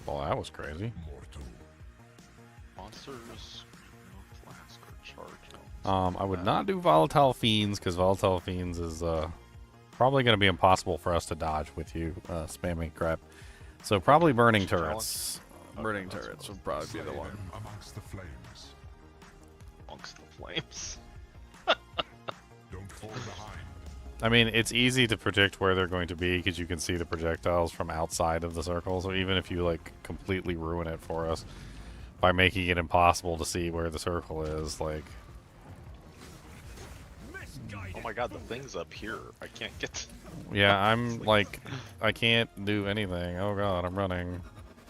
Well, that was crazy. Mortal. Monsters. No flask or charge. I would not do Volatile Fiends, because Volatile Fiends is probably going to be impossible for us to dodge with you spamming crap. So probably Burning Turrets. Burning Turrets would probably be the Slay one. them amongst the flames. Amongst the flames. Don't fall behind. I mean, it's easy to predict where they're going to be because you can see the projectiles from outside of the circle. So even if you like completely ruin it for us by making it impossible to see where the circle is, like. Oh my god, the thing's up here. I can't get to... Yeah, I'm like, I can't do anything. Oh god, I'm running.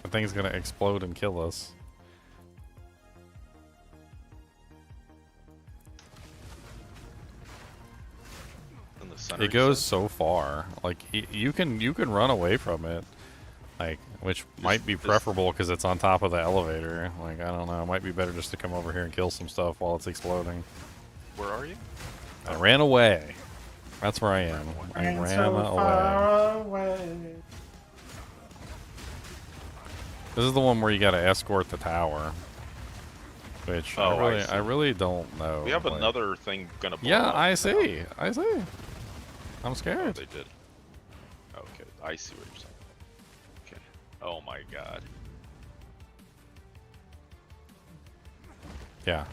The thing's gonna explode and kill us. In the center. It goes so far. Like you can run away from it, like which might be preferable because it's on top of the elevator. Like I don't know, it might be better just to come over here and kill some stuff while it's exploding. Where are you? I ran away. That's where I am. I And ran so away. far away. This is the one where you got to escort the tower. Which Oh, I really don't know. We have like- another thing gonna blow Yeah, up I now. see. I see. I'm Oh, scared. they did. Okay, I see what you're saying. Okay. Oh my god. Yeah.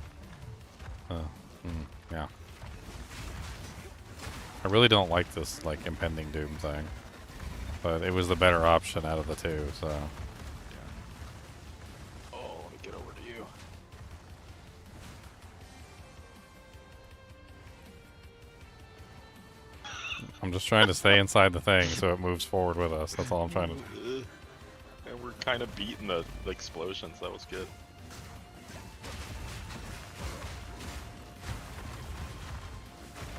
Yeah. I really don't like this like impending doom thing, but it was the better option out of the two. So Oh, let me get over to you. I'm just trying to stay inside the thing so it moves forward with us. That's all I'm trying to do. And we're kind of beating the explosions. That was good.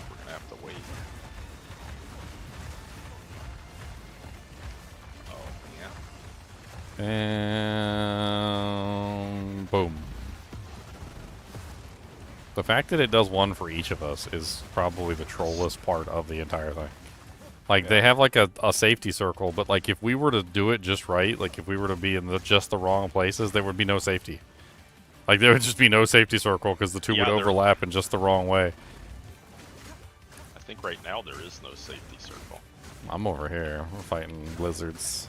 We're gonna have to wait. And boom. The fact that it does one for each of us is probably the trollest part of the entire thing. Like, they have, like, a safety circle, but, like, if we were to do it just right, like, if we were to be in just the wrong places, there would be no safety. Like, there would just be no safety circle because the two would overlap in just the wrong way. I think right now there is no safety circle. I'm over here. We're fighting blizzards.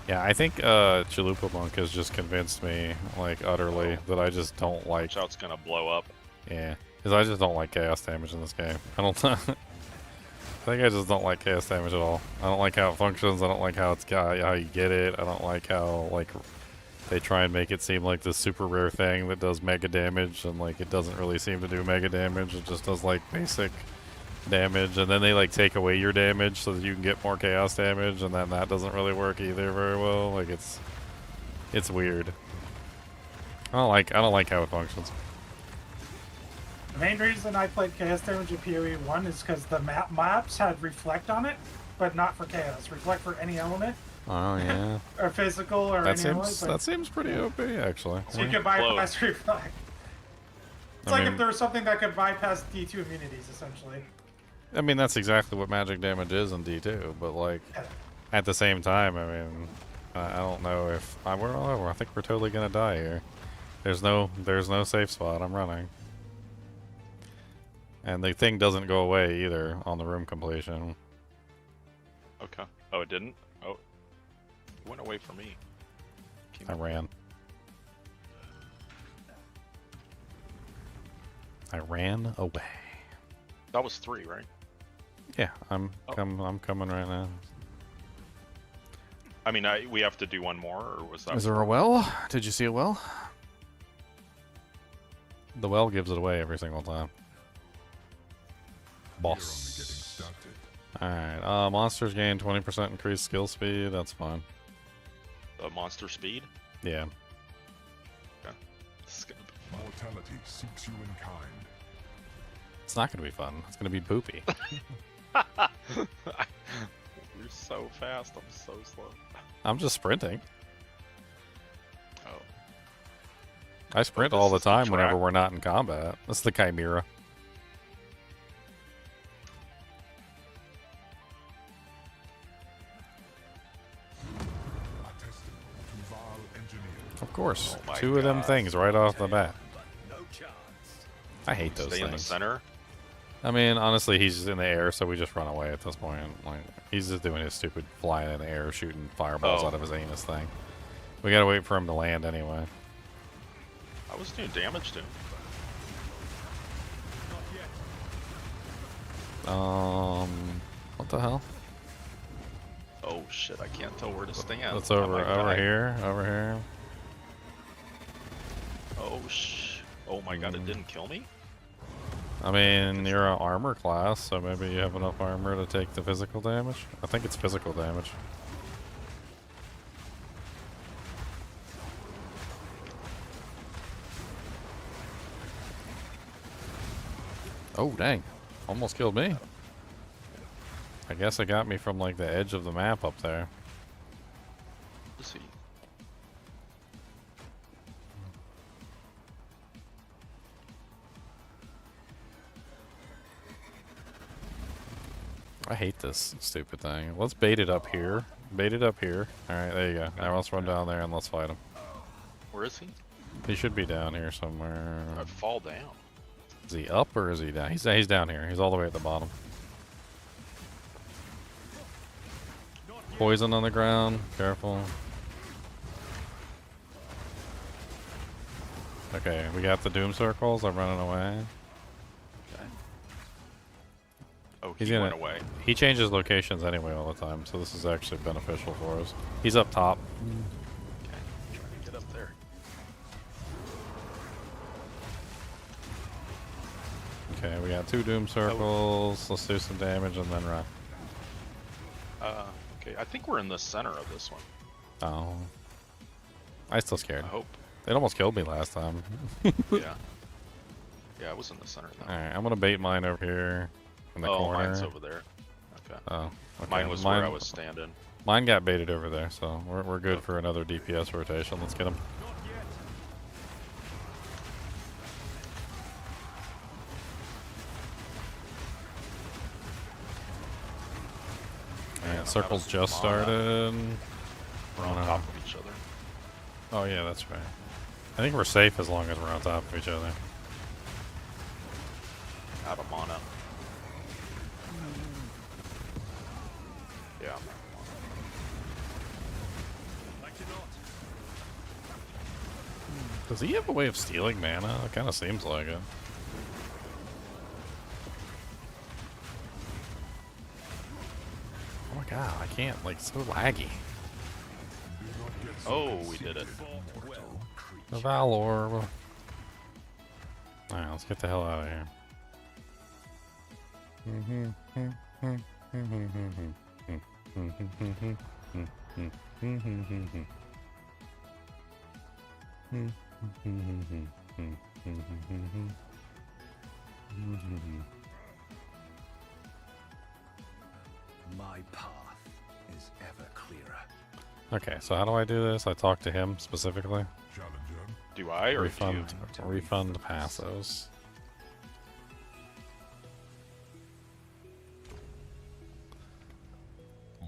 Yeah, I think Chalupa Monk has just convinced me, like, utterly, that I just don't like... Shout's gonna blow up. Yeah, because I just don't like chaos damage in this game. I don't... I think I just don't like chaos damage at all. I don't like how it functions, I don't like how how you get it, I don't like how, like, they try and make it seem like this super rare thing that does mega damage, and, like, it doesn't really seem to do mega damage, it just does, like, basic damage, and then they like take away your damage so that you can get more chaos damage, and then that doesn't really work either very well. Like, it's weird. I don't like how it functions. The main reason I played Chaos Damage in PoE 1 is because the maps had Reflect on it, but not for Chaos. Reflect for any element. Oh yeah. Or physical or any element. That seems pretty OP actually. So you could bypass Reflect. It's like if there was something that could bypass D2 immunities, essentially. I mean, that's exactly what magic damage is in D2, but like, at the same time, I mean, I don't know if I think we're totally gonna die here. There's no safe spot. I'm running, and the thing doesn't go away either on the room completion. Okay. Oh, it didn't. Oh, it went away from me. I ran. I ran away. That was 3, right? Yeah, I'm coming right now. I mean, we have to do one more, or was that? Is there a well? Did you see a well? The well gives it away every single time. Boss. Alright, monsters gain 20% increased skill speed, that's fine. Monster speed? Yeah. Okay. This is gonna be fun. Mortality seeks you in kind. It's not gonna be fun. It's gonna be poopy. You're so fast, I'm so slow. I'm just sprinting. Oh. I sprint all the time whenever we're not in combat. That's the Chimera. Of course. Oh 2 of them things right off the bat. I hate those Stay things. in the center. I mean, honestly, he's just in the air, so we just run away at this point. Like, he's just doing his stupid flying in the air, shooting fireballs out of his anus thing. We gotta wait for him to land anyway. I was doing damage to him. What the hell? Oh shit, I can't tell where to stand. It's over here. Oh my god, it didn't kill me? I mean, you're an armor class, so maybe you have enough armor to take the physical damage. I think it's physical damage. Oh, dang. Almost killed me. I guess it got me from, like, the edge of the map up there. Let's see. I hate this stupid thing. Let's bait it up here. Bait it up here. Alright, there you go. Now let's run down there and let's fight him. Where is he? He should be down here somewhere. I'd fall down. Is he up or is he down? He's down here. He's all the way at the bottom. Poison on the ground. Careful. Okay, we got the doom circles. I'm running away. Oh, He went away. He changes locations anyway all the time, so this is actually beneficial for us. He's up top. Okay, I'm trying to get up there. Okay, we got 2 doom circles. Let's do some damage and then run. Okay, I think we're in the center of this one. Oh. I still scared. I hope. It almost killed me last time. Yeah. Yeah, it was in the center though. Alright, I'm gonna bait mine over here in the corner. Mine's over there. Okay. Oh, okay. Mine was where I was standing. Mine got baited over there, so we're good for another DPS rotation. Let's get him. Alright, circle's just started. We're on top of each other. Oh yeah, that's right. I think we're safe as long as we're on top of each other. Out of mana. Yeah. Does he have a way of stealing mana? It kind of seems like it. Oh my god, I can't, like, so laggy. Oh, we did it. The Valor. Alright, let's get the hell out of here. My path is ever clearer. Okay, so how do I do this? I talk to him specifically. Do I or refund? do you? Refund passos.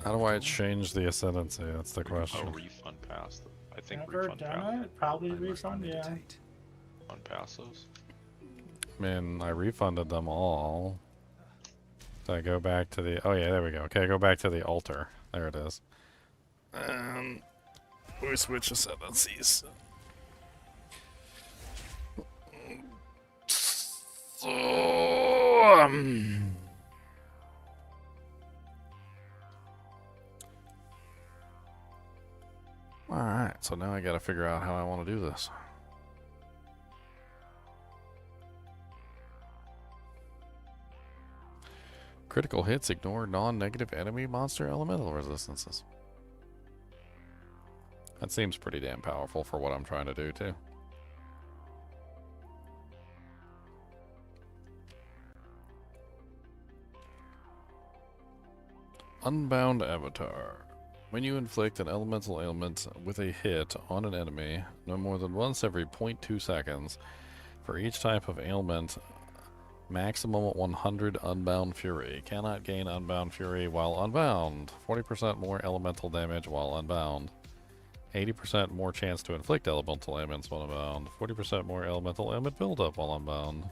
How do I change the ascendancy? That's the question. Oh, refund pass. I think Never refund done pass. it. Probably refund. Yeah. Refund passos. I mean, I refunded them all. So I go back to the... Oh yeah, there we go. Okay, I go back to the altar. There it is. And we switch ascendancies. So, alright, so now I gotta figure out how I want to do this. Critical hits ignore non-negative enemy monster elemental resistances. That seems pretty damn powerful for what I'm trying to do, too. Unbound Avatar. When you inflict an elemental ailment with a hit on an enemy, no more than once every 0.2 seconds, for each type of ailment, maximum 100 Unbound Fury. Cannot gain Unbound Fury while unbound. 40% more elemental damage while unbound. 80% more chance to inflict elemental ailments while unbound. 40% more elemental ailment buildup while unbound.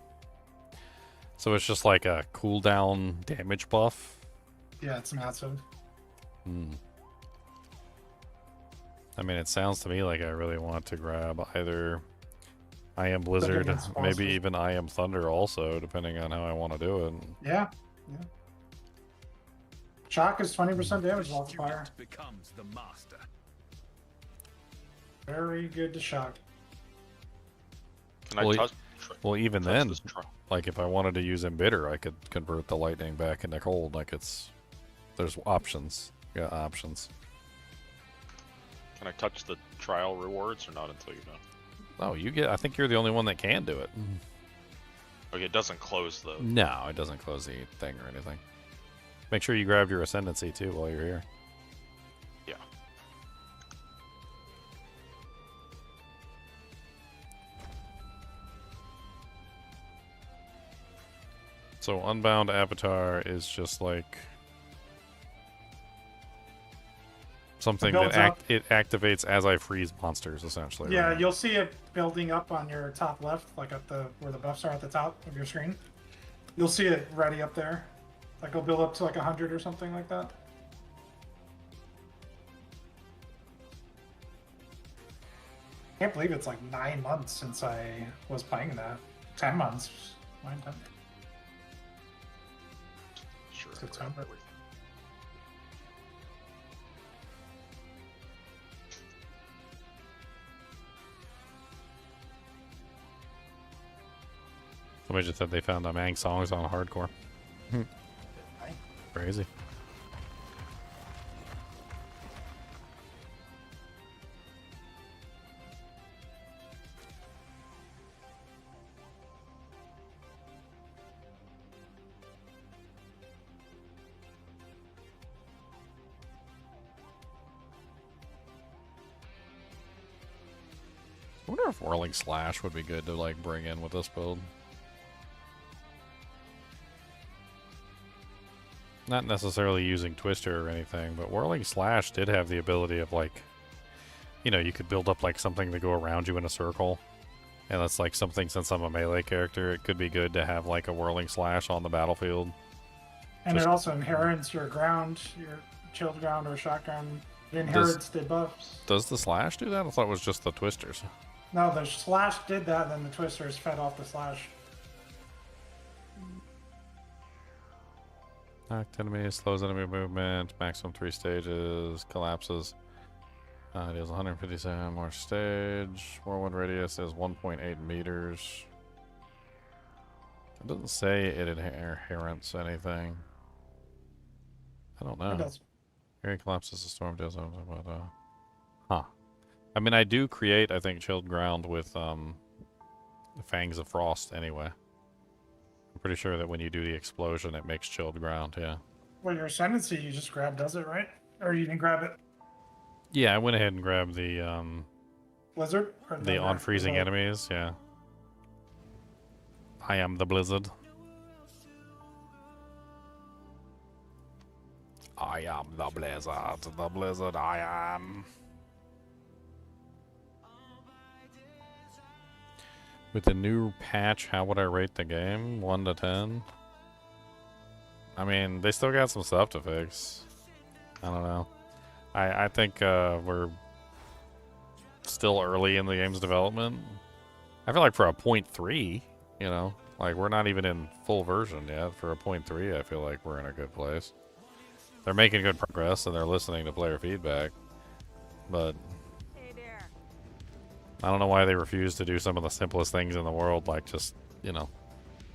So it's just like a cooldown damage buff. Yeah, it's massive. Hmm. I mean, it sounds to me like I really want to grab either I Am Blizzard, maybe even I Am Thunder also, depending on how I want to do it. Yeah. Yeah. Shock is 20% damage while fire. Becomes the master. Very good to shock. Can I touch? Well, even then, like if I wanted to use Embitter, I could convert the lightning back into cold. Like there's options. Yeah, options. Can I touch the trial rewards or not until you're done? Oh, I think you're the only one that can do it. Okay, it doesn't close though. No, it doesn't close the thing or anything. Make sure you grab your Ascendancy too while you're here. Yeah. So Unbound Avatar is just like something that it activates as I freeze monsters, essentially. Yeah, right? you'll see it building up on your top left, like at where the buffs are at the top of your screen. You'll see it ready up there. Like it'll build up to like 100 or something like that. Can't believe it's like 9 months since I was playing that. 10 months. 9, 10. Sure. September. Somebody just said they found Mang songs on hardcore. Crazy. wonder if Whirling Slash would be good to like bring in with this build. Not necessarily using Twister or anything, but Whirling Slash did have the ability of like, you know, you could build up like something to go around you in a circle. And that's like something, since I'm a melee character, it could be good to have like a Whirling Slash on the battlefield. And it also inherits your ground, your chilled ground or shotgun. It inherits the buffs. Does the Slash do that? I thought it was just the Twisters. No, the Slash did that, then the Twisters fed off the Slash. Knocked enemy, slows enemy movement, maximum 3 stages, collapses. It deals 157 more stage. Whirlwind radius is 1.8 meters. It doesn't say it inherits anything. I don't know. It does. Area collapses, the storm deals, but huh. I mean, I do create, I think, chilled ground with the Fangs of Frost anyway. I'm pretty sure that when you do the explosion, it makes chilled ground, yeah. Well, your Ascendancy you just grabbed, does it, right? Or you didn't grab it? Yeah, I went ahead and grabbed the Blizzard? Or the on-freezing enemies, yeah. I am the Blizzard. I am the Blizzard I am. With the new patch, how would I rate the game? 1 to 10? I mean, they still got some stuff to fix. I don't know. I think we're still early in the game's development. I feel like for a 0.3, you know, like we're not even in full version yet. For a 0.3, I feel like we're in a good place. They're making good progress and they're listening to player feedback, but I don't know why they refuse to do some of the simplest things in the world, like just, you know,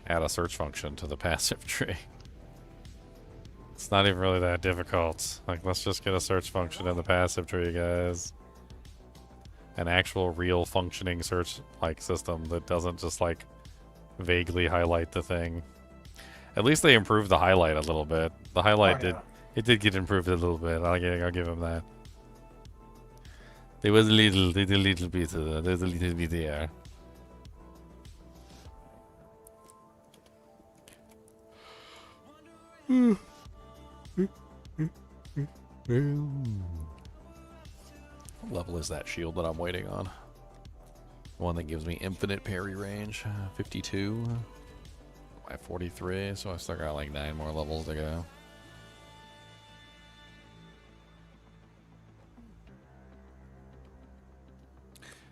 add a search function to the passive tree. It's not even really that difficult. Like, let's just get a search function in the passive tree, guys. An actual real functioning search like system that doesn't just like vaguely highlight the thing. At least they improved the highlight a little bit. The highlight did get improved a little bit. I'll give them that. There was a little bit there's a little bit there. What level is that shield that I'm waiting on? One that gives me infinite parry range. 52. I'm at 43, so I still got like 9 more levels to go.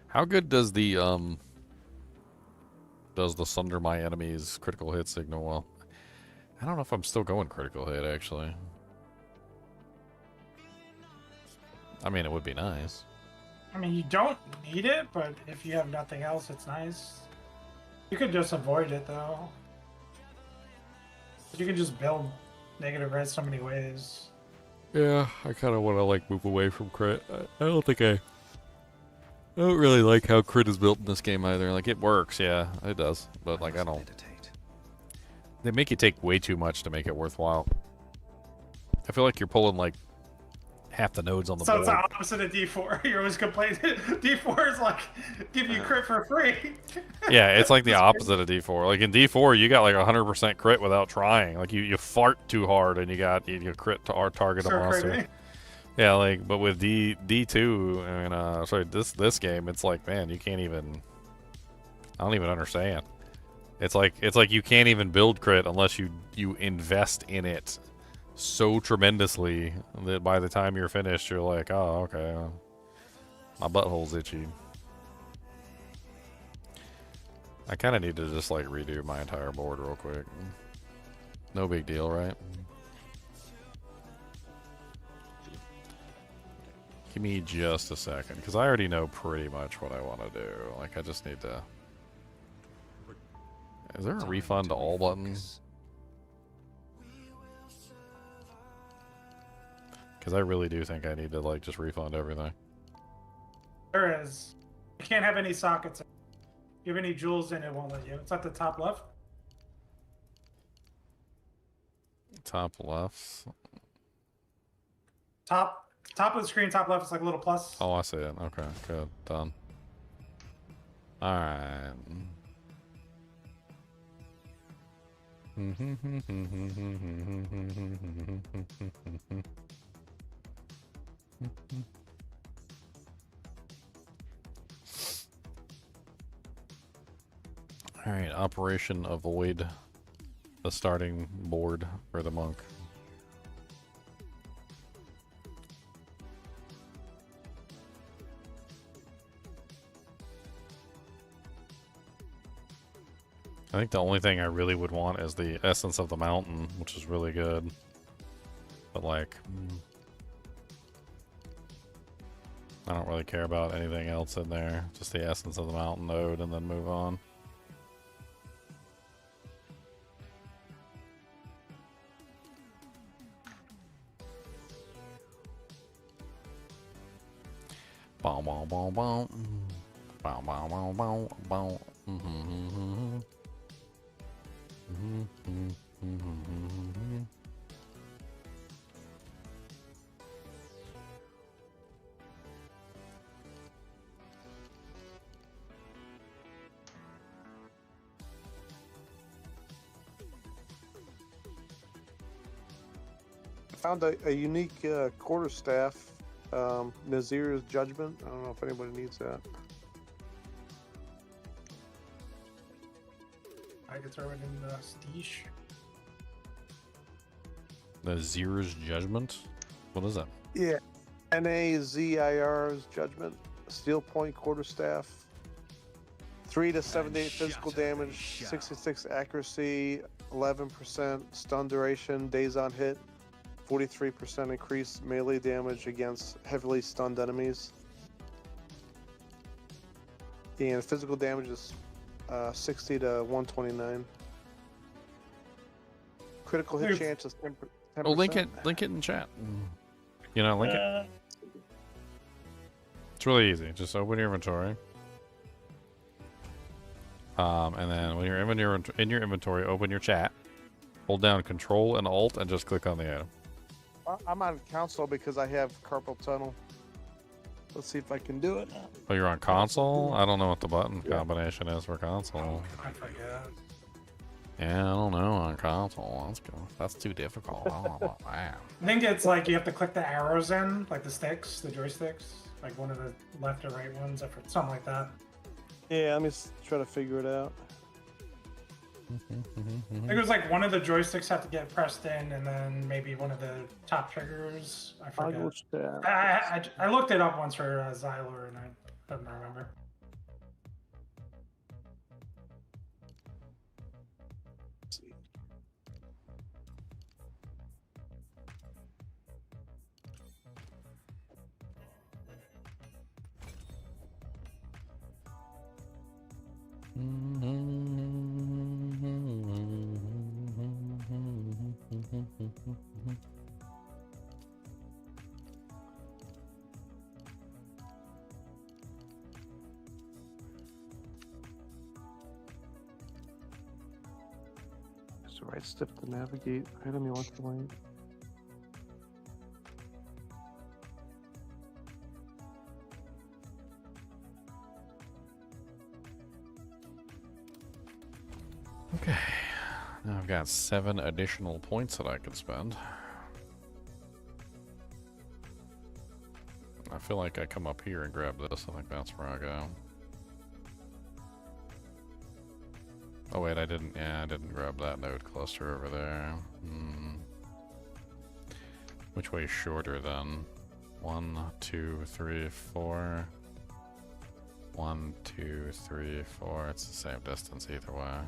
How good does the sunder my enemies critical hit signal? Well, I don't know if I'm still going critical hit actually. I mean, it would be nice. I mean, you don't need it, but if you have nothing else, it's nice. You could just avoid it, though. You can just build negative res so many ways. Yeah, I kind of want to, like, move away from crit. I don't really like how crit is built in this game either. Like, it works, yeah, it does. But, like, I don't... They make you take way too much to make it worthwhile. I feel like you're pulling, like, half the nodes on the board. So it's the opposite of D4. You're always complaining. D4 is like, give you crit for free. Yeah, it's like the opposite of D4. Like in D4, you got like 100% crit without trying. Like you fart too hard and you crit to our target a monster. Crazy. Yeah, like, but with D2, and sorry, this game, it's like, man, you can't even, I don't even understand. It's like you can't even build crit unless you invest in it so tremendously that by the time you're finished, you're like, oh, okay, my butthole's itchy. I kind of need to just like redo my entire board real quick. No big deal, right? Give me just a second, because I already know pretty much what I want to do. Like, I just need to... Is there a refund to all buttons? Because I really do think I need to, like, just refund everything. There is. You can't have any sockets. If you have any jewels in it, won't let you. It's at the top left. Top left? Top of the screen, top left is like a little plus. Oh, I see it. Okay, good. Done. Alright. Alright, Operation Avoid the starting board for the monk. I think the only thing I really would want is the Essence of the Mountain, which is really good. But like, I don't really care about anything else in there. Just the Essence of the Mountain node and then move on. Bow bow bow bow. Bow bow bow bow bow. I found a unique quarterstaff, Nazir's Judgment. I don't know if anybody needs that. I could throw it in the Steesh. The Nazir's Judgment? What is that? Yeah. Nazir's Judgment. Steel Point Quarterstaff. 3 to 7 to 8 physical damage, 66 accuracy, 11% stun duration, days on hit, 43% increased melee damage against heavily stunned enemies. And physical damage is 60 to 129. Critical hit chance is 10%. Oh, link it in chat. You know, link it. It's really easy. Just open your inventory. And then when you're in your inventory, open your chat. Hold down Control and Alt and just click on the item. I'm on console because I have carpal tunnel. Let's see if I can do it. Oh, you're on console? I don't know what the button combination is for console. I forget. Yeah, I don't know on console. That's too difficult. I don't know about that. I think it's like you have to click the arrows in, like the sticks, the joysticks, like one of the left or right ones, or something like that. Yeah, let me try to figure it out. I think it was like one of the joysticks had to get pressed in, and then maybe one of the top triggers. I forget. I looked it up once for Xyler, and I don't remember. It's the right step to navigate. Item you want to link. Okay. Now I've got 7 additional points that I could spend. I feel like I come up here and grab this. I think that's where I go. Oh wait, I didn't. Yeah, I didn't grab that node cluster over there. Which way is shorter then? 1, 2, 3, 4. 1, 2, 3, 4. It's the same distance either way.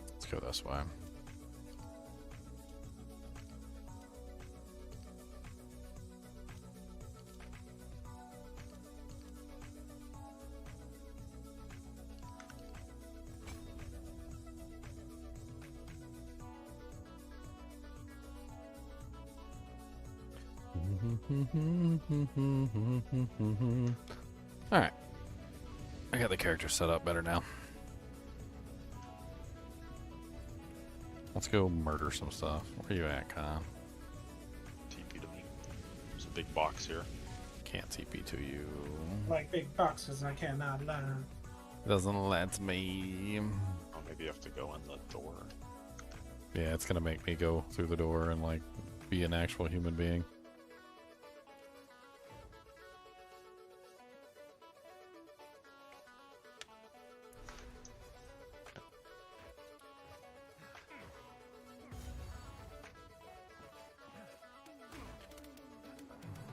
Let's go this way. Alright. I got the character set up better now. Let's go murder some stuff. Where you at, Kyle? TP to me. There's a big box here. can't TP to you. Like big boxes, I cannot learn. Doesn't let me. Oh, maybe you have to go in the door. Yeah, it's gonna make me go through the door and like be an actual human being.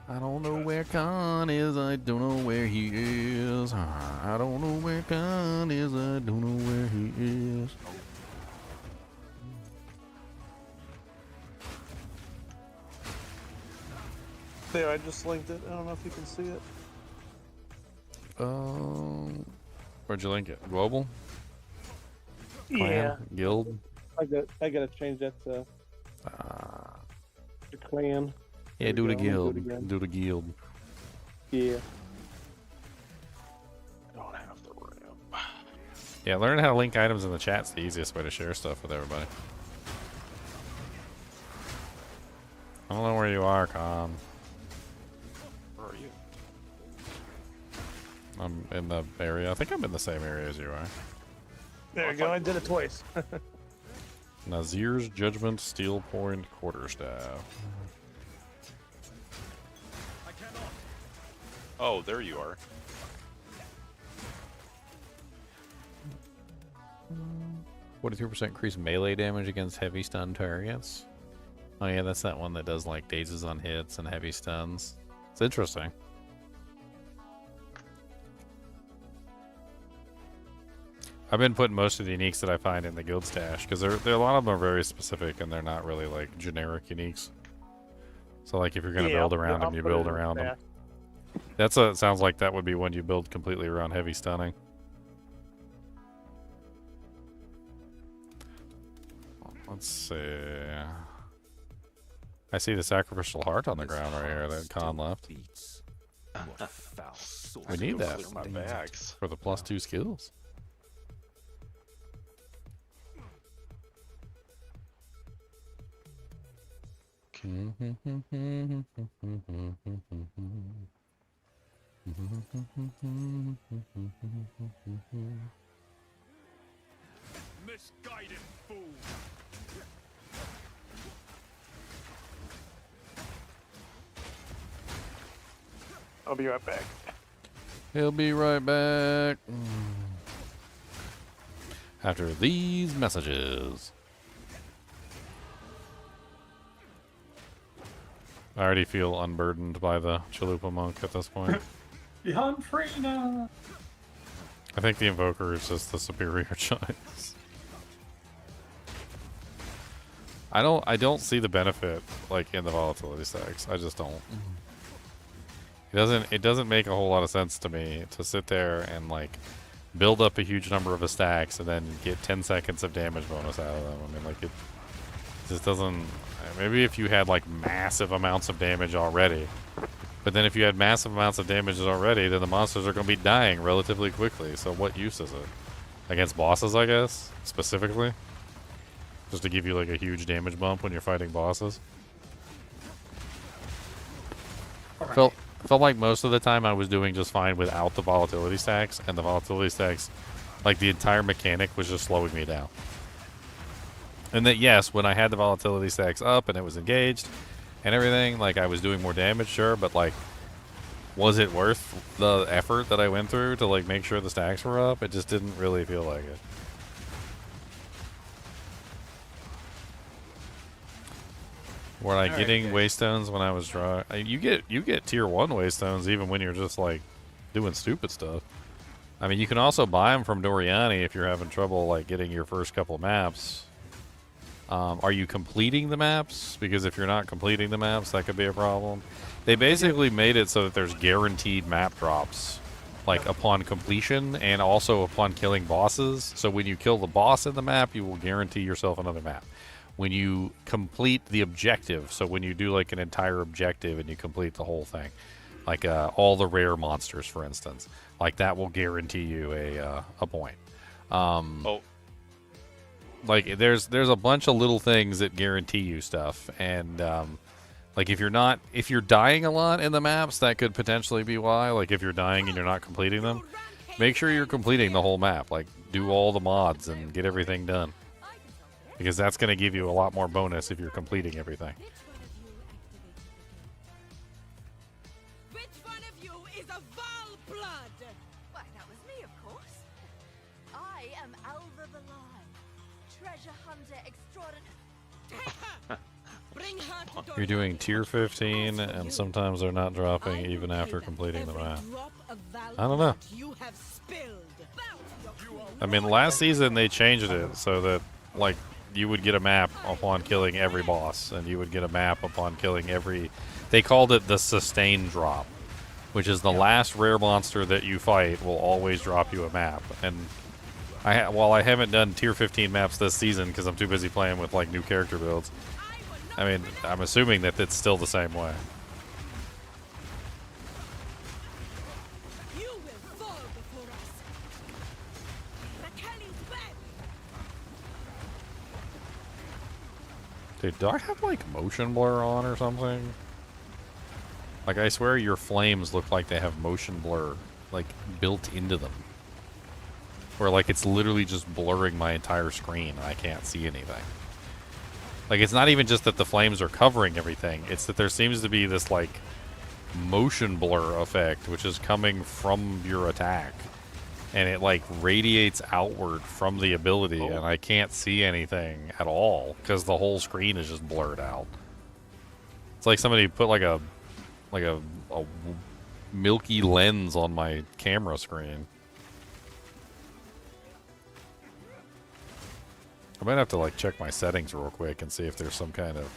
I don't know where Khan is, I don't know where he is. I don't know where Khan is, I don't know where he is. There, I just linked it. I don't know if you can see it. Where'd you link it? Global? Yeah. Clan? Guild? I gotta change that to clan. Yeah, do the There we go. guild. Let me do it again. Do the guild. Yeah. I don't have the room. Yeah, learn how to link items in the chat's the easiest way to share stuff with everybody. I don't know where you are, Khan. Where are you? I'm in the area. I think I'm in the same area as you are. There we go. I did it twice. Nazir's Judgment, Steel Point, Quarterstaff. Oh, there you are. What 42% increased melee damage against heavy stun targets. Oh yeah, that's that one that does like dazes on hits and heavy stuns. It's interesting. I've been putting most of the uniques that I find in the guild stash because a lot of them are very specific and they're not really like generic uniques. So like if you're gonna build around them, you build around them. That's a sounds like that would be when you build completely around heavy stunning. Let's see. I see the sacrificial heart on the ground right here that Khan left. We need that Clear my bags. for the +2 skills. Misguided fool. I'll be right back. He'll be right back. After these messages. I already feel unburdened by the Chalupa monk at this point. Beyond free now. I think the Invoker is just the superior choice. I don't see the benefit like in the volatility stacks. I just don't. It doesn't make a whole lot of sense to me to sit there and like build up a huge number of stacks and then get 10 seconds of damage bonus out of them. I mean, like it just doesn't. Maybe if you had like massive amounts of damage already, but then if you had massive amounts of damage already, then the monsters are going to be dying relatively quickly. So what use is it against bosses? I guess specifically, just to give you like a huge damage bump when you're fighting bosses. Felt like most of the time I was doing just fine without the volatility stacks, and the volatility stacks, like the entire mechanic was just slowing me down. And that, yes, when I had the volatility stacks up and it was engaged and everything, like I was doing more damage, sure, but like, was it worth the effort that I went through to like make sure the stacks were up? It just didn't really feel like it. Were I getting waystones when I was drawing? You get tier 1 waystones even when you're just like doing stupid stuff. I mean, you can also buy them from Doriani if you're having trouble like getting your first couple maps. Are you completing the maps? Because if you're not completing the maps, that could be a problem. They basically made it so that there's guaranteed map drops, like upon completion and also upon killing bosses. So when you kill the boss in the map, you will guarantee yourself another map. When you complete the objective, so when you do like an entire objective and you complete the whole thing, like all the rare monsters, for instance, like that will guarantee you a point. Like there's a bunch of little things that guarantee you stuff, and Like if you're dying a lot in the maps, that could potentially be why. Like if you're dying and you're not completing them, make sure you're completing the whole map. Like do all the mods and get everything done. Because that's going to give you a lot more bonus if you're completing everything. Which one of you is a Val blood? Why, that was me, of course. I am Alva the Lie, treasure hunter extraordinary. Bring her to You're doing tier 15, and sometimes they're not dropping even after completing the map. I don't know. I mean, last season they changed it so that, like, you would get a map upon killing every boss, and you would get a map upon killing every... They called it the sustain drop, which is the last rare monster that you fight will always drop you a map. And while I haven't done tier 15 maps this season because I'm too busy playing with, like, new character builds, I mean, I'm assuming that it's still the same way. You will fall before us. Kelly's back. Dude, do I have, like, motion blur on or something? Like, I swear your flames look like they have motion blur, like, built into them. Where, like, it's literally just blurring my entire screen and I can't see anything. Like, it's not even just that the flames are covering everything. It's that there seems to be this, like, motion blur effect, which is coming from your attack. And it, like, radiates outward from the ability, and I can't see anything at all, because the whole screen is just blurred out. It's like somebody put, like a milky lens on my camera screen. I might have to, like, check my settings real quick and see if there's some kind of,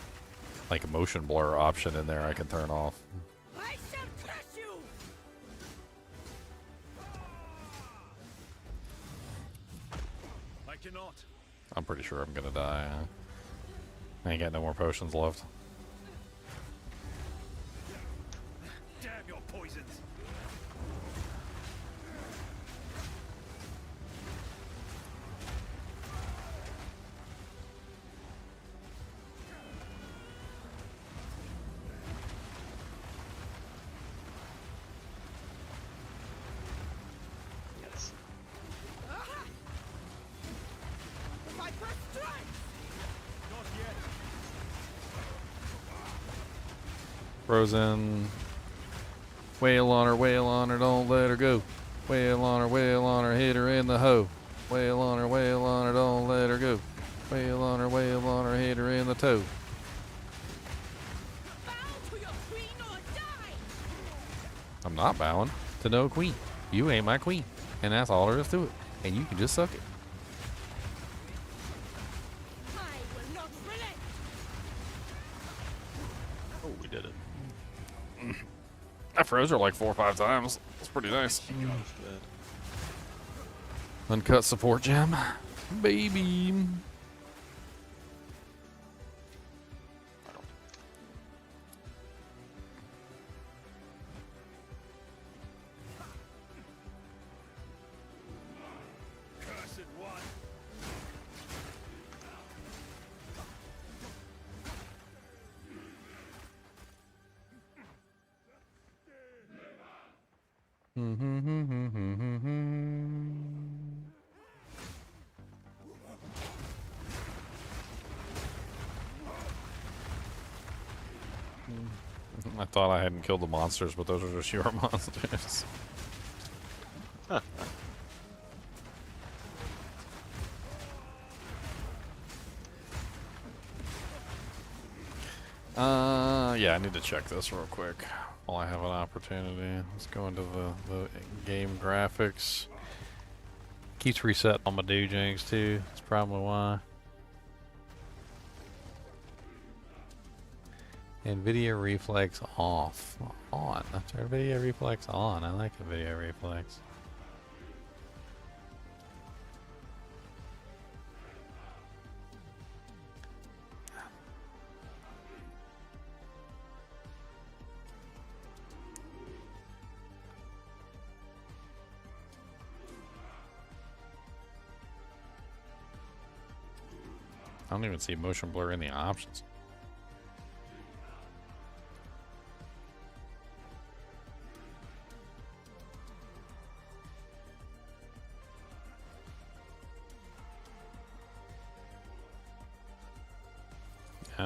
like, motion blur option in there I can turn off. I shall crush you. I cannot. I'm pretty sure I'm gonna die. I ain't got no more potions left. Damn your poisons. Yes. My first strike. Not yet. Frozen. Wail on her, don't let her go. Wail on her, hit her in the hoe. Wail on her, don't let her go. Wail on her, hit her in the toe. Bow to your queen or die. I'm not bowing to no queen. You ain't my queen. And that's all there is to it. And you can just suck it. I will not relent. Oh, we did it. I froze her like 4 or 5 times. It's pretty nice. Good. Uncut support gem. Baby. Cursed one. I thought I hadn't killed the monsters, but those are just your monsters. Yeah, I need to check this real quick while I have an opportunity. Let's go into the game graphics. Keeps resetting on my dojings too. That's probably why. NVIDIA reflex off. On. That's our video reflex on. I like the video reflex. I don't even see motion blur in the options.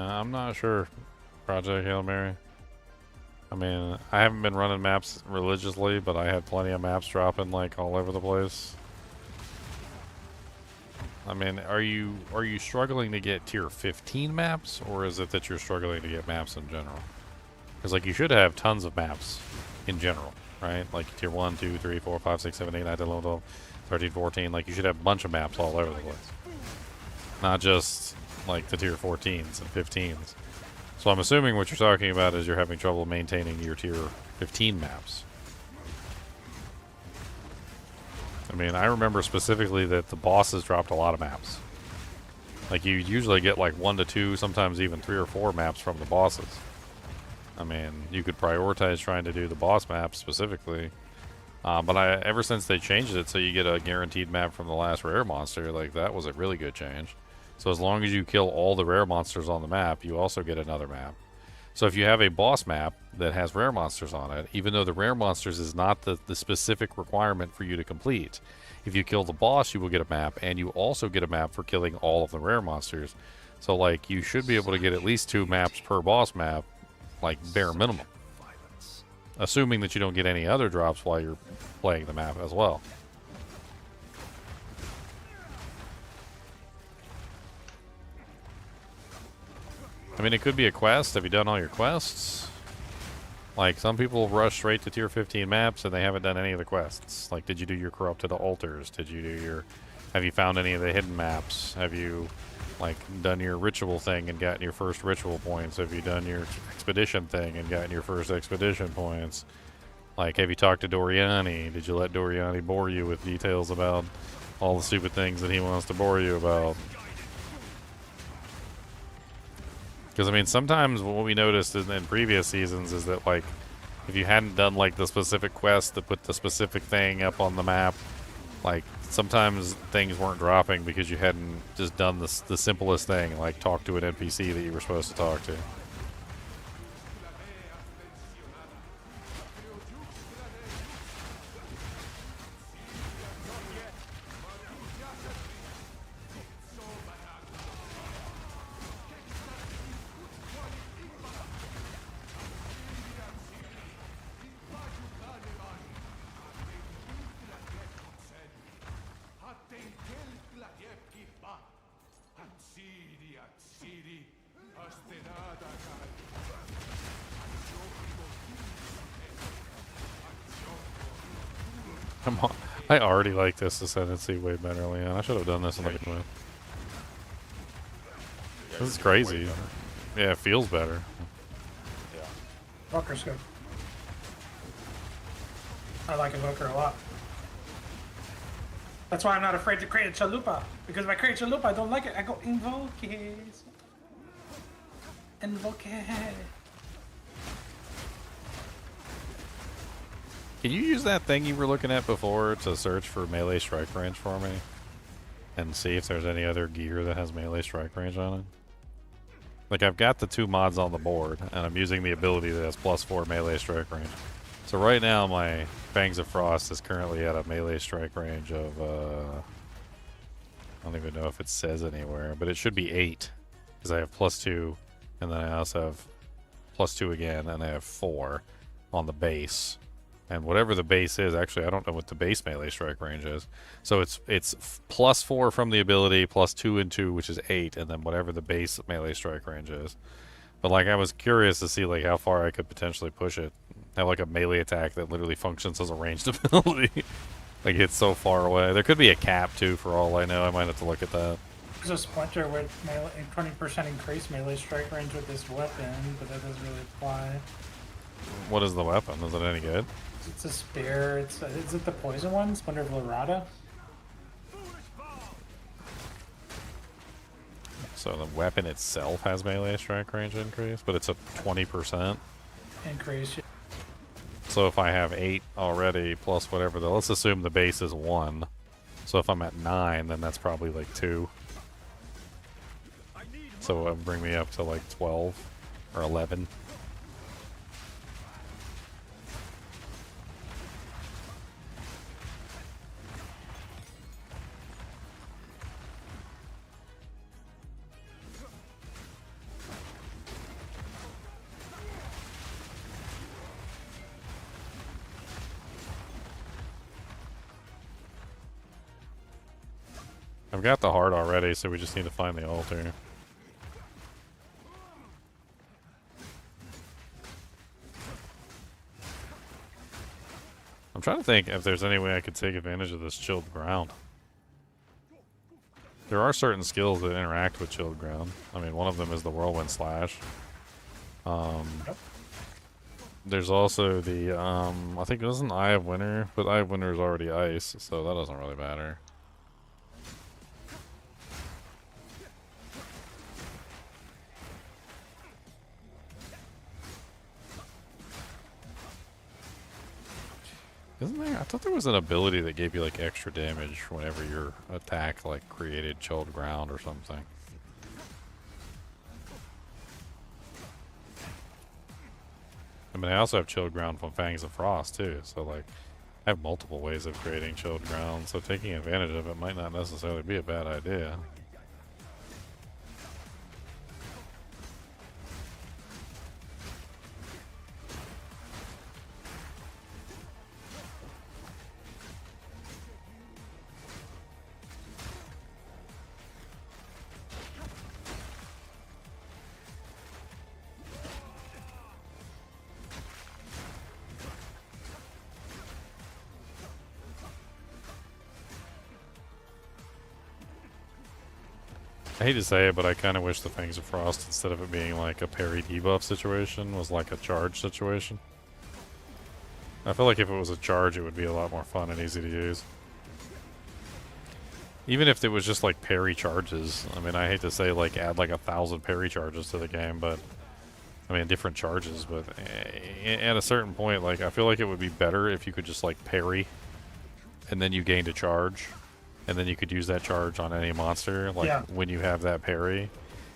Yeah, I'm not sure. Project Hail Mary. I mean, I haven't been running maps religiously, but I had plenty of maps dropping like all over the place. I mean, are you struggling to get tier 15 maps, or is it that you're struggling to get maps in general? Because like you should have tons of maps in general, right? Like tier 1, 2, 3, 4, 5, 6, 7, 8, 9, 10, 11, 12, 13, 14. Like you should have a bunch of maps all over the place. Not just like the tier 14s and 15s. So I'm assuming what you're talking about is you're having trouble maintaining your tier 15 maps. I mean, I remember specifically that the bosses dropped a lot of maps. Like you usually get like 1 to 2, sometimes even 3 or 4 maps from the bosses. I mean, you could prioritize trying to do the boss map specifically. But ever since they changed it so you get a guaranteed map from the last rare monster, like that was a really good change. So as long as you kill all the rare monsters on the map, you also get another map. So if you have a boss map that has rare monsters on it, even though the rare monsters is not the specific requirement for you to complete, if you kill the boss, you will get a map, and you also get a map for killing all of the rare monsters. So like you should be able to get at least 2 maps per boss map, like bare minimum. Assuming that you don't get any other drops while you're playing the map as well. I mean, it could be a quest. Have you done all your quests? Like, some people rush straight to tier 15 maps and they haven't done any of the quests. Like, did you do your corrupt to the altars? Did you do your... Have you found any of the hidden maps? Have you, like, done your ritual thing and gotten your first ritual points? Have you done your expedition thing and gotten your first expedition points? Like, have you talked to Doriani? Did you let Doriani bore you with details about all the stupid things that he wants to bore you about? Because, I mean, sometimes what we noticed in previous seasons is that, like, if you hadn't done, like, the specific quest to put the specific thing up on the map, like, sometimes things weren't dropping because you hadn't just done the simplest thing, like talk to an NPC that you were supposed to talk to. Come on. I already like this ascendancy way better, Leon. I should have done this in the beginning. This is crazy. Yeah, it feels better. Evoker's good. I like Evoker a lot. That's why I'm not afraid to create a chalupa. Because if I create a chalupa, I don't like it. I go invoke. Invoke. Can you use that thing you were looking at before to search for melee strike range for me? And see if there's any other gear that has melee strike range on it? Like, I've got the 2 mods on the board, and I'm using the ability that has +4 melee strike range. So right now, my Fangs of Frost is currently at a melee strike range of, I don't even know if it says anywhere, but it should be 8. Because I have +2, and then I also have +2 again, and I have 4 on the base. And whatever the base is, actually, I don't know what the base melee strike range is. So it's +4 from the ability, +2 and 2, which is 8, and then whatever the base melee strike range is. But, like, I was curious to see, like, how far I could potentially push it. Have, like, a melee attack that literally functions as a ranged ability. Like, it's so far away. There could be a cap, too, for all I know. I might have to look at that. There's a Splinter with 20% increased melee strike range with this weapon, but that doesn't really apply. What is the weapon? Is it any good? It's a spear. Is it the poison one? Splinter of Lorada? So the weapon itself has melee strike range increase, but it's a 20% increase. So if I have 8 already, plus whatever, let's assume the base is 1. So if I'm at 9, then that's probably like 2. So it'll bring me up to like 12 or 11. I've got the heart already, so we just need to find the altar. I'm trying to think if there's any way I could take advantage of this chilled ground. There are certain skills that interact with chilled ground. I mean, one of them is the whirlwind slash. There's also the, I think it wasn't Eye of Winter, but Eye of Winter is already ice, so that doesn't really matter. Isn't there? I thought there was an ability that gave you like extra damage whenever your attack like created chilled ground or something. I mean, I also have chilled ground from Fangs of Frost too, so like I have multiple ways of creating chilled ground, so taking advantage of it might not necessarily be a bad idea. I hate to say it, but I kind of wish the Fangs of Frost, instead of it being like a parry debuff situation, was like a charge situation. I feel like if it was a charge, it would be a lot more fun and easy to use. Even if it was just like parry charges. I mean, I hate to say like add like 1,000 parry charges to the game, but I mean different charges, but at a certain point, like I feel like it would be better if you could just like parry and then you gained a charge. And then you could use that charge on any monster, like when you have that parry.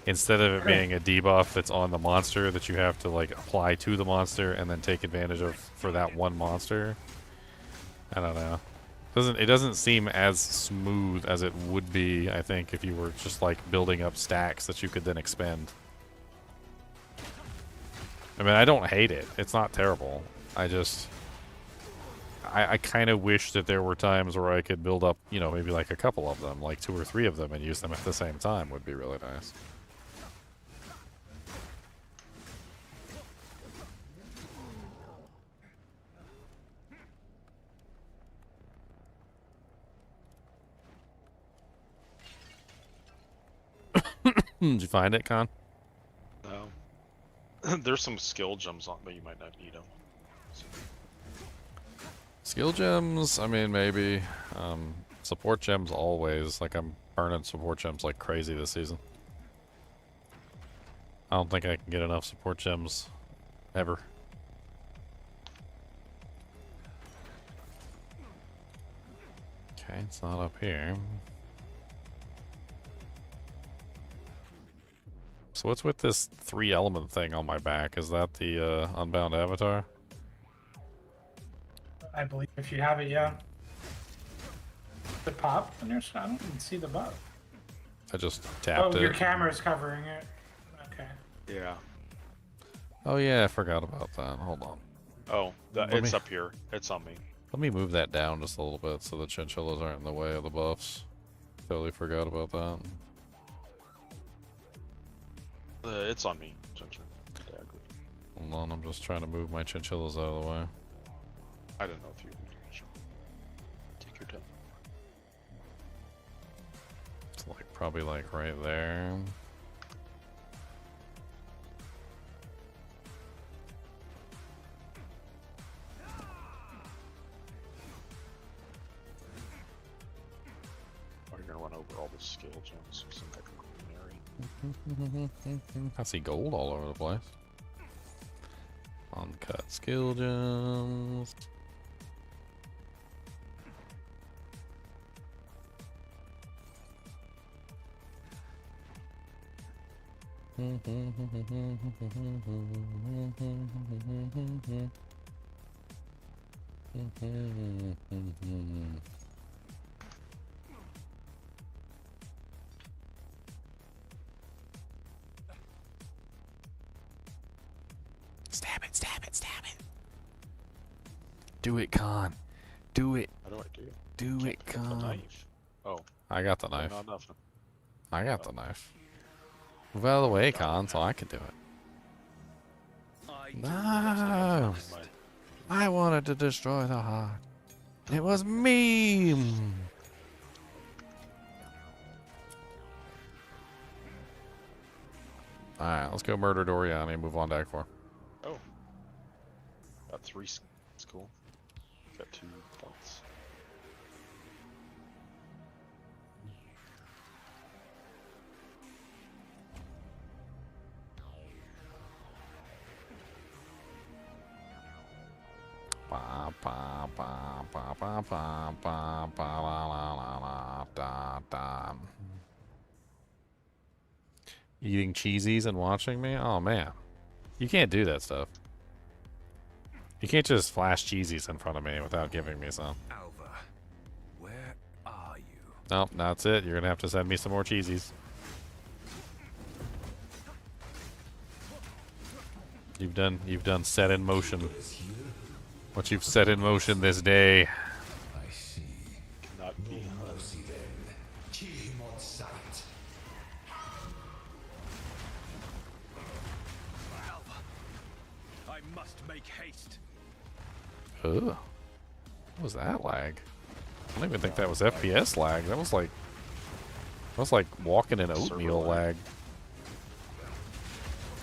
Instead of it being a debuff that's on the monster that you have to like apply to the monster and then take advantage of for that one monster. I don't know. It doesn't seem as smooth as it would be, I think, if you were just like building up stacks that you could then expend. I mean, I don't hate it. It's not terrible. I kind of wish that there were times where I could build up, you know, maybe like a couple of them, like 2 or 3 of them, and use them at the same time would be really nice. Did you find it, Con? No. There's some skill gems on, but you might not need them. Skill gems, I mean, maybe. Support gems always. Like, I'm burning support gems like crazy this season. I don't think I can get enough support gems ever. Okay, it's not up here. So what's with this 3-element thing on my back? Is that the Unbound Avatar? I believe if you have it, yeah. The pop on your side? I don't even see the buff. I just tapped it. Oh, your camera's covering it. Okay. Yeah. Oh yeah, I forgot about that. Hold on. Oh, it's up here. It's on me. Let me move that down just a little bit so the chinchillas aren't in the way of the buffs. Totally forgot about that. It's on me. Hold on, I'm just trying to move my chinchillas out of the way. I don't know if you take your time. It's like probably like right there. Oh, you're gonna run over all the skill gems. Some type of greenery. I see gold all over the place. Uncut skill gems. Stab it, stab it, stab it. Do it, Con. Do it. How do I do? Do it, Con. Knife. Oh. I got the knife. Not nothing. I got the knife. Move out of the way, Con, so I can do it. No! I wanted to destroy the heart. It was me! Alright, let's go murder Doriani and move on to Act 4. Oh. Got 3. That's cool. Got 2 points. Ba, ba, ba, ba, ba, ba, ba, ba, la, la, la, la, da, da. Eating cheesies and watching me? Oh man. You can't do that stuff. You can't just flash cheesies in front of me without giving me some. Alva, where are you? Nope, that's it. You're gonna have to send me some more cheesies. You've done set in motion. What you've set in motion this day. I see. Cannot be. No mercy then. Kill him on sight. Alva, I must make haste. Ugh. What was that lag? I don't even think that was FPS lag. That was like walking in oatmeal lag.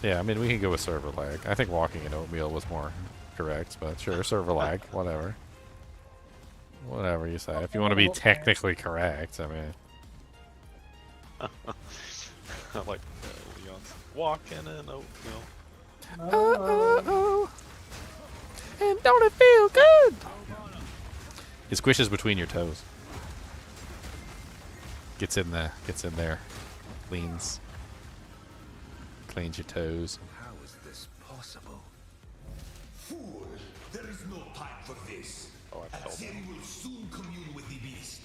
Yeah, I mean we can go with server lag. I think walking in oatmeal was more correct, but sure, server lag, whatever. Whatever you say. If you want to be technically correct, I mean. I like Leon's walking in oatmeal. Oh. And don't it feel good? It squishes between your toes. Gets in there. Cleans your toes. How is this possible? Fool! There is no time for this. Oh, I felt Azeri will soon commune with the beast.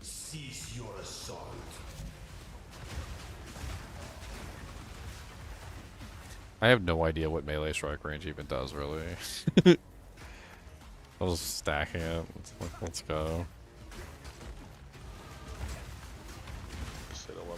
Cease your assault. I have no idea what melee strike range even does, really. I was stacking it. Let's go. Just hit a level.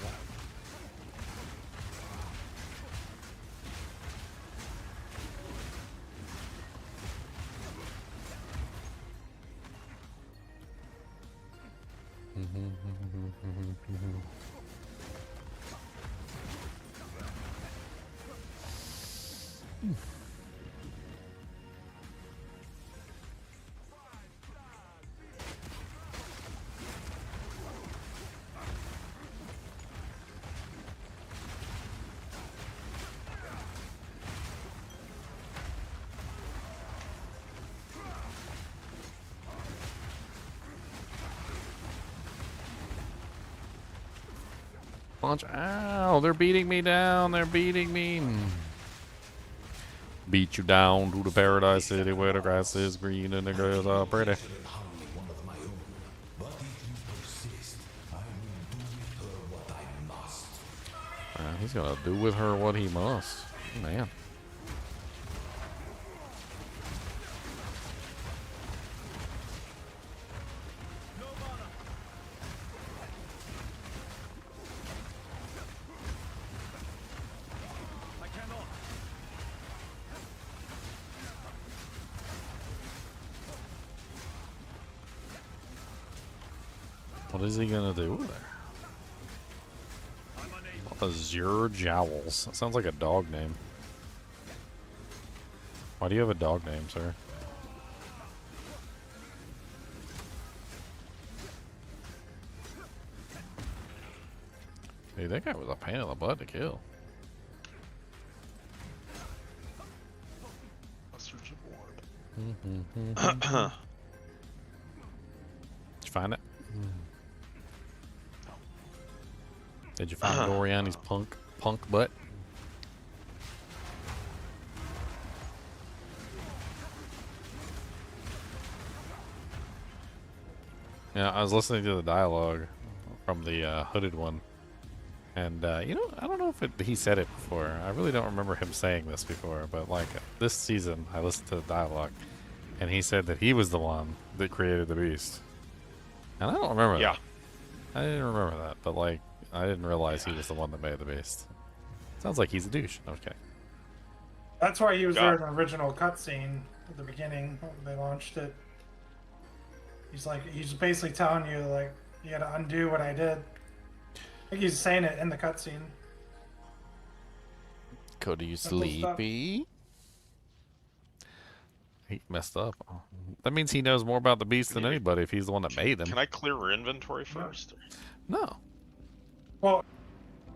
Punch. Ow, they're beating me down. They're beating me. Beat you down to the paradise city where the grass is green and the girls are pretty. One of my own. But if you persist, I will do with her what I must. He's gonna do with her what he must. Man. What is he gonna do there? Azure Jowls. That sounds like a dog name. Why do you have a dog name, sir? Hey, that guy was a pain in the butt to kill. Mustard's Did you find it? Did you find Doriani's punk butt? Yeah, I was listening to the dialogue from the hooded one, and you know, I don't know if he said it before. I really don't remember him saying this before, but like this season, I listened to the dialogue, and he said that he was the one that created the beast, and I don't remember. Yeah. That. I didn't remember that, but like, I didn't realize he was the one that made the beast. Sounds like he's a douche. Okay. That's why he was there in the original cutscene at the beginning when they launched it. He's basically telling you, like, you gotta undo what I did. I think he's saying it in the cutscene. Cody, you sleepy? He messed up. That means he knows more about the beast than anybody if he's the one that made them. Can I clear our inventory first? No. Well,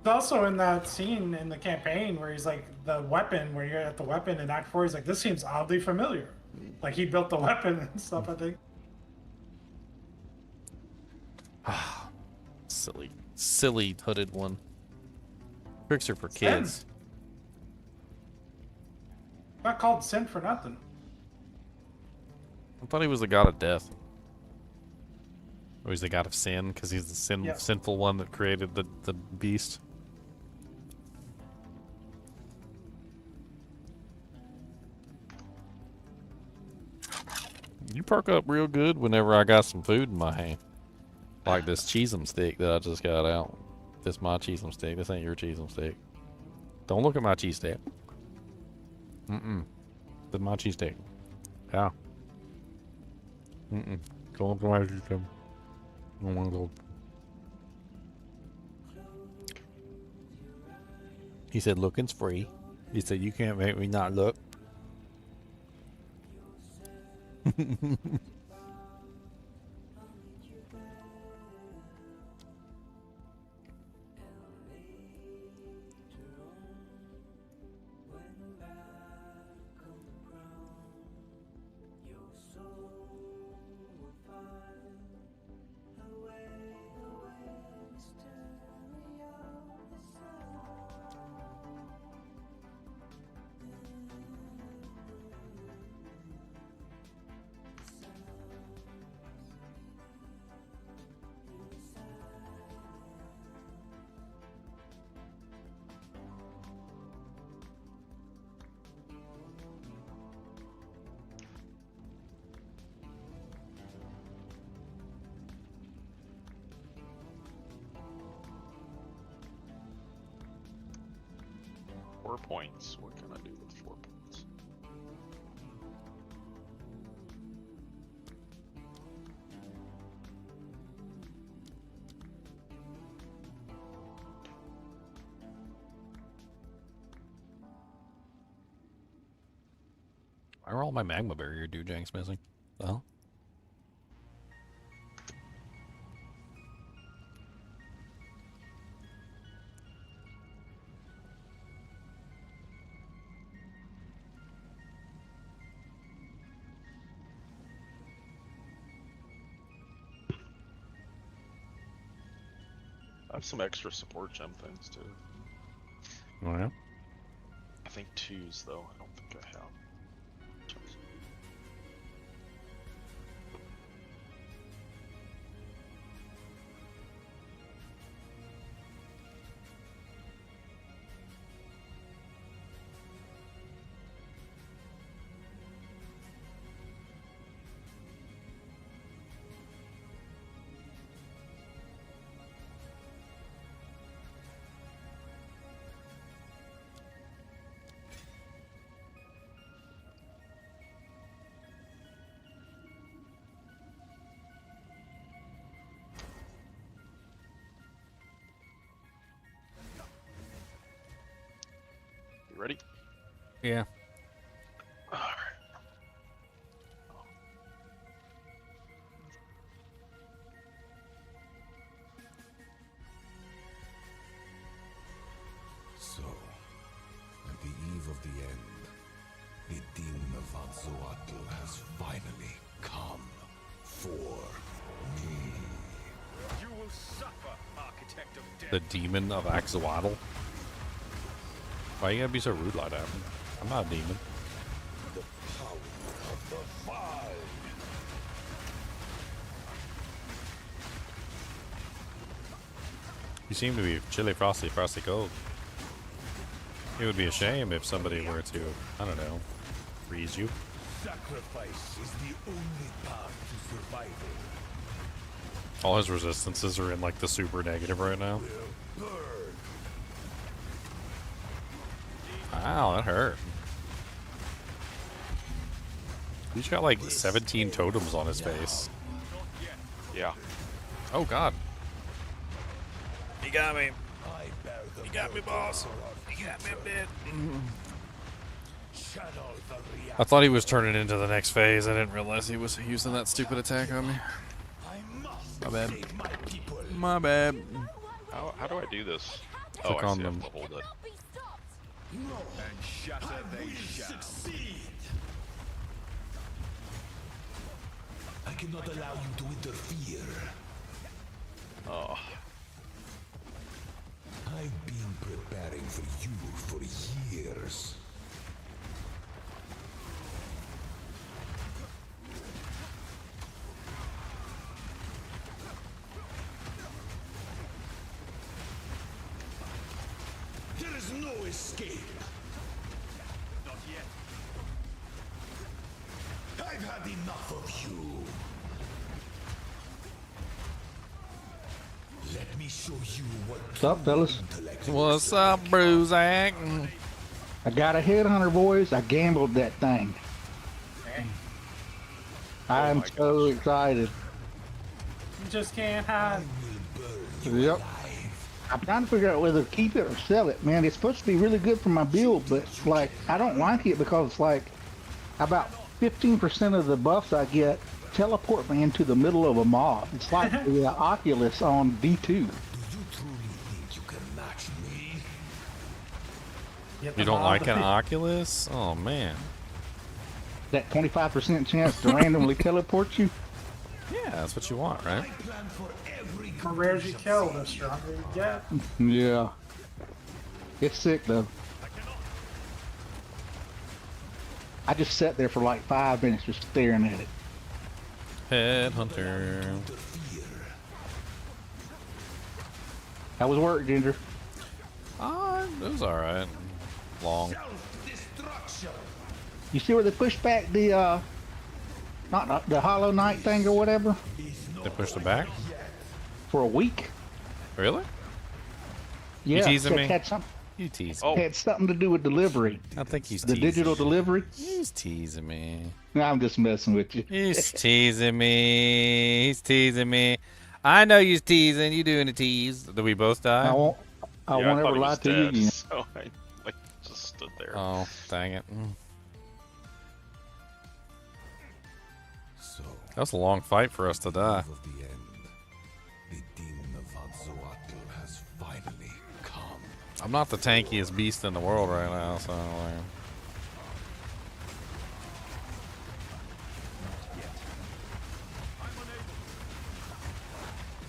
it's also in that scene in the campaign where he's like, the weapon, where you're at the weapon in Act 4, he's like, this seems oddly familiar. Like, he built the weapon and stuff, I think. Silly hooded one. Tricks are for kids. Not called Sin for nothing. I thought he was the god of death. Or he's the god of sin because he's the sinful one that created the beast. You perk up real good whenever I got some food in my hand. Like this cheesem stick that I just got out. This my cheesem stick. This ain't your cheesem stick. Don't look at my cheese stick. This my cheese stick. Yeah. Don't look at my cheese stick. I don't want to go. He said looking's free. He said you can't make me not look. Points. What can I do with 4 points? Why are all my magma barrier doojanks missing? Oh. I have some extra support gem things too. Oh yeah? I think 2s though. I don't think I have. You ready? Yeah. Alright. So, at the eve of the end, the demon of Axolotl has finally come for me. You will suffer, Architect of Death. The demon of Axolotl. Why you gotta be so rude like that? I'm not a demon. The power of the Five. You seem to be chilly, frosty, frosty cold. It would be a shame if somebody were to, I don't know, freeze you. Sacrifice is the only path to survival. All his resistances are in like the super negative right now. Wow, that hurt. He's got like 17 totems on his face. Yeah. Oh god. You got me. You got me, boss. You got me, bit. I thought he was turning into the next phase. I didn't realize he was using that stupid attack on me. My bad. My bad. How do I do this? Click I on see, I have them. to hold it. And shatter they shall. I cannot allow you to interfere. Oh. I've been preparing for you for years. There is no escape. Not yet. I've had enough of you. Let me show you what. What's up, fellas? What's up, Bruisac? I got a headhunter, boys. I gambled that thing. I'm so excited. You just can't hide. Yep. I'm trying to figure out whether to keep it or sell it, man. It's supposed to be really good for my build, but like I don't like it because it's like about 15% of the buffs I get teleport me into the middle of a mob. It's like the Oculus on D2. Do you truly think you can match me? Get You the don't mob. like an Oculus? Oh man. That 25% chance to randomly teleport you. Yeah, that's what you want, right? I plan for every The rarer you kill, the stronger you get. Yeah. It's sick though. I just sat there for like 5 minutes just staring at it. Headhunter. How was work, Ginger? It was alright. Long. self-destruction. You see where they pushed back the not the Hollow Knight thing or whatever They pushed it back? for a week? Really? Yeah, teasing said me? Had, some, You tease Oh. me. had something to do with delivery, I think he's the teasing digital me. delivery. He's teasing me. No, I'm just messing with you. He's teasing me. He's teasing me. I know you're teasing. You doing a tease. Did we both die? I won't. I Yeah, won't thought ever he lie was to you dead, again. So I like just stood there. Oh, dang it. So, That was a long fight for us to die. of the end, the demon of Azzoatl has finally come. I'm not the tankiest beast in the world right now, so like,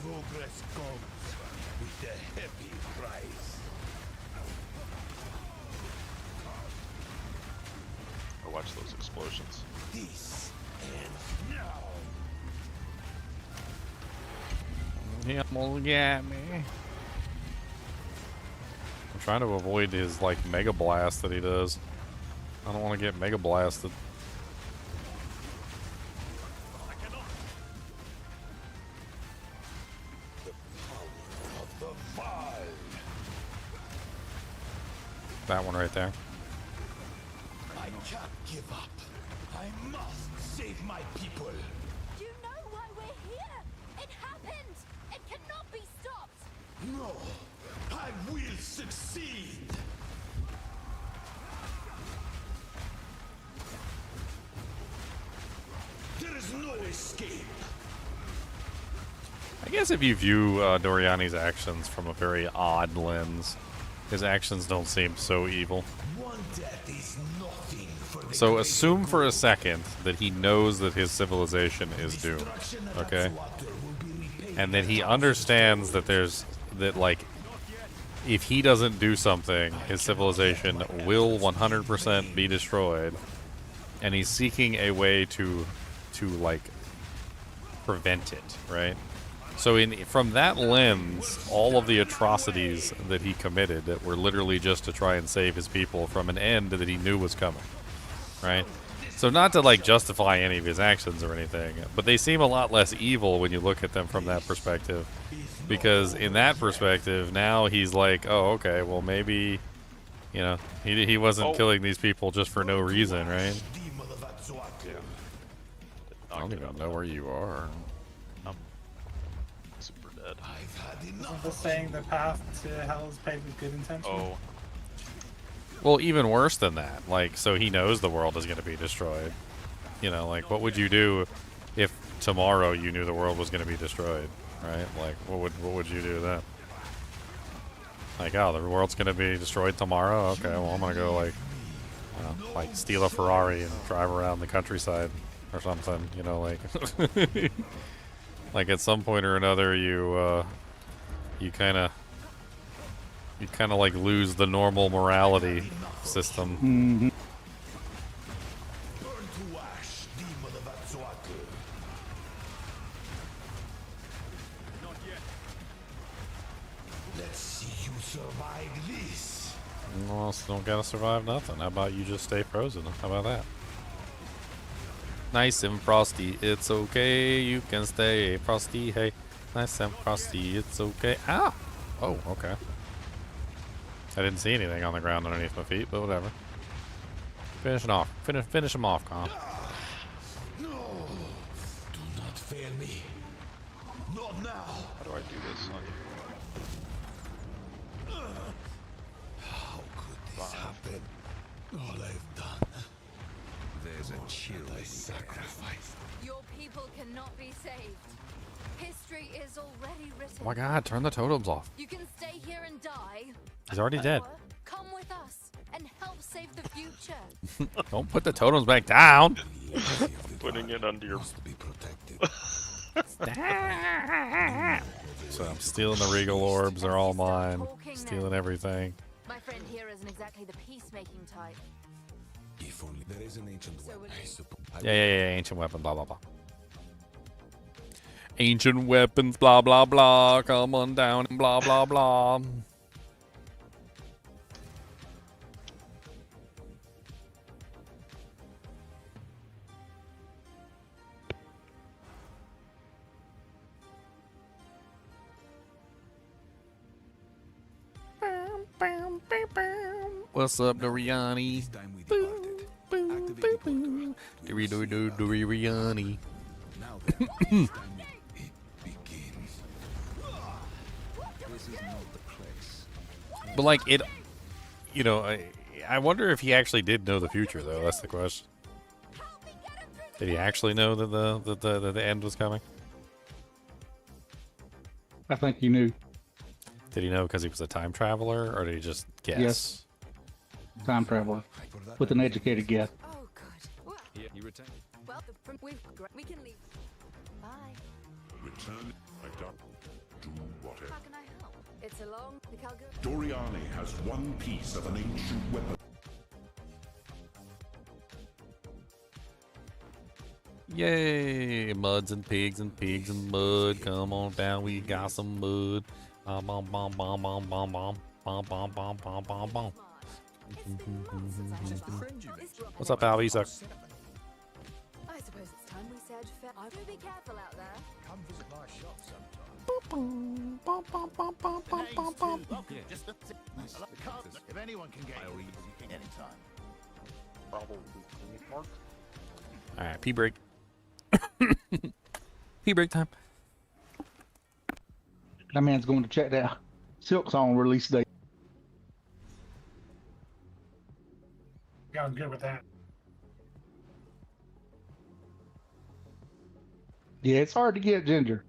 Progress comes with a heavy price. I watch those explosions. This ends now. he almost got me. I'm trying to avoid his like mega blast that he does. I don't want to get mega blasted. Of the vile. That one right there. I can't give up. I must save my people. You know why we're here? It happened! It cannot be stopped! No, I will succeed. There is no escape. I guess if you view Doriani's actions from a very odd lens, his actions don't seem so evil. One death is nothing for the So great assume for a good. second that he knows that his civilization is doomed, Destruction of okay? Azzoatl will be repaid And that he by understands that like, if he doesn't do something, his civilization will 100% be destroyed, and he's seeking a way to like prevent it, right? So from that lens, all of the atrocities that he committed that were literally just to try and save his people from an end that he knew was coming, right? So not to like justify any of his actions or anything, but they seem a lot less evil when you look at them from that perspective. Because in that perspective, now he's like, oh, okay, well maybe, you know, he wasn't killing these people just for no reason, right? I don't even know where you are. I'm super dead. Isn't this saying the path to hell is paved with good intentions? Oh. Well, even worse than that. Like, so he knows the world is going to be destroyed. You know, like, what would you do if tomorrow you knew the world was going to be destroyed, right? Like, what would you do then? Like, oh, the world's going to be destroyed tomorrow? Okay, well, I'm going to go, like, steal a Ferrari and drive around the countryside or something, you know, like... like, at some point or another, you kind of... You kind of like lose the normal morality system. Mm-hmm. Let's see you survive this. Well, so don't gotta survive nothing. How about you just stay frozen? How about that? Nice and frosty, it's okay. You can stay frosty. Hey, nice and frosty, it's okay. Ah! Oh, okay. I didn't see anything on the ground underneath my feet, but whatever. Finish it off. Finish him off, Calm. No, do not fail me. Not now. How do I do this? How could this happen? All I've done. There's a chill in the air. Sacrifice. Your people cannot be saved. History is already written. Oh my god, turn the totems off. You can stay here and die. He's already dead. Or come with us and help save the future. Don't put the totems back down. Putting it under your... Must be protected. So I'm stealing the regal orbs. They're all mine. Stealing everything. My friend here isn't exactly the peacemaking type. If only there is an ancient So weapon. will I you. suppose. Yeah. Ancient weapon, blah, blah, blah. Ancient weapons, blah, blah, blah. Come on down and blah, blah, blah. What's up, Doriani? It's time we departed. Activate the portal. Doriani. Now then, it's time we... It begins. This is not the place. But like it, you know, I wonder if he actually did know the future, though. That's the question. Did he actually know that the end was coming? I think you knew. Did he know because he was a time traveler, or did he just guess? Yes. Time traveler with an educated guess. Oh, good. Well, Here, you retain. well we can leave. Bye. Return my duck. Do whatever. How can I help? It's along the Calgary. Doriani has one piece of an ancient weapon. Yay! Muds and pigs and mud. Come on down, we got some mud. Bom bom bom bom bom bom bom bom bom bom bom bom bom. What's up, Albie? Suck. I suppose it's time we said fair. Do be careful out there. Come visit my shop sometime. Bom bom bom bom bom bom bom. Welcome. Just the if anyone can get you anytime. Probably Mark. All right, pee break. Pee break time. That man's going to check that Silksong release date. Yeah, I'm good with that. Yeah, it's hard to get Ginger.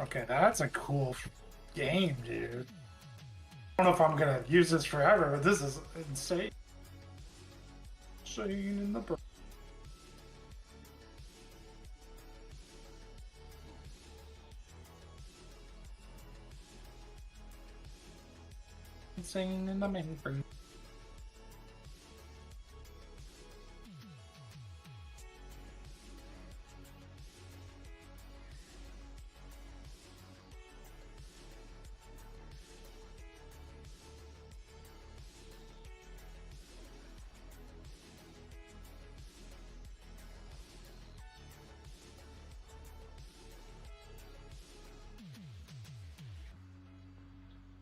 Okay, that's a cool game, dude. I don't know if I'm gonna use this forever, but this is insane. Insane in the brain. Insane in the membrane.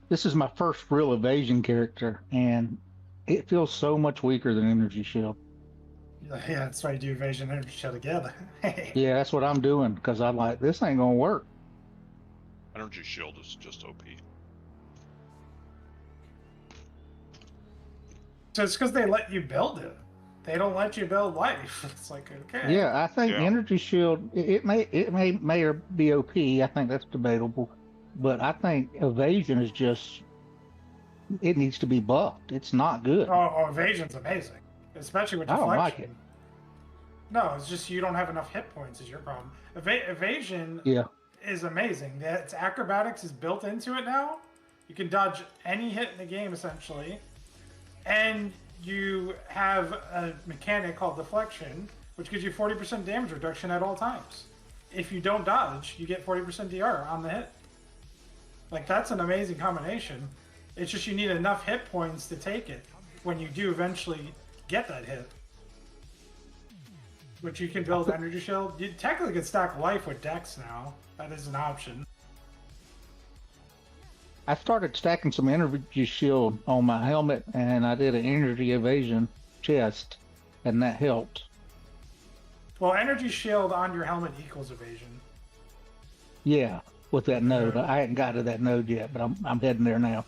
This is my first real evasion character, and it feels so much weaker than Energy Shield. Yeah, that's why you do evasion and energy shield together. Yeah, that's what I'm doing, because I'm like, this ain't gonna work. Energy shield is just OP. So it's because they let you build it. They don't let you build life. It's like, okay. Yeah, I think Energy Shield, it may or be OP. I think that's debatable. But I think evasion is just, it needs to be buffed. It's not good. Oh, evasion's amazing, especially with I deflection. don't like it. No, it's just you don't have enough hit points is your problem. Evasion is amazing. Its acrobatics is built into it now. You can dodge any hit in the game essentially, and you have a mechanic called deflection, which gives you 40% damage reduction at all times. If you don't dodge, you get 40% DR on the hit. Like, that's an amazing combination. It's just you need enough hit points to take it when you do eventually get that hit. Which you can build energy shield. You technically can stack life with Dex now. That is an option. I started stacking some Energy Shield on my helmet, and I did an Energy Evasion chest, and that helped. Well, energy shield on your helmet equals evasion. Yeah, with that node. I hadn't got to that node yet, but I'm heading there now.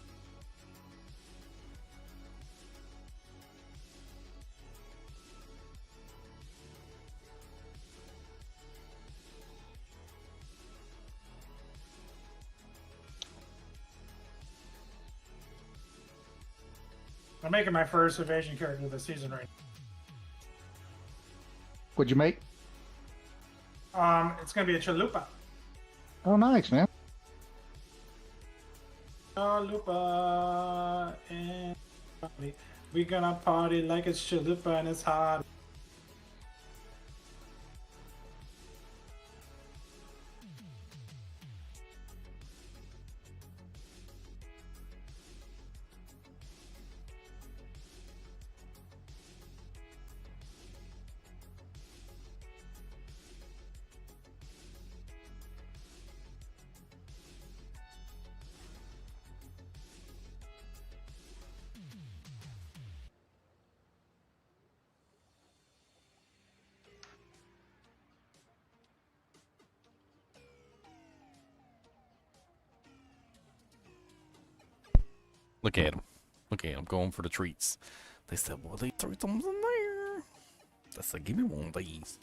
I'm making my first evasion character this season right What'd you make? now. It's gonna be a chalupa. Oh, nice, man. Chalupa and we gonna party like it's chalupa and it's hot. Look at him. Look at him going for the treats. They said, well, they threw something in there. I said, give me one of these.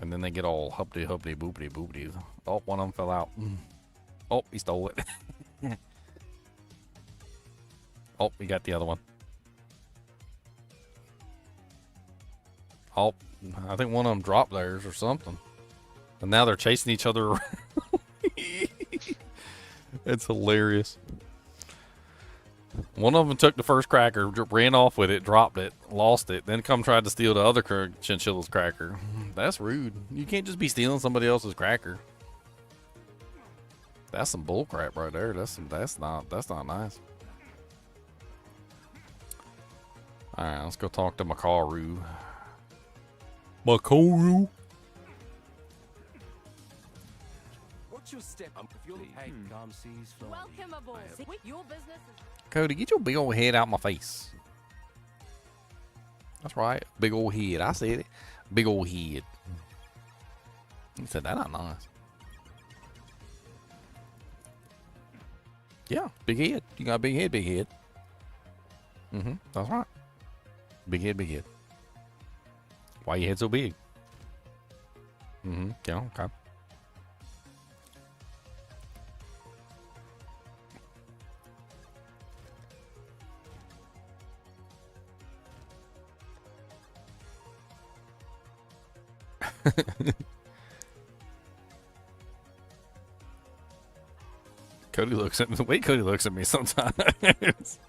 And then they get all hubbity hubbity boopity boopity. Oh, one of them fell out. Oh, he stole it. Oh, we got the other one. Oh, I think one of them dropped theirs or something. And now they're chasing each other around. It's hilarious. One of them took the first cracker, ran off with it, dropped it, lost it, then tried to steal the other chinchilla's cracker. That's rude. You can't just be stealing somebody else's cracker. That's some bull crap right there. That's not nice. All right, let's go talk to Makaru. Makaru. What's your step? If you'll pay, calm seas flow. Welcome aboard. Your business is... Cody, get your big old head out my face. That's right. Big old head. I said it. Big old head. He said that not nice. Yeah, big head. You got a big head, big head. That's right. Big head, big head. Why your head so big? Yeah, okay. Cody looks at me the way Cody looks at me sometimes.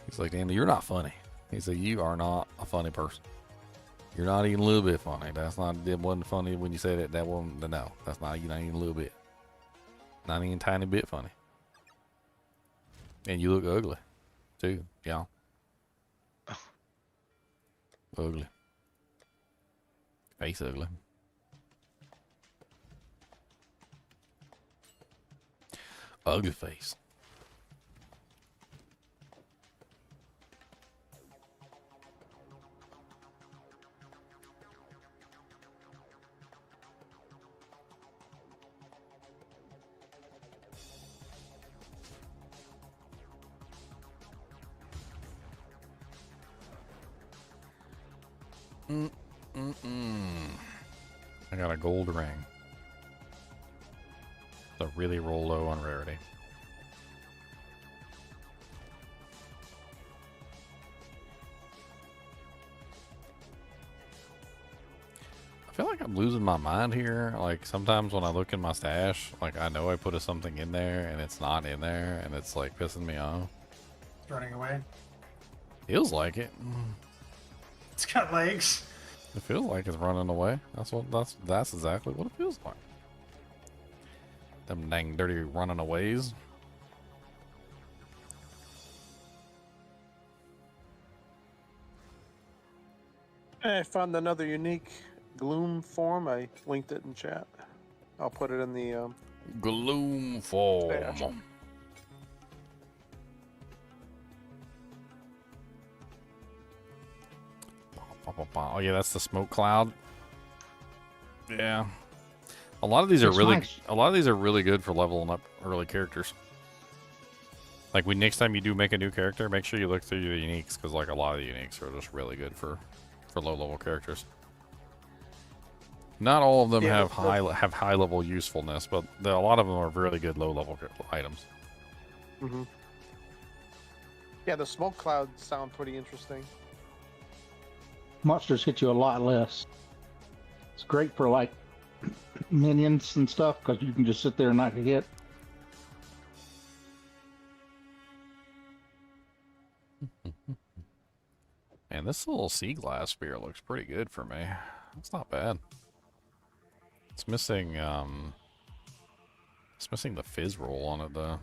He's like, Andy, you're not funny. He said, you are not a funny person. You're not even a little bit funny. That's not, it wasn't funny when you said it. That wasn't, no, that's not, you're not even a little bit. Not even a tiny bit funny. And you look ugly, too, y'all. Ugly. Face ugly. Ugly face. I got a gold ring. So really roll low on rarity. I feel like I'm losing my mind here. Like sometimes when I look in my stash, like I know I put something in there and it's not in there and it's like pissing me off. It's running away. Feels like it. It's got legs. It feels like it's running away. That's exactly what it feels like. Them dang dirty running aways. I found another unique gloom form. I linked it in chat. I'll put it in the gloom form. Stash. Oh yeah, that's the smoke cloud. Yeah, a lot of these are really good for leveling up early characters. Like when next time you do make a new character, make sure you look through the uniques because like a lot of the uniques are just really good for low level characters. Not all of them have high level usefulness, but a lot of them are really good low level items. Mm-hmm. Yeah, the smoke clouds sound pretty interesting. Monsters hit you a lot less. It's great for like minions and stuff because you can just sit there and not get hit. And this little sea glass spear looks pretty good for me. It's not bad. It's missing the fizz roll on it though.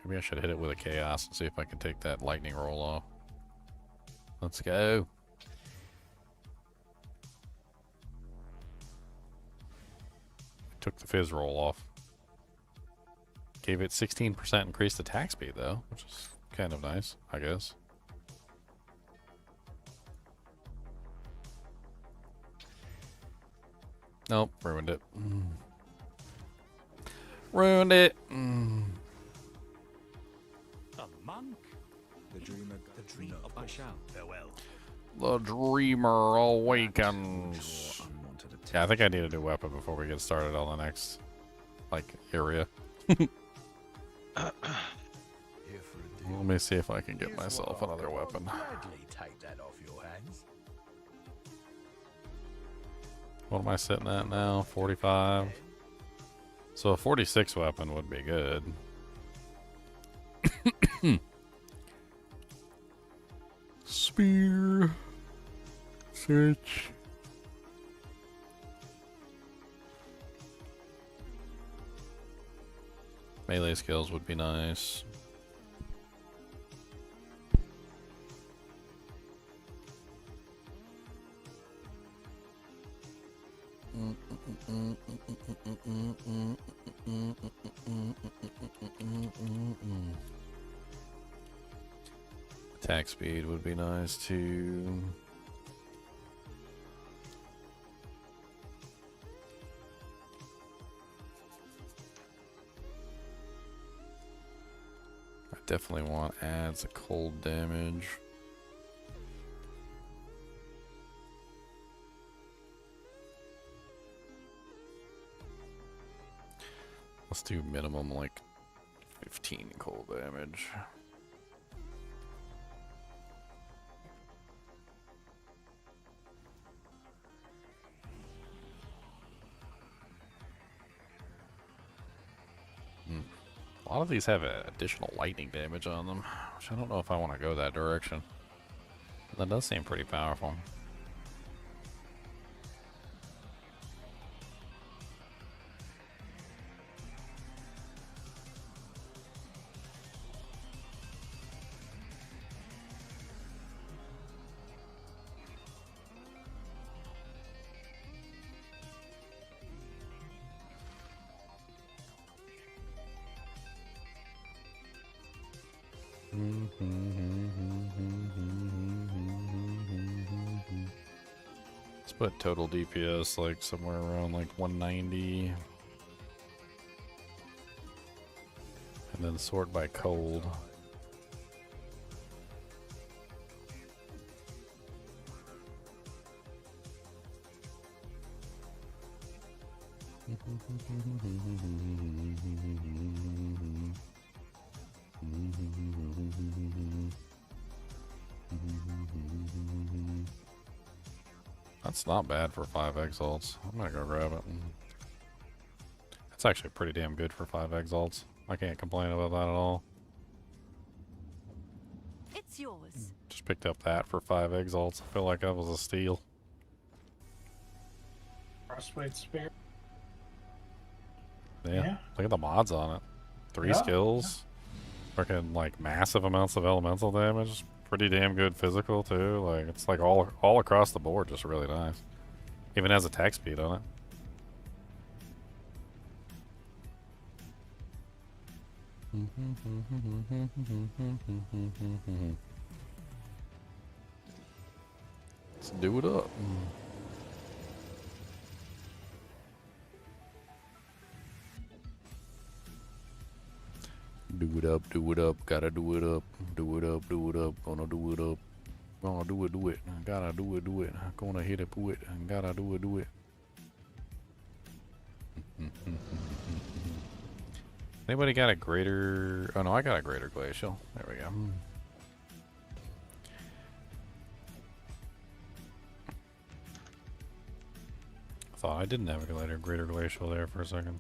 Maybe I should hit it with a chaos and see if I can take that lightning roll off. Let's go. Took the fizz roll off. Gave it 16% increased attack speed though, which is kind of nice, I guess. Nope, ruined it. Ruined it. Monk? The dreamer of I shall. Farewell. The dreamer awakens. Yeah, I think I need a new weapon before we get started on the next, like, area. Let me see if I can get myself another weapon. Take that off your hands. What am I sitting at now? 45. So a 46 weapon would be good. Spear. Search. Melee skills would be nice. Attack speed would be nice too. I definitely want adds a cold damage. Let's do minimum like 15 cold damage. A lot of these have additional lightning damage on them, which I don't know if I want to go that direction. That does seem pretty powerful. Let's put total DPS like somewhere around like 190. And then sort by cold. That's not bad for 5 exalts. I'm gonna go grab it. That's actually pretty damn good for 5 exalts. I can't complain about that at all. It's yours. Just picked up that for 5 exalts. I feel like that was a steal. Crossweight spear. Yeah. Look at the mods on it. 3 skills. Fucking like massive amounts of elemental damage. Pretty damn good physical too. Like it's like all across the board, just really nice. Even has attack speed on it. Let's do it up. Do it up, gotta do it up, do it up, do it up, gonna do it up, gonna do it, gotta do it, gonna hit it, gotta do it. Anybody got a greater, oh no, I got a greater glacial, there we go. I thought I didn't have a greater glacial there for a second.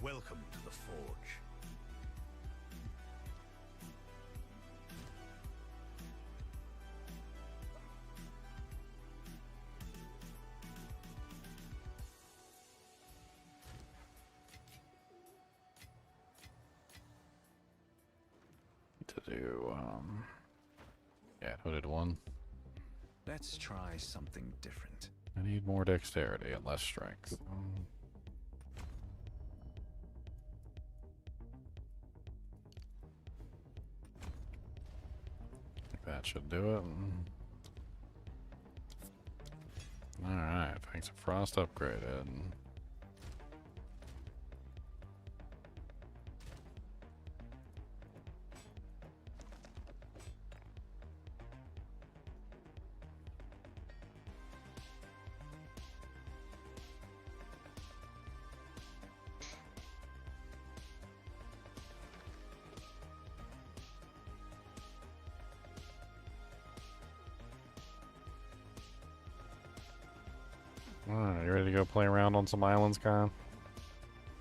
Welcome to the Forge. To do, yeah, hooded one. Let's try something different. I need more dexterity and less strength. That should do it. Alright, thanks for Frost upgraded. Alright, you ready to go play around on some islands, Con?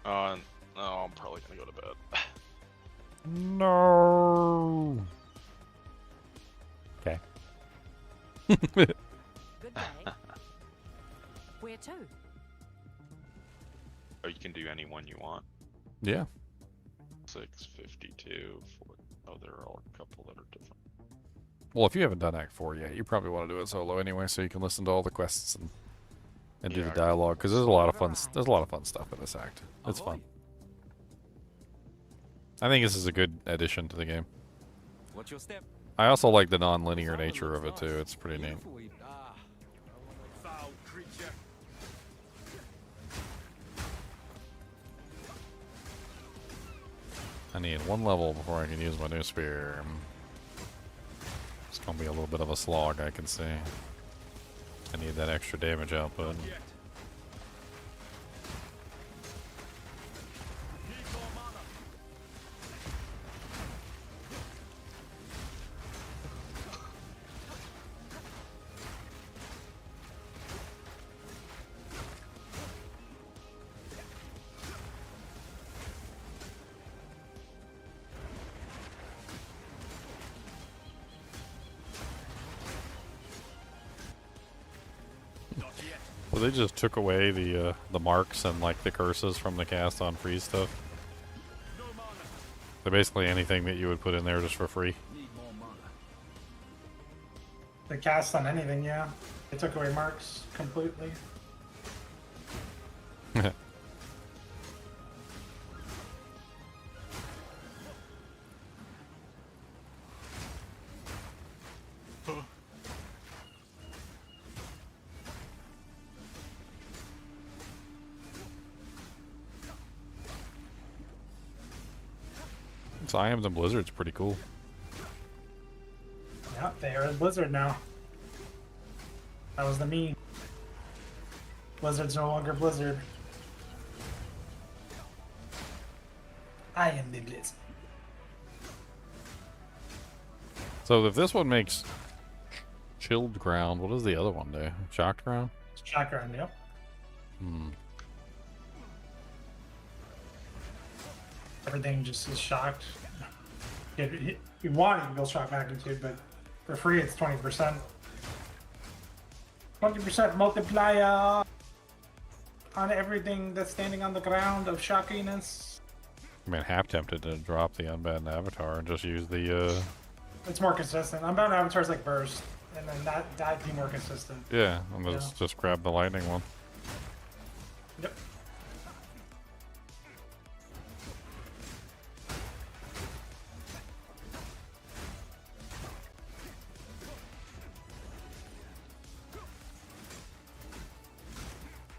No, I'm probably gonna go to bed. No. Okay. Good day. Where to? Oh, you can do any one you want. Yeah. 652. Oh, there are a couple that are different. Well, if you haven't done Act 4 yet, you probably want to do it solo anyway, so you can listen to all the quests and do the dialogue, because there's a lot of fun. There's a lot of fun stuff in this act. It's fun. I think this is a good addition to the game. What's your step? I also like the non-linear nature of it too. It's pretty neat. Foul creature. I need one level before I can use my new spear. It's gonna be a little bit of a slog, I can see. I need that extra damage output. Well, they just took away the marks and like the curses from the cast on free stuff. So basically anything that you would put in there just for free. The cast on anything, yeah. They took away marks completely. So I Am the Blizzard's pretty cool. Yeah, they are in Blizzard now. That was the meme. Blizzard's no longer Blizzard. I am the Blizzard. So if this one makes chilled ground, what does the other one do? Shocked ground? Shocked ground, yep. Hmm. Everything just is shocked. You want it to build shock magnitude, but for free it's 20%. 20% multiplier on everything that's standing on the ground of shockiness. I mean, half tempted to drop the unbound avatar and just use the. It's more consistent. Unbound avatars like burst, and then that'd be more consistent. Yeah, and just grab the lightning one. Yep.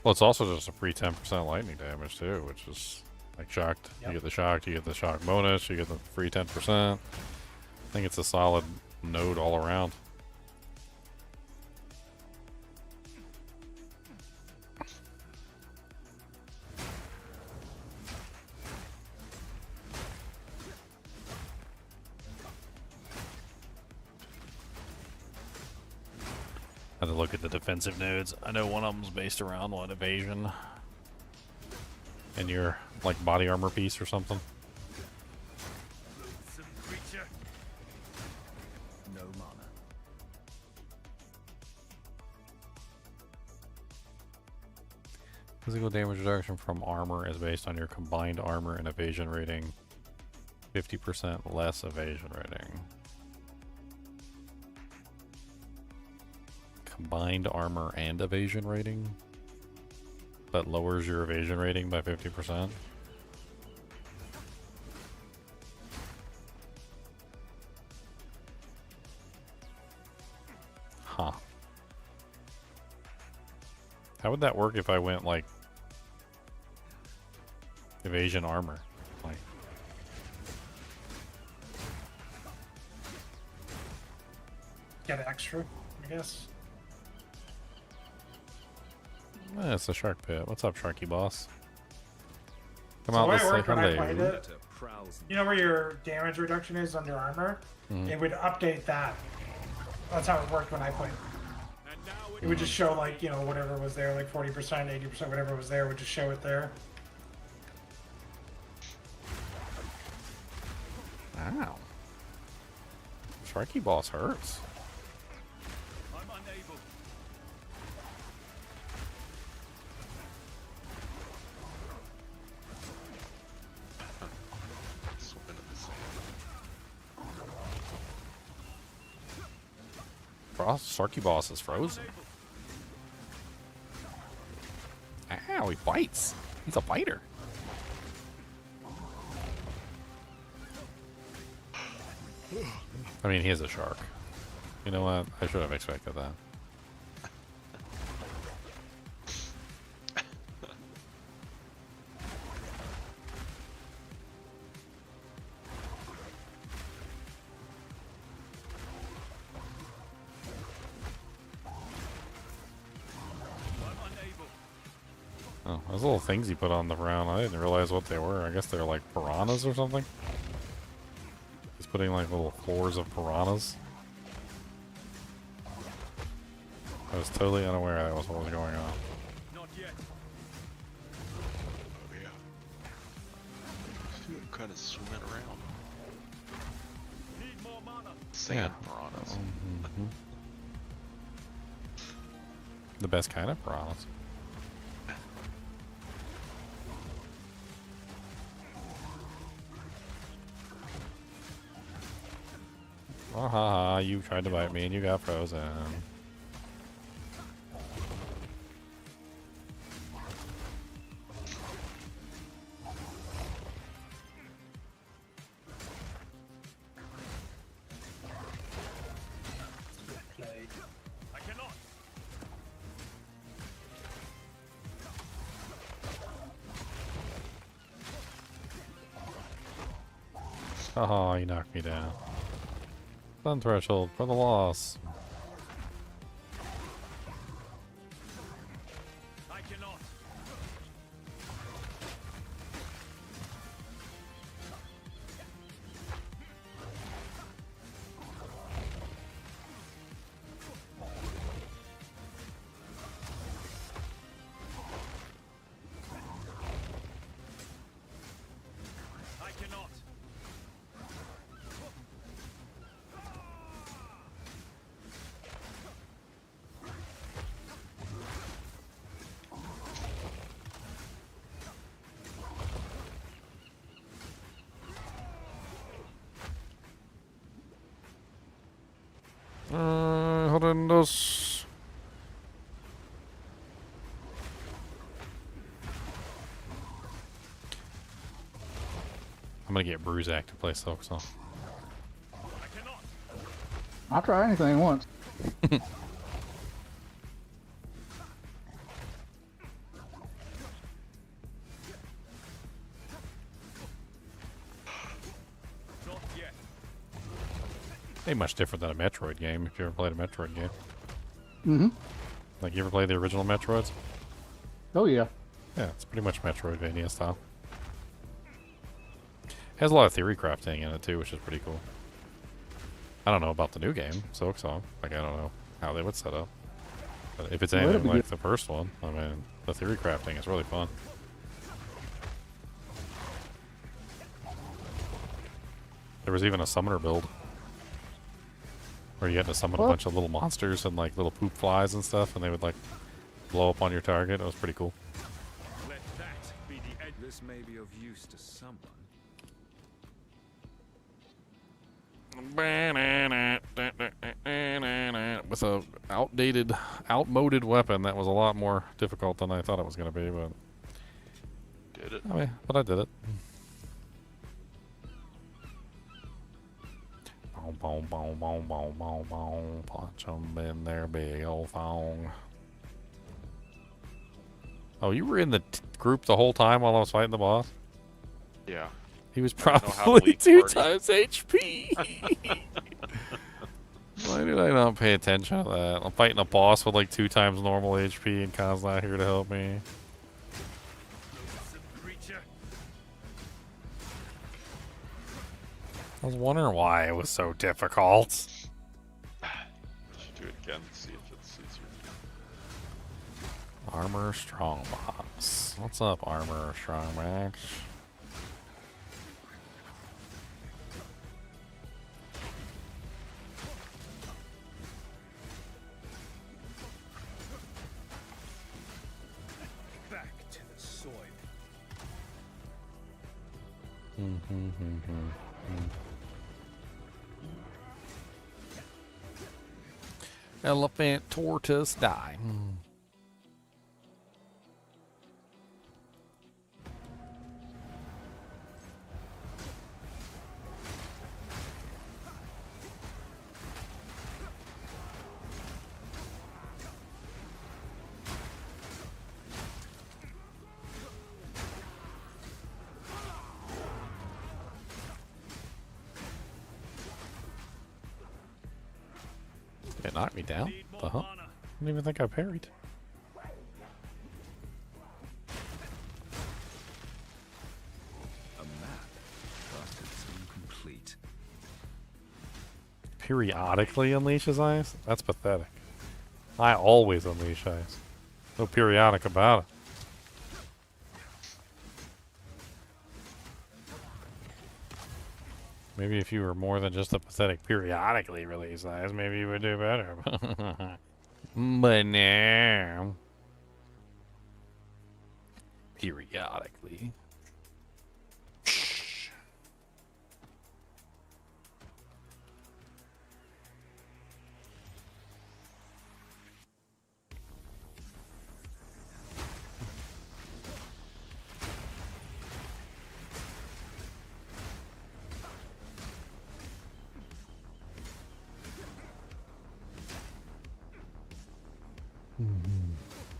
Well, it's also just a free 10% lightning damage too, which is like shocked. Yep. You get the shock, you get the shock bonus, you get the free 10%. I think it's a solid node all around. I had to look at the defensive nodes. I know one of them's based around what, evasion and your like body armor piece or something. Some creature. No mana. Physical damage reduction from armor is based on your combined armor and evasion rating. 50% less evasion rating. Combined armor and evasion rating? That lowers your evasion rating by 50%? Huh. How would that work if I went like evasion armor? Like Get extra, I guess. it's a shark pit. What's up, Sharky boss? Come So on, the way let's it say worked when I hello. played it, you know where your damage reduction is under armor? Mhm. It would update that. That's how it worked when I played. It would just show like, you know, whatever was there, like 40%, 80%, whatever was there, would just show it there. Ow. Sharky boss hurts. I'm unable. Sarky boss is frozen. Ow, he bites. He's a biter. I mean, he is a shark. You know what? I should have expected that. Oh, those little things he put on the ground, I didn't realize what they were. I guess they're like piranhas or something. He's putting like little floors of piranhas. I was totally unaware that was what was going on. Not yet. Oh yeah. I'm kind of swimming around. Need more mana. Sand piranhas. Mm-hmm. The best kind of piranhas. Oh, ha ha, you tried to bite me and you got frozen. I cannot. Oh, you knocked me down. Sun threshold for the loss. I cannot. I cannot. Horrendous. I'm gonna get Bruisac to play Silksong. I'll try anything once. Ain't much different than a Metroid game if you ever played a Metroid game. Mm-hmm. Like, you ever play the original Metroids? Oh, yeah. Yeah, it's pretty much Metroidvania style. Has a lot of theory crafting in it too, which is pretty cool. I don't know about the new game, Silksong. Like, I don't know how they would set up. But if it's Well, anything it'll be like good. the first one, I mean, the theory crafting is really fun. There was even a summoner build where you had to summon a bunch of little monsters and like little poop flies and stuff, and they would like blow up on your target. It was pretty cool. Let that be the end. This may be of use to someone. With a outmoded weapon, that was a lot more difficult than I thought it was going to be, but Did it? I mean, but I did it. Boom, boom, boom, boom, boom, boom, boom. Punch them in their big old thong. Oh, you were in the group the whole time while I was fighting the boss? Yeah. He was I don't know how to probably lead 2 party. times HP. Why did I not pay attention to that? I'm fighting a boss with like 2 times normal HP and Khan's not here to help me. I was wondering why it was so difficult. Should do it again, see if it's easier. Armor Strongbox. What's up, Armor Strongbox? Back to the soil. Elephant tortoise die. It knocked me down? The hell? I didn't even think I parried. A map crafted to complete. Periodically unleashes ice? That's pathetic. I always unleash ice. No periodic about it. Maybe if you were more than just a pathetic periodically release ice, maybe you would do better. But no. Periodically.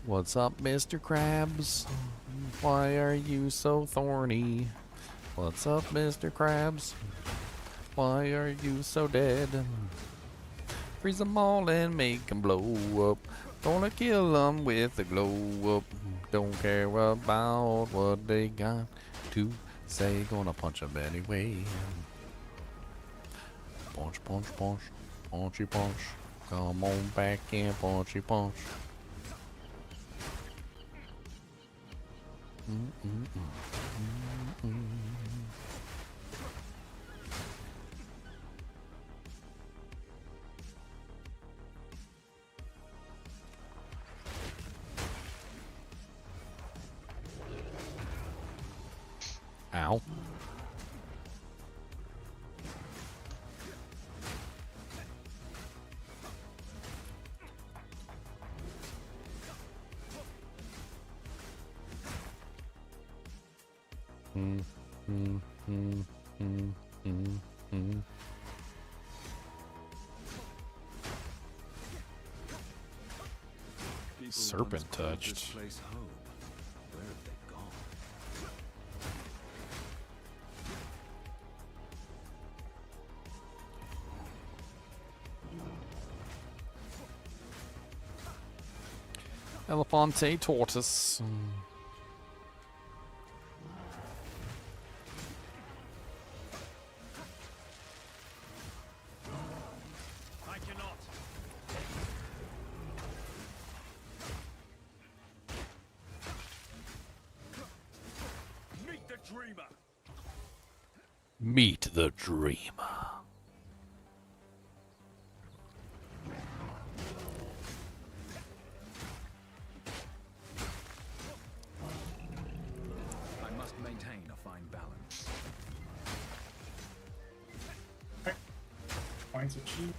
What's up, Mr. Krabs? Why are you so thorny? What's up, Mr. Krabs? Why are you so dead? Freeze them all and make them blow up. Gonna kill them with a glow up. Don't care about what they got to say. Gonna punch them anyway. Punch, punch, punch. Punchy punch. Come on back and punchy punch. Ow. Serpent touched. Where have they gone? Elefante tortoise. I cannot. Meet the dreamer. Meet the dreamer. I must maintain a fine balance. Points achieved.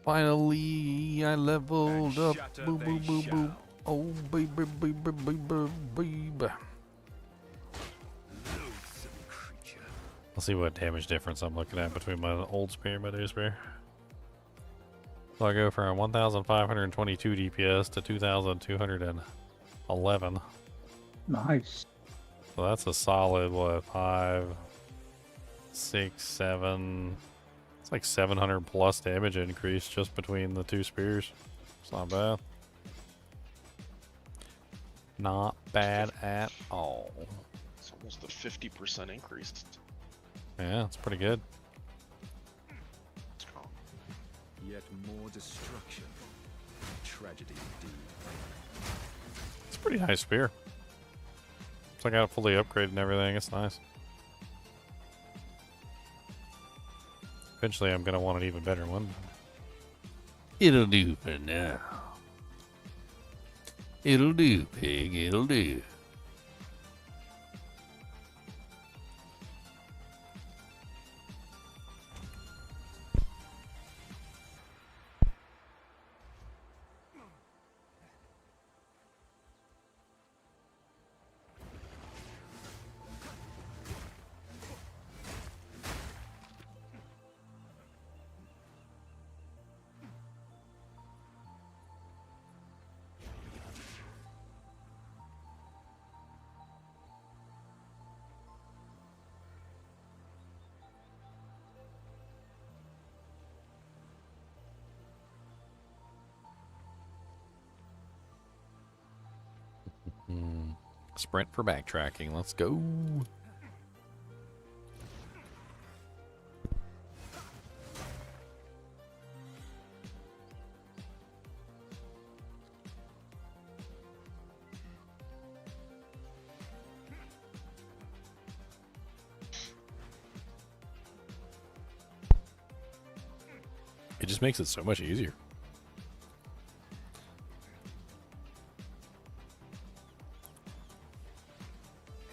Finally, I leveled up. Boo, boo, boo, boo. Oh, baby, baby, baby, baby. Let's see what damage difference I'm looking at between my old spear and my new spear. So I go from 1,522 DPS to 2,211. Nice. So that's a solid, what, 5, 6, 7... It's like 700 plus damage increase just between the two spears. It's not bad. Not bad at all. It's almost a 50% increase. Yeah, it's pretty good. Yet more destruction. Tragedy indeed. It's a pretty nice spear. So I got it fully upgraded and everything. It's nice. Eventually, I'm going to want an even better one. It'll do for now. It'll do, pig. It'll do. Sprint for backtracking. Let's go. It just makes it so much easier.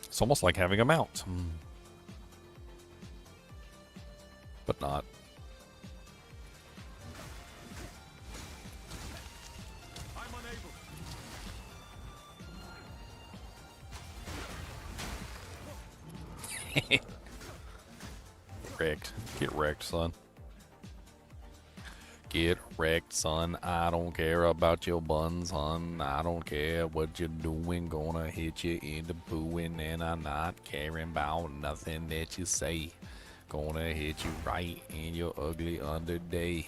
It's almost like having a mount. But not. I'm unable. Wrecked. Get wrecked, son. Get wrecked, son. I don't care about your buns, son. I don't care what you're doing. Gonna hit you in the pooing, and I'm not caring about nothing that you say. Gonna hit you right in your ugly underday.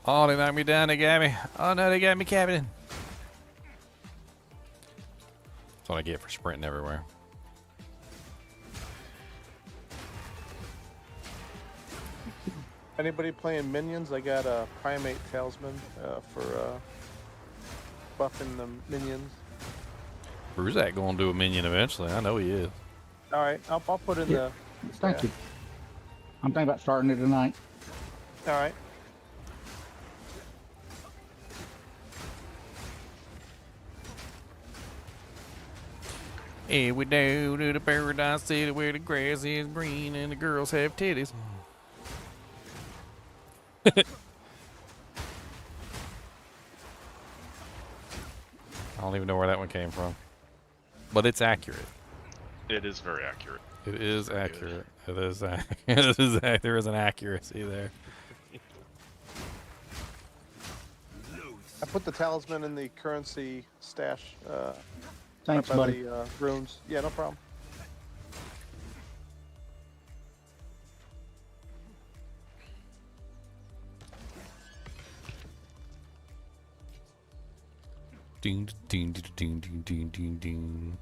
Oh, they knocked me down. They got me. Oh no, they got me, Captain. That's what I get for sprinting everywhere. Anybody playing minions? I got a primate talisman for buffing the minions. Bruzak gonna do a minion eventually. I know he is. All right, I'll put in the. Thank you. I'm thinking about starting it tonight. All right. Hey, we down to the paradise city where the grass is green and the girls have titties. I don't even know where that one came from. But it's accurate. It is very accurate. It is accurate. It is. There is an accuracy there. I put the talisman in the currency stash. Thanks, by buddy. The, runes. Yeah, no problem. Ding, ding, ding, ding, ding, ding, ding, ding.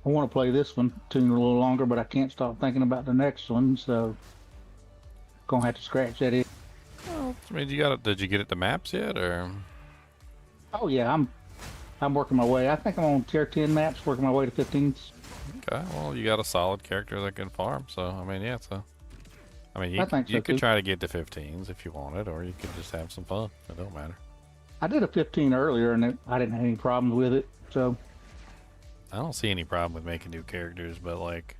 I want to play this one tune a little longer, but I can't stop thinking about the next one, so gonna have to scratch that in. Well, I mean, you got it. Did you get it to maps yet, or? Oh yeah, I'm working my way. I think I'm on tier 10 maps, working my way to 15s. Okay, well, you got a solid character that can farm, so I mean, yeah. So, I mean, you think so, could too. try to get to 15s if you wanted, or you could just have some fun. It don't matter. I did a 15 earlier, and I didn't have any problems with it. So I don't see any problem with making new characters, but like,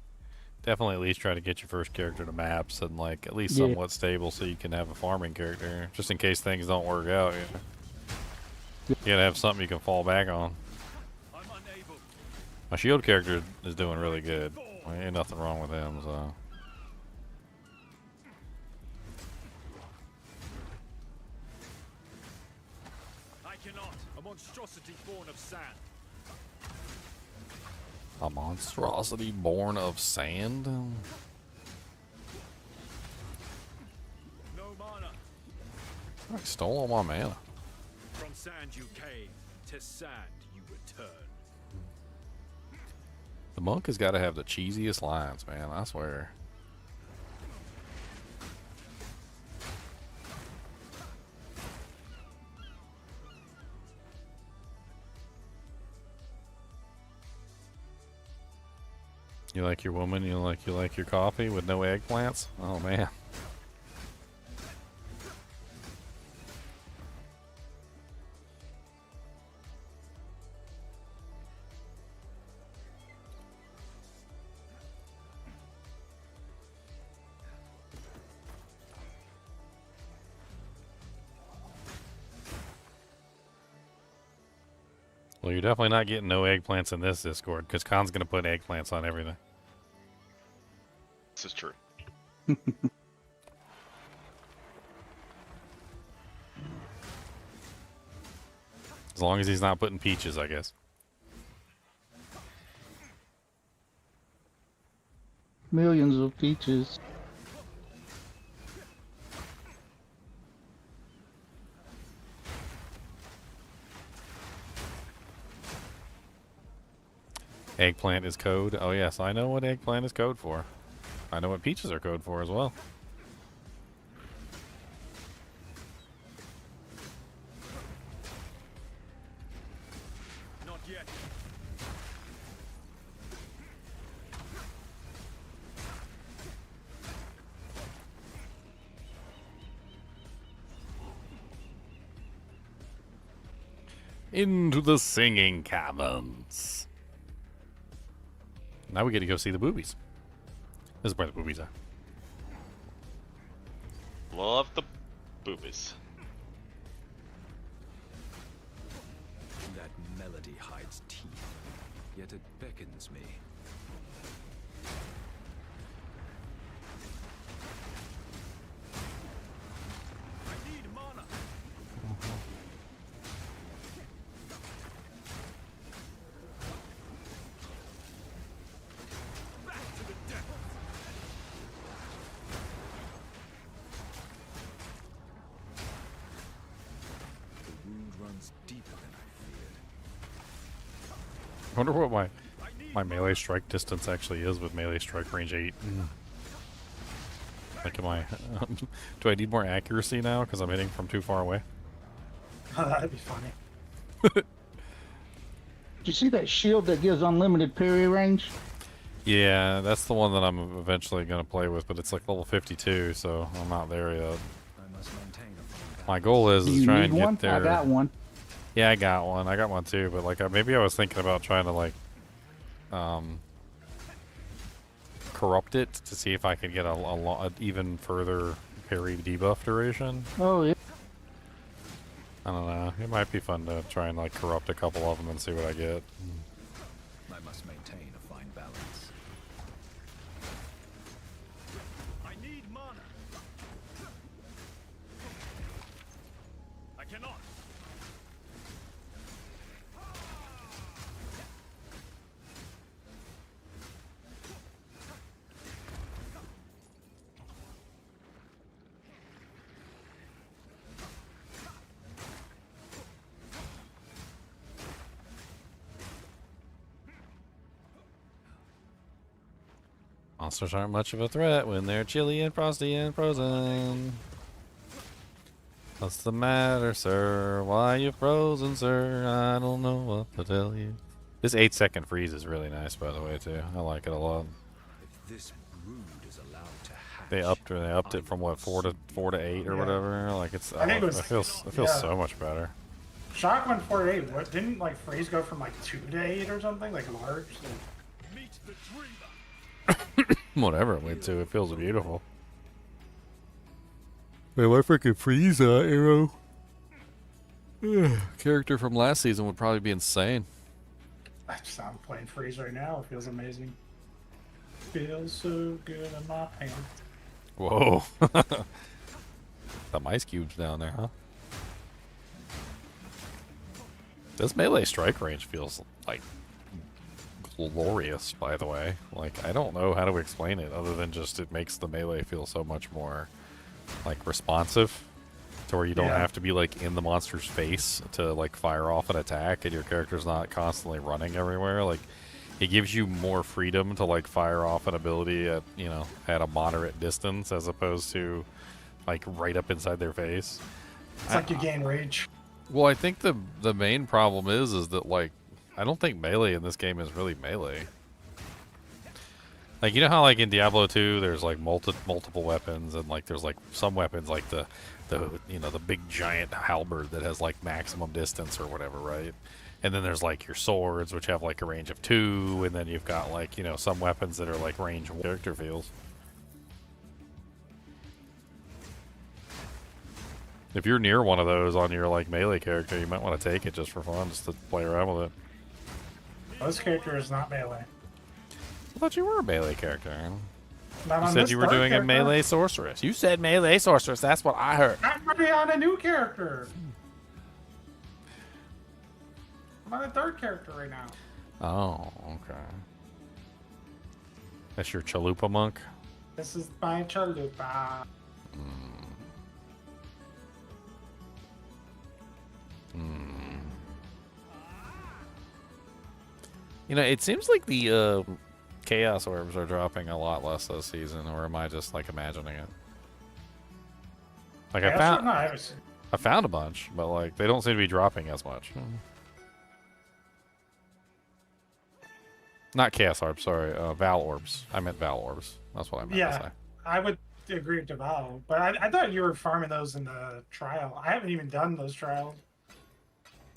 definitely at least try to get your first character to maps and like at least Yeah. somewhat stable, so you can have a farming character, just in case things don't work out. You know? You gotta have something you can fall back on. My shield character is doing really good. Ain't nothing wrong with him, so. I cannot. A monstrosity born of sand. A monstrosity born of sand? No mana. I stole all my mana. From sand you came, to sand you return. The monk has got to have the cheesiest lines, man. I swear. You like your woman? You like your coffee with no eggplants? Oh man. Well, you're definitely not getting no eggplants in this Discord, because Khan's going to put eggplants on everything. This is true. As long as he's not putting peaches, I guess. Millions of peaches. Eggplant is code. Oh yes, I know what eggplant is code for. I know what peaches are code for as well. Not yet. Into the singing caverns. Now we get to go see the boobies. This is where the boobies are. Love the boobies. That melody hides teeth, yet it beckons me. I need mana. Deeper than I feared. I wonder what my melee strike distance actually is with melee strike range 8. Like, am I? Do I need more accuracy now because I'm hitting from too far away? That'd be funny. Did you see that shield that gives unlimited parry range? Yeah, that's the one that I'm eventually going to play with, but it's like level 52, so I'm not there yet. I must maintain a My goal is Do to you try need and get one? there. I got one. Yeah, I got one. I got one too, but like maybe I was thinking about trying to like corrupt it to see if I could get a even further parry debuff duration. Oh yeah. I don't know. It might be fun to try and like corrupt a couple of them and see what I get. I must maintain a fine balance. I need mana. I cannot. Monsters aren't much of a threat when they're chilly and frosty and frozen. What's the matter, sir? Why you frozen, sir? I don't know what to tell you. This 8-second freeze is really nice, by the way, too. I like it a lot. If this brood is allowed to hatch, They upped it from what 4 to 8 or whatever. Like it's I think it feels so much better. Shock went 4 to 8. What didn't like freeze go from like 2 to 8 or something? Like large? meet the dreamer. Whatever it went to, it feels beautiful. Man, my freaking freeze arrow. Character from last season would probably be insane. I'm playing freeze right now. It feels amazing. Feels so good in my hand. Whoa. The mice cubes down there, huh? This melee strike range feels like glorious, by the way. Like, I don't know how to explain it other than just it makes the melee feel so much more like responsive to where you don't have to be like in the monster's face to like fire off an attack and your character's not constantly running everywhere. Like, it gives you more freedom to like fire off an ability at, you know, at a moderate distance as opposed to like right up inside their face. It's like you gain rage. Well, I think the main problem is that like I don't think melee in this game is really melee. Like, you know how like in Diablo 2 there's like multiple weapons, and like there's like some weapons like the you know, the big giant halberd that has like maximum distance or whatever, right? And then there's like your swords which have like a range of 2, and then you've got like, you know, some weapons that are like range 1. Character feels. If you're near one of those on your like melee character, you might want to take it just for fun, just to play around with it. This character is not melee. I thought you were a melee character. Not You on said this you were third doing character. a melee sorceress. You said melee sorceress. That's what I heard. I'm already on a new character. I'm on a third character right now. Oh, okay. That's your Chalupa monk? This is my chalupa. You know, it seems like the Chaos Orbs are dropping a lot less this season, or am I just, like, imagining it? Like, I found a bunch, but, like, they don't seem to be dropping as much. Not Chaos Orbs, sorry. Val Orbs. I meant Val Orbs. That's what I meant to say. I would agree with Val, but I thought you were farming those in the trial. I haven't even done those trials.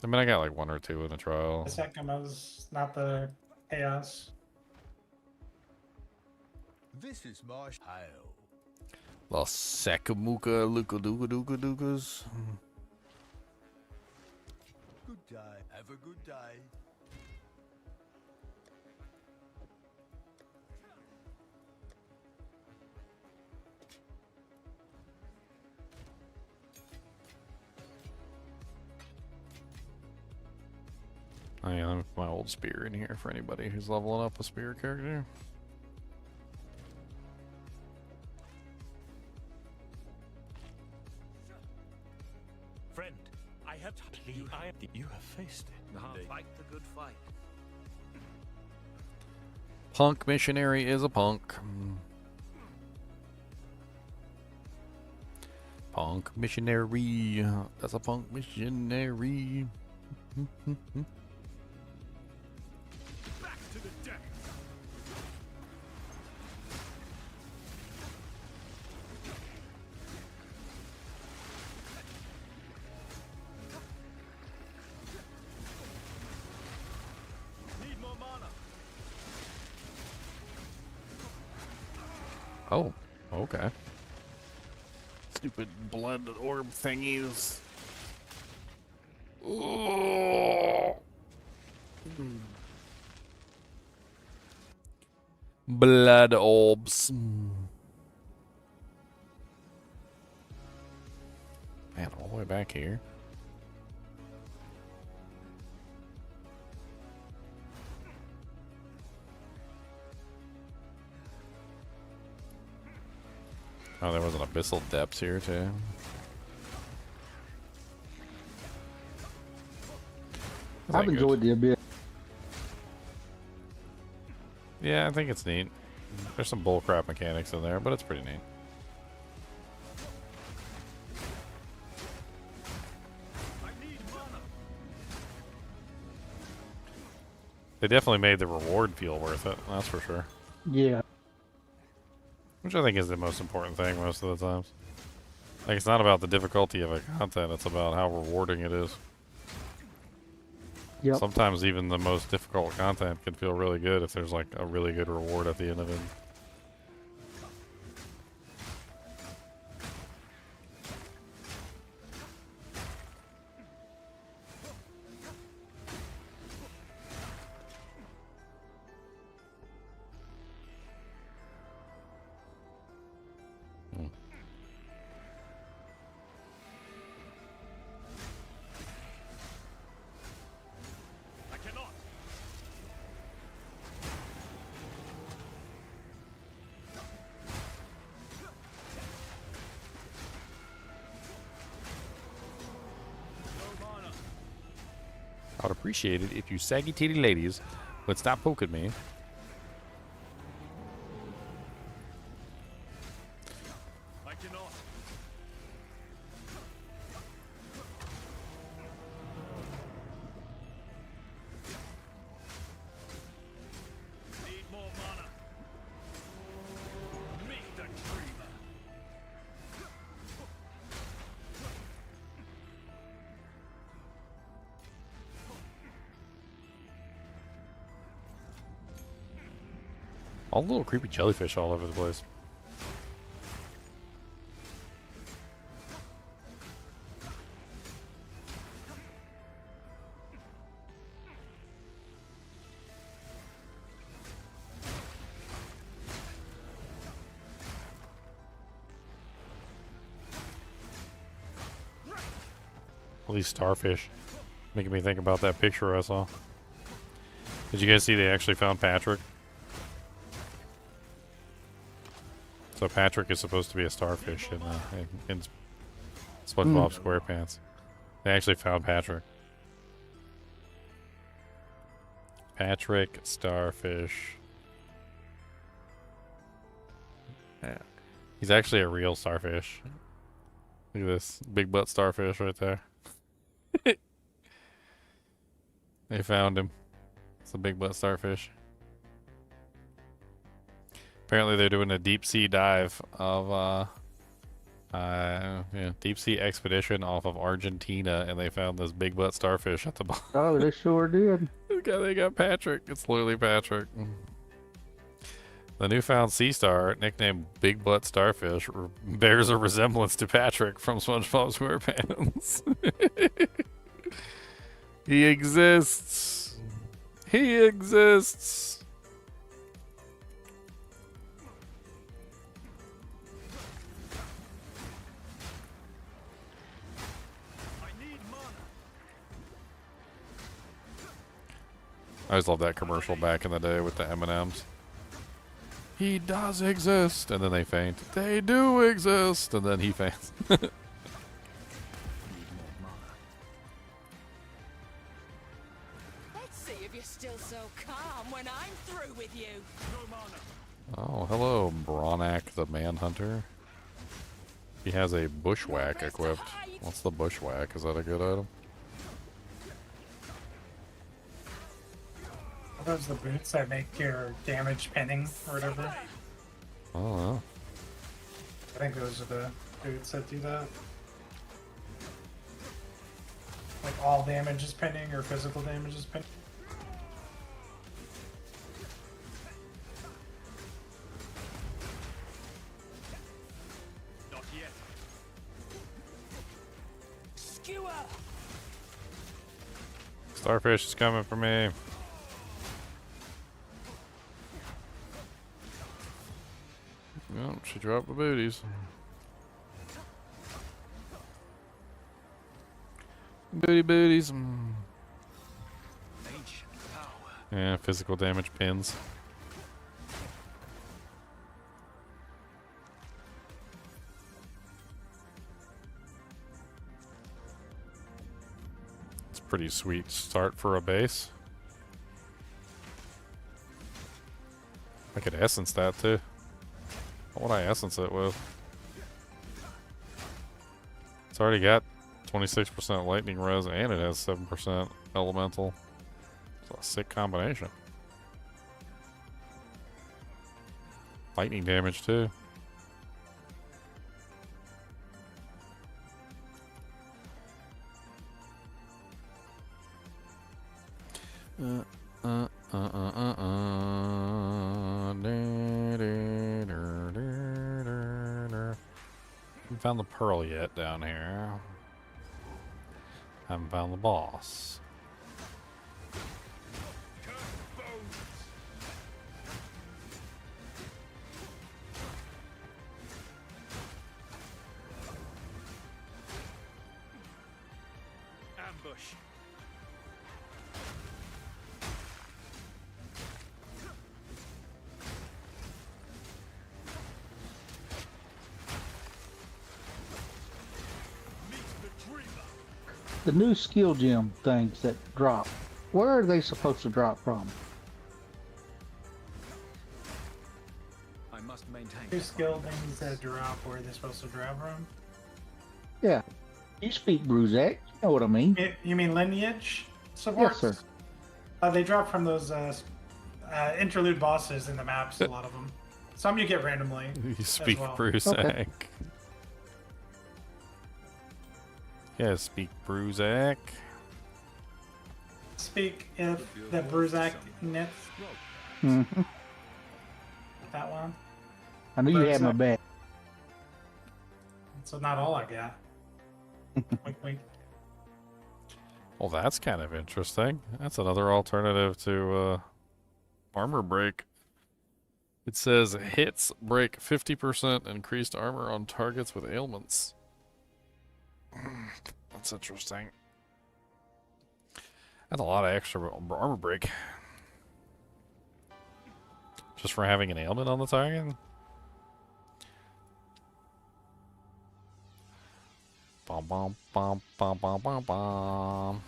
I mean, I got, like, 1 or 2 in the trial. The second was not the chaos. This is my hail. Los Sakamuka Lukadukadukadukas. Good day. Have a good day. Oh yeah, let me put my old spear in here for anybody who's leveling up a spear character. Friend, I have you have faced it. Fight the good fight. Punk missionary is a punk. Punk missionary. That's a punk missionary. Back to the deck. Need more mana. Oh, okay. Stupid blood orb thingies. Oh. Blood orbs. Man, all the way back here. Oh, there was an abyssal depths here too. I've enjoyed the abyss. Yeah, I think it's neat. There's some bullcrap mechanics in there, but it's pretty neat. They definitely made the reward feel worth it, that's for sure. Yeah. Which I think is the most important thing most of the times. Like, it's not about the difficulty of a content, it's about how rewarding it is. Yep. Sometimes even the most difficult content can feel really good if there's like a really good reward at the end of it. I would appreciate it if you saggy titty ladies would stop poking me. I cannot. Need more mana. Meet the dreamer. All the little creepy jellyfish all over the place. All these starfish making me think about that picture I saw. Did you guys see they actually found Patrick? So Patrick is supposed to be a starfish in SpongeBob SquarePants. They actually found Patrick. Patrick Starfish. Yeah. He's actually a real starfish. Look at this big butt starfish right there. They found him. It's a big butt starfish. Apparently they're doing a deep sea dive of deep sea expedition off of Argentina, and they found this big butt starfish at the bottom. Oh, they sure did. They got Patrick. It's literally Patrick. The newfound sea star, nicknamed Big Butt Starfish, bears a resemblance to Patrick from SpongeBob SquarePants. He exists. He exists. I always loved that commercial back in the day with the M&Ms. He does exist, and then they faint. They do exist, and then he faints. Let's see if you're still so calm when I'm through with you. Oh, hello, Bronak the Manhunter. He has a bushwhack equipped. What's the bushwhack? Is that a good item? Are those the boots that make your damage pinning or whatever? Oh, I think those are the boots that do that. Like all damage is pinning or physical damage is pinning. Not yet. Skewer! Starfish is coming for me. Oh, she dropped the booties. Booty booties. Yeah, physical damage pins. It's a pretty sweet start for a base. I could essence that too. What would I essence it with? It's already got 26% lightning res and it has 7% elemental. It's a sick combination. Lightning damage too. Haven't found the pearl yet down here. Haven't found the boss. Ambush. The new skill gem things that drop, where are they supposed to drop from? I must maintain. Two skill things that drop, where are they supposed to drop from? Yeah. You speak Bruzak, you know what I mean. You mean lineage supports? Yes, sir. They drop from those interlude bosses in the maps, a lot of them. Some you get randomly. You speak well. Bruzak. Okay. Yeah, speak Bruzak. Speak if the Bruzak knit. Mm-hmm. That one. I knew you had my back. So not all I got. Wink, wink. Well, that's kind of interesting. That's another alternative to armor break. It says hits break 50% increased armor on targets with ailments. That's interesting. That's a lot of extra armor break. Just for having an ailment on the target? bum, bum, bum, bum, bum, bum.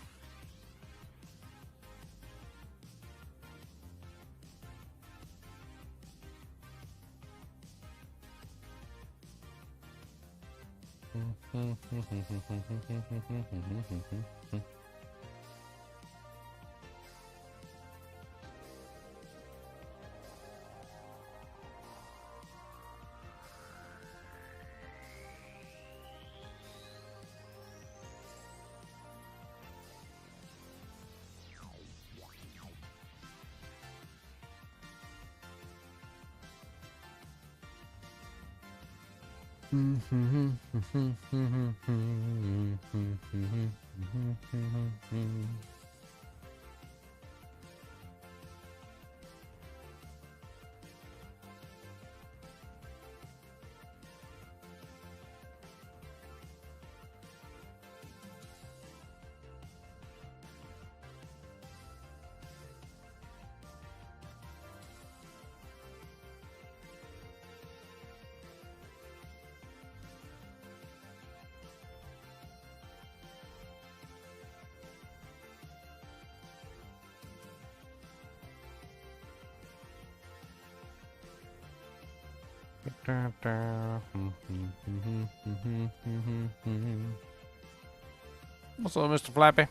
What's up, Mr. Flappy?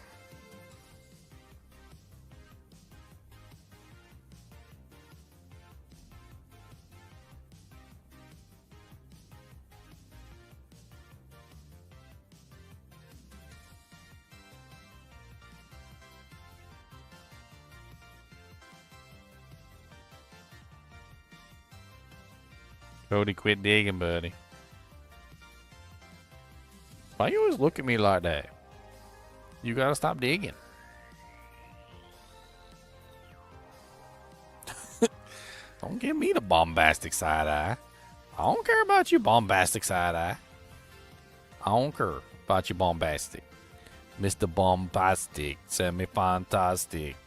Cody, quit digging, buddy. Why you always look at me like that? You gotta stop digging. Don't give me the bombastic side eye. I don't care about you, bombastic side eye. I don't care about you, bombastic. Mr. Bombastic, semi-fantastic.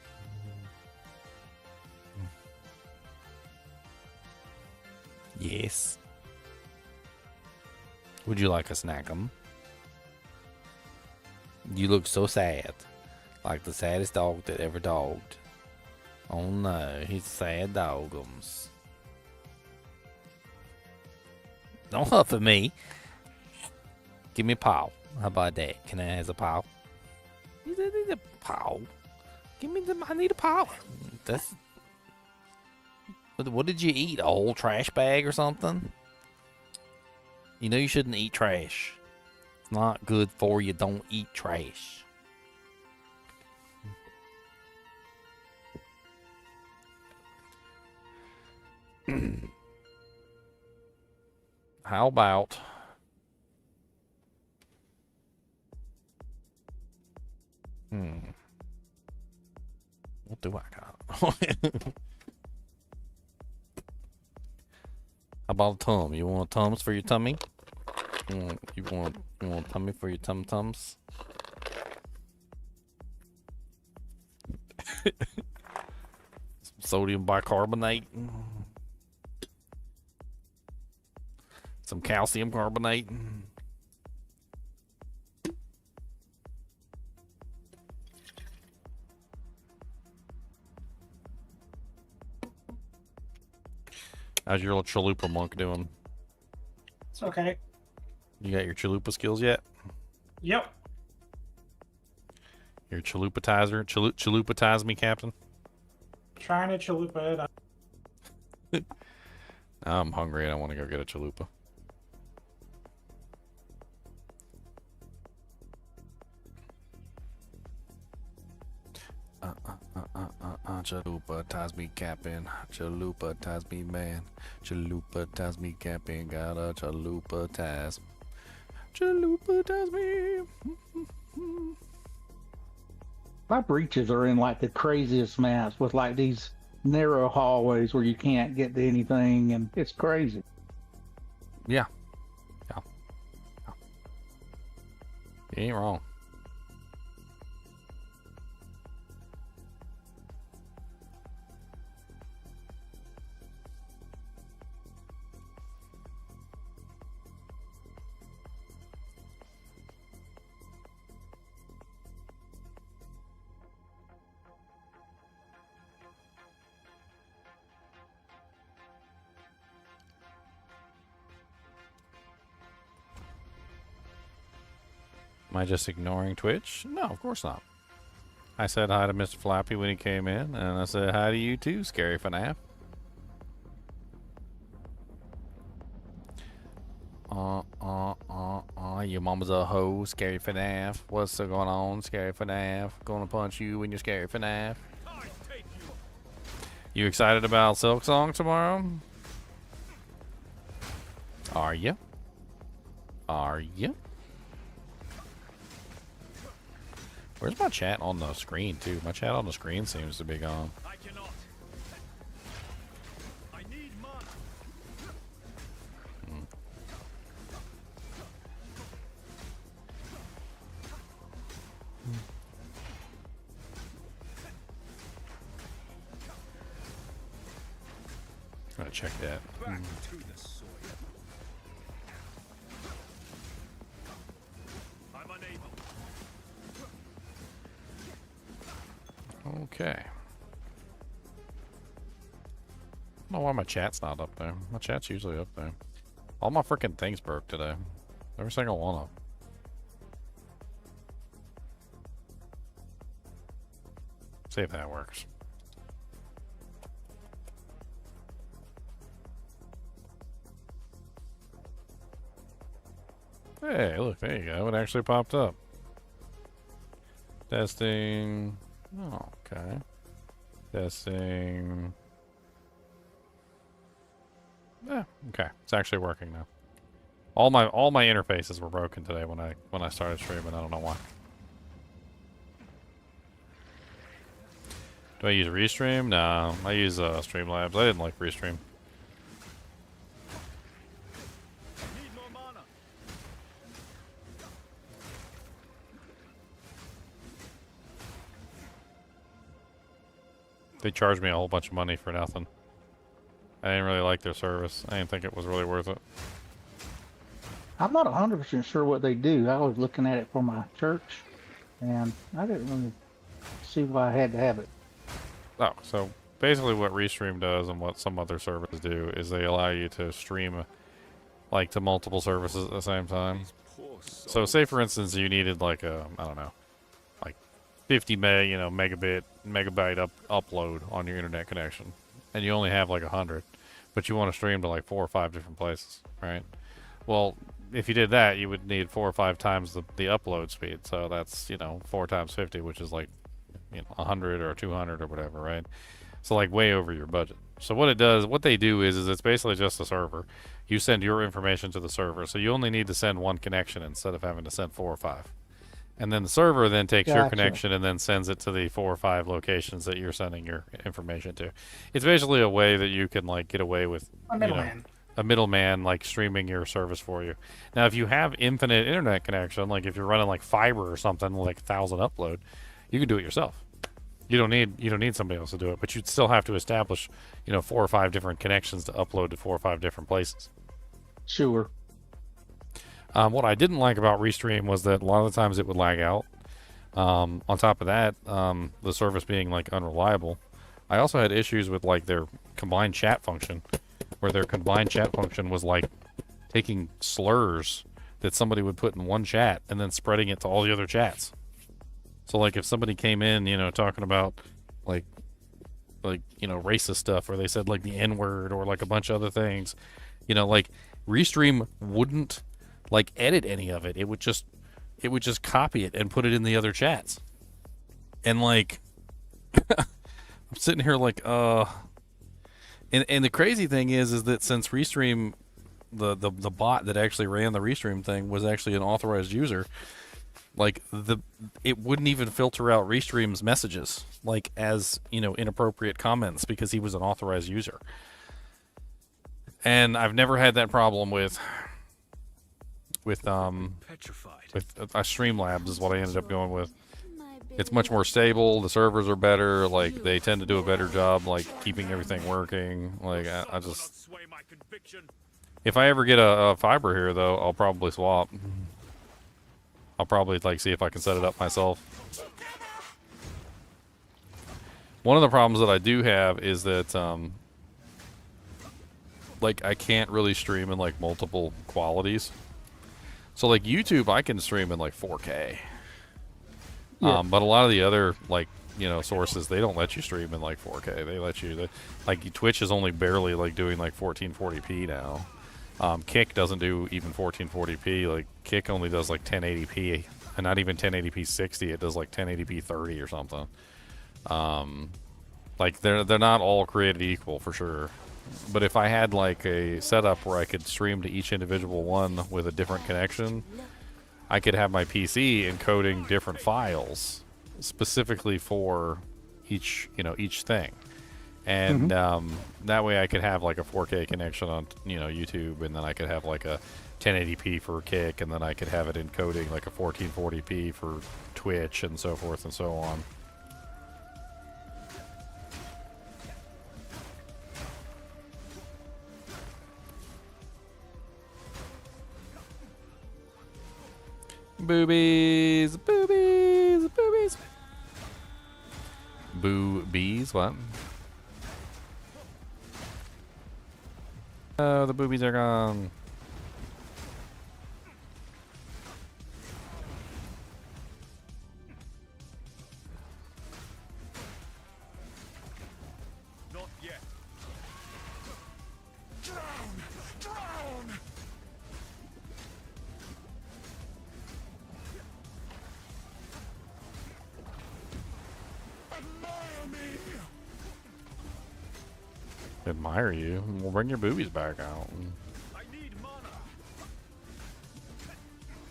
Yes. Would you like a snack'em? You look so sad. Like the saddest dog that ever dogged. Oh no, he's a sad dogums. Don't huff at me. Give me a paw. How about that? Can I have a paw? You need a paw. Give me the. I need a paw. That's. What did you eat? A whole trash bag or something? You know you shouldn't eat trash. It's not good for you. Don't eat trash. How about what do I got? How about a tum? You want tums for your tummy? You want a tummy for your tum-tums? Some sodium bicarbonate. Some calcium carbonate. How's your little chalupa monk doing? It's okay. You got your chalupa skills yet? Yep. Your chalupatizer? Chalupatize me, Captain? Trying to chalupa it. I'm hungry and I want to go get a chalupa. Chalupa ties me capping, chalupa ties me man, chalupa ties me capping, got a chalupa ties me. My breaches are in like the craziest maps with like these narrow hallways where you can't get to anything, and it's crazy. Yeah. You ain't wrong. Am I just ignoring Twitch? No, of course not. I said hi to Mr. Flappy when he came in, and I said hi to you too, Scary FNAF. Your mama's a hoe, Scary FNAF. What's going on, Scary FNAF? Gonna punch you when you're Scary FNAF. You excited about Silksong tomorrow? Are you? Are you? Where's my chat on the screen, too? My chat on the screen seems to be gone. I cannot. I need mana. Gotta check that. Back to the soil. I'm unable. Okay. I don't know why my chat's not up there. My chat's usually up there. All my freaking things broke today. Every single one of them. See if that works. Hey, look, there you go. It actually popped up. Testing. Oh, okay. Testing. Yeah, okay. It's actually working now. All my interfaces were broken today when I started streaming. I don't know why. Do I use Restream? No, I use Streamlabs. I didn't like Restream. They charged me a whole bunch of money for nothing. I didn't really like their service. I didn't think it was really worth it. I'm not 100% sure what they do. I was looking at it for my church, and I didn't really see why I had to have it. Oh, so basically what Restream does and what some other services do is they allow you to stream like to multiple services at the same time. So say for instance you needed like a, I don't know, like 50 megabyte upload on your internet connection, and you only have like 100, but you want to stream to like 4 or 5 different places, right? Well, if you did that, you would need 4 or 5 times the upload speed. So that's, 4 times 50, which is like 100 or 200 or whatever, right? So like way over your budget. So what they do is it's basically just a server. You send your information to the server, so you only need to send 1 connection instead of having to send 4 or 5. And then the server then takes your connection and then sends it to the 4 or 5 locations that you're sending your information to. It's basically a way that you can like get away with a middleman. A middleman like streaming your service for you. Now, if you have infinite internet connection, like if you're running like fiber or something, like 1,000 upload, you can do it yourself. You don't need somebody else to do it, but you'd still have to establish, 4 or 5 different connections to upload to 4 or 5 different places. Sure. What I didn't like about Restream was that a lot of the times it would lag out. On top of that, the service being like unreliable. I also had issues with like their combined chat function, where their combined chat function was like taking slurs that somebody would put in one chat and then spreading it to all the other chats. So like if somebody came in, talking about like racist stuff, or they said like the N-word or like a bunch of other things, like Restream wouldn't like edit any of it. It would just copy it and put it in the other chats. And like I'm sitting here like and the crazy thing is that since Restream, the bot that actually ran the Restream thing was actually an authorized user, like it wouldn't even filter out Restream's messages like as inappropriate comments because he was an authorized user. And I've never had that problem with Streamlabs is what I ended up going with. It's much more stable. The servers are better. Like they tend to do a better job, like keeping everything working. Like I just, if I ever get a fiber here, though, I'll probably swap. I'll probably like see if I can set it up myself. One of the problems that I do have is that like I can't really stream in like multiple qualities. So like YouTube, I can stream in like 4K. Yeah. But a lot of the other like sources, they don't let you stream in like 4K. They let you like Twitch is only barely like doing like 1440p now. Kick doesn't do even 1440p. Like Kick only does like 1080p, and not even 1080p 60. It does like 1080p 30 or something. Like they're not all created equal for sure. But if I had like a setup where I could stream to each individual one with a different connection, I could have my PC encoding different files specifically for each thing. And that way I could have like a 4K connection on YouTube, and then I could have like a 1080p for Kick, and then I could have it encoding like a 1440p for Twitch, and so forth and so on. Boobies, boobies, boobies. Boobies, what? Oh, the boobies are gone. Not yet. Drown! Drown! Admire you. We'll bring your boobies back out. I need mana.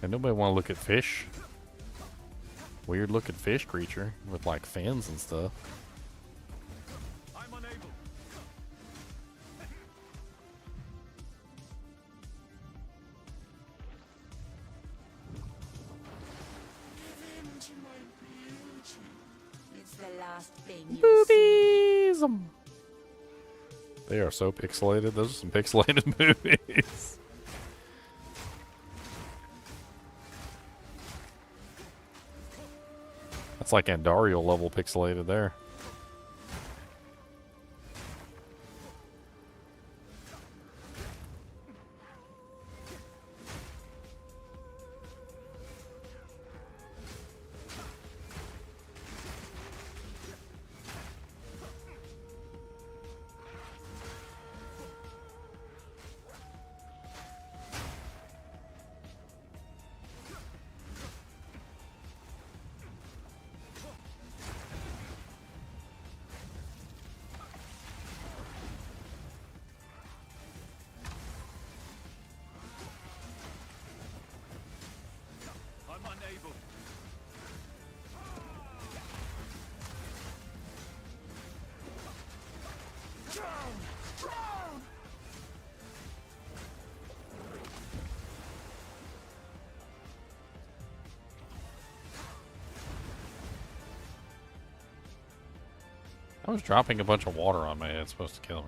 And nobody want to look at fish. Weird looking fish creature with like fins and stuff. I'm unable. Give in to my beauty. It's the last thing you see. Boobies! They are so pixelated. Those are some pixelated movies. That's like Andariel level pixelated there. I'm unable. Drown! Drown! I was dropping a bunch of water on my head. It's supposed to kill me.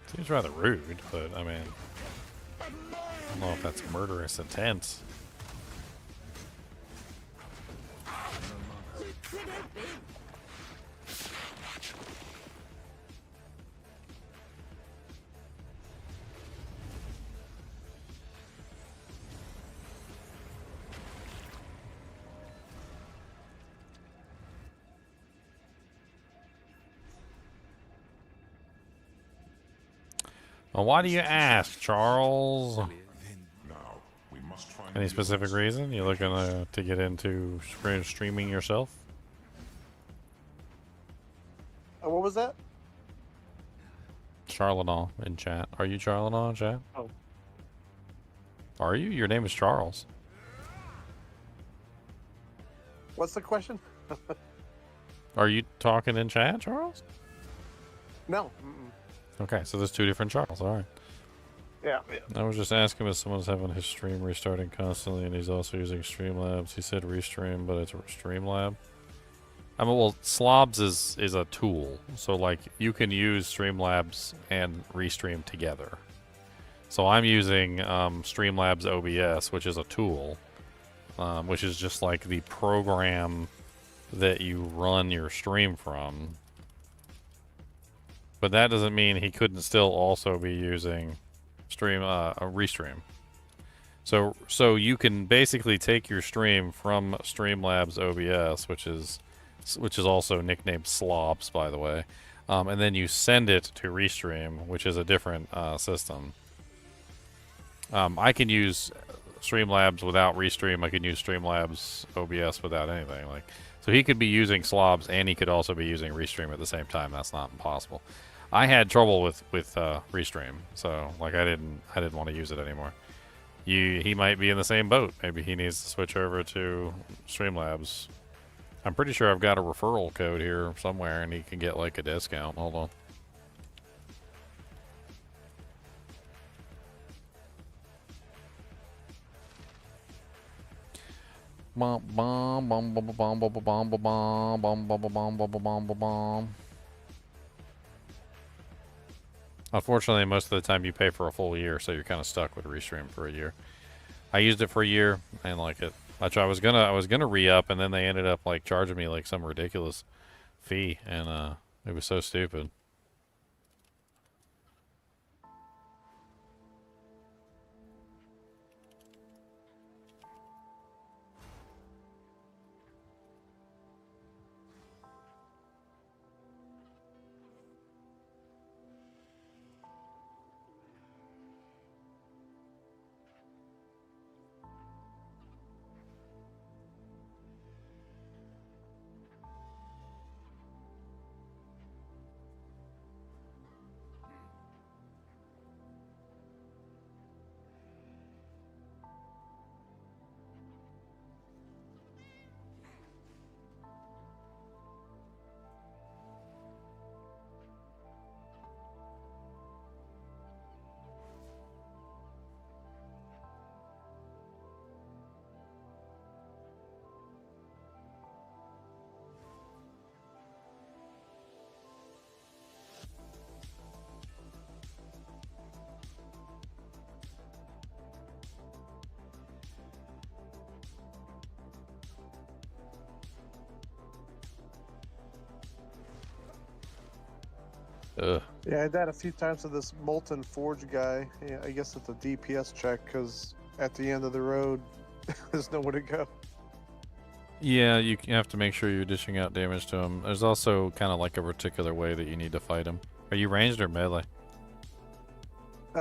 Seems rather rude, but I mean, I don't know if that's murderous intent. Well, why do you ask, Charles? Now, we must find Any specific reason? You looking to get into streaming yourself? What was that? Charlanaw in chat. Are you Charlanaw in chat? Oh. Are you? Your name is Charles. What's the question? Are you talking in chat, Charles? No. Okay, so there's two different Charles. All right. Yeah. I was just asking if someone's having his stream restarting constantly, and he's also using Streamlabs. He said Restream, but it's Streamlab. I mean, well, Slobs is a tool, so like you can use Streamlabs and Restream together. So I'm using Streamlabs OBS, which is a tool, which is just like the program that you run your stream from. But that doesn't mean he couldn't still also be using stream, a restream. So you can basically take your stream from Streamlabs OBS, which is also nicknamed Slops, by the way, and then you send it to Restream, which is a different system. I can use Streamlabs without Restream. I can use Streamlabs OBS without anything. Like, so he could be using Slobs and he could also be using Restream at the same time. That's not impossible. I had trouble with Restream, so like I didn't want to use it anymore. He might be in the same boat. Maybe he needs to switch over to Streamlabs. I'm pretty sure I've got a referral code here somewhere, and he can get like a discount. Hold on. Bum bum bum bum bum bum bum bum bum bum bum bum bum bum bum. Unfortunately, most of the time you pay for a full year, so you're kind of stuck with Restream for a year. I used it for a year and like it. I was gonna re-up, and then they ended up like charging me like some ridiculous fee, and it was so stupid. Ugh. Yeah, I died a few times to this Molten Forge guy. Yeah, I guess it's a DPS check because at the end of the road, there's nowhere to go. Yeah, you have to make sure you're dishing out damage to him. There's also kind of like a particular way that you need to fight him. Are you ranged or melee?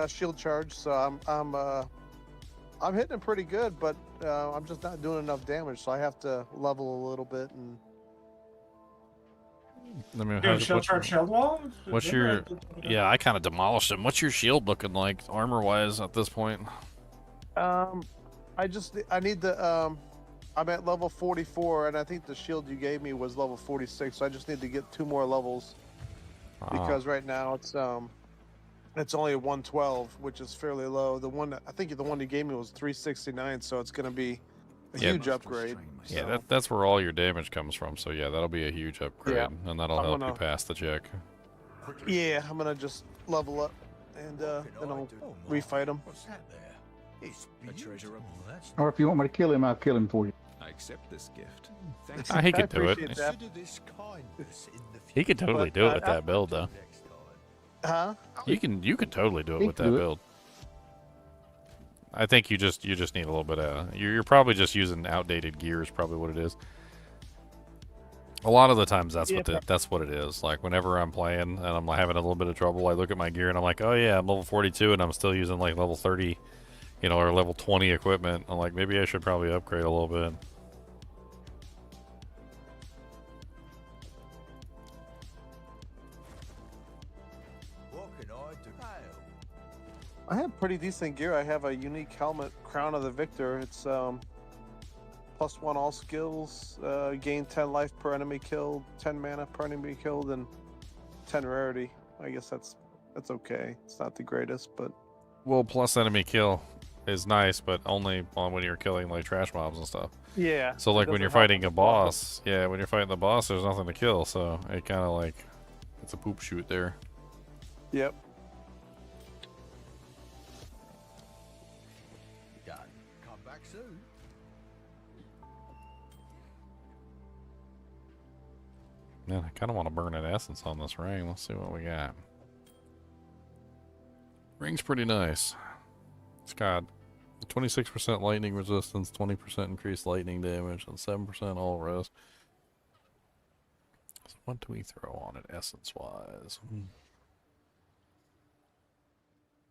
Shield charge, so I'm hitting him pretty good, but I'm just not doing enough damage, so I have to level a little bit and. Let me. Dude, shield charge, shield wall. What's your? Yeah, I kind of demolished him. What's your shield looking like, armor-wise, at this point? I need the I'm at level 44, and I think the shield you gave me was level 46, so I just need to get 2 more levels. Because right now it's only a 112, which is fairly low. I think the one you gave me was 369, so it's gonna be a huge upgrade. Yeah, that's where all your damage comes from. So yeah, that'll be a huge upgrade, and that'll help you pass the check. Yeah, I'm gonna just level up, and then I'll refight him. What's that there? It's a treasure. Or if you want me to kill him, I'll kill him for you. I accept this gift. Thanks. He could do it. He could totally do it with that build, though. Huh? You can totally do it with that build. I think you just need a little bit of. You're probably just using outdated gear is probably what it is. A lot of the times that's what it is. Like whenever I'm playing and I'm having a little bit of trouble, I look at my gear and I'm like, oh yeah, I'm level 42 and I'm still using like level 30, or level 20 equipment. I'm like, maybe I should probably upgrade a little bit. I have pretty decent gear. I have a unique helmet, Crown of the Victor. It's +1 all skills, gain 10 life per enemy killed, 10 mana per enemy killed, and 10 rarity. I guess that's okay. It's not the greatest, but well, plus enemy kill is nice, but only when you're killing like trash mobs and stuff. Yeah. So like when you're fighting a boss, when you're fighting the boss, there's nothing to kill. So it kind of like it's a poop shoot there. Yep. Come back soon. Man, I kind of want to burn an essence on this ring. Let's see what we got. Ring's pretty nice. It's got 26% lightning resistance, 20% increased lightning damage, and 7% all rest. So what do we throw on it essence-wise?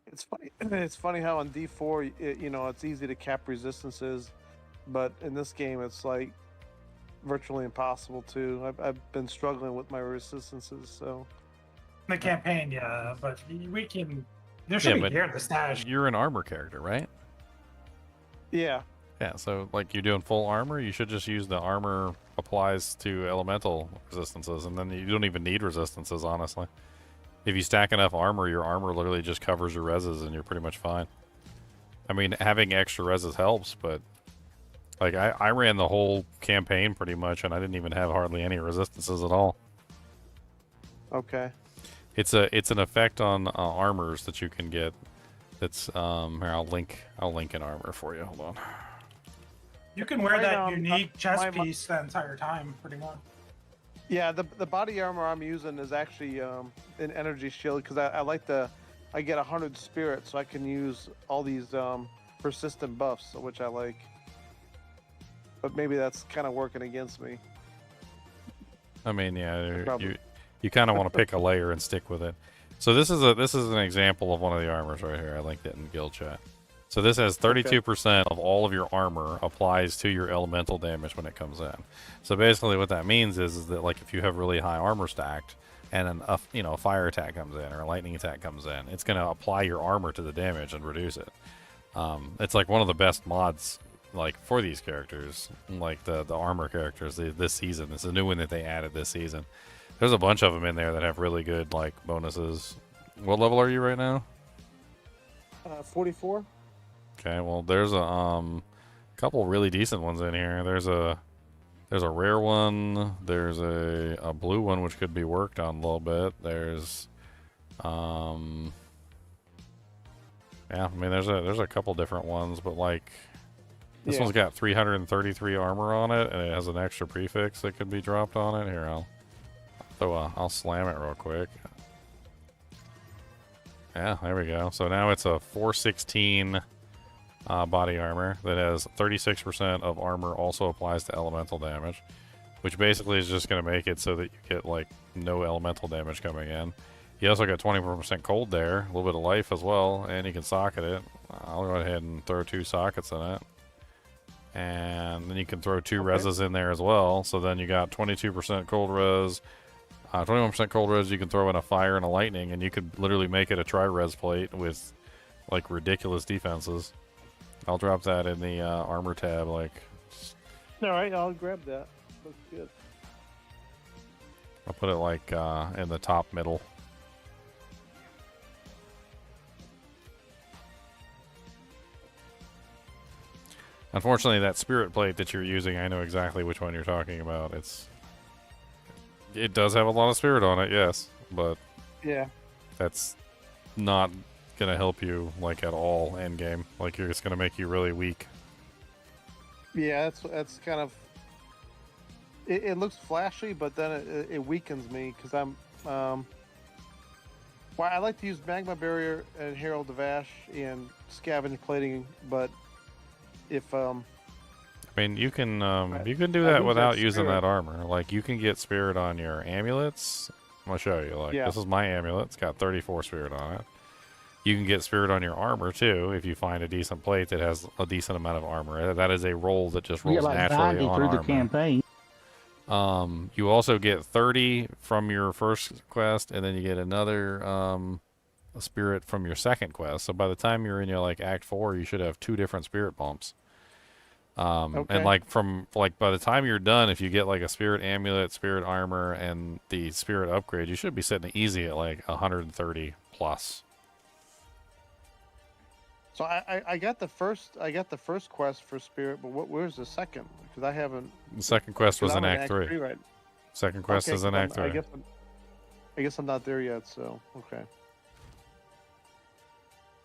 It's funny. It's funny how on D4, you know, it's easy to cap resistances, but in this game, it's like virtually impossible to. I've been struggling with my resistances, so. The campaign, yeah, but we can. There should be gear in the stash. You're an armor character, right? Yeah. Yeah, so like you're doing full armor, you should just use the armor applies to elemental resistances, and then you don't even need resistances, honestly. If you stack enough armor, your armor literally just covers your reses, and you're pretty much fine. I mean, having extra reses helps, but like I ran the whole campaign pretty much, and I didn't even have hardly any resistances at all. Okay. It's an effect on armors that you can get. That's here, I'll link an armor for you. Hold on. You can wear that unique chest piece the entire time, pretty much. Yeah, the body armor I'm using is actually an energy shield because I get 100 spirit, so I can use all these persistent buffs, which I like. But maybe that's kind of working against me. I mean, yeah, you kind of want to pick a layer and stick with it. So this is an example of one of the armors right here. I linked it in guild chat. So this has 32% of all of your armor applies to your elemental damage when it comes in. So basically what that means is that like if you have really high armor stacked and a fire attack comes in or a lightning attack comes in, it's going to apply your armor to the damage and reduce it. It's like one of the best mods like for these characters, like the armor characters this season. It's a new one that they added this season. There's a bunch of them in there that have really good like bonuses. What level are you right now? 44. Okay, well there's a couple really decent ones in here. There's a rare one. There's a blue one which could be worked on a little bit. There's yeah, I mean there's a couple different ones, but like this one's got 333 armor on it, and it has an extra prefix that could be dropped on it. Here, I'll slam it real quick. Yeah, there we go. So now it's a 416 body armor that has 36% of armor also applies to elemental damage, which basically is just going to make it so that you get like no elemental damage coming in. You also got 24% cold there, a little bit of life as well, and you can socket it. I'll go ahead and throw 2 sockets in it. And then you can throw 2 reses in there as well. So then you got 22% cold res, 21% cold res. You can throw in a fire and a lightning, and you could literally make it a tri-res plate with like ridiculous defenses. I'll drop that in the armor tab. Like, all right, I'll grab that. Looks good. I'll put it like in the top middle. Unfortunately, that spirit plate that you're using, I know exactly which one you're talking about. It does have a lot of spirit on it, yes, but yeah, that's not gonna help you like at all end game. Like it's gonna make you really weak. Yeah, that's kind of. It looks flashy, but then it weakens me because I'm. Well, I like to use Magma Barrier and Herald of Ash and Scavenge Plating, but if I mean, you can do that without using that armor. Like you can get spirit on your amulets. I'm gonna show you. Like this is my amulet. It's got 34 spirit on it. You can get spirit on your armor too if you find a decent plate that has a decent amount of armor. That is a roll that just rolls naturally on through armor. the campaign. You also get 30 from your first quest, and then you get another a spirit from your second quest. So by the time you're in your like Act 4, you should have 2 different spirit bumps. And like by the time you're done, if you get like a spirit amulet, spirit armor, and the spirit upgrade, you should be sitting easy at like 130 plus. So I got the first quest for spirit, but where's the second? Because I haven't. The second quest was in I'm Act 3. Right? Second quest is in Act 3. I guess I'm not there yet. So okay.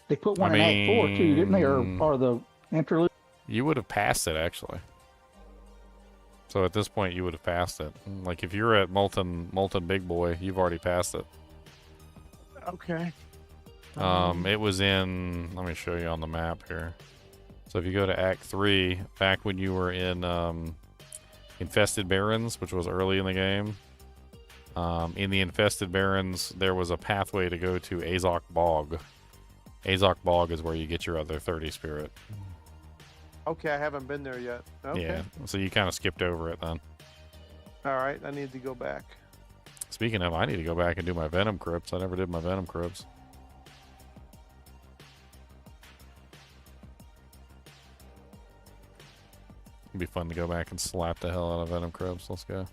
They put one in Act 4 too, didn't they? Or the interlude? You would have passed it actually. So at this point, you would have passed it. Like if you're at Molten Big Boy, you've already passed it. Okay. It was in. Let me show you on the map here. So if you go to Act 3, back when you were in Infested Barrens, which was early in the game, in the Infested Barrens, there was a pathway to go to Azok Bog. Azok Bog is where you get your other 30 spirit. Okay, I haven't been there yet. Okay. Yeah, so you kind of skipped over it then. All right, I need to go back. Speaking of, I need to go back and do my Venom Crypts. I never did my Venom Crypts. It'd be fun to go back and slap the hell out of Venom Crypts. Let's go.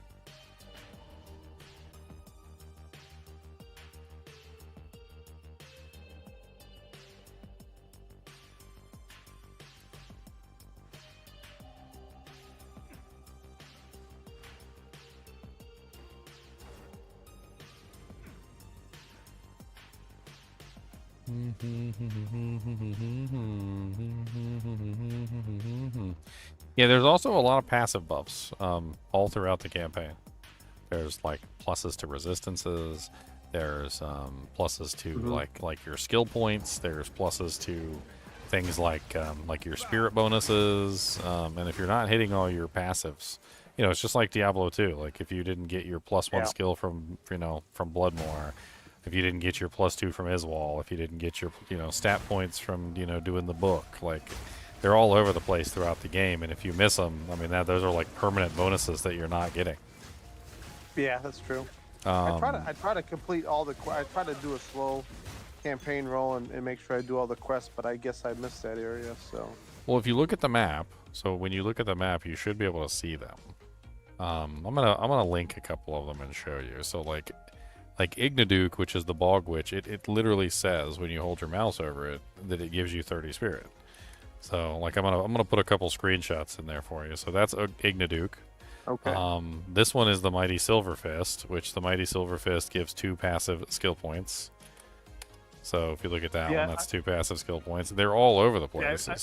Yeah, there's also a lot of passive buffs all throughout the campaign. There's like pluses to resistances. There's pluses to like your skill points. There's pluses to things like your spirit bonuses. And if you're not hitting all your passives, you know, it's just like Diablo 2. Like if you didn't get your +1 skill from from Bloodmoor, if you didn't get your +2 from Iswal, if you didn't get your stat points from doing the book, like they're all over the place throughout the game. And if you miss them, I mean those are like permanent bonuses that you're not getting. Yeah, that's true. I try to complete all the. I try to do a slow campaign roll and make sure I do all the quests, but I guess I missed that area. So. Well, if you look at the map, so when you look at the map, you should be able to see them. I'm gonna link a couple of them and show you. So like Igniduke, which is the Bog Witch, it literally says when you hold your mouse over it that it gives you 30 spirit. So like I'm gonna put a couple screenshots in there for you. So that's Igniduke. Okay. This one is the Mighty Silver Fist, which the Mighty Silver Fist gives 2 passive skill points. So if you look at that one, that's 2 passive skill points. They're all over the place. I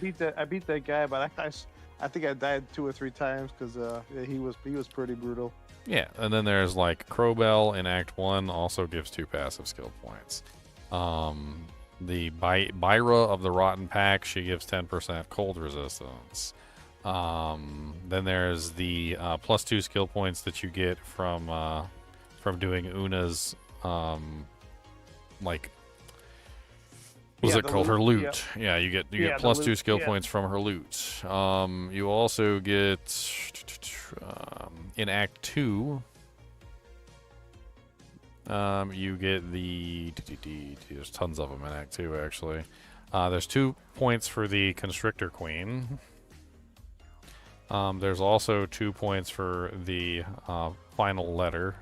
beat that guy, but I think I died 2 or 3 times because he was pretty brutal. Yeah, and then there's like Crowbell in Act 1 also gives 2 passive skill points. The Byra of the Rotten Pack, she gives 10% cold resistance. Then there's the +2 skill points that you get from doing Una's like what's it called? Her loot. Yeah, you get +2 skill points from her loot. You also get in Act 2. You get there's tons of them in Act 2 actually. There's 2 points for the Constrictor Queen. There's also 2 points for the final letter.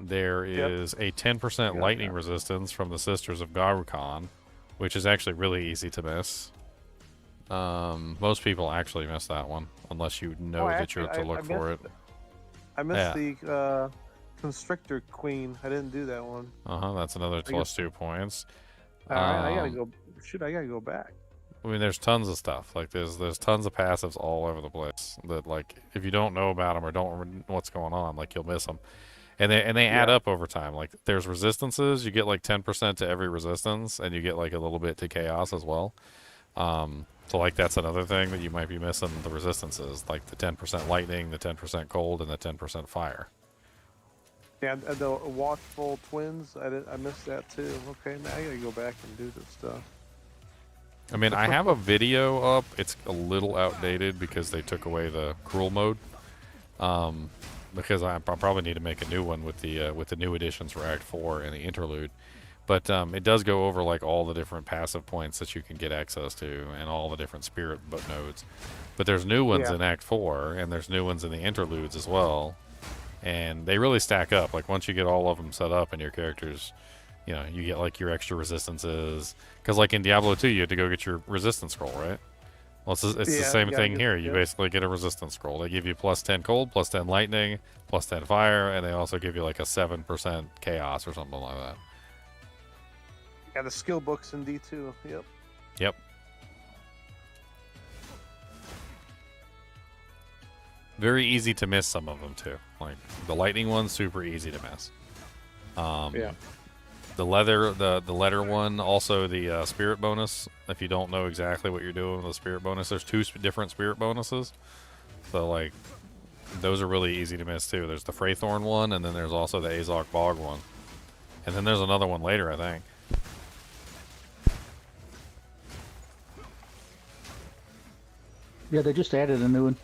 There is a 10% lightning resistance from the Sisters of Garukan, which is actually really easy to miss. Most people actually miss that one, unless you know that you're to look for it. I missed the Constrictor Queen. I didn't do that one. That's another +2 points. Alright, I gotta go. Shoot, I gotta go back. I mean, there's tons of stuff. Like there's tons of passives all over the place that, like, if you don't know about them or don't know what's going on, like, you'll miss them. And they add up over time. Like there's resistances, you get like 10% to every resistance, and you get like a little bit to chaos as well. So like that's another thing that you might be missing, the resistances, like the 10% lightning, the 10% cold, and the 10% fire. Yeah, the Watchful Twins, I missed that too. Okay, now I gotta go back and do this stuff. I mean, I have a video up. It's a little outdated because they took away the cruel mode. Because I probably need to make a new one with the new additions for Act 4 and the interlude. But it does go over like all the different passive points that you can get access to and all the different spirit nodes. But there's new ones in Act 4 and there's new ones in the interludes as well. And they really stack up. Like once you get all of them set up and your characters, you get like your extra resistances. Because like in Diablo 2, you had to go get your resistance scroll, right? Well, it's the same thing here. You basically get a resistance scroll. They give you +10 cold, +10 lightning, +10 fire, and they also give you like a 7% chaos or something like that. Yeah, the skill books in D2. Yep. Very easy to miss some of them too. Like the lightning one's super easy to miss. The letter one, also the spirit bonus. If you don't know exactly what you're doing with the spirit bonus, there's two different spirit bonuses. So like, those are really easy to miss too. There's the Freythorn one, and then there's also the Azog Bog one, and then there's another one later, I think. Yeah, they just added a new one.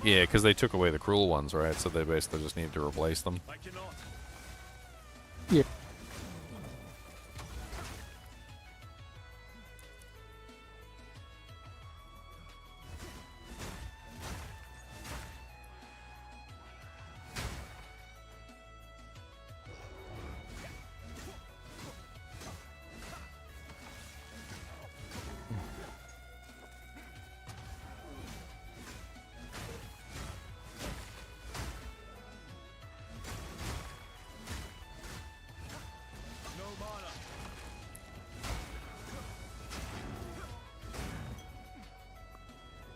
Yeah, because they took away the cruel ones, right? So they basically just need to replace them. Yeah.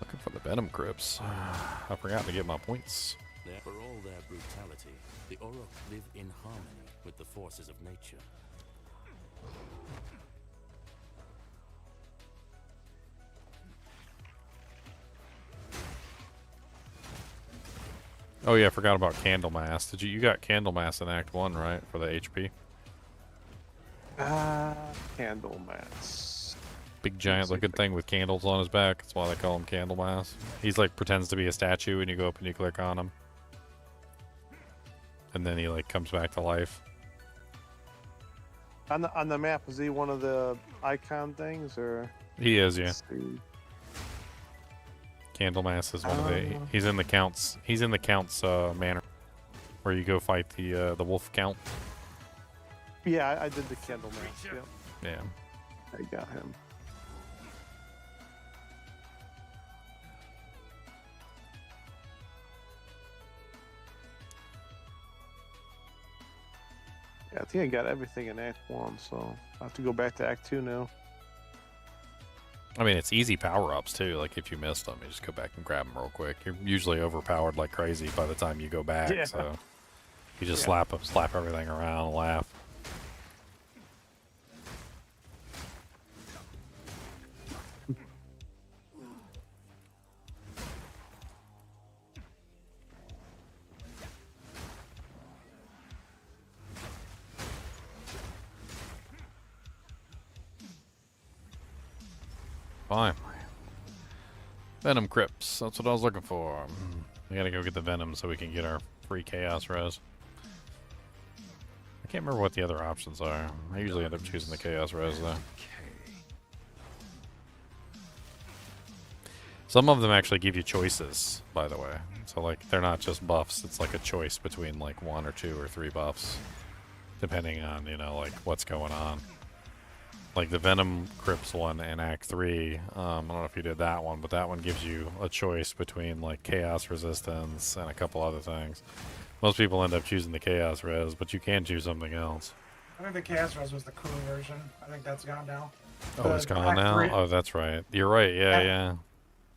Looking for the Venom Crypts. I forgot to get my points. For all their brutality, the Orok live in harmony with the forces of nature. Oh yeah, I forgot about Candlemass. You got Candlemass in Act 1, right? For the HP? Candlemass. Big giant looking thing with candles on his back. That's why they call him Candlemass. He's like pretends to be a statue and you go up and you click on him. And then he like comes back to life. On the map, is he one of the icon things, or? He is, yeah. Candlemass is one of the. He's in the Count's. He's in the Count's manor, where you go fight the Wolf Count. Yeah, I did the Candlemass. Yeah. Yeah. I got him. Yeah, I think I got everything in Act 1, so I have to go back to Act 2 now. I mean, it's easy power-ups, too. Like, if you missed them, you just go back and grab them real quick. You're usually overpowered like crazy by the time you go back, Yeah. so you just slap everything around and laugh. Fine. Venom Crypts. That's what I was looking for. We gotta go get the Venom so we can get our free Chaos Res. I can't remember what the other options are. I usually end up choosing the Chaos Res, though. Some of them actually give you choices, by the way. So, like, they're not just buffs. It's like a choice between, like, 1 or 2 or 3 buffs. Depending on, you know, like, what's going on. Like the Venom Crypts one in Act 3, I don't know if you did that one, but that one gives you a choice between like Chaos Resistance and a couple other things. Most people end up choosing the Chaos Res, but you can choose something else. I think the Chaos Res was the cool version. I think that's gone now. Oh, it's gone now? Oh, that's right. You're right, yeah.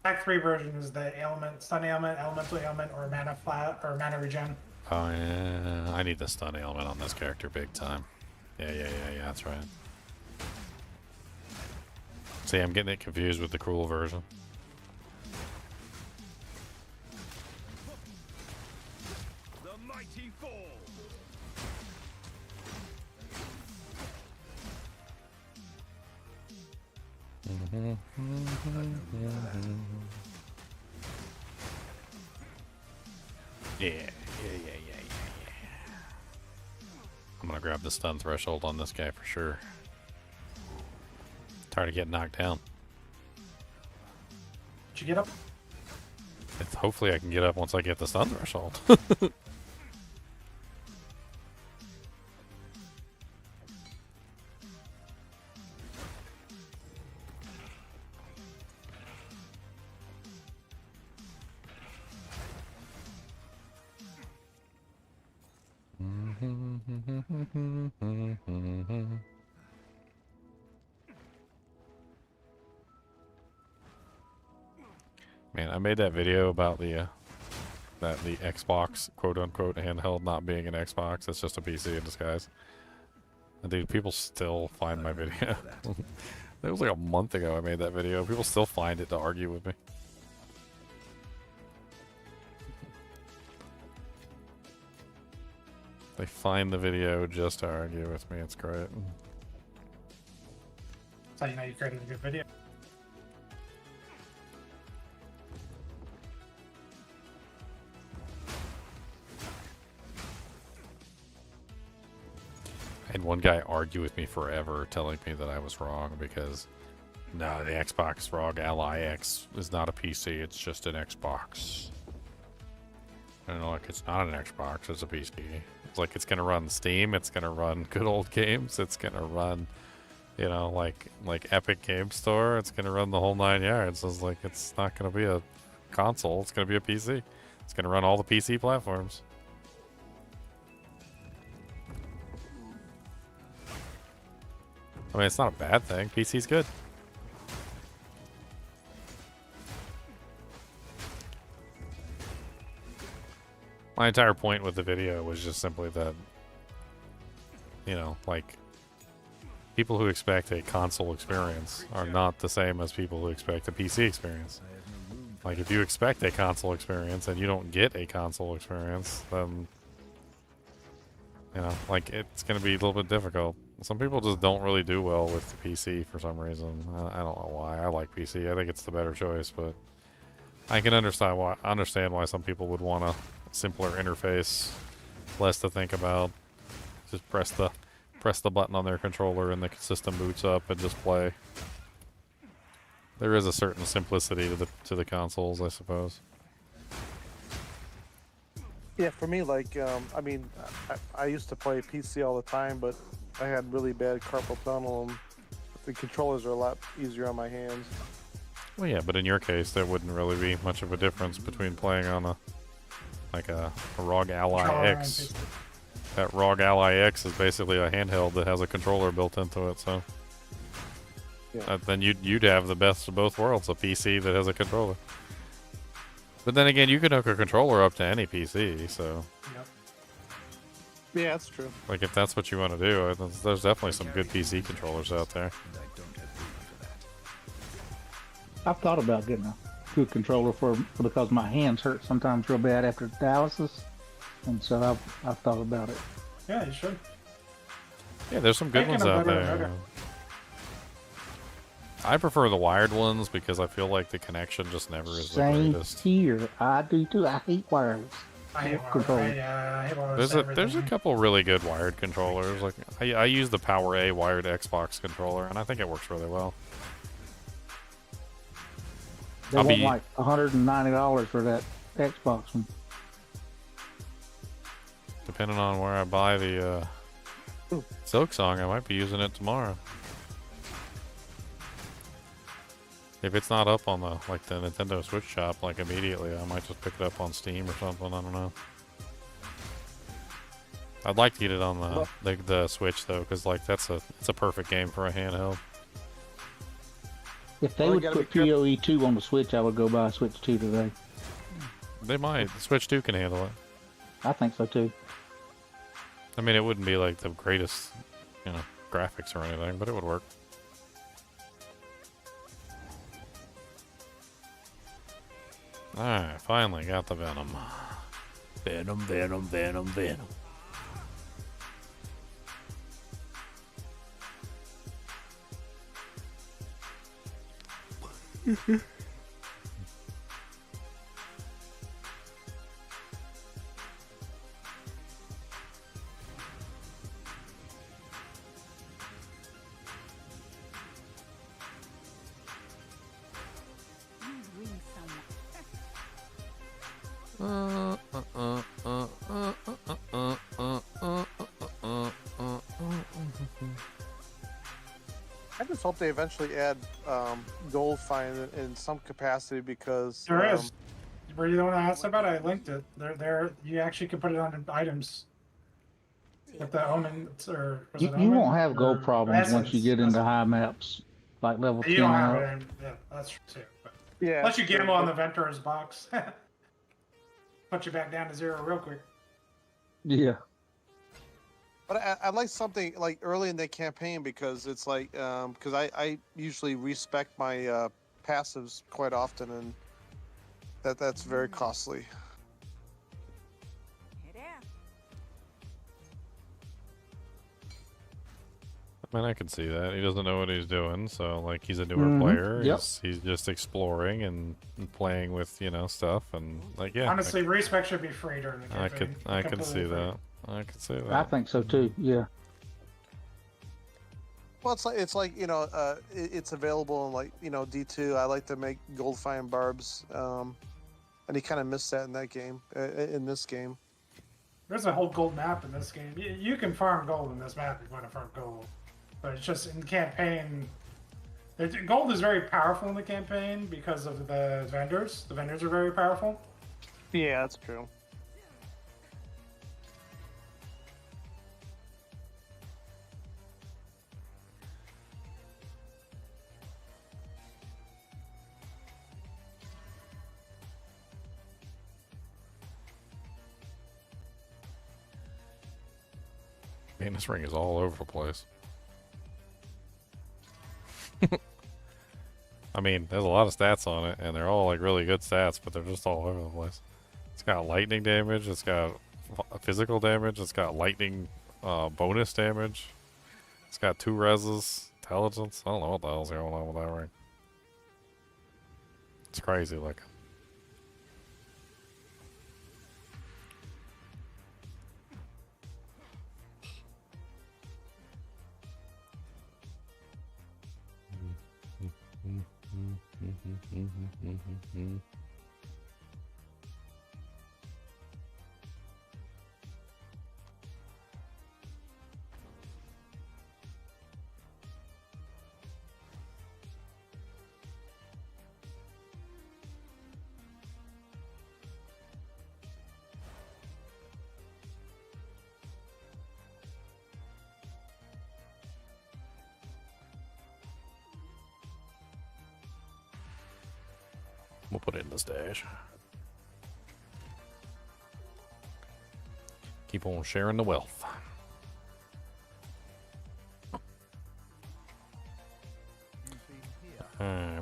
Act 3 version is the ailment, stun ailment, elemental ailment, or mana flat, or mana regen. Oh, yeah. I need the stun ailment on this character big time. Yeah, that's right. See, I'm getting it confused with the cruel version. The mighty fall. Yeah. I'm gonna grab the stun threshold on this guy for sure. Tired of getting knocked down. Did you get up? Hopefully I can get up once I get the stun threshold. Man, I made that video about the Xbox quote unquote handheld not being an Xbox. It's just a PC in disguise. Dude, people still find my video. It was like a month ago I made that video. People still find it to argue with me. They find the video just to argue with me. It's great. That's how you know you created a good video. I had one guy argue with me forever, telling me that I was wrong because no, the Xbox ROG Ally X is not a PC, it's just an Xbox. And I'm like, it's not an Xbox, it's a PC. It's like, it's gonna run Steam, it's gonna run good old games, it's gonna run, you know, like Epic Game Store, it's gonna run the whole 9 yards. I was like, it's not gonna be a console, it's gonna be a PC. It's gonna run all the PC platforms. I mean, it's not a bad thing. PC's good. My entire point with the video was just simply that, you know, like, people who expect a console experience are not the same as people who expect a PC experience. Like, if you expect a console experience and you don't get a console experience, then, you know, like, it's going to be a little bit difficult. Some people just don't really do well with the PC for some reason. I don't know why. I like PC. I think it's the better choice, but I can understand why some people would want a simpler interface, less to think about. Just press the button on their controller and the system boots up and just play. There is a certain simplicity to the consoles, I suppose. Yeah, for me, like, I mean, I used to play PC all the time, but I had really bad carpal tunnel, and the controllers are a lot easier on my hands. Well, yeah, but in your case, there wouldn't really be much of a difference between playing on a ROG Ally X. That ROG Ally X is basically a handheld that has a controller built into it, so yeah. Then you'd have the best of both worlds, a PC that has a controller. But then again, you can hook a controller up to any PC, so... Yep. Yeah, that's true. Like, if that's what you want to do, there's definitely some good PC controllers out there. I've thought about getting a good controller because my hands hurt sometimes real bad after dialysis, and so I've thought about it. Yeah, you should. Yeah, there's some good ones out there. I prefer the wired ones because I feel like the connection just never is the greatest. Same here. I do too. I hate wireless. I hate controllers. There's a couple really good wired controllers. Like I use the Power A wired Xbox controller, and I think it works really well. They want like $190 for that Xbox one. Depending on where I buy the Silksong, I might be using it tomorrow. If it's not up on the Nintendo Switch shop immediately, I might just pick it up on Steam or something. I don't know. I'd like to get it on the Switch though, because it's a perfect game for a handheld. If they would put PoE 2 on the Switch, I would go buy a Switch 2 today. They might. The Switch 2 can handle it. I think so too. I mean, it wouldn't be like the greatest, graphics or anything, but it would work. Alright, finally got the Venom. Venom, Venom, Venom, Venom. I just hope they eventually add gold find in some capacity because there is. Were you the one that asked about it? I linked it. There. You actually can put it on items. With the Omen, or was you won't have gold problems once you get into high maps, like level 10. You don't have it. Yeah, that's true too. But yeah. Unless you gamble on the Venturer's box, put you back down to 0 real quick. Yeah. But I like something like early in the campaign because it's like because I usually respec my passives quite often, and that's very costly. I mean, I can see that. He doesn't know what he's doing, so, like, he's a newer player. Yep. He's just exploring and playing with, you know, stuff, and, like, yeah. Honestly, respec should be free during the campaign. I could see Completely free. that. I could see that. I think so too. Yeah. Well, it's like you know it's available in like you know D2. I like to make gold Barbs, and he kind of missed that in that game. In this game, There's a whole gold map in this game. You can farm gold in this map if you want to farm gold, but it's just in campaign. Gold is very powerful in the campaign because of the vendors. The vendors are very powerful. yeah, that's true. Man, this ring is all over the place. I mean, there's a lot of stats on it, and they're all like really good stats, but they're just all over the place. It's got lightning damage, it's got physical damage, it's got lightning bonus damage, it's got 2 reses, intelligence. I don't know what the hell's going on with that ring. It's crazy looking. We'll put it in the stash. Keep on sharing the wealth.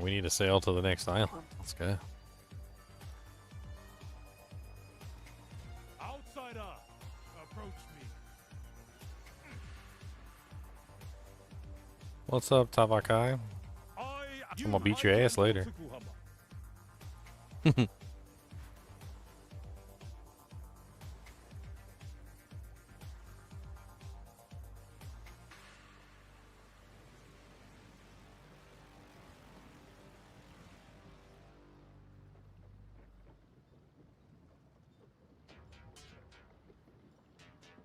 We need to sail to the next island. Let's go. Outsider, approach me. What's up, Tavakai? I'm gonna beat your ass later.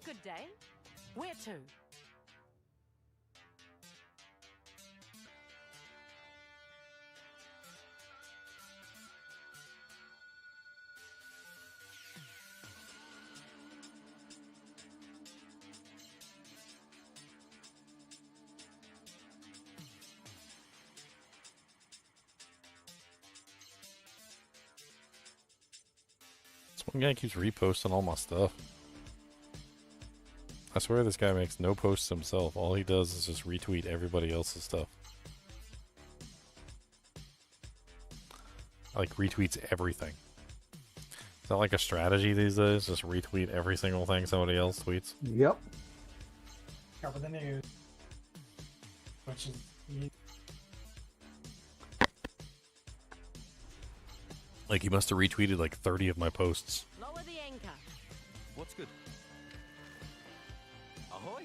Good day. Where to? This one guy keeps reposting all my stuff. I swear this guy makes no posts himself. All he does is just retweet everybody else's stuff. Like, retweets everything. Is that like a strategy these days? Just retweet every single thing somebody else tweets? Yep. Cover the news. Which is... Like, he must have retweeted like 30 of my posts. Lower the anchor. What's good? Ahoy!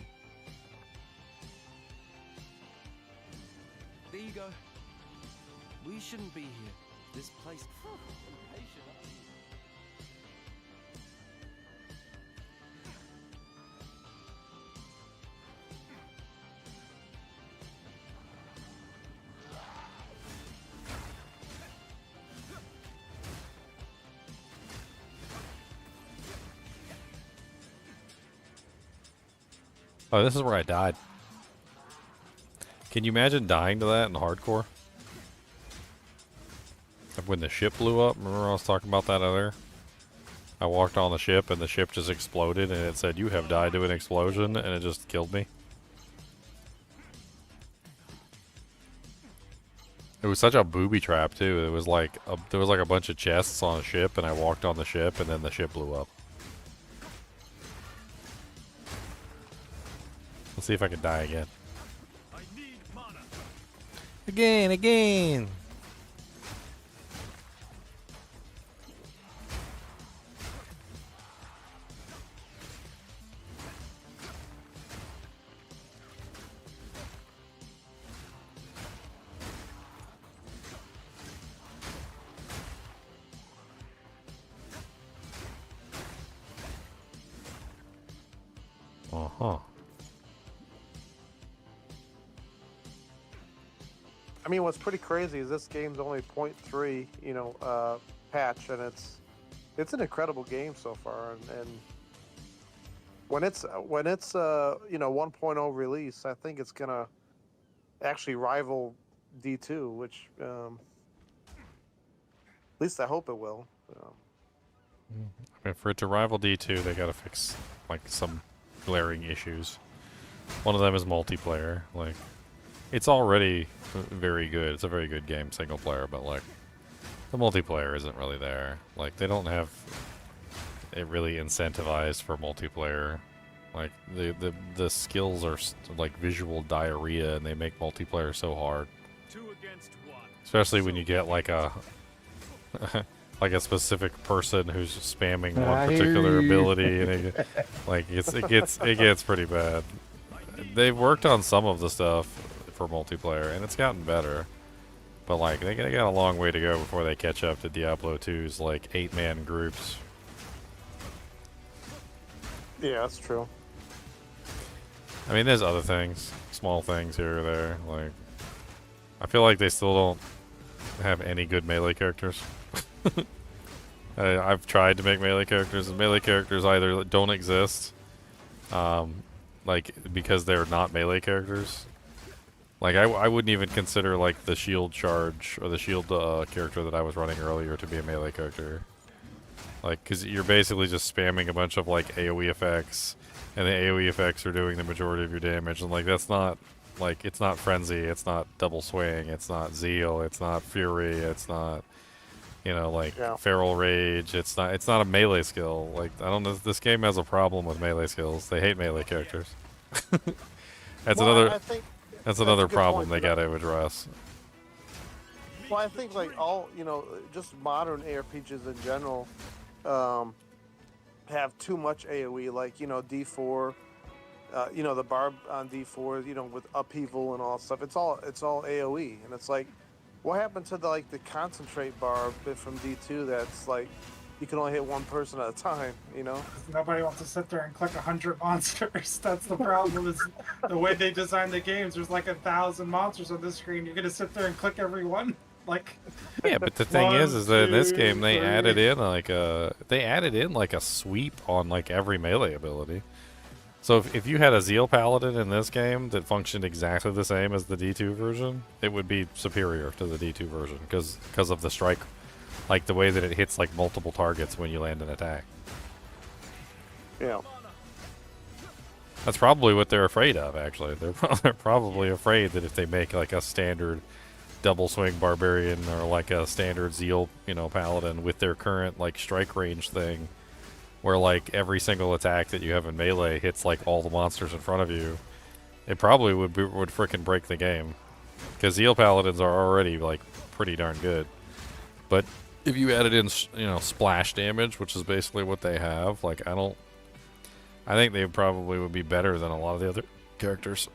There you go. We shouldn't be here. This place. Oh, this is where I died. Can you imagine dying to that in hardcore? Like when the ship blew up, remember I was talking about that other? I walked on the ship and the ship just exploded and it said, "You have died to an explosion," and it just killed me. It was such a booby trap too. It was like there was like a bunch of chests on a ship, and I walked on the ship, and then the ship blew up. Let's see if I can die again. Again. Uh-huh. I mean, what's pretty crazy is this game's only 0.3, patch, and it's an incredible game so far. And when it's 1.0 release, I think it's gonna actually rival D2, which at least I hope it will. I mean, for it to rival D2, they gotta fix like some glaring issues. One of them is multiplayer. Like, it's already very good. It's a very good game, single player, but like the multiplayer isn't really there. Like, they don't have it really incentivized for multiplayer. Like, the skills are like visual diarrhea, and they make multiplayer so hard. 2 against 1. Especially when you get like a like a specific person who's spamming one particular ability, and it gets pretty bad. They've worked on some of the stuff for multiplayer, and it's gotten better. But like they got a long way to go before they catch up to Diablo 2's like 8-man groups. Yeah, that's true. I mean, there's other things, small things here or there. Like, I feel like they still don't have any good melee characters. I've tried to make melee characters, and melee characters either don't exist, like because they're not melee characters. Like I wouldn't even consider like the shield charge or the shield character that I was running earlier to be a melee character. Like, because you're basically just spamming a bunch of like AoE effects, and the AoE effects are doing the majority of your damage, and like that's not like, it's not frenzy, it's not double swing, it's not zeal, it's not fury, it's not, feral rage. It's not a melee skill. Like, I don't know, this game has a problem with melee skills. They hate melee characters. That's another problem they gotta address. Well, I think like all, just modern ARPGs in general have too much AoE, like, D4, the Barb on D4, with upheaval and all that stuff. It's all AoE, and it's like, what happened to the concentrate Barb from D2 that's like, you can only hit one person at a time, Nobody wants to sit there and click 100 monsters. That's the problem, is the way they design the games. There's like 1,000 monsters on this screen. You're going to sit there and click every one? Like, yeah, but the thing is that in this game they added in like a sweep on like every melee ability. So if you had a Zeal Paladin in this game that functioned exactly the same as the D2 version, it would be superior to the D2 version because of the strike, like the way that it hits like multiple targets when you land an attack. Yeah. That's probably what they're afraid of, actually. They're probably afraid that if they make like a standard double swing barbarian or like a standard Zeal, paladin with their current like strike range thing, where like every single attack that you have in melee hits like all the monsters in front of you, it probably would frickin' break the game. Because Zeal paladins are already like pretty darn good, but if you added in splash damage, which is basically what they have, like I think they probably would be better than a lot of the other characters.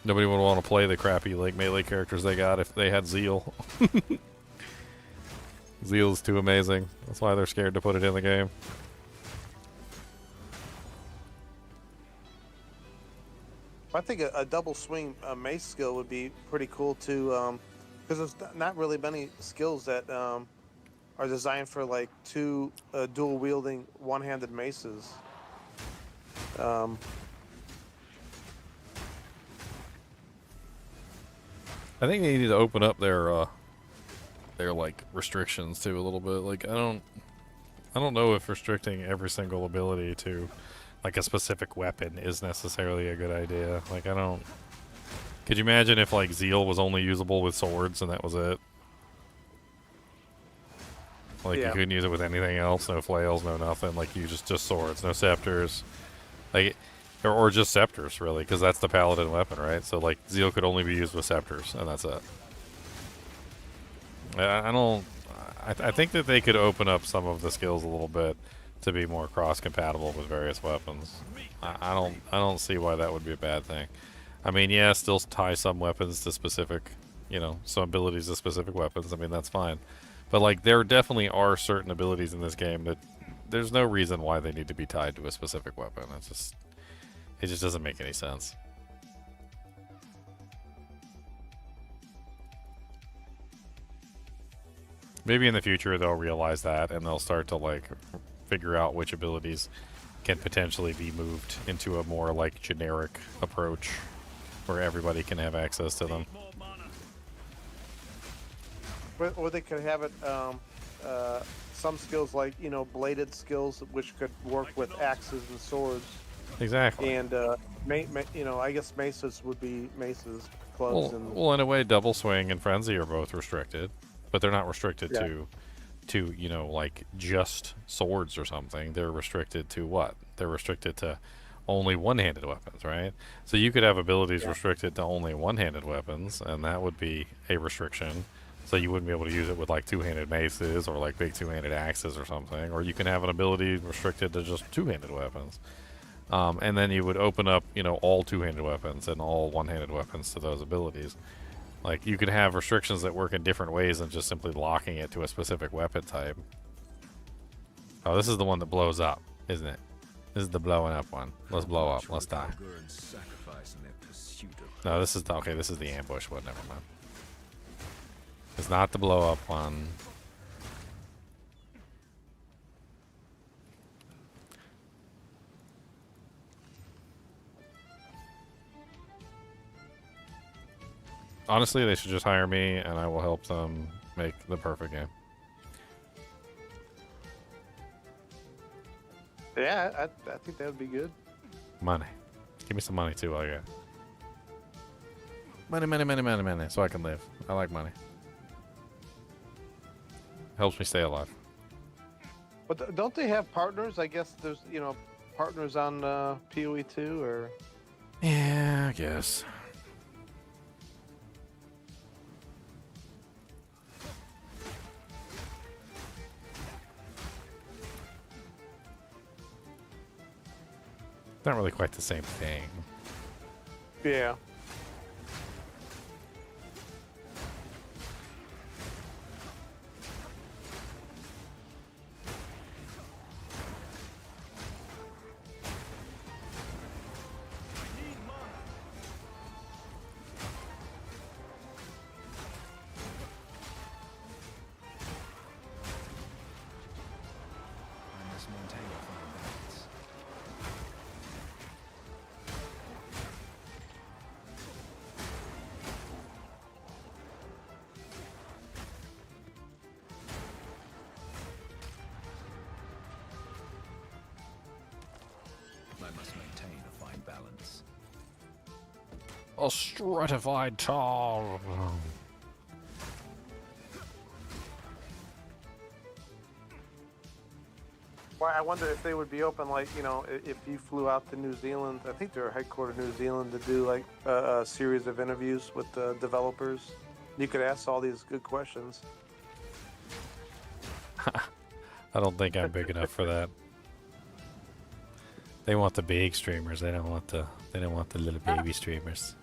Nobody would want to play the crappy like melee characters they got if they had Zeal. Zeal is too amazing. That's why they're scared to put it in the game. I think a double swing mace skill would be pretty cool too, because there's not really many skills that are designed for like two dual wielding one-handed maces. I think they need to open up their like restrictions too a little bit. Like I I don't know if restricting every single ability to like a specific weapon is necessarily a good idea. Like I don't. Could you imagine if like Zeal was only usable with swords and that was it? Like you couldn't use it with anything else, no flails, no nothing. Like you just swords, no scepters, like or just scepters really, because that's the paladin weapon, right? So like Zeal could only be used with scepters, and that's it. I don't. I think that they could open up some of the skills a little bit to be more cross-compatible with various weapons. I don't see why that would be a bad thing. I mean, yeah, still tie some weapons to specific, you know, some abilities to specific weapons. I mean, that's fine. But like, there definitely are certain abilities in this game that there's no reason why they need to be tied to a specific weapon. It just doesn't make any sense. Maybe in the future they'll realize that and they'll start to like figure out which abilities can potentially be moved into a more like generic approach where everybody can have access to them. Or they could have it, some skills like, you know, bladed skills which could work with axes and swords. Exactly. And, you know, I guess maces would be maces, clubs, well, in a way, double swing and frenzy are both restricted. But they're not restricted to, you know, like just swords or something. They're restricted to what? They're restricted to only one-handed weapons, right? So you could have abilities restricted to only one-handed weapons, and that would be a restriction. So you wouldn't be able to use it with like two-handed maces or like big two-handed axes or something. Or you can have an ability restricted to just two-handed weapons. And then you would open up, you know, all two-handed weapons and all one-handed weapons to those abilities. Like, you could have restrictions that work in different ways than just simply locking it to a specific weapon type. Oh, this is the one that blows up, isn't it? This is the blowing up one. Let's blow up. Let's die. No, this is the, okay, this is the ambush one. Never mind. It's not the blow up one. Honestly, they should just hire me, and I will help them make the perfect game. Yeah, I think that would be good. Money. Give me some money, too, I got. Money, so I can live. I like money. Helps me stay alive. But don't they have partners? I guess there's, you know, partners on PoE 2, or... Yeah, I guess. Not really quite the same thing. Yeah. A stratified tar. Well, I wonder if they would be open, like, you know, if you flew out to New Zealand. I think they're headquartered in New Zealand to do like a series of interviews with the developers. You could ask all these good questions. I don't think I'm big enough for that. They want the big streamers. They don't want the little baby streamers.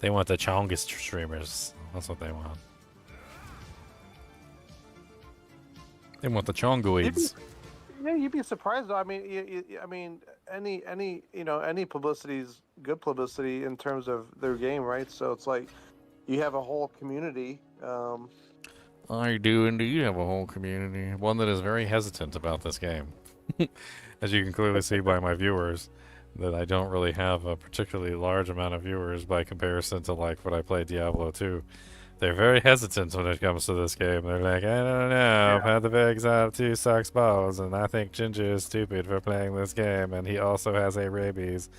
They want the chongest streamers. That's what they want. They want the chongoids. Yeah, you'd be surprised though. I mean, I mean, any you know, any publicity is good publicity in terms of their game, right? So it's like you have a whole community. I do indeed have a whole community. One that is very hesitant about this game. As you can clearly see by my viewers, that I don't really have a particularly large amount of viewers by comparison to like when I played Diablo 2. They're very hesitant when it comes to this game. They're like, I don't know. Path of Exile 2 sucks balls, and I think Ginger is stupid for playing this game, and he also has a rabies.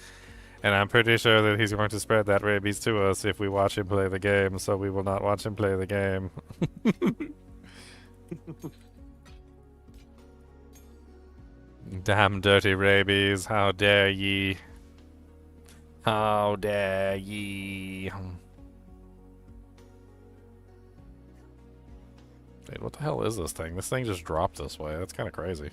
And I'm pretty sure that he's going to spread that rabies to us if we watch him play the game, so we will not watch him play the game. Damn dirty rabies, how dare ye. How dare ye. Dude, what the hell is this thing? This thing just dropped this way. That's kind of crazy.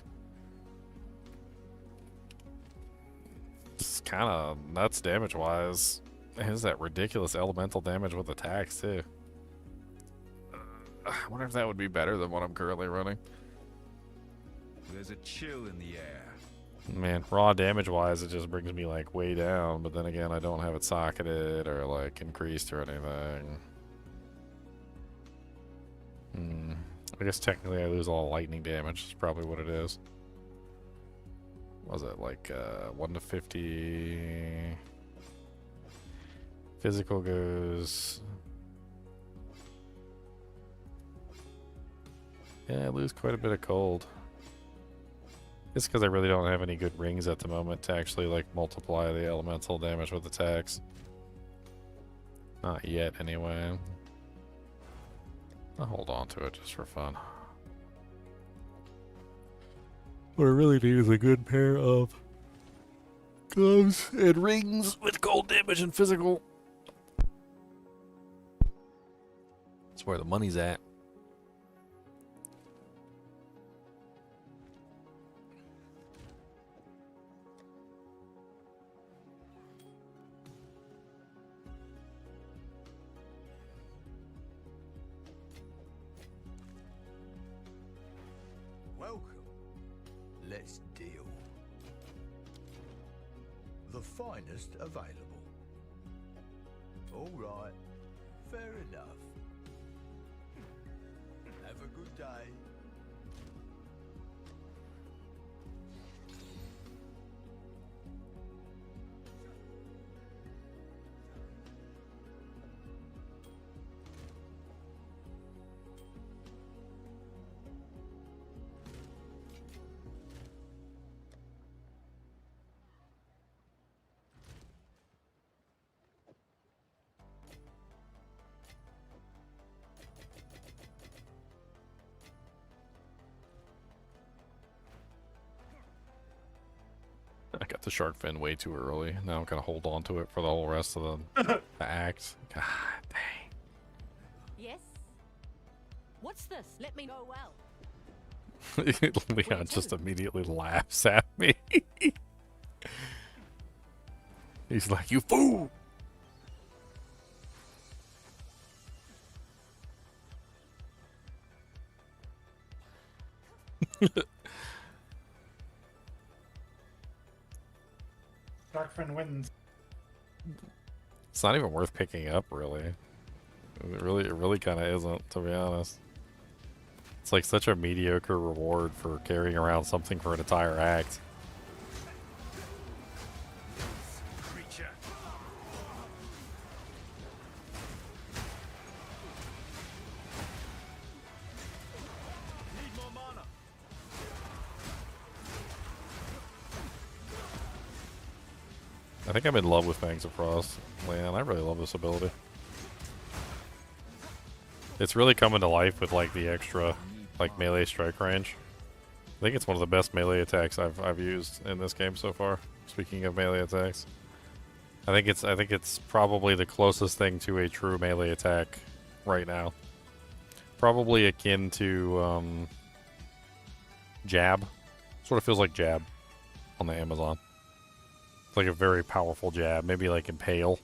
It's kind of nuts damage-wise. It has that ridiculous elemental damage with attacks, too. I wonder if that would be better than what I'm currently running. There's a chill in the air. Man, raw damage-wise, it just brings me, like, way down. But then again, I don't have it socketed or, like, increased or anything. I guess technically I lose all lightning damage. Is probably what it is. Was it like 1 to 50? Physical goes. Yeah, I lose quite a bit of cold. It's because I really don't have any good rings at the moment to actually like multiply the elemental damage with attacks. Not yet, anyway. I'll hold on to it just for fun. What I really need is a good pair of gloves and rings with cold damage and physical. That's where the money's at. Welcome. Let's deal. The finest available. All right. Fair enough. Have a good day. I got the shark fin way too early. Now I'm gonna hold on to it for the whole rest of the act. God dang. Yes? What's this? Let me go well. Leon just immediately laughs at me. He's like, you fool! Darkfin wins. It's not even worth picking up, really. It really kind of isn't, to be honest. It's like such a mediocre reward for carrying around something for an entire act. Creature. Need more mana. I think I'm in love with Fangs of Frost. Man, I really love this ability. It's really coming to life with like the extra like melee strike range. I think it's one of the best melee attacks I've used in this game so far. Speaking of melee attacks, I think it's probably the closest thing to a true melee attack right now. Probably akin to Jab. Sort of feels like Jab on the Amazon. It's like a very powerful jab, maybe like Impale.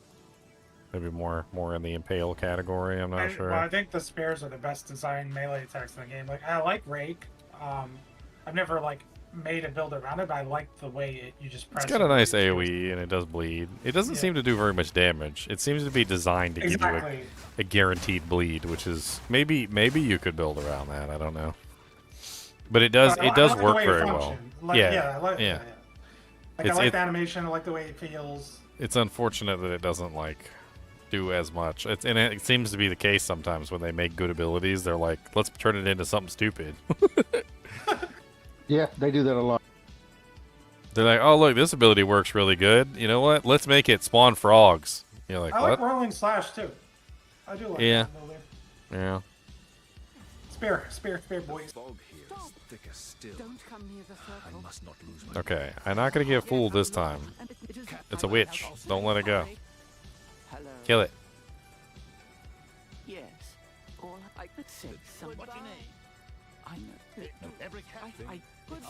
Maybe more in the Impale category, I'm not sure. Well, I think the spares are the best designed melee attacks in the game. Like, I like Rake. I've never, like, made a build around it, but I like the way you just press it. It's got a nice AoE, and it does bleed. It doesn't seem to do very much damage. It seems to be designed to give you a guaranteed bleed, which is... Maybe you could build around that, I don't know. But it does work very well. Like, I like yeah. Like, I like the animation, I like the way it feels. It's unfortunate that it doesn't, like, do as much. And it seems to be the case sometimes when they make good abilities. They're like, let's turn it into something stupid. Yeah, they do that a lot. They're like, oh look, this ability works really good. You know what? Let's make it spawn frogs. You're like, I what? like rolling slash too. I do like Yeah. that ability. Yeah. Spear, boys. Fog here is thicker still. Don't come near the circle. I must not lose my Okay, I'm not gonna get fooled this time. It's a witch. Don't let it go. Hello. Kill it. Yes. All I could say something. What's your name? I know. No, every cat thing. Goodbye.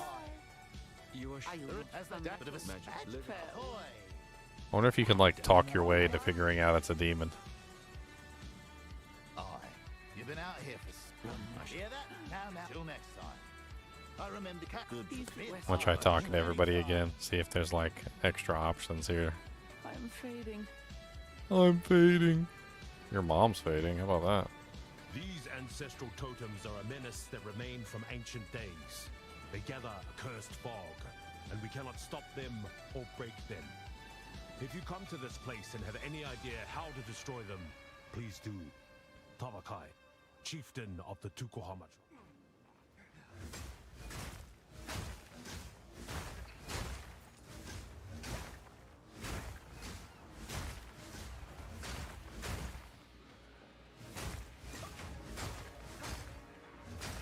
You are I sure. look As the from bit of a the magic bad living. fell. Ahoy! I wonder if you can like talk your way into figuring out it's a demon. Aye. You've been out here for hear that? Now, till next time. I remember cat good for me. I'm gonna try talking to everybody again. See if there's like extra options here. I'm fading. I'm fading. Your mom's fading. How about that? These ancestral totems are a menace that remain from ancient days. They gather a cursed fog, and we cannot stop them or break them. If you come to this place and have any idea how to destroy them, please do. Tavakai, chieftain of the Tukohamacho.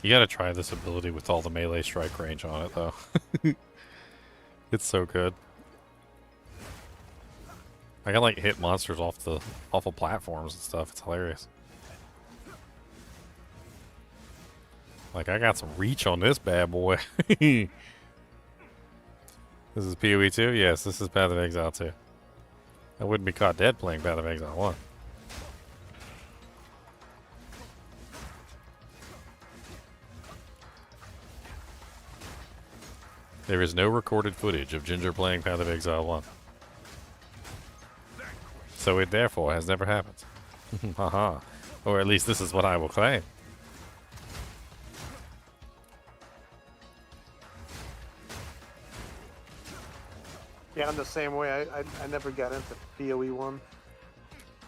You gotta try this ability with all the melee strike range on it, though. It's so good. I can like hit monsters off of platforms and stuff. It's hilarious. Like I got some reach on this bad boy. This is PoE 2? Yes, this is Path of Exile 2. I wouldn't be caught dead playing Path of Exile 1. There is no recorded footage of Ginger playing Path of Exile 1. So it therefore has never happened. Haha. Or at least this is what I will claim. Yeah, I'm the same way. I never got into PoE 1.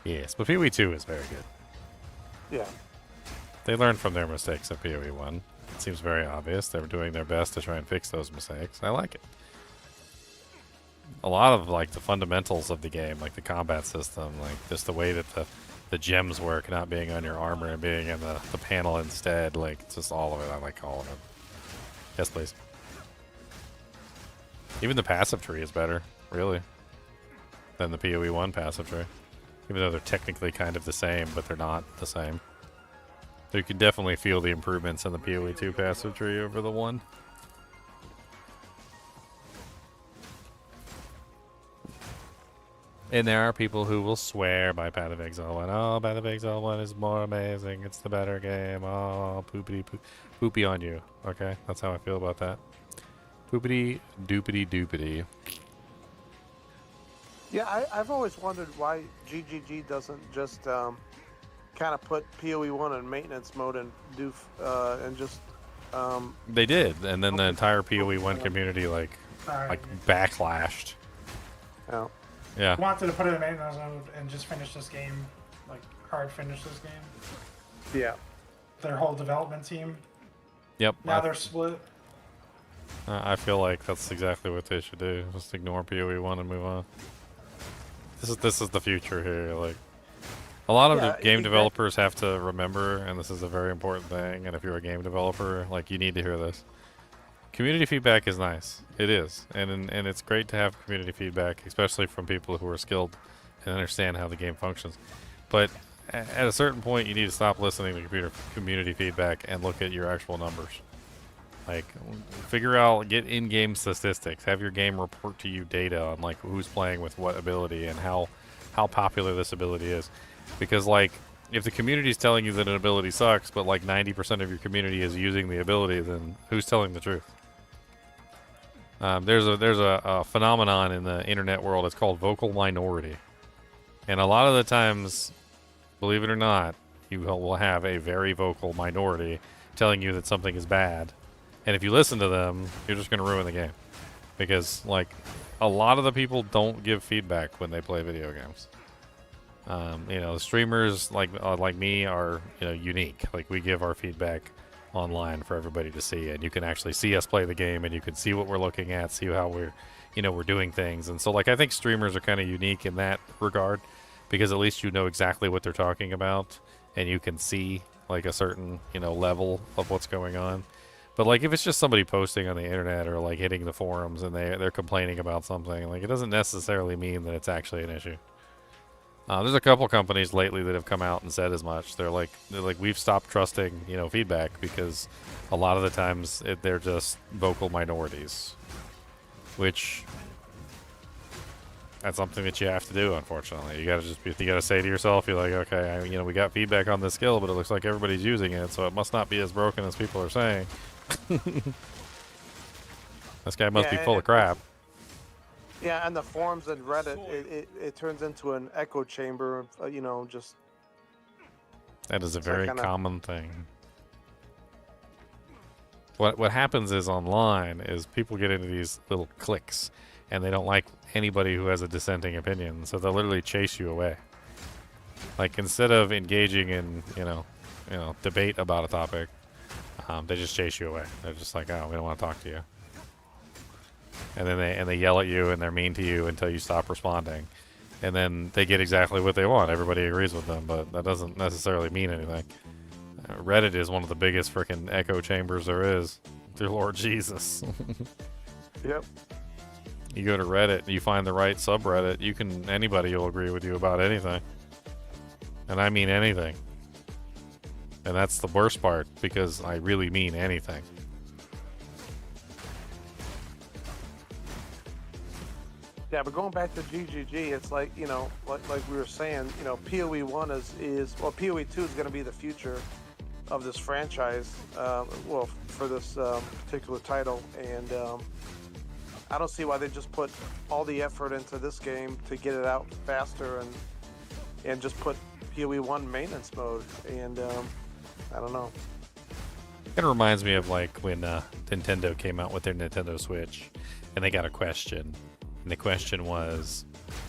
Yes, but PoE 2 is very good. Yeah. They learned from their mistakes at PoE 1. It seems very obvious. They were doing their best to try and fix those mistakes. I like it. A lot of like the fundamentals of the game, like the combat system, like just the way that the gems work, not being on your armor and being in the panel instead, like just all of it. I like all of it. Yes, please. Even the passive tree is better, really, than the PoE 1 passive tree. Even though they're technically kind of the same, but they're not the same. So you can definitely feel the improvements in the PoE 2 passive tree over the 1. And there are people who will swear by Path of Exile 1. Oh, Path of Exile 1 is more amazing. It's the better game. Oh, poopy on you. Okay, that's how I feel about that. Poopity doopity doopity. Yeah, I've always wondered why GGG doesn't just kind of put PoE 1 in maintenance mode and do and just. They did, and then the entire PoE 1 community like backlashed. Yeah. Yeah. Wanted to put it in maintenance mode and just finish this game, like hard finish this game. Yeah. Their whole development team. Yep. Now they're split. I feel like that's exactly what they should do. Just ignore PoE 1 and move on. This is the future here. Like a lot of the game developers have to remember, and this is a very important thing. And if you're a game developer, like you need to hear this. Community feedback is nice. It is, and it's great to have community feedback, especially from people who are skilled and understand how the game functions. But at a certain point, you need to stop listening to community feedback and look at your actual numbers. Like, figure out, get in-game statistics. Have your game report to you data on like who's playing with what ability and how popular this ability is. Because like, if the community is telling you that an ability sucks, but like 90% of your community is using the ability, then who's telling the truth? There's a phenomenon in the internet world. It's called vocal minority, and a lot of the times, believe it or not, you will have a very vocal minority telling you that something is bad, and if you listen to them, you're just going to ruin the game, because like a lot of the people don't give feedback when they play video games. You know, streamers like me are, you know, unique. Like, we give our feedback online for everybody to see, and you can actually see us play the game, and you can see what we're looking at, see how we're, you know, we're doing things. And so, like, I think streamers are kind of unique in that regard, because at least you know exactly what they're talking about, and you can see like a certain, you know, level of what's going on. But like, if it's just somebody posting on the internet or like hitting the forums and they're complaining about something, like, it doesn't necessarily mean that it's actually an issue. There's a couple companies lately that have come out and said as much. They're like we've stopped trusting, you know, feedback, because a lot of the times they're just vocal minorities, which that's something that you have to do. Unfortunately, you gotta say to yourself, you're like, okay, you know, we got feedback on this skill, but it looks like everybody's using it, so it must not be as broken as people are saying. This guy must be full of crap. Yeah, and the forums and Reddit, it turns into an echo chamber of, you know, just... That is a very common thing. What happens is, online, is people get into these little cliques, and they don't like anybody who has a dissenting opinion, so they'll literally chase you away. Like, instead of engaging in, you know, debate about a topic, they just chase you away. They're just like, oh, we don't want to talk to you. And then they yell at you, and they're mean to you until you stop responding. And then they get exactly what they want. Everybody agrees with them, but that doesn't necessarily mean anything. Reddit is one of the biggest freaking echo chambers there is. Dear Lord Jesus. Yep. You go to Reddit, you find the right subreddit, anybody will agree with you about anything. And I mean anything. And that's the worst part, because I really mean anything. Yeah, but going back to GGG, it's like, you know, like we were saying, you know, PoE 1 well, PoE 2 is going to be the future of this franchise, well, for this particular title, and I don't see why they just put all the effort into this game to get it out faster and just put PoE 1 maintenance mode, and I don't know. It reminds me of like when Nintendo came out with their Nintendo Switch, and they got a question. And the question was,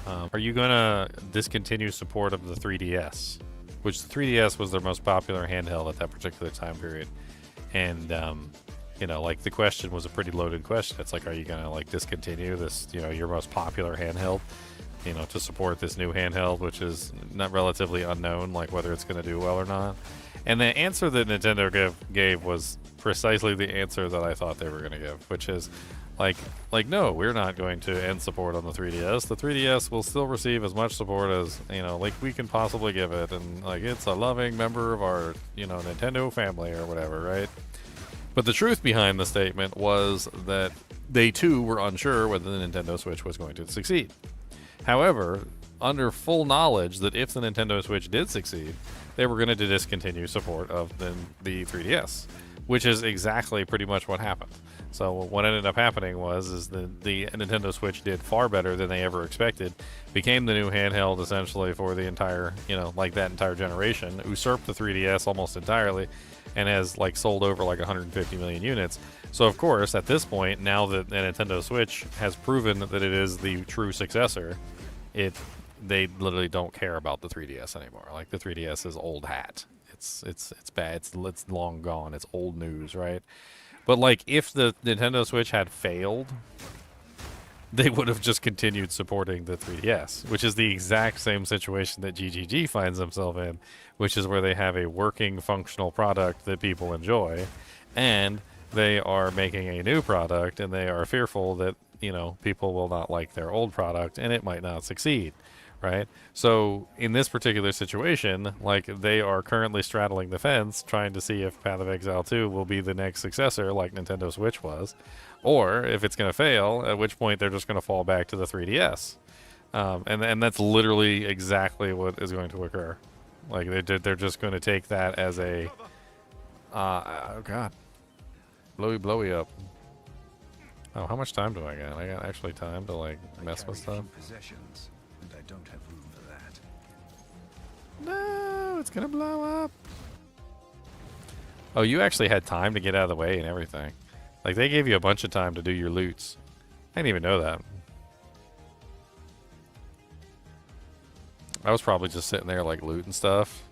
are you going to discontinue support of the 3DS? Which the 3DS was their most popular handheld at that particular time period. And, you know, like, the question was a pretty loaded question. It's like, are you going to, like, discontinue this, you know, your most popular handheld, you know, to support this new handheld, which is not relatively unknown, like, whether it's going to do well or not? And the answer that Nintendo gave was precisely the answer that I thought they were going to give, which is, like, no, we're not going to end support on the 3DS. The 3DS will still receive as much support as, you know, like, we can possibly give it. And, like, it's a loving member of our, you know, Nintendo family or whatever, right? But the truth behind the statement was that they, too, were unsure whether the Nintendo Switch was going to succeed. However, under full knowledge that if the Nintendo Switch did succeed, they were going to discontinue support of the 3DS, which is exactly pretty much what happened. So what ended up happening was the Nintendo Switch did far better than they ever expected, became the new handheld essentially for the entire, you know, like that entire generation, usurped the 3DS almost entirely, and has like sold over like 150 million units. So of course, at this point, now that the Nintendo Switch has proven that it is the true successor, they literally don't care about the 3DS anymore. Like, the 3DS is old hat. It's bad. It's long gone. It's old news, right? But, like, if the Nintendo Switch had failed, they would have just continued supporting the 3DS, which is the exact same situation that GGG finds themselves in, which is where they have a working, functional product that people enjoy, and they are making a new product, and they are fearful that, you know, people will not like their old product, and it might not succeed. Right? So in this particular situation, like, they are currently straddling the fence, trying to see if Path of Exile 2 will be the next successor like Nintendo Switch was, or if it's going to fail, at which point they're just going to fall back to the 3DS. And that's literally exactly what is going to occur. Like, they're just going to take that as a... oh, God. Blowy up. Oh, how much time do I got? I got actually time to, like, mess with stuff? Possessions. I don't have room for that. No, it's gonna blow up. Oh, you actually had time to get out of the way and everything. Like, they gave you a bunch of time to do your loots. I didn't even know that. I was probably just sitting there like looting stuff,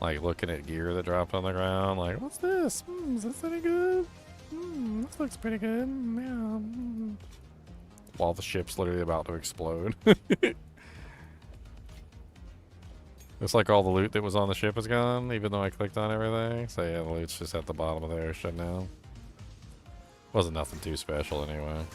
like looking at gear that dropped on the ground, like, what's this? Is this any good? This looks pretty good. Yeah. While the ship's literally about to explode. Looks like all the loot that was on the ship is gone, even though I clicked on everything. So yeah, the loot's just at the bottom of the airship now. Wasn't nothing too special anyway.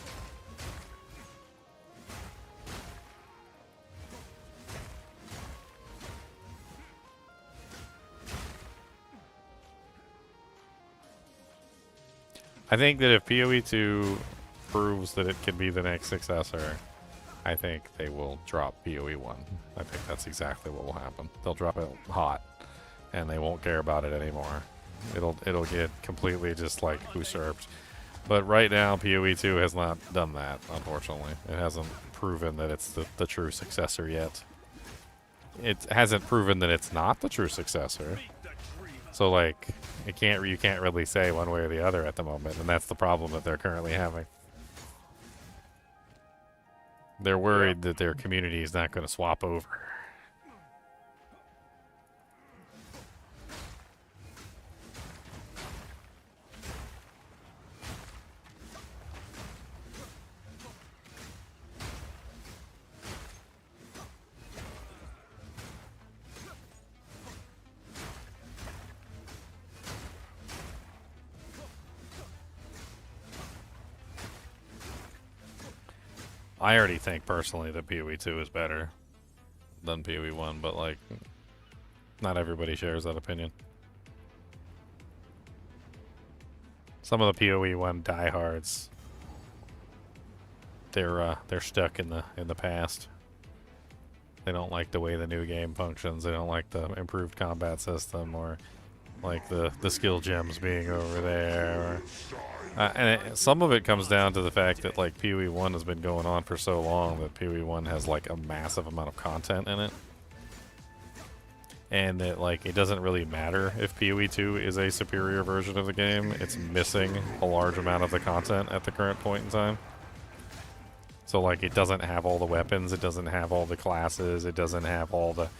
I think that if PoE 2 proves that it can be the next successor, I think they will drop PoE 1. I think that's exactly what will happen. They'll drop it hot, and they won't care about it anymore. It'll get completely just like usurped. But right now, PoE 2 has not done that, unfortunately. It hasn't proven that it's the true successor yet. It hasn't proven that it's not the true successor. So like, you can't really say one way or the other at the moment, and that's the problem that they're currently having. They're worried that their community is not going to swap over. I already think personally that PoE 2 is better than PoE 1, but like, not everybody shares that opinion. Some of the PoE 1 diehards, they're stuck in the past. They don't like the way the new game functions. They don't like the improved combat system, or like the skill gems being over there. Some of it comes down to the fact that like PoE 1 has been going on for so long that PoE 1 has like a massive amount of content in it. And that like it doesn't really matter if PoE 2 is a superior version of the game. It's missing a large amount of the content at the current point in time. So like it doesn't have all the weapons, it doesn't have all the classes, it doesn't have all the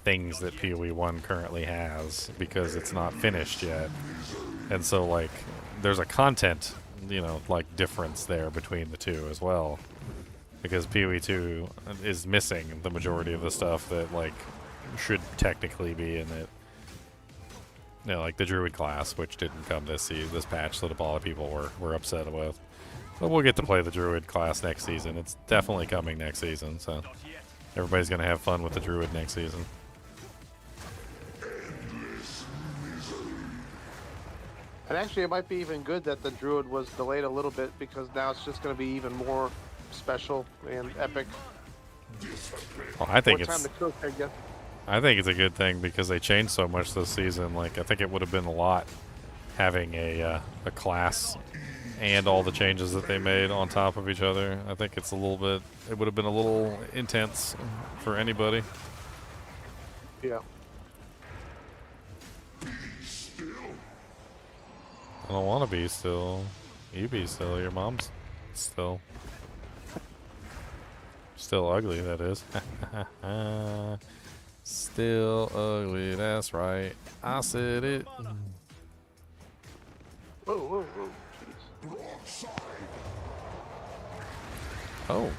things that PoE 1 currently has because it's not finished yet. And so like there's a content, like difference there between the two as well, because PoE 2 is missing the majority of the stuff that like should technically be in it. Like the Druid class, which didn't come this patch that a lot of people were upset with. But we'll get to play the Druid class next season. It's definitely coming next season, so everybody's gonna have fun with the Druid next season. And actually, it might be even good that the Druid was delayed a little bit, because now it's just going to be even more special and epic. Well, I think it's a good thing because they changed so much this season. Like, I think it would have been a lot having a class and all the changes that they made on top of each other. I think it would have been a little intense for anybody. Yeah. I don't want to be still. You be still. Your mom's still. Still ugly, that is. Still ugly, that's right. I said it. Whoa, whoa, whoa. Jeez. Oh.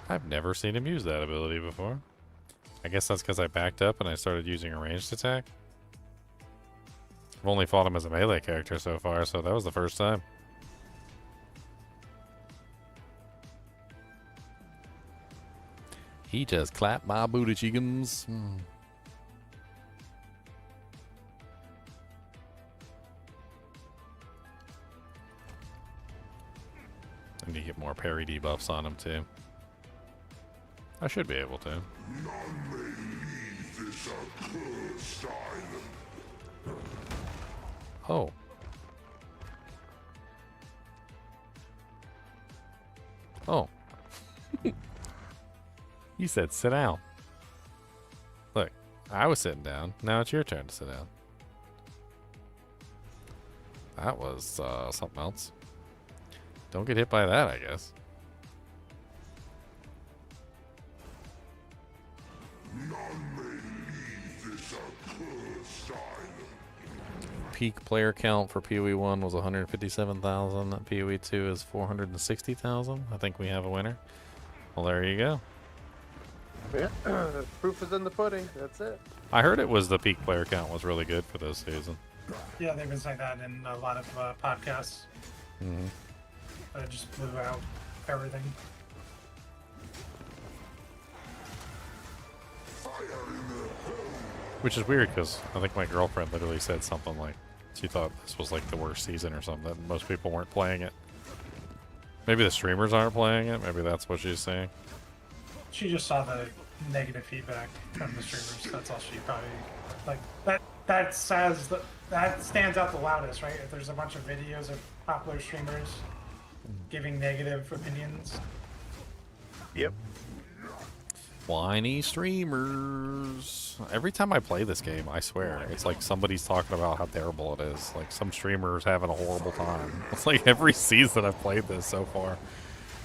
I've never seen him use that ability before. I guess that's because I backed up and I started using a ranged attack. I've only fought him as a melee character so far, so that was the first time. He just clapped my booty cheekums. I need to get more parry debuffs on him too. I should be able to. None may leave this accursed island. Oh. Oh. You said sit down. Look, I was sitting down. Now it's your turn to sit down. That was something else. Don't get hit by that, I guess. Peak player count for PoE 1 was 157,000. PoE 2 is 460,000. I think we have a winner. Well, there you go. Yeah, proof is in the pudding. That's it. I heard it was the peak player count was really good for this season. Yeah, they've been saying that in a lot of podcasts. Mm-hmm. It just blew out everything. Which is weird because I think my girlfriend literally said something like she thought this was like the worst season or something. That most people weren't playing it. Maybe the streamers aren't playing it. Maybe that's what she's saying. She just saw the negative feedback from the streamers. That's all she probably like. That says that stands out the loudest, right? If there's a bunch of videos of popular streamers giving negative opinions. Yep. Whiny streamers. Every time I play this game, I swear, it's like somebody's talking about how terrible it is. Like some streamer's having a horrible time. It's like every season I've played this so far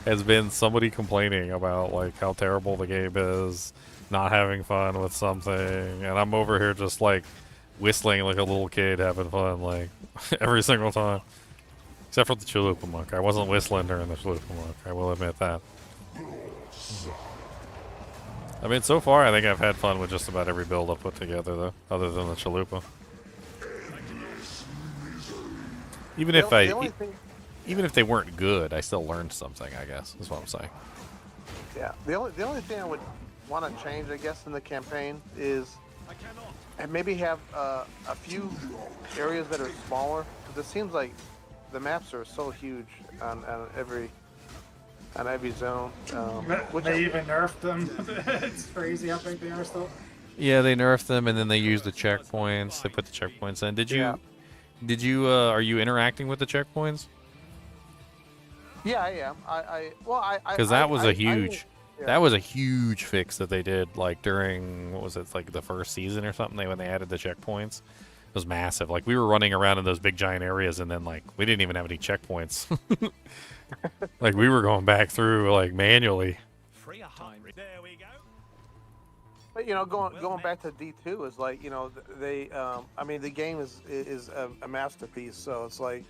has been somebody complaining about like how terrible the game is, not having fun with something, and I'm over here just like whistling like a little kid having fun like every single time. Except for the Chalupa Monk. I wasn't whistling during the Chalupa Monk, I will admit that. I mean, so far, I think I've had fun with just about every build I've put together, though, other than the Chalupa. Even if even if they weren't good, I still learned something, I guess, is what I'm saying. Yeah, the only thing I would want to change, I guess, in the campaign is and maybe have a few areas that are smaller, because it seems like the maps are so huge on every zone. They even nerfed them. It's crazy how big they are still. Yeah, they nerfed them, and then they used the checkpoints. They put the checkpoints in. Did you? Are you interacting with the checkpoints? Yeah, I am. Because that was a huge. That was a huge fix that they did, like during what was it, like the first season or something? When they added the checkpoints, it was massive. Like we were running around in those big giant areas, and then like we didn't even have any checkpoints. Like we were going back through like manually. There we go. But you know, going back to D2 is like, you know, they I mean the game is a masterpiece. So it's like,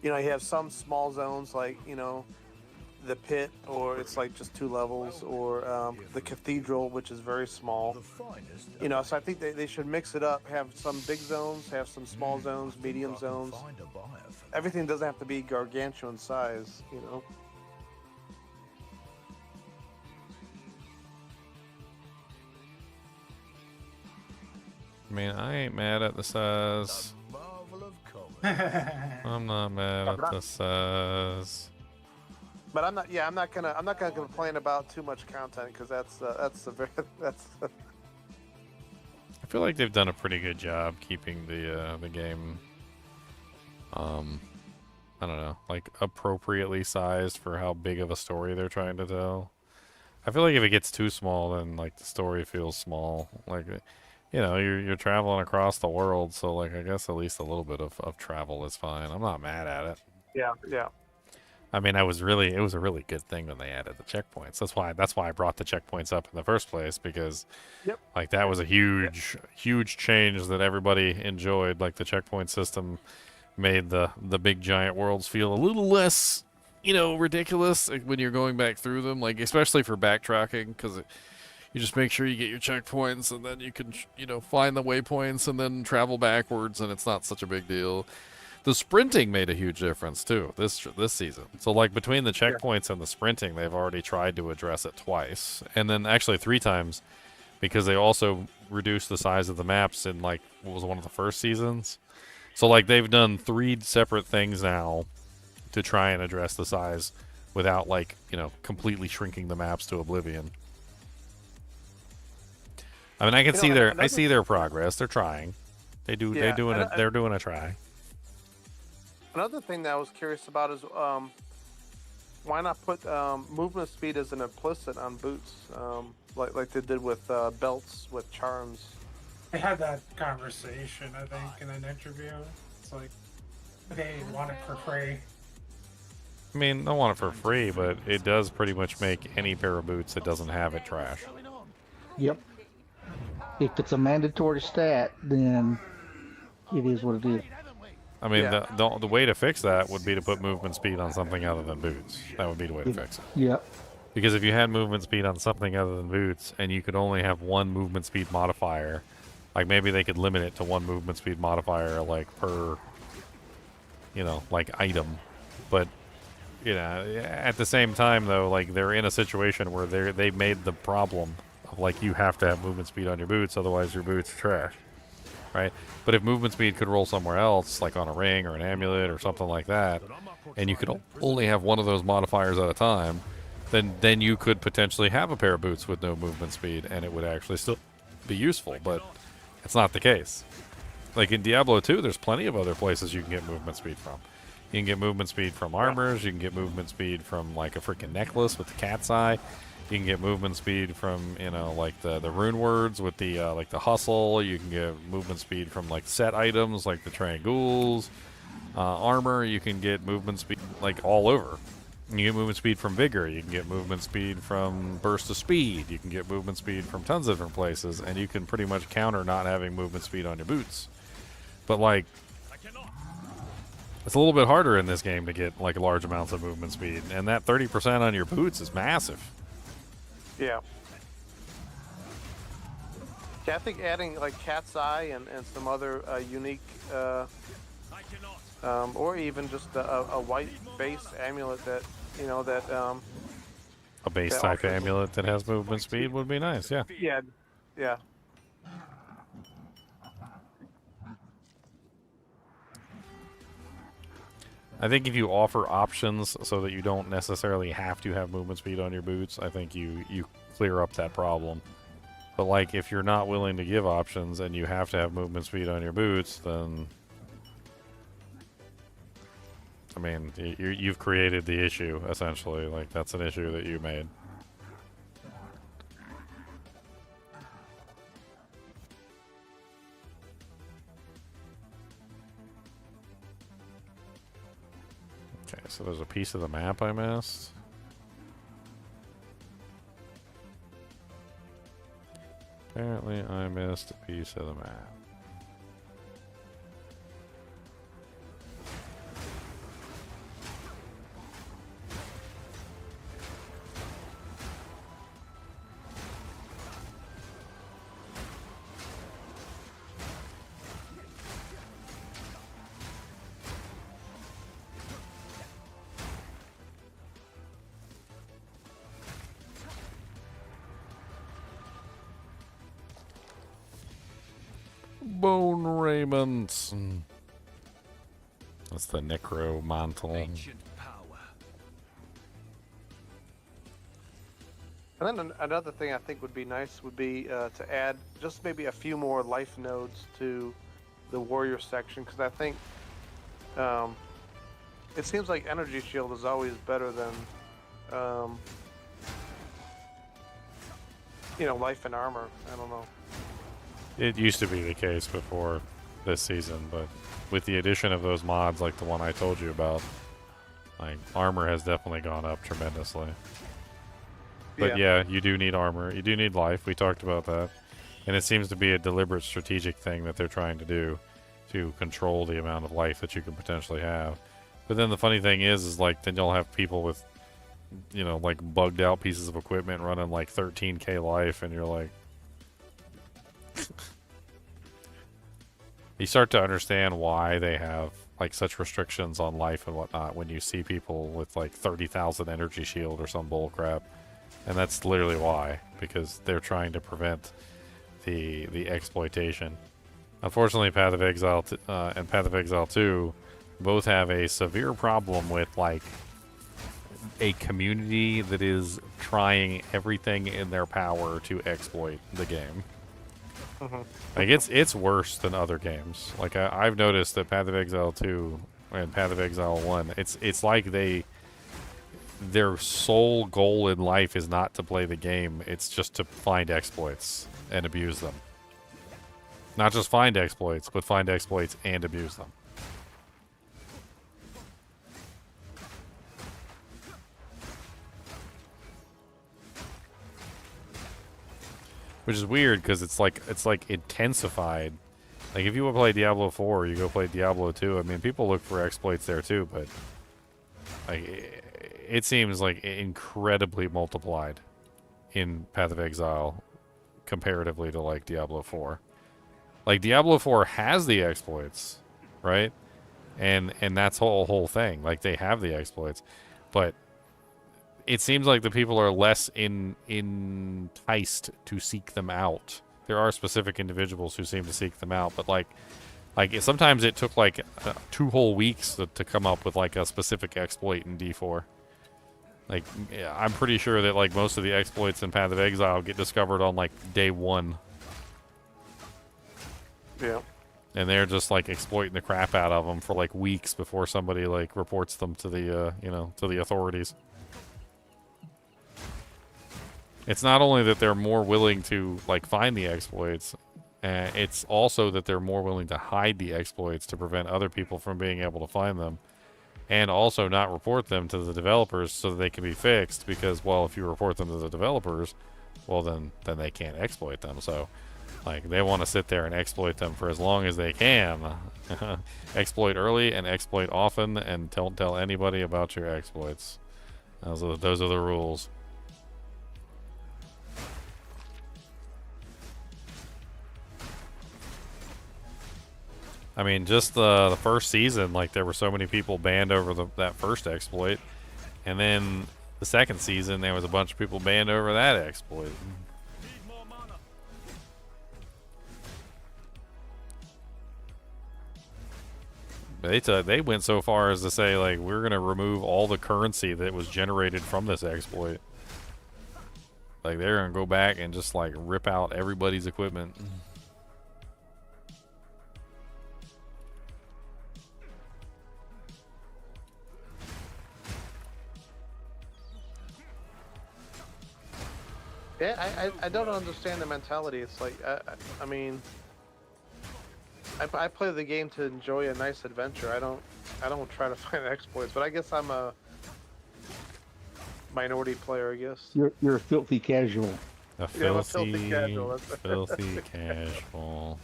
you know, you have some small zones like, you know, the pit, or it's like just 2 levels, or the cathedral, which is very small. You know, so I think they should mix it up. Have some big zones, have some small zones, medium zones. Everything doesn't have to be gargantuan size, you know. I mean, I ain't mad at the size. I'm not mad at the size. But I'm not. Yeah, I'm not gonna complain about too much content, because that's a very that's. I feel like they've done a pretty good job keeping the game. I don't know, like appropriately sized for how big of a story they're trying to tell. I feel like if it gets too small, then like the story feels small. Like, you know, you're traveling across the world, so like I guess at least a little bit of travel is fine. I'm not mad at it. Yeah. I mean, it was a really good thing when they added the checkpoints. That's why I brought the checkpoints up in the first place, because like that was a huge change that everybody enjoyed. Like the checkpoint system made the big giant worlds feel a little less, you know, ridiculous when you're going back through them, like especially for backtracking, because you just make sure you get your checkpoints, and then you can, you know, find the waypoints and then travel backwards, and it's not such a big deal. The sprinting made a huge difference too this season. So like between the checkpoints and the sprinting, they've already tried to address it twice, and then actually 3 times, because they also reduced the size of the maps in like what was one of the first seasons. So like they've done 3 separate things now to try and address the size without, like, you know, completely shrinking the maps to oblivion. I mean, I can see their progress. They're trying. They're doing a try. Another thing that I was curious about is why not put movement speed as an implicit on boots, like they did with belts with charms. They had that conversation, I think, in an interview. It's like they want it for free. I mean, I want it for free, but it does pretty much make any pair of boots that doesn't have it trash. Yep. if it's a mandatory stat, then it is what it is. I mean, the way to fix that would be to put movement speed on something other than boots. That would be the way to fix it. Yep. Because if you had movement speed on something other than boots, and you could only have one movement speed modifier, like maybe they could limit it to one movement speed modifier, like per, you know, like item. But, you know, at the same time though, like they're in a situation where they made the problem of like you have to have movement speed on your boots, otherwise your boots are trash. Right? But if movement speed could roll somewhere else, like on a ring or an amulet or something like that, and you could only have one of those modifiers at a time, then you could potentially have a pair of boots with no movement speed, and it would actually still be useful, but it's not the case. Like in Diablo 2, there's plenty of other places you can get movement speed from. You can get movement speed from armors, you can get movement speed from like a freaking necklace with the cat's eye. You can get movement speed from, you know, like the rune words with the like the hustle. You can get movement speed from like set items like the triangles, armor. You can get movement speed like all over. You can get movement speed from vigor. You can get movement speed from burst of speed. You can get movement speed from tons of different places, and you can pretty much counter not having movement speed on your boots. But like, it's a little bit harder in this game to get like large amounts of movement speed, and that 30% on your boots is massive. Yeah. Yeah, I think adding like Cat's Eye and some other unique, or even just a white base amulet that, you know, that... a base type amulet that has movement speed would be nice, yeah. Yeah, yeah. I think if you offer options so that you don't necessarily have to have movement speed on your boots, I think you clear up that problem. But like if you're not willing to give options and you have to have movement speed on your boots, then I mean, you've created the issue essentially. Like that's an issue that you made. Okay, so there's a piece of the map I missed. Apparently I missed a piece of the map. Bone raiments. That's the Necro mantle. And then another thing I think would be nice would be to add just maybe a few more life nodes to the warrior section, because I think it seems like energy shield is always better than you know, life and armor. I don't know. It used to be the case before this season, but with the addition of those mods like the one I told you about, like armor has definitely gone up tremendously. But yeah, you do need armor. You do need life. We talked about that. And it seems to be a deliberate strategic thing that they're trying to do to control the amount of life that you can potentially have. But then the funny thing is like then you'll have people with, you know, like bugged out pieces of equipment running like 13k life, and you're like, you start to understand why they have like such restrictions on life and whatnot when you see people with like 30,000 energy shield or some bull crap. And that's literally why, because they're trying to prevent the exploitation. Unfortunately, Path of Exile and Path of Exile 2 both have a severe problem with like a community that is trying everything in their power to exploit the game. Like it's worse than other games. Like I've noticed that Path of Exile 2 and Path of Exile 1, it's like their sole goal in life is not to play the game, it's just to find exploits and abuse them. Not just find exploits, but find exploits and abuse them. which is weird because it's like intensified. Like if you would play Diablo 4, you go play Diablo 2. I mean, people look for exploits there too, but like it seems like incredibly multiplied in Path of Exile comparatively to like Diablo 4. Like Diablo 4 has the exploits, right? And that's whole thing. Like they have the exploits, but it seems like the people are less enticed to seek them out. There are specific individuals who seem to seek them out, but like sometimes it took like 2 whole weeks to come up with like a specific exploit in D4. Like yeah, I'm pretty sure that like most of the exploits in Path of Exile get discovered on like day 1. Yeah. And they're just like exploiting the crap out of them for like weeks before somebody like reports them to the to the authorities. It's not only that they're more willing to like find the exploits, it's also that they're more willing to hide the exploits to prevent other people from being able to find them, and also not report them to the developers so that they can be fixed. Because well, if you report them to the developers, well then they can't exploit them. So like they want to sit there and exploit them for as long as they can. Exploit early and exploit often, and don't tell anybody about your exploits. Those are the rules. I mean, just the first season, like there were so many people banned over that first exploit, and then the second season there was a bunch of people banned over that exploit. They went so far as to say like we're gonna remove all the currency that was generated from this exploit. Like they're gonna go back and just like rip out everybody's equipment. Yeah, I don't understand the mentality. It's like, I mean, I play the game to enjoy a nice adventure. I don't try to find exploits, but I guess I'm a minority player, I guess. You're a filthy casual. A filthy casual. Filthy casual.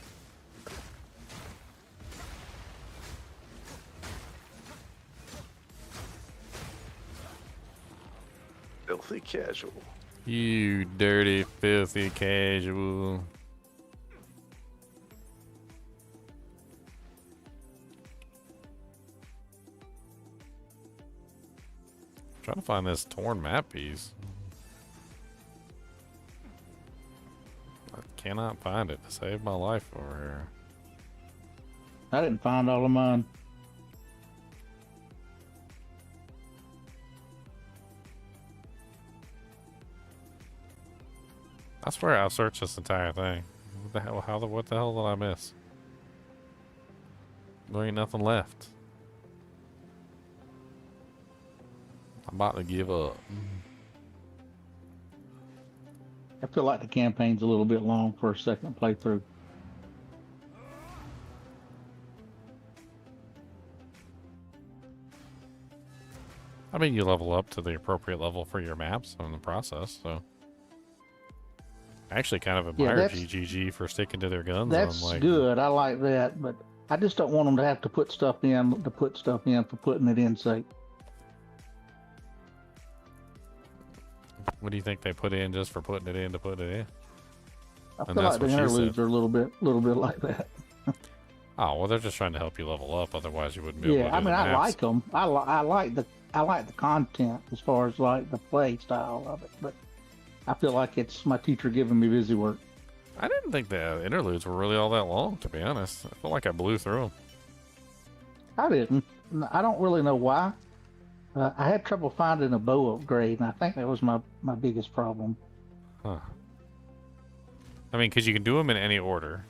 Filthy casual. You dirty, filthy casual. Trying to find this torn map piece. I cannot find it to save my life over here. I didn't find all of mine. I swear I've searched this entire thing. What the hell? What the hell did I miss? There ain't nothing left. I'm about to give up. I feel like the campaign's a little bit long for a second playthrough. I mean, you level up to the appropriate level for your maps in the process, so. I actually kind of admire GGG for sticking to their guns. That's on, like, good. I like that, but I just don't want them to have to put stuff in for putting it in sake. What do you think they put in just for putting it in to put it in? I feel like the interludes are a little bit like that. Oh well, they're just trying to help you level up. Otherwise, you wouldn't be able to. Yeah, I mean, I like them. I like the content as far as like the play style of it, but I feel like it's my teacher giving me busy work. I didn't think the interludes were really all that long, to be honest. I felt like I blew through them. I didn't. I don't really know why. I had trouble finding a bow upgrade, and I think that was my biggest problem. Huh. I mean, because you can do them in any order,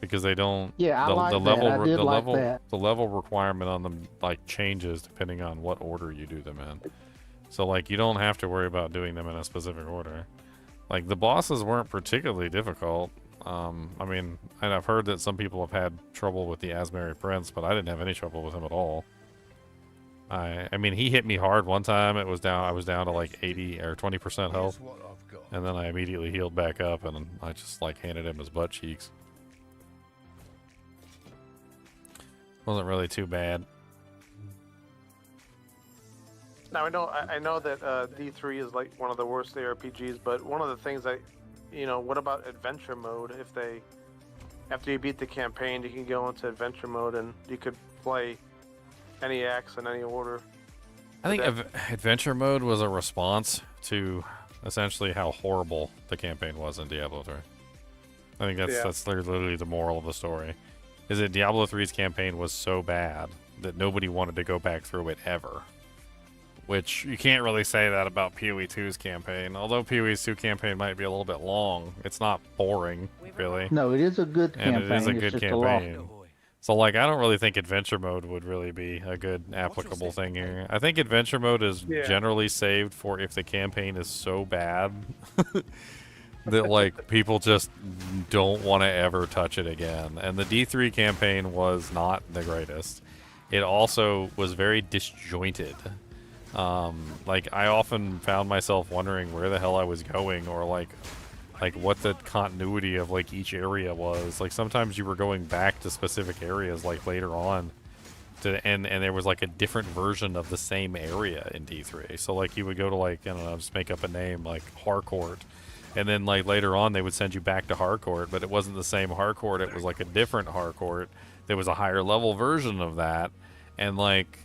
because they don't. Yeah, I like the that. level, I did the like level, that. The level requirement on them like changes depending on what order you do them in. So like you don't have to worry about doing them in a specific order. Like the bosses weren't particularly difficult. I mean, and I've heard that some people have had trouble with the Asmeri Prince, but I didn't have any trouble with him at all. I mean, he hit me hard one time. It was down. I was down to like 80 or 20% health, and then I immediately healed back up, and I just like handed him his butt cheeks. Wasn't really too bad. Now I know that D3 is like one of the worst ARPGs, but one of the things what about adventure mode? If after you beat the campaign, you can go into adventure mode and you could play any acts in any order. I think adventure mode was a response to essentially how horrible the campaign was in Diablo 3. I think that's literally the moral of the story. Is that Diablo 3's campaign was so bad that nobody wanted to go back through it ever. Which, you can't really say that about PoE 2's campaign. Although PoE 2 campaign might be a little bit long, it's not boring, really. No, it is a good campaign. And it is a it's good just campaign. So, like, I don't really think adventure mode would really be a good applicable thing here. I think adventure mode is generally saved for if the campaign is so bad that, like, people just don't want to ever touch it again. And the D3 campaign was not the greatest. It also was very disjointed. Like, I often found myself wondering where the hell I was going, or like what the continuity of like each area was. Like, sometimes you were going back to specific areas like later on and there was like a different version of the same area in D3. So like you would go to, like, I don't know, just make up a name, like Harcourt, and then like later on they would send you back to Harcourt, but it wasn't the same Harcourt, it was like a different Harcourt. There was a higher level version of that, and like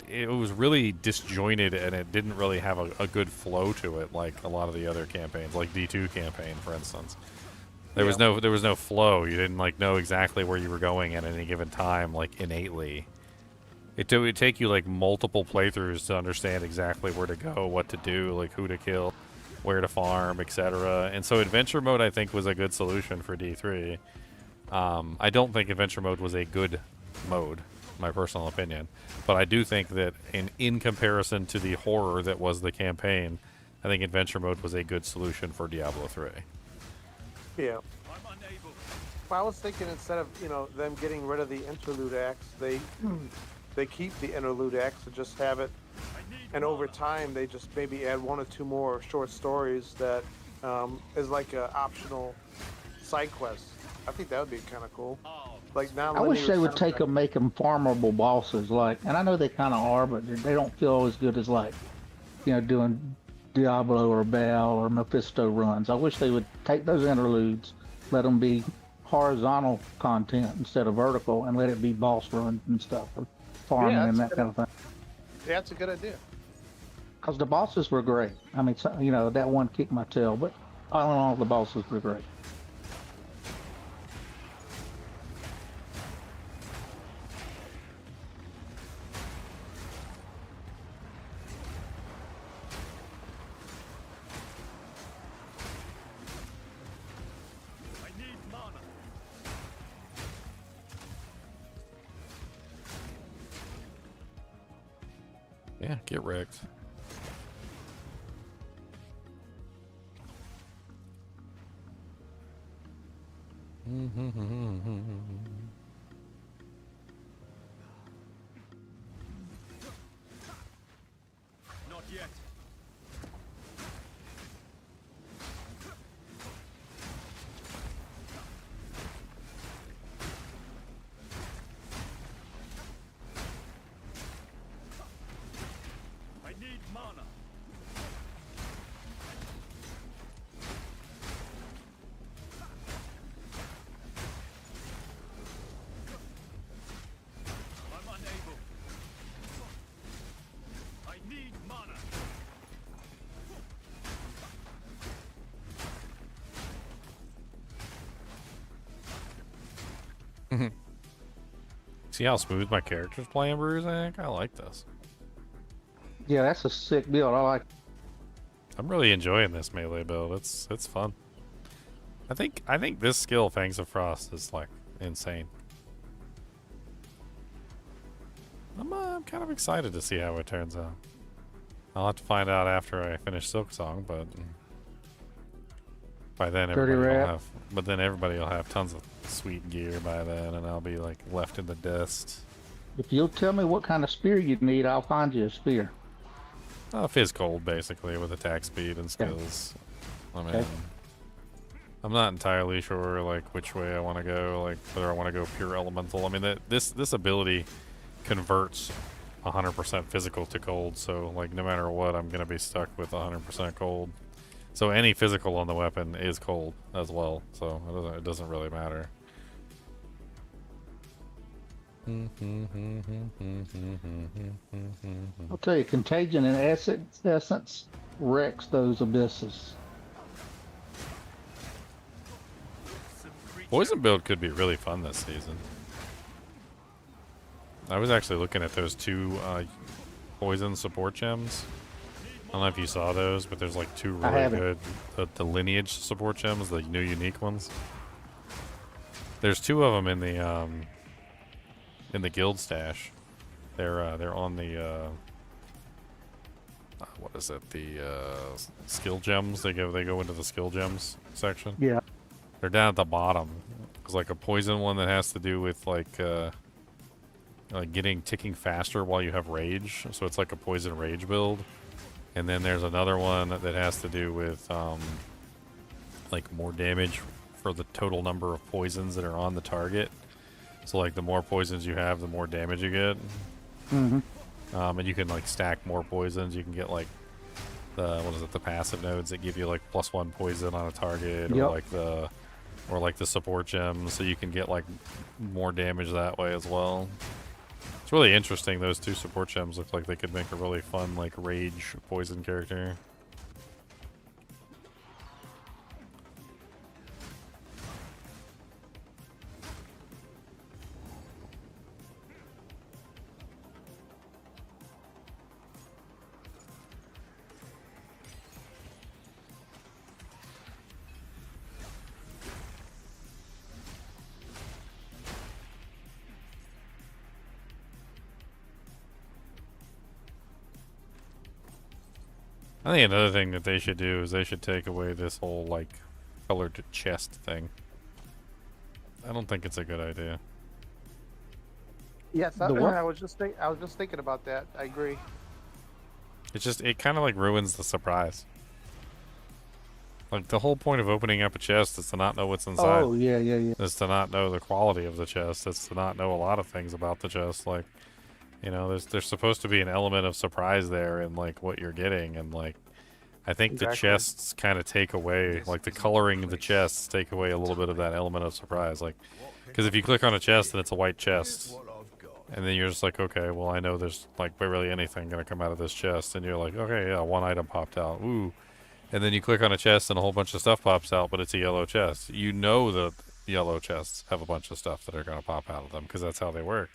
it was really disjointed, and it didn't really have a good flow to it like a lot of the other campaigns, like D2 campaign, for instance. There was no flow. You didn't like know exactly where you were going at any given time, like innately. It would take you like multiple playthroughs to understand exactly where to go, what to do, like who to kill, where to farm, etc. And so adventure mode, I think, was a good solution for D3. I don't think adventure mode was a good mode, my personal opinion, but I do think that in comparison to the horror that was the campaign, I think adventure mode was a good solution for Diablo 3. Yeah. Well, I was thinking instead of them getting rid of the interlude acts, they keep the interlude acts and just have it, and over time they just maybe add one or two more short stories that is like a optional side quest. I think that would be kind of cool. Like now, I wish they would make them farmable bosses, like, and I know they kind of are, but they don't feel as good as like, doing Diablo or Baal or Mephisto runs. I wish they would take those interludes, let them be horizontal content instead of vertical, and let it be boss runs and stuff, or farming and that kind of thing. Yeah, that's a good idea. Because the bosses were great. I mean, that one kicked my tail, but all in all, the bosses were great. Yeah, get wrecked. Not yet. I need mana. I'm unable. I need mana. See how smooth my character's playing, Bruisac? I like this. Yeah, that's a sick build. I like. I'm really enjoying this melee build. It's fun. I think this skill, Fangs of Frost, is like insane. I'm kind of excited to see how it turns out. I'll have to find out after I finish Silksong, but by then everybody will have tons of sweet gear by then, and I'll be like left in the dust. If you'll tell me what kind of spear you need, I'll find you a spear. Fizz cold, basically, with attack speed and skills. I mean, Okay. I'm not entirely sure, like, which way I want to go, like, whether I want to go pure elemental. I mean, this ability converts 100% physical to cold, so, like, no matter what, I'm going to be stuck with 100% cold. So any physical on the weapon is cold as well, so it doesn't really matter. I'll tell you, Contagion and Essence wrecks those abysses. Poison build could be really fun this season. I was actually looking at those two poison support gems. I don't know if you saw those, but there's like two really good the lineage support gems, the new unique ones. There's two of them in the guild stash. They're on the what is it? The skill gems. They go into the skill gems section. Yeah. They're down at the bottom. There's like a poison one that has to do with like ticking faster while you have rage. So it's like a poison rage build. And then there's another one that has to do with like more damage for the total number of poisons that are on the target. So like the more poisons you have, the more damage you get. Mm-hmm. And you can like stack more poisons. You can get like the passive nodes that give you like +1 poison on a target, or like the support gems, so you can get like more damage that way as well. It's really interesting. Those two support gems look like they could make a really fun like rage poison character. I think another thing that they should do is they should take away this whole like colored chest thing. I don't think it's a good idea. Yes, I was just thinking about that. I agree. It kind of like ruins the surprise. Like the whole point of opening up a chest is to not know what's inside. Oh yeah. Is to not know the quality of the chest. It's to not know a lot of things about the chest. Like, you know, there's supposed to be an element of surprise there in like what you're getting, and like I think the chests kind of take away, like the coloring of the chests take away a little bit of that element of surprise. Like, because if you click on a chest and it's a white chest, and then you're just like, okay, well I know there's like barely anything gonna come out of this chest, and you're like, okay, yeah, one item popped out, ooh, and then you click on a chest and a whole bunch of stuff pops out, but it's a yellow chest. You know the yellow chests have a bunch of stuff that are gonna pop out of them because that's how they work.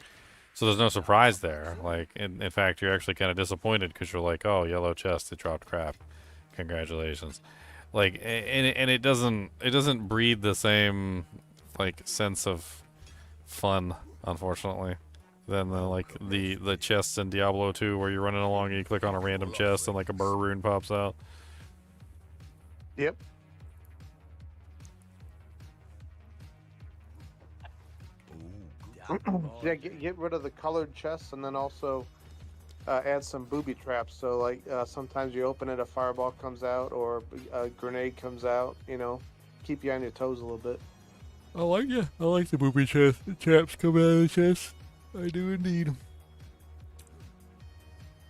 So there's no surprise there. Like, in fact, you're actually kind of disappointed because you're like, oh, yellow chest, it dropped crap. Congratulations. Like, and it doesn't breed the same like sense of fun, unfortunately, than the chests in Diablo 2 where you're running along and you click on a random chest and like a burr rune pops out. Yep. Yeah, get rid of the colored chests, and then also add some booby traps. So like sometimes you open it, a fireball comes out or a grenade comes out. You know, keep you on your toes a little bit. I like the booby traps coming out of the chest. I do indeed.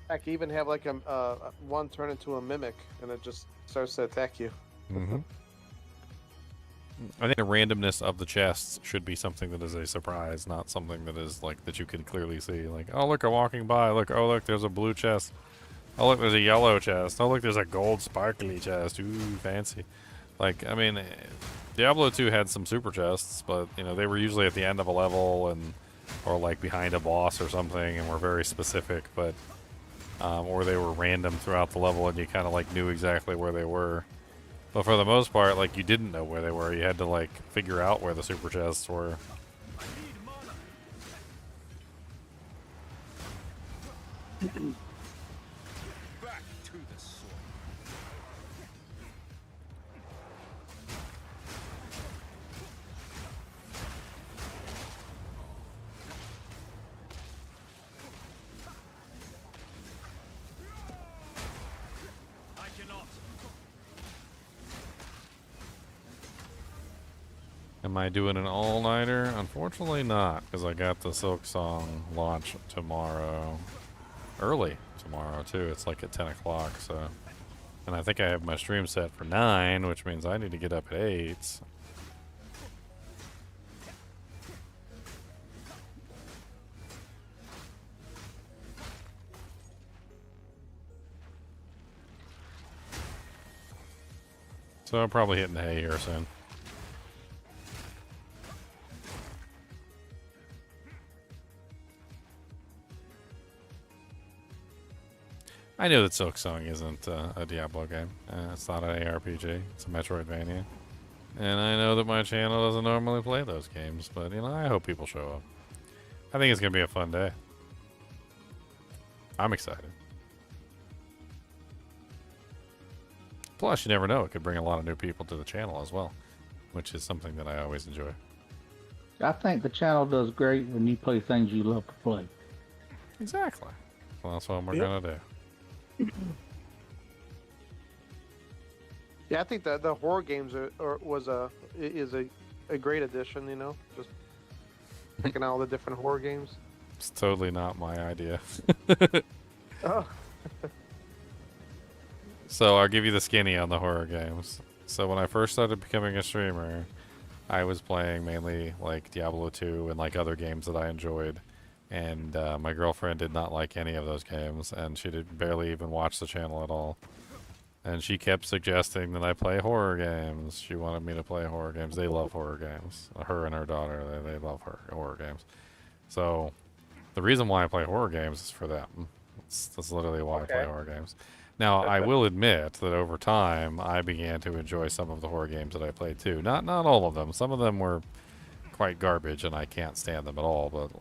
I can even have like one turn into a mimic, and it just starts to attack you. Mm-hmm. I think the randomness of the chests should be something that is a surprise, not something that is like that you can clearly see. Like, oh look, I'm walking by. Look, oh look, there's a blue chest. Oh look, there's a yellow chest. Oh look, there's a gold sparkly chest. Ooh, fancy. Like, I mean, Diablo 2 had some super chests, but you know they were usually at the end of a level or like behind a boss or something, and were very specific. But or they were random throughout the level, and you kind of like knew exactly where they were. But for the most part, like, you didn't know where they were. You had to, like, figure out where the super chests were. Back to the sword. Am I doing an all-nighter? Unfortunately not, because I got the Silksong launch tomorrow. Early tomorrow, too. It's like at 10 o'clock, so... And I think I have my stream set for 9, which means I need to get up at 8. So I'm probably hitting the hay here soon. I know that Silksong isn't a Diablo game. It's not an ARPG. It's a Metroidvania. And I know that my channel doesn't normally play those games, but, you know, I hope people show up. I think it's going to be a fun day. I'm excited. Plus, you never know. It could bring a lot of new people to the channel as well, which is something that I always enjoy. I think the channel does great when you play things you love to play. Exactly. Well, that's what we're going to do. Yeah, I think that the horror games is a great addition. You know, just picking out all the different horror games. It's totally not my idea. Oh. So I'll give you the skinny on the horror games. So when I first started becoming a streamer, I was playing mainly like Diablo 2 and like other games that I enjoyed. And my girlfriend did not like any of those games, and she did barely even watch the channel at all. And she kept suggesting that I play horror games. She wanted me to play horror games. They love horror games. Her and her daughter, they love horror games. So the reason why I play horror games is for them. That's literally why I play horror games. Now, I will admit that over time, I began to enjoy some of the horror games that I played too. Not all of them. Some of them were quite garbage, and I can't stand them at all, but...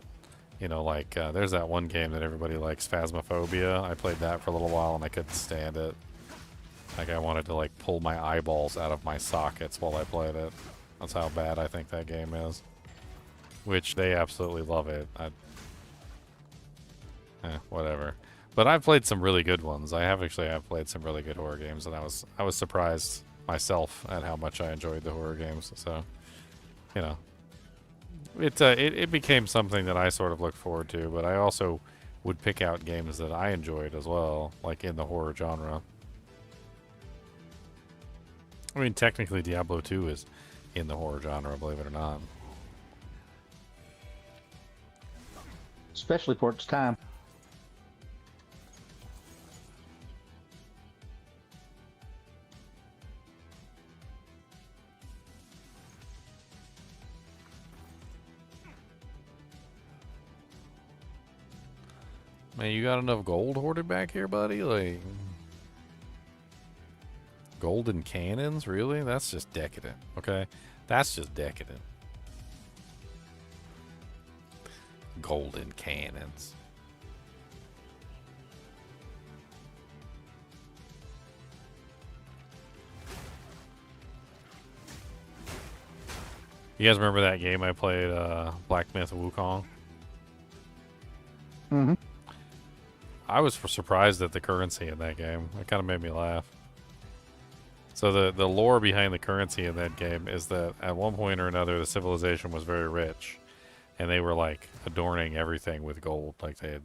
You know, like, there's that one game that everybody likes, Phasmophobia. I played that for a little while, and I couldn't stand it. Like, I wanted to, like, pull my eyeballs out of my sockets while I played it. That's how bad I think that game is. Which, they absolutely love it. Whatever. But I've played some really good ones. I have played some really good horror games, and I was surprised myself at how much I enjoyed the horror games. So, you know. It became something that I sort of looked forward to, but I also would pick out games that I enjoyed as well, like in the horror genre. I mean, technically Diablo 2 is in the horror genre, believe it or not. Especially for its time. Man, you got enough gold hoarded back here, buddy? Like, golden cannons? Really? That's just decadent, okay? That's just decadent. Golden cannons. You guys remember that game I played, Black Myth Wukong? Mm-hmm. I was surprised at the currency in that game. It kind of made me laugh. So the lore behind the currency in that game is that at one point or another, the civilization was very rich, and they were like adorning everything with gold. Like they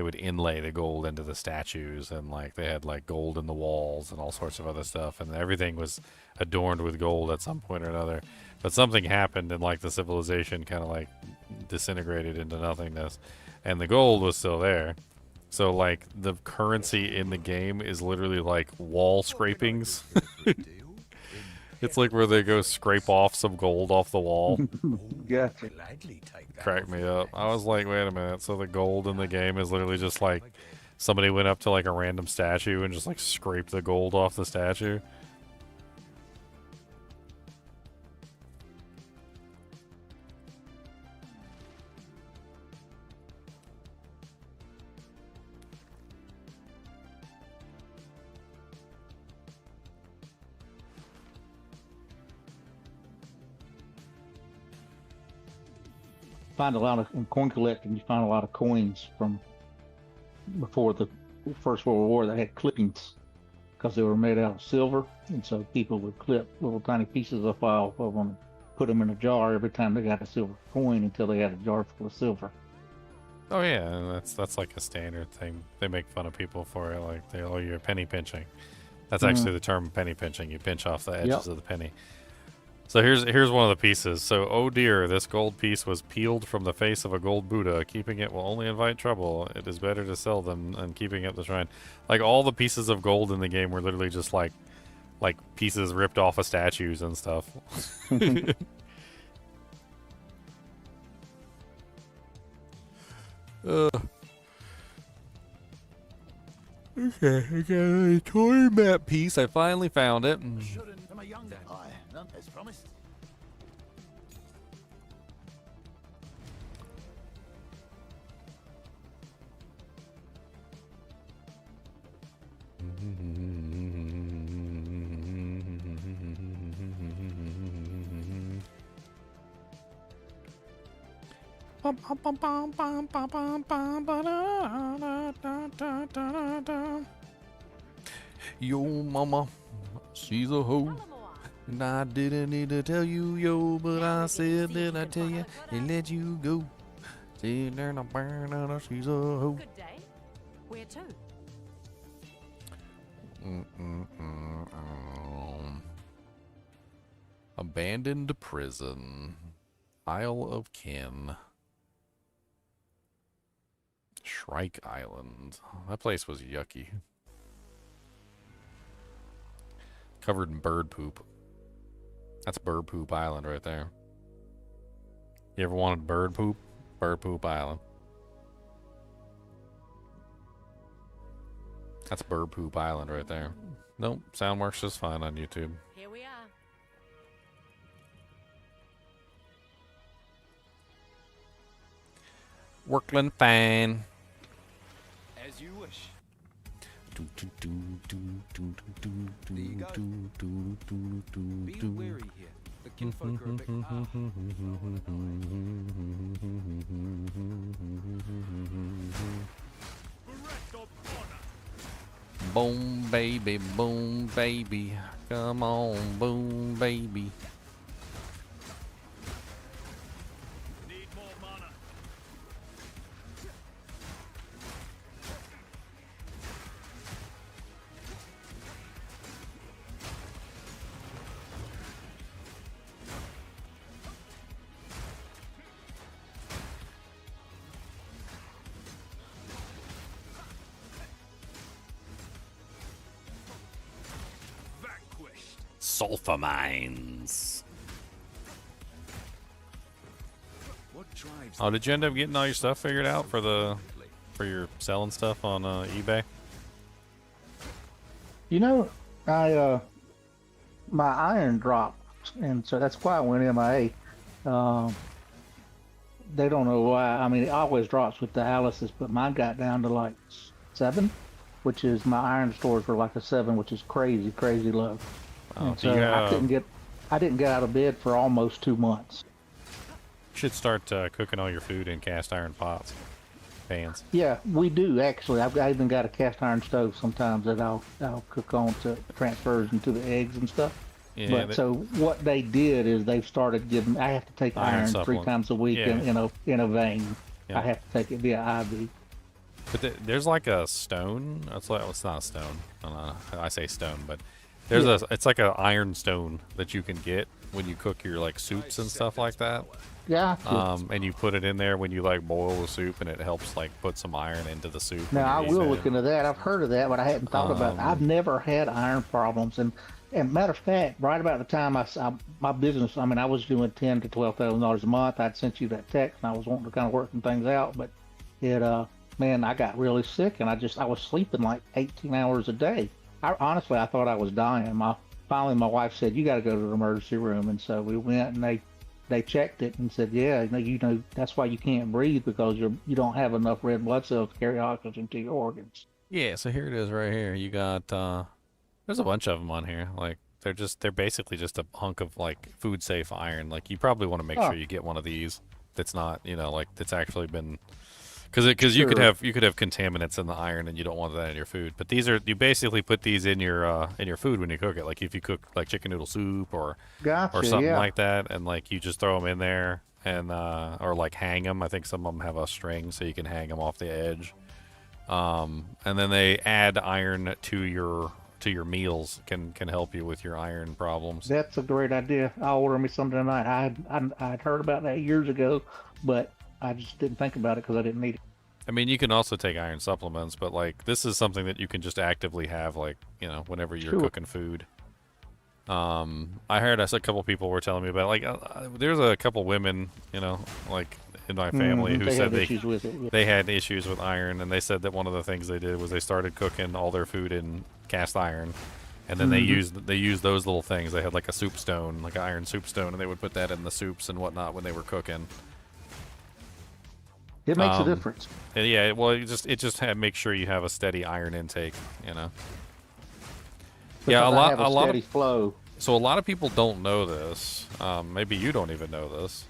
would inlay the gold into the statues, and like they had like gold in the walls and all sorts of other stuff, and everything was adorned with gold at some point or another. But something happened, and like the civilization kind of like disintegrated into nothingness, and the gold was still there. So, like, the currency in the game is literally, like, wall scrapings. It's like where they go scrape off some gold off the wall. Gotcha. Cracked me up. I was like, wait a minute. So the gold in the game is literally just, like, somebody went up to, like, a random statue and just, like, scraped the gold off the statue. Find a lot of in coin collecting. You find a lot of coins from before the First World War that had clippings because they were made out of silver, and so people would clip little tiny pieces of off of them, put them in a jar every time they got a silver coin until they had a jar full of silver. Oh yeah, that's like a standard thing. They make fun of people for it, like you're penny pinching. That's actually the term, penny pinching. You pinch off the edges of the penny. So here's one of the pieces. So, oh dear, this gold piece was peeled from the face of a gold Buddha. Keeping it will only invite trouble. It is better to sell them than keeping it at the shrine. Like, all the pieces of gold in the game were literally just like pieces ripped off of statues and stuff. Okay, I got a toy map piece. I finally found it. Shouldn't from a younger eye, none as promised. Yo, mama, she's a hoe. And I didn't need to tell you, yo, but I said, did I tell you, and let you go. She's a hoe. Good day. Where to? Abandoned prison. Isle of Kin. Shrike Island. That place was yucky. Covered in bird poop. That's Bird Poop Island right there. You ever wanted bird poop? Bird Poop Island. That's Bird Poop Island right there. Nope, sound works just fine on YouTube. Here we are. Workling fine. As you wish. Be wary here. The kinfolk are a bit Boom, baby. Come on, boom, baby. Need more mana. Sulfur mines. Oh, did you end up getting all your stuff figured out for your selling stuff on eBay? You know, my iron dropped, and so that's why I went MIA. They don't know why. I mean, it always drops with the Alice's, but mine got down to like 7, which is my iron stores were like a 7, which is crazy low. Oh, and so I didn't get out of bed for almost 2 months. You should start cooking all your food in cast iron pots, pans. Yeah, we do actually. I even got a cast iron stove sometimes that I'll cook on to transfers into the eggs and stuff. Yeah, but so what they did is they've started giving. I have to take iron 3 times a week in a vein. Yeah. I have to take it via IV. But there's like a stone. It's not a stone. I say stone, but there's it's like an iron stone that you can get when you cook your like soups and stuff like that. Yeah. And you put it in there when you like boil the soup, and it helps like put some iron into the soup. Now I will look into that. I've heard of that, but I hadn't thought about it. I've never had iron problems, and matter of fact, right about the time my business, I mean, I was doing $10,000 to $12,000 a month. I'd sent you that text, and I was wanting to kind of work some things out, but it, man, I got really sick, and I was sleeping like 18 hours a day. Honestly, I thought I was dying. Finally, my wife said, "You got to go to the emergency room," and so we went, and they checked it and said, "Yeah, you know, that's why you can't breathe, because you don't have enough red blood cells to carry oxygen to your organs." Yeah, so here it is right here. You got there's a bunch of them on here. Like they're basically just a hunk of like food safe iron. Like you probably want to make sure you get one of these that's not, like that's actually been Because you could have contaminants in the iron, and you don't want that in your food. But these are, you basically put these in your food when you cook it. Like if you cook like chicken noodle soup or something like that, and like you just throw them in there and or like hang them. I think some of them have a string, so you can hang them off the edge. And then they add iron to your meals. Can help you with your iron problems. That's a great idea. I'll order me some tonight. I'd heard about that years ago, but I just didn't think about it because I didn't need it. I mean, you can also take iron supplements, but like this is something that you can just actively have, like, you know, whenever you're cooking food. I heard a couple people were telling me about like there's a couple women, you know, like in my family who said they had issues with iron, and they said that one of the things they did was they started cooking all their food in cast iron, and then they used those little things. They had like a soup stone, like an iron soup stone, and they would put that in the soups and whatnot when they were cooking. It makes a difference. Yeah, well, it just make sure you have a steady iron intake, you know. Because a lot of flow. So a lot of people don't know this. Maybe you don't even know this.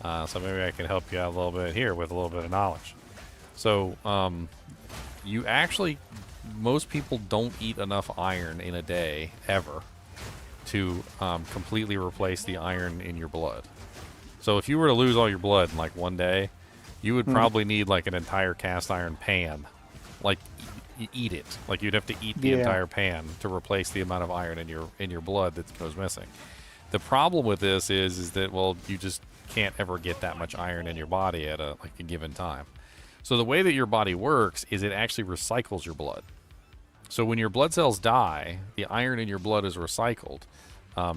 So maybe I can help you out a little bit here with a little bit of knowledge. So you actually, most people don't eat enough iron in a day ever to completely replace the iron in your blood. So if you were to lose all your blood in like one day, you would probably need like an entire cast iron pan. Like eat it. Like you'd have to eat the entire pan to replace the amount of iron in your blood that goes missing. The problem with this is that, well, you just can't ever get that much iron in your body at a given time. So the way that your body works is it actually recycles your blood. So when your blood cells die, the iron in your blood is recycled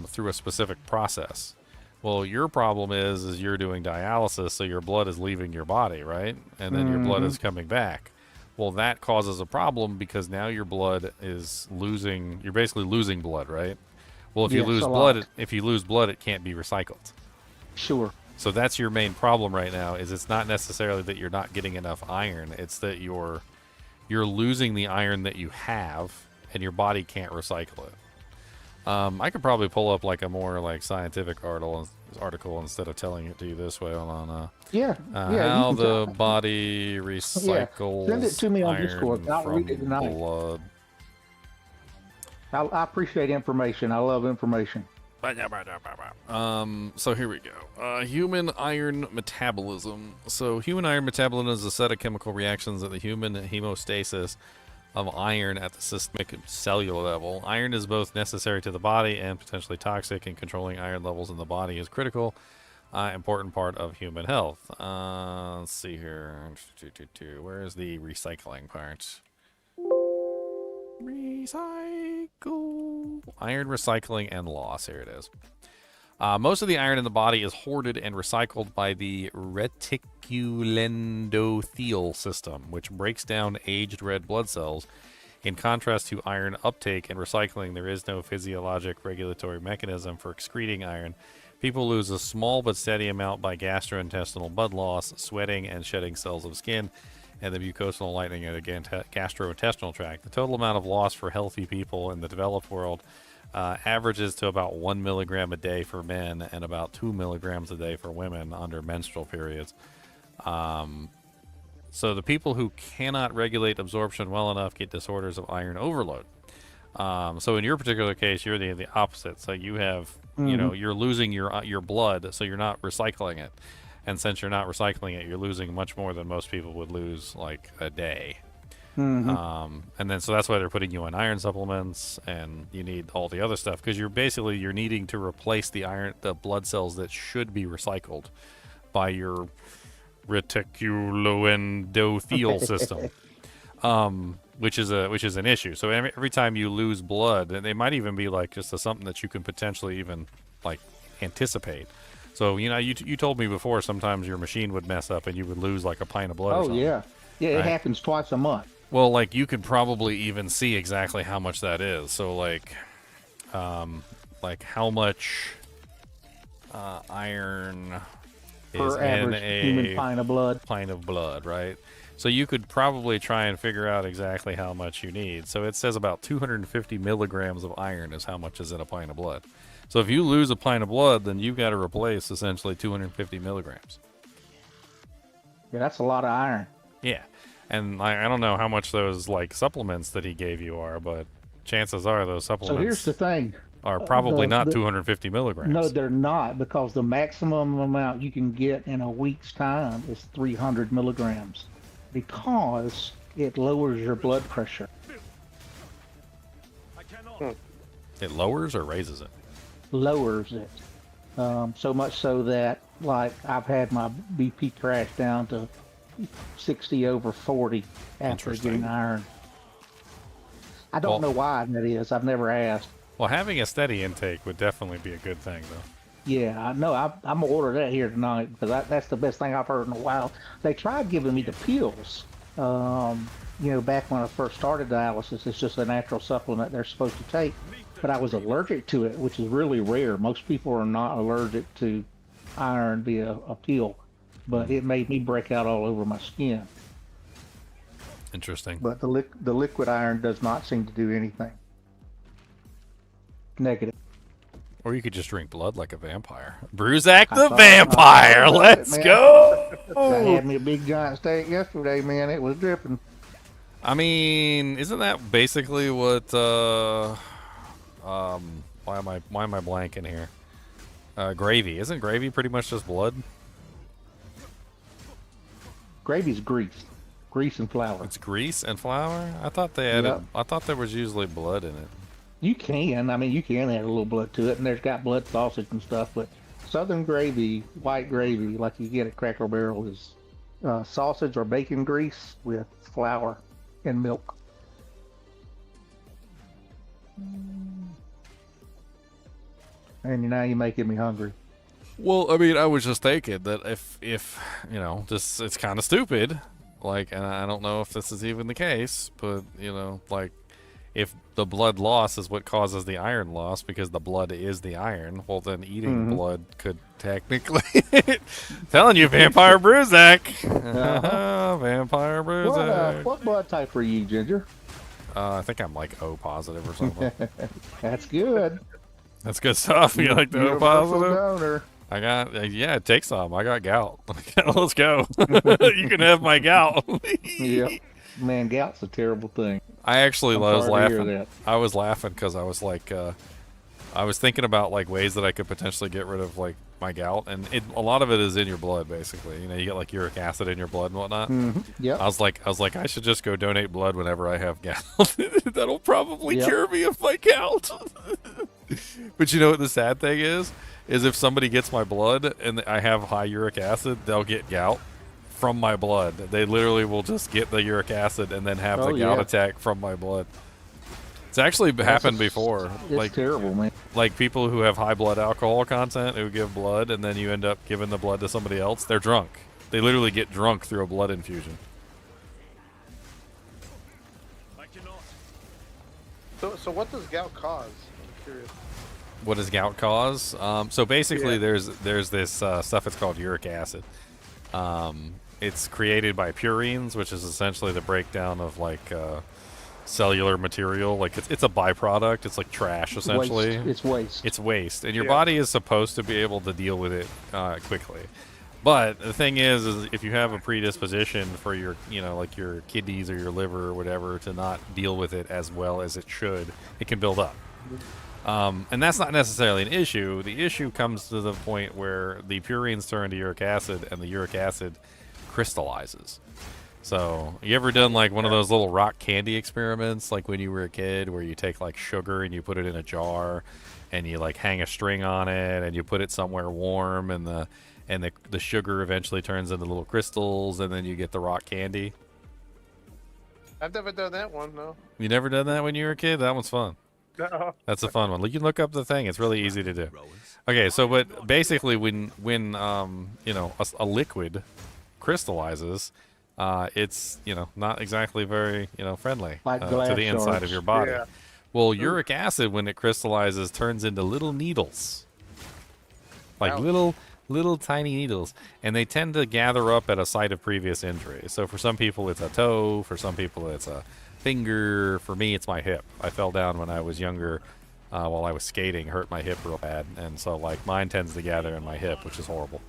through a specific process. Well, your problem is you're doing dialysis, so your blood is leaving your body, right? And then your blood is coming back. Well, that causes a problem because now your blood is losing. You're basically losing blood, right? Well, if you lose blood, it can't be recycled. Sure. So that's your main problem right now. Is it's not necessarily that you're not getting enough iron. It's that you're losing the iron that you have, and your body can't recycle it. I could probably pull up like a more like scientific article instead of telling it to you this way. Hold on. How the body recycles Send it to me on iron Discord. I'll read it tonight. blood. I appreciate information. I love information. So here we go. Human iron metabolism. So human iron metabolism is a set of chemical reactions at the human hemostasis of iron at the systemic cellular level. Iron is both necessary to the body and potentially toxic, and controlling iron levels in the body is critical, important part of human health. Let's see here. Where is the recycling part? Recycle. Iron recycling and loss. Here it is. Most of the iron in the body is hoarded and recycled by the reticuloendothelial system, which breaks down aged red blood cells. In contrast to iron uptake and recycling, there is no physiologic regulatory mechanism for excreting iron. People lose a small but steady amount by gastrointestinal blood loss, sweating, and shedding cells of skin, and the mucosal lightening of the gastrointestinal tract. The total amount of loss for healthy people in the developed world averages to about 1 milligram a day for men and about 2 milligrams a day for women under menstrual periods. So the people who cannot regulate absorption well enough get disorders of iron overload. So in your particular case, you're the opposite. So you have, you know, you're losing your blood, so you're not recycling it. And since you're not recycling it, you're losing much more than most people would lose like a day. And then so that's why they're putting you on iron supplements, and you need all the other stuff because you're needing to replace the blood cells that should be recycled by your reticuloendothelial system, which is an issue. So every time you lose blood, and it might even be like just something that you can potentially even like anticipate. So you know, you told me before sometimes your machine would mess up and you would lose like a pint of blood. Oh or something, yeah, right? It happens twice a month. Well, like you could probably even see exactly how much that is. So like how much iron is per average human pint of blood. Pint of blood, right? So you could probably try and figure out exactly how much you need. So it says about 250 milligrams of iron is how much is in a pint of blood. So if you lose a pint of blood, then you've got to replace essentially 250 milligrams. Yeah, that's a lot of iron. Yeah, and I don't know how much those like supplements that he gave you are, but chances are those So supplements here's the thing. are probably not the 250 milligrams. No, they're not, because the maximum amount you can get in a week's time is 300 milligrams, because it lowers your blood pressure. It lowers or raises it? Lowers it. So much so that, like, I've had my BP crash down to 60/40 after getting iron. I don't know why that is. I've never asked. Well, having a steady intake would definitely be a good thing, though. Yeah, I know. I'm gonna order that here tonight, because that's the best thing I've heard in a while. They tried giving me the pills. Back when I first started dialysis, it's just a natural supplement they're supposed to take. But I was allergic to it, which is really rare. Most people are not allergic to iron via a pill, but it made me break out all over my skin. Interesting. But the liquid iron does not seem to do anything negative. Or you could just drink blood like a vampire. Bruzak the vampire! Let's go! I had me a big giant steak yesterday, man. It was dripping. I mean, isn't that basically what, why am I blanking here? Gravy. Isn't gravy pretty much just blood? Gravy's grease. Grease and flour. It's grease and flour? I thought they added, I thought there was usually blood in it. You can. I mean, you can add a little blood to it, and there's got blood sausage and stuff, but Southern gravy, white gravy, like you get at Cracker Barrel, is sausage or bacon grease with flour and milk. And now you're making me hungry. Well, I mean, I was just thinking that if just it's kind of stupid, like, and I don't know if this is even the case, but like, if the blood loss is what causes the iron loss because the blood is the iron, well, then eating blood could technically telling you, Vampire Bruzak. Vampire Bruzak. What blood type are you, Ginger? I think I'm like O positive or something. That's good. That's good stuff. You like the O positive? Donor. I got, it takes some. I got gout. Let's go. You can have my gout. Yep. Man, gout's a terrible thing. I actually was laughing. That. I was laughing because I was like, I was thinking about like ways that I could potentially get rid of like my gout, and a lot of it is in your blood, basically. You get like uric acid in your blood and whatnot. Yeah. I was like, I should just go donate blood whenever I have gout. That'll probably cure me of my gout. But you know what the sad thing is if somebody gets my blood and I have high uric acid, they'll get gout from my blood. They literally will just get the uric acid and then have the gout attack from my blood. It's actually happened before. It's like terrible, man. Like people who have high blood alcohol content who give blood and then you end up giving the blood to somebody else, they're drunk. They literally get drunk through a blood infusion. So what does gout cause? I'm curious. What does gout cause? So basically, there's this stuff that's called uric acid. It's created by purines, which is essentially the breakdown of like cellular material. Like it's a byproduct. It's like trash essentially. It's waste. It's waste, and your body is supposed to be able to deal with it quickly. But the thing is if you have a predisposition for your, like your kidneys or your liver or whatever to not deal with it as well as it should, it can build up. And that's not necessarily an issue. The issue comes to the point where the purines turn to uric acid and the uric acid crystallizes. So you ever done like one of those little rock candy experiments like when you were a kid where you take like sugar and you put it in a jar and you like hang a string on it and you put it somewhere warm and the sugar eventually turns into little crystals and then you get the rock candy? I've never done that one, no. You never done that when you were a kid? That one's fun. No. That's a fun one. You can look up the thing. It's really easy to do. Okay, so but basically when a liquid crystallizes, it's not exactly very friendly to the inside of your body. Yeah. Well, uric acid when it crystallizes turns into little needles, like little tiny needles, and they tend to gather up at a site of previous injury. So for some people it's a toe, for some people it's a finger. For me it's my hip. I fell down when I was younger while I was skating, hurt my hip real bad, and so like mine tends to gather in my hip, which is horrible.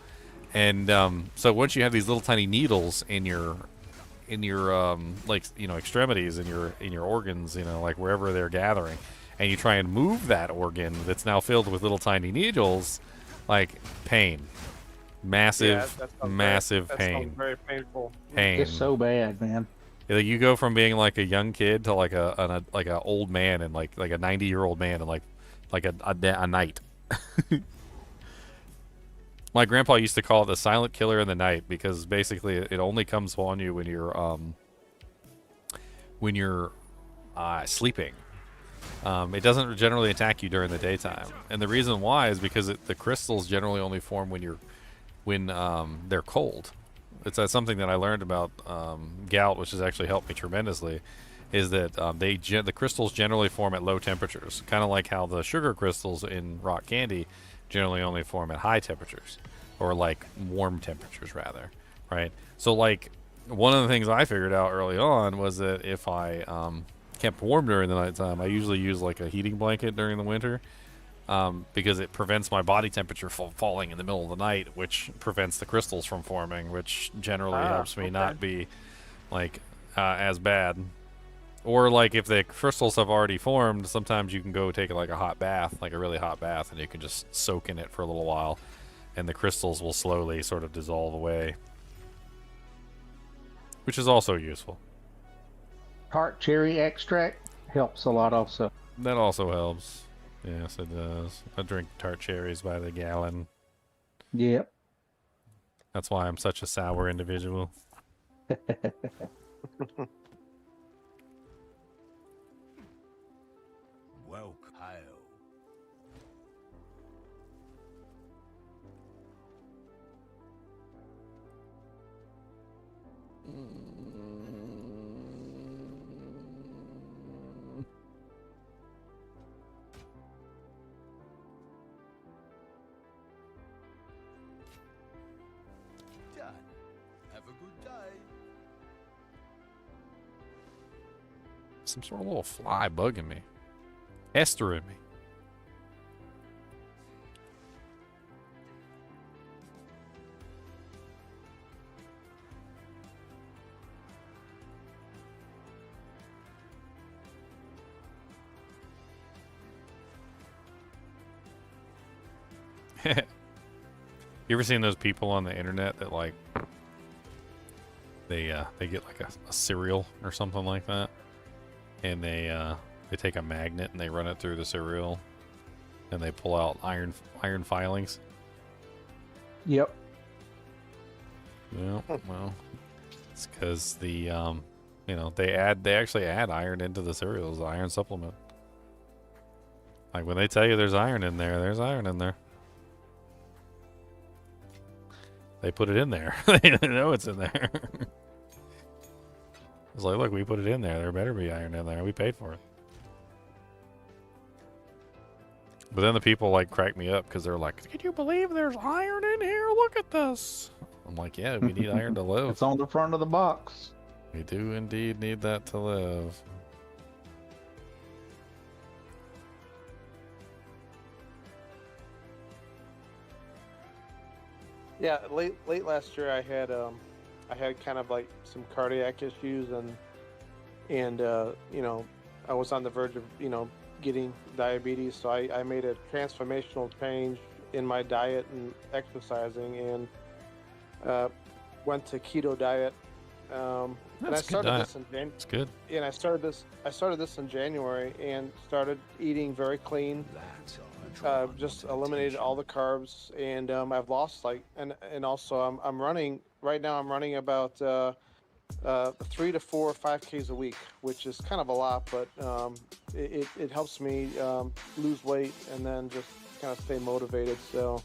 And so once you have these little tiny needles in your like extremities, in your organs, like wherever they're gathering, and you try and move that organ that's now filled with little tiny needles, like pain, massive that pain. sounds very painful. Pain. It's so bad, man. Like you go from being like a young kid to like a old man, and like a 90-year-old man, and like a night. My grandpa used to call it the silent killer in the night, because basically it only comes on you when you're sleeping. It doesn't generally attack you during the daytime, and the reason why is because the crystals generally only form when they're cold. That's something that I learned about gout, which has actually helped me tremendously. Is that the crystals generally form at low temperatures, kind of like how the sugar crystals in rock candy generally only form at high temperatures, or like warm temperatures rather, right? So like one of the things I figured out early on was that if I kept warm during the nighttime, I usually use like a heating blanket during the winter, because it prevents my body temperature falling in the middle of the night, which prevents the crystals from forming, which generally helps me not be like as bad. Or like if the crystals have already formed, sometimes you can go take like a hot bath, like a really hot bath, and you can just soak in it for a little while, and the crystals will slowly sort of dissolve away, which is also useful. Tart cherry extract helps a lot also. That also helps. Yes, it does. I drink tart cherries by the gallon. Yep. That's why I'm such a sour individual. Welcome. Done. Have a good day. Some sort of little fly bugging me. Pestering me. You ever seen those people on the internet that like they get like a cereal or something like that, and they take a magnet and they run it through the cereal, and they pull out iron filings? Yep. Yeah, well, it's because they actually add iron into the cereals, the iron supplement. Like when they tell you there's iron in there, there's iron in there. They put it in there. They know it's in there. It's like, look, we put it in there. There better be iron in there. We paid for it. But then the people like crack me up because they're like, "Can you believe there's iron in here? Look at this." I'm like, yeah, we need iron to live. It's on the front of the box. We do indeed need that to live. Yeah, late last year I had kind of like some cardiac issues, and I was on the verge of getting diabetes, so I made a transformational change in my diet and exercising, and went to keto diet. And I started this in January. It's good. And I started this in January and started eating very clean. Just eliminated all the carbs, and I've lost and also I'm running right now. I'm running about 3 to 4 or 5Ks a week, which is kind of a lot, but it helps me lose weight and then just kind of stay motivated. So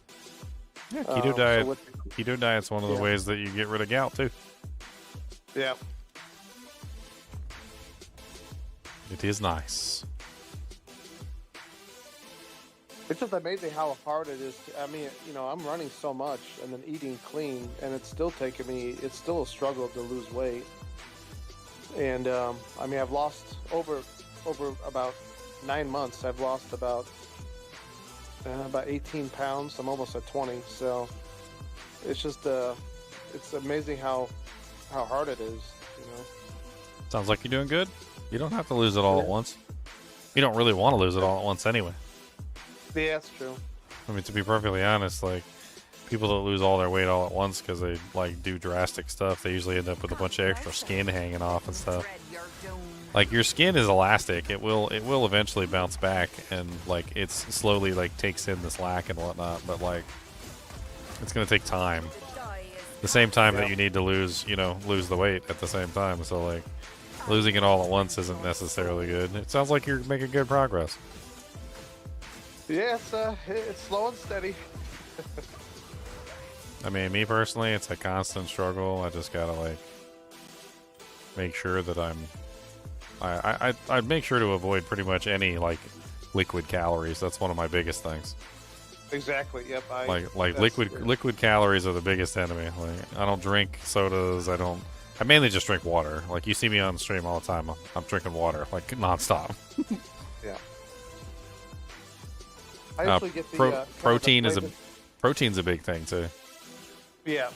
yeah, keto diet's one of the ways that you get rid of gout too. Yeah, it is nice. It's just amazing how hard it is. I'm running so much and then eating clean, and it's still taking me. It's still a struggle to lose weight. And I've lost over about 9 months. I've lost about 18 pounds. I'm almost at 20. So it's just it's amazing how hard it is. You know. Sounds like you're doing good. You don't have to lose it all at once. You don't really want to lose it all at once anyway. Yeah, that's true. I mean, to be perfectly honest, like, people that lose all their weight all at once because they, like, do drastic stuff, they usually end up with a bunch of extra skin hanging off and stuff. Like, your skin is elastic. It will eventually bounce back, and, like, it's slowly, like, takes in the slack and whatnot, but, like, it's going to take time. The same time that you need to lose the weight at the same time. So, like, losing it all at once isn't necessarily good. It sounds like you're making good progress. Yeah, it's slow and steady. I mean, me personally, it's a constant struggle. I just gotta, like, make sure that I'd make sure to avoid pretty much any, like, liquid calories. That's one of my biggest things. Exactly. Yep. Like liquid calories are the biggest enemy. Like, I don't drink sodas. I mainly just drink water. Like, you see me on stream all the time. I'm drinking water, like, nonstop. Yeah. I usually get the protein's a big thing too. Yeah.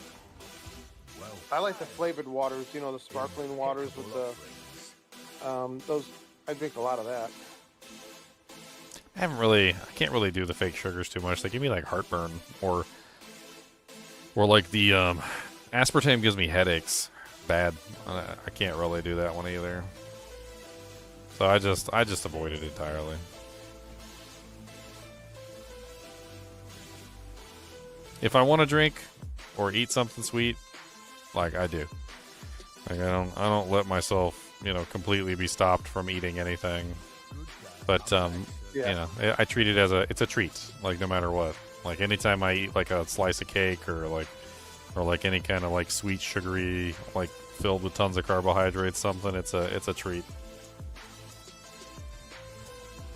I like the flavored waters. You know, the sparkling waters with the those. I drink a lot of that. I can't really do the fake sugars too much. They give me, like, heartburn, or like the aspartame gives me headaches. Bad. I can't really do that one either. So I just avoid it entirely. If I want to drink or eat something sweet, like, I do. Like, I don't let myself, completely be stopped from eating anything. But I treat it as it's a treat, like, no matter what. Like, anytime I eat, like, a slice of cake or any kind of, like, sweet, sugary, like, filled with tons of carbohydrates, something, it's a treat.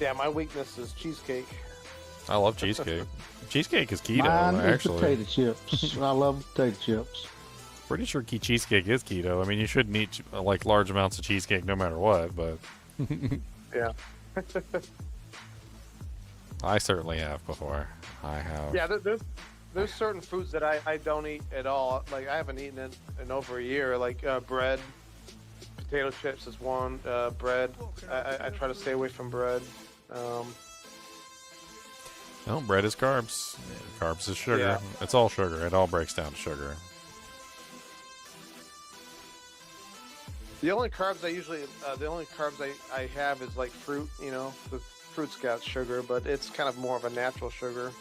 Yeah, my weakness is cheesecake. I love cheesecake. Cheesecake is keto, Mine is actually. potato chips. I love potato chips. Pretty sure cheesecake is keto. I mean, you shouldn't eat, like, large amounts of cheesecake no matter what, but... Yeah. I certainly have before. I have. Yeah, there's certain foods that I don't eat at all. Like, I haven't eaten in over a year. Like, bread, potato chips is one. Bread, I try to stay away from bread. No, bread is carbs. Carbs is sugar. Yeah. It's all sugar. It all breaks down to sugar. The only carbs I have is, like, fruit. You know, the fruit's got sugar, but it's kind of more of a natural sugar,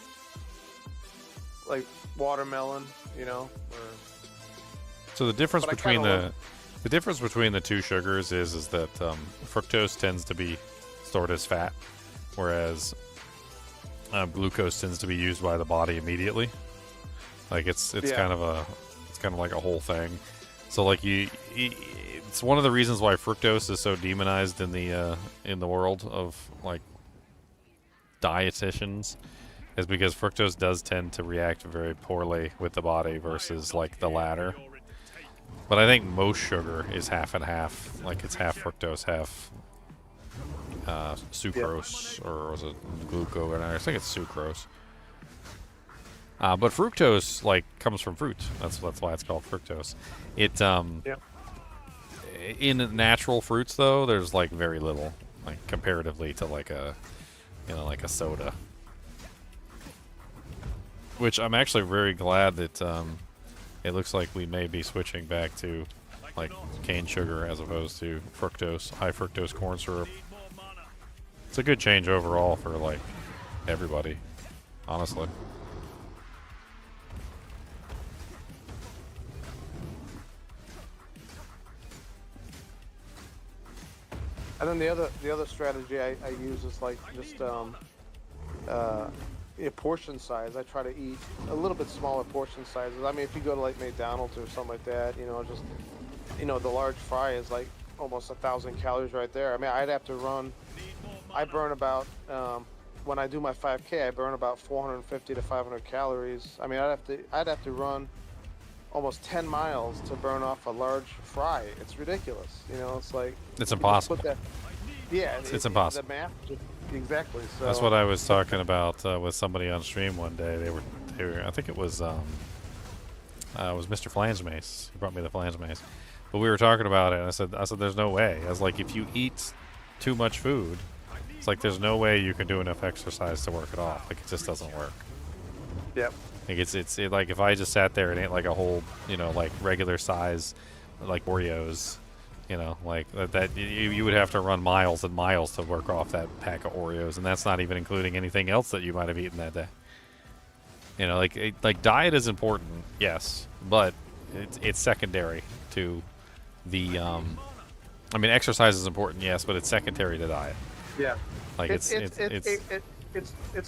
like watermelon. You know. So the difference between the two sugars is that fructose tends to be stored as fat, whereas glucose tends to be used by the body immediately. Like, it's kind of like a whole thing. So, like, it's one of the reasons why fructose is so demonized in the world of, like, dietitians, is because fructose does tend to react very poorly with the body versus, like, the latter. But I think most sugar is half and half. Like, it's half fructose, half sucrose, or was it glucose? I think it's sucrose. But fructose, like, comes from fruit. That's why it's called fructose. It in natural fruits, though, there's, like, very little, like, comparatively to, like, a soda. Which I'm actually very glad that it looks like we may be switching back to, like, cane sugar as opposed to fructose, high fructose corn syrup. It's a good change overall for, like, everybody, honestly. And then the other strategy I use is, like, just portion size. I try to eat a little bit smaller portion sizes. I mean, if you go to, like, McDonald's or something like that, the large fry is, like, almost 1,000 calories right there. I mean, I'd have to run. I burn about when I do my 5K, I burn about 450 to 500 calories. I mean, I'd have to run almost 10 miles to burn off a large fry. It's ridiculous. It's like, it's impossible. It's impossible. The math, exactly. So that's what I was talking about with somebody on stream one day. They were I think it was Mr. Flange Mace. He brought me the Flange Mace. But we were talking about it, and I said, there's no way. I was like, if you eat too much food, it's like there's no way you can do enough exercise to work it off. Like, it just doesn't work. Yep. Like like if I just sat there and ate like a whole, like regular size, like Oreos, like that you would have to run miles and miles to work off that pack of Oreos, and that's not even including anything else that you might have eaten that day. Like diet is important, yes, but it's secondary to the I mean, exercise is important, yes, but it's secondary to diet. Yeah. Like it's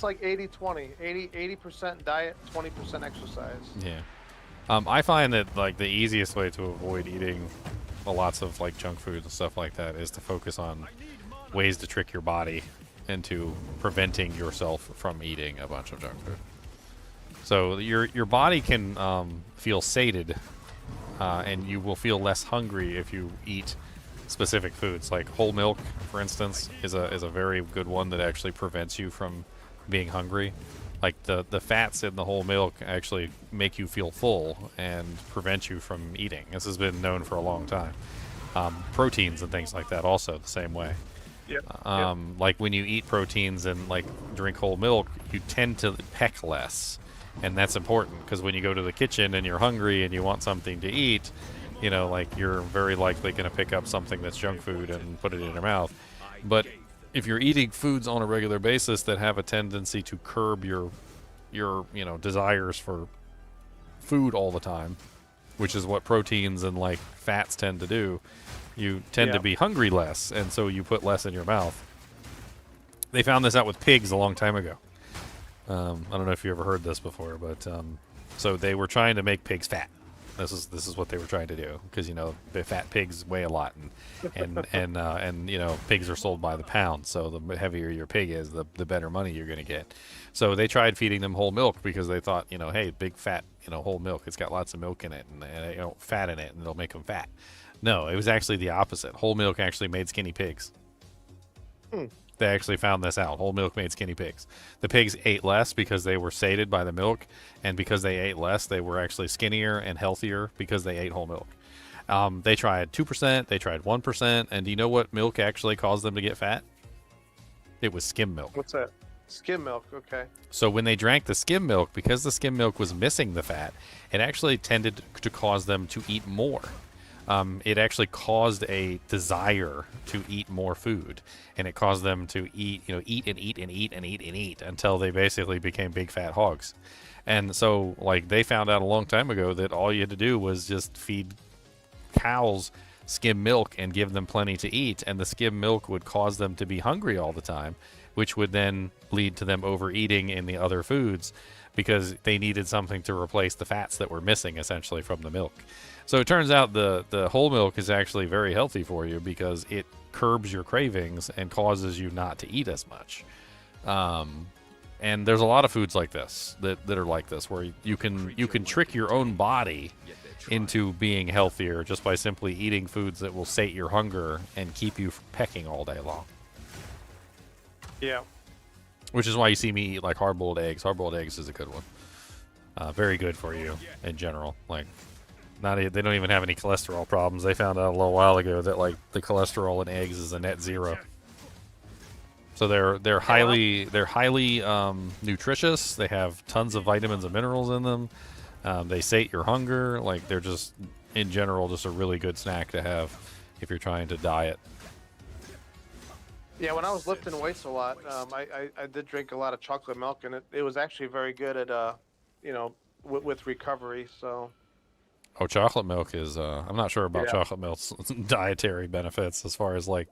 like 80-20. 80% diet, 20% exercise. Yeah. I find that like the easiest way to avoid eating lots of like junk food and stuff like that is to focus on ways to trick your body into preventing yourself from eating a bunch of junk food. So your body can feel sated, and you will feel less hungry if you eat specific foods. Like whole milk, for instance, is a very good one that actually prevents you from being hungry. Like the fats in the whole milk actually make you feel full and prevent you from eating. This has been known for a long time. Proteins and things like that also the same way. Yep. Like when you eat proteins and like drink whole milk, you tend to peck less. And that's important because when you go to the kitchen and you're hungry and you want something to eat, like you're very likely going to pick up something that's junk food and put it in your mouth. But if you're eating foods on a regular basis that have a tendency to curb your desires for food all the time, which is what proteins and like fats tend to do, you tend to be hungry less, and so you put less in your mouth. They found this out with pigs a long time ago. I don't know if you ever heard this before, but so they were trying to make pigs fat. This is what they were trying to do because the fat pigs weigh a lot, and pigs are sold by the pound. So the heavier your pig is, the better money you're going to get. So they tried feeding them whole milk because they thought, hey, big fat, whole milk, it's got lots of milk in it and fat in it, and it'll make them fat. No, it was actually the opposite. Whole milk actually made skinny pigs. They actually found this out. Whole milk made skinny pigs. The pigs ate less because they were sated by the milk, and because they ate less, they were actually skinnier and healthier because they ate whole milk. They tried 2%, they tried 1%, and do you know what milk actually caused them to get fat? It was skim milk. What's that? Skim milk, okay. So when they drank the skim milk, because the skim milk was missing the fat, it actually tended to cause them to eat more. It actually caused a desire to eat more food, and it caused them to eat until they basically became big fat hogs. And so, like, they found out a long time ago that all you had to do was just feed cows skim milk and give them plenty to eat, and the skim milk would cause them to be hungry all the time, which would then lead to them overeating in the other foods because they needed something to replace the fats that were missing essentially from the milk. So it turns out the whole milk is actually very healthy for you because it curbs your cravings and causes you not to eat as much. And there's a lot of foods like this that are like this, where you can trick your own body into being healthier just by simply eating foods that will sate your hunger and keep you from pecking all day long. Yeah. Which is why you see me eat like hard-boiled eggs. Hard-boiled eggs is a good one. Very good for you in general. Like, they don't even have any cholesterol problems. They found out a little while ago that like the cholesterol in eggs is a net zero. So they're highly nutritious. They have tons of vitamins and minerals in them. They sate your hunger. Like, they're just in general just a really good snack to have if you're trying to diet. Yeah, when I was lifting weights a lot, I did drink a lot of chocolate milk, and it was actually very good at with recovery. So. Oh, chocolate milk is, I'm not sure about chocolate milk's dietary benefits as far as like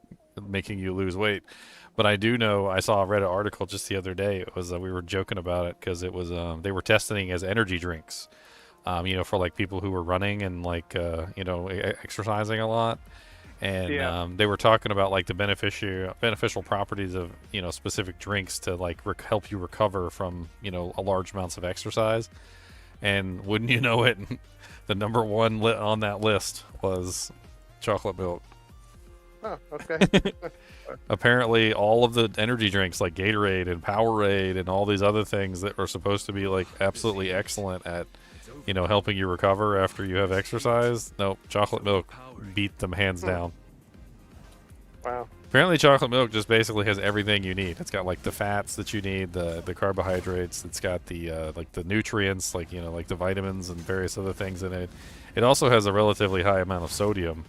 making you lose weight. But I do know, I saw a Reddit article just the other day. It was, we were joking about it because it was, they were testing as energy drinks, for like people who were running and like, exercising a lot. And they were talking about like the beneficial properties of, specific drinks to like help you recover from, large amounts of exercise. And wouldn't you know it, the number one on that list was chocolate milk. Oh, okay. Apparently, all of the energy drinks like Gatorade and Powerade and all these other things that are supposed to be like absolutely excellent at you know, helping you recover after you have exercised. Nope, chocolate milk beat them hands down. Wow. Apparently chocolate milk just basically has everything you need. It's got like the fats that you need, the carbohydrates, it's got the like the nutrients, like, you know, like the vitamins and various other things in it. It also has a relatively high amount of sodium,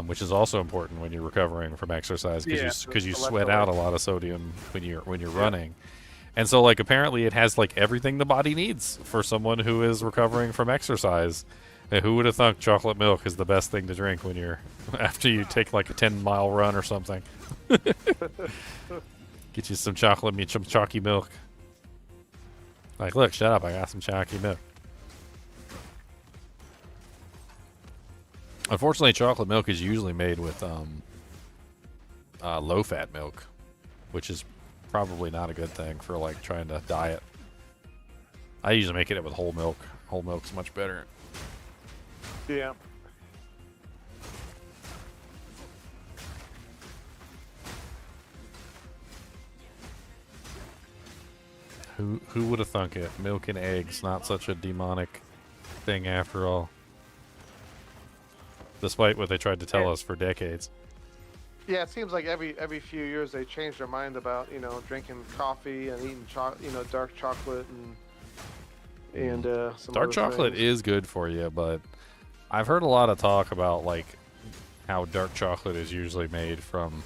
which is also important when you're recovering from exercise, because you sweat out a lot of sodium when you're running. And so, like, apparently it has like everything the body needs for someone who is recovering from exercise. And who would have thought chocolate milk is the best thing to drink when you're after you take like a 10-mile run or something? Get you some some chalky milk. Like, look, shut up! I got some chalky milk. Unfortunately, chocolate milk is usually made with low-fat milk, which is probably not a good thing for like trying to diet. I usually make it with whole milk. Whole milk's much better. Yeah. Who would have thunk it? Milk and eggs, not such a demonic thing after all. Despite what they tried to tell us for decades. Yeah, it seems like every few years they change their mind about, you know, drinking coffee and eating dark chocolate and some dark other chocolate things. is good for you, but I've heard a lot of talk about like how dark chocolate is usually made from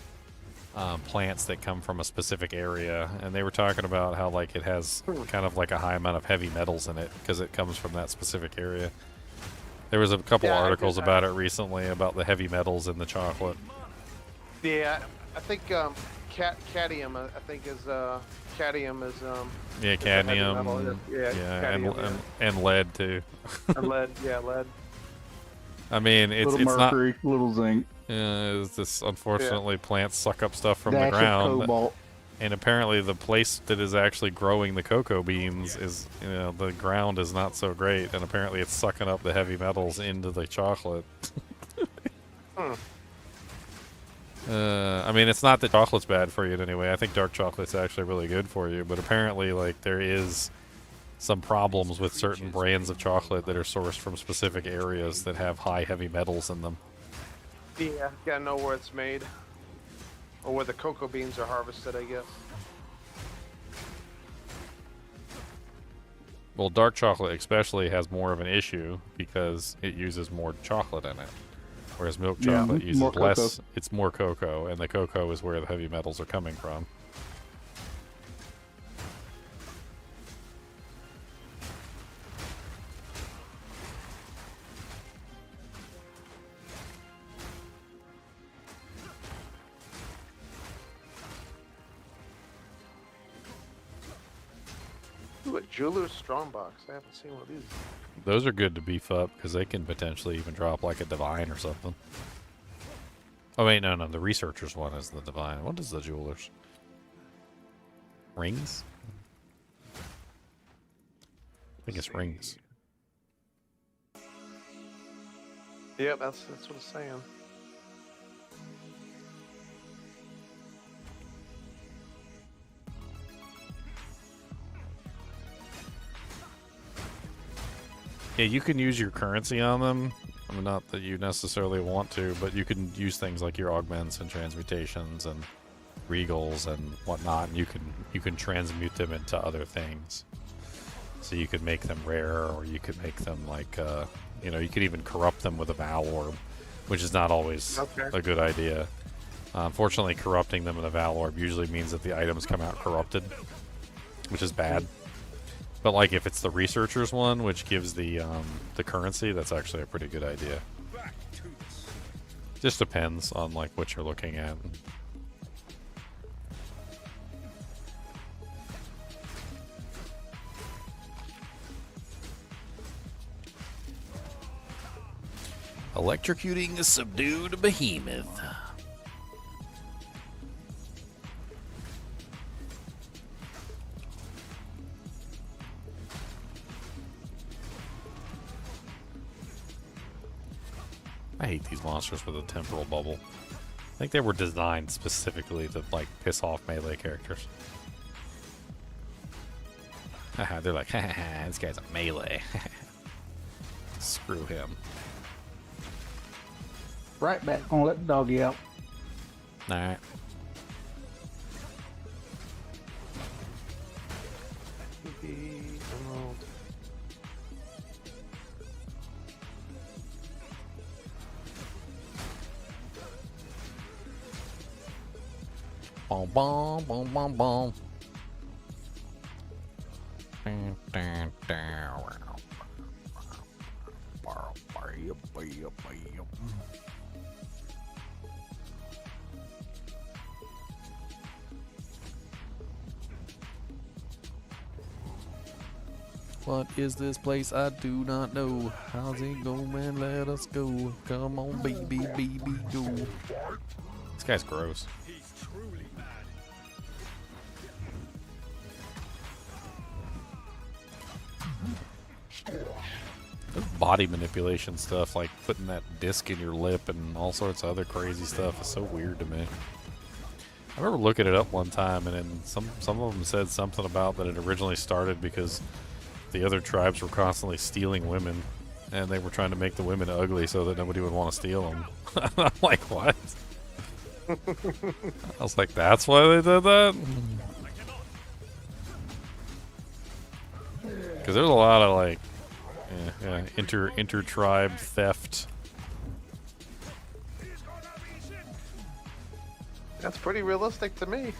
plants that come from a specific area, and they were talking about how like it has kind of like a high amount of heavy metals in it because it comes from that specific area. There was a couple articles about it recently about the heavy metals in the chocolate. Yeah, I think cadmium. I think is cadmium is yeah, cadmium. Cadmium, and lead too. And lead, yeah, lead. I mean, it's little mercury, not little zinc. it's this unfortunately plants suck up stuff from Dash the of ground. cobalt. And apparently the place that is actually growing the cocoa beans is, you know, the ground is not so great, and apparently it's sucking up the heavy metals into the chocolate. I mean, it's not that chocolate's bad for you in any way. I think dark chocolate's actually really good for you, but apparently, like, there is some problems with certain brands of chocolate that are sourced from specific areas that have high heavy metals in them. Yeah, gotta know where it's made. Or where the cocoa beans are harvested, I guess. Well, dark chocolate especially has more of an issue because it uses more chocolate in it. Whereas milk chocolate uses less, it's more cocoa, and the cocoa is where the heavy metals are coming from. Ooh, a Jeweler's Strongbox. I haven't seen one of these. Those are good to beef up because they can potentially even drop like a divine or something. Oh wait, no, the researcher's one is the divine. What is the jeweler's? Rings? I think it's rings. Yeah, that's what it's saying. Yeah, you can use your currency on them. I mean, not that you necessarily want to, but you can use things like your augments and transmutations and regals and whatnot, and you can transmute them into other things. So you could make them rare, or you could make them like, you know, you could even corrupt them with a Val Orb, which is not always a good idea. Unfortunately, corrupting them with a Val Orb usually means that the items come out corrupted, which is bad. But like if it's the researcher's one, which gives the currency, that's actually a pretty good idea. Just depends on like what you're looking at. Electrocuting a subdued behemoth. I hate these monsters with a temporal bubble. I think they were designed specifically to like piss off melee characters. Haha, they're like, haha, this guy's a melee. Screw him. Right back. Gonna let the doggy out. Alright. Boom, boom, boom, boom, boom. What is this place? I do not know. How's it going? Let us go. Come on, baby, baby, go. This guy's gross. This body manipulation stuff, like putting that disc in your lip and all sorts of other crazy stuff, is so weird to me. I remember looking it up one time, and then some of them said something about that it originally started because the other tribes were constantly stealing women, and they were trying to make the women ugly so that nobody would want to steal them. I'm like, what? I was like, that's why they did that? Because there's a lot of like inter-tribe theft. That's pretty realistic to me.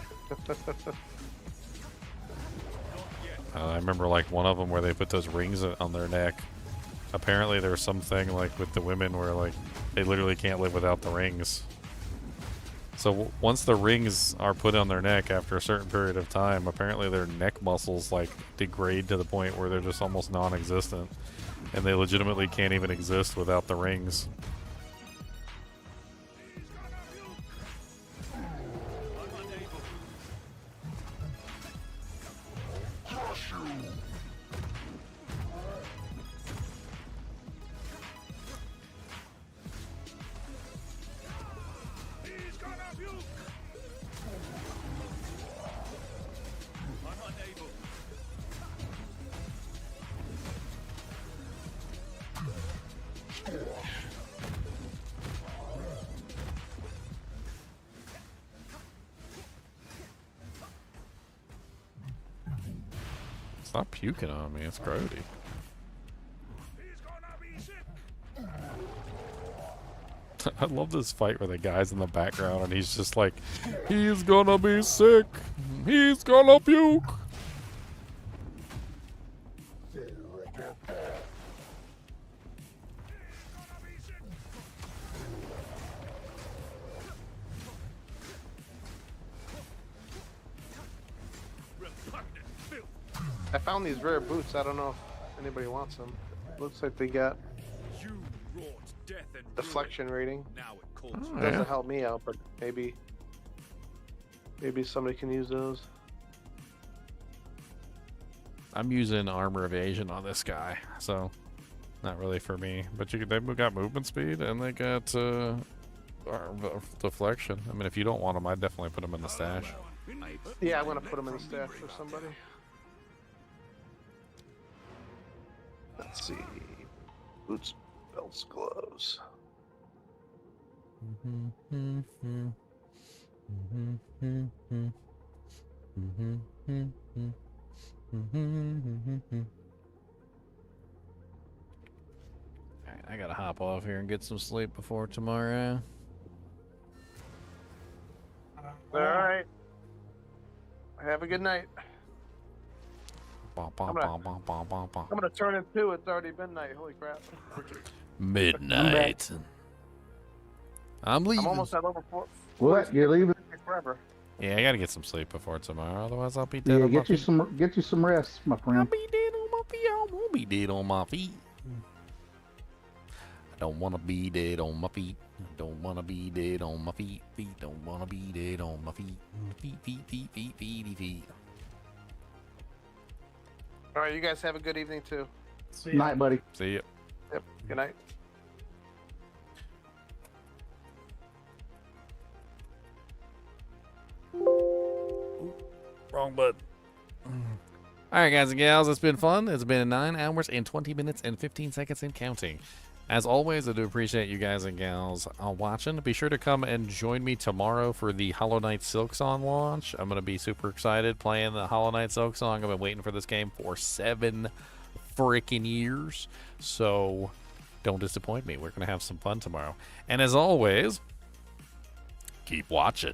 I remember like one of them where they put those rings on their neck. Apparently there's something like with the women where like they literally can't live without the rings. So once the rings are put on their neck after a certain period of time, apparently their neck muscles like degrade to the point where they're just almost non-existent, and they legitimately can't even exist without the rings. Stop puking on me, it's grody. I love this fight where the guy's in the background and he's just like, he's gonna be sick, he's gonna puke. I found these rare boots. I don't know if anybody wants them. Looks like they got deflection rating. Doesn't help me out, but maybe somebody can use those. I'm using armor evasion on this guy, so not really for me. But they've got movement speed and they got deflection. I mean, if you don't want them, I'd definitely put them in the stash. Yeah, I'm gonna put them in the stash for somebody. Let's see. Boots, belts, gloves. Alright, I gotta hop off here and get some sleep before tomorrow. Alright. Have a good night. I'm gonna turn in 2. It's already midnight. Holy crap. Midnight. I'm leaving. I'm almost at level 4. What? You're leaving? Forever. Yeah, I gotta get some sleep before tomorrow, otherwise I'll be dead. Yeah, on my get you feet. some rest, my friend. I'll be dead on my feet. I won't be dead on my feet. I don't wanna be dead on my feet. I don't wanna be dead on my feet. Feet don't wanna be dead on my feet. Feet. All right, you guys have a good evening too. See ya. Night, buddy. See ya. Yep. Good night. Wrong button. All right, guys and gals, it's been fun. It's been 9 hours and 20 minutes and 15 seconds and counting. As always, I do appreciate you guys and gals watching. Be sure to come and join me tomorrow for the Hollow Knight Silksong launch. I'm going to be super excited playing the Hollow Knight Silksong. I've been waiting for this game for 7 freaking years. So don't disappoint me. We're going to have some fun tomorrow. And as always, keep watching.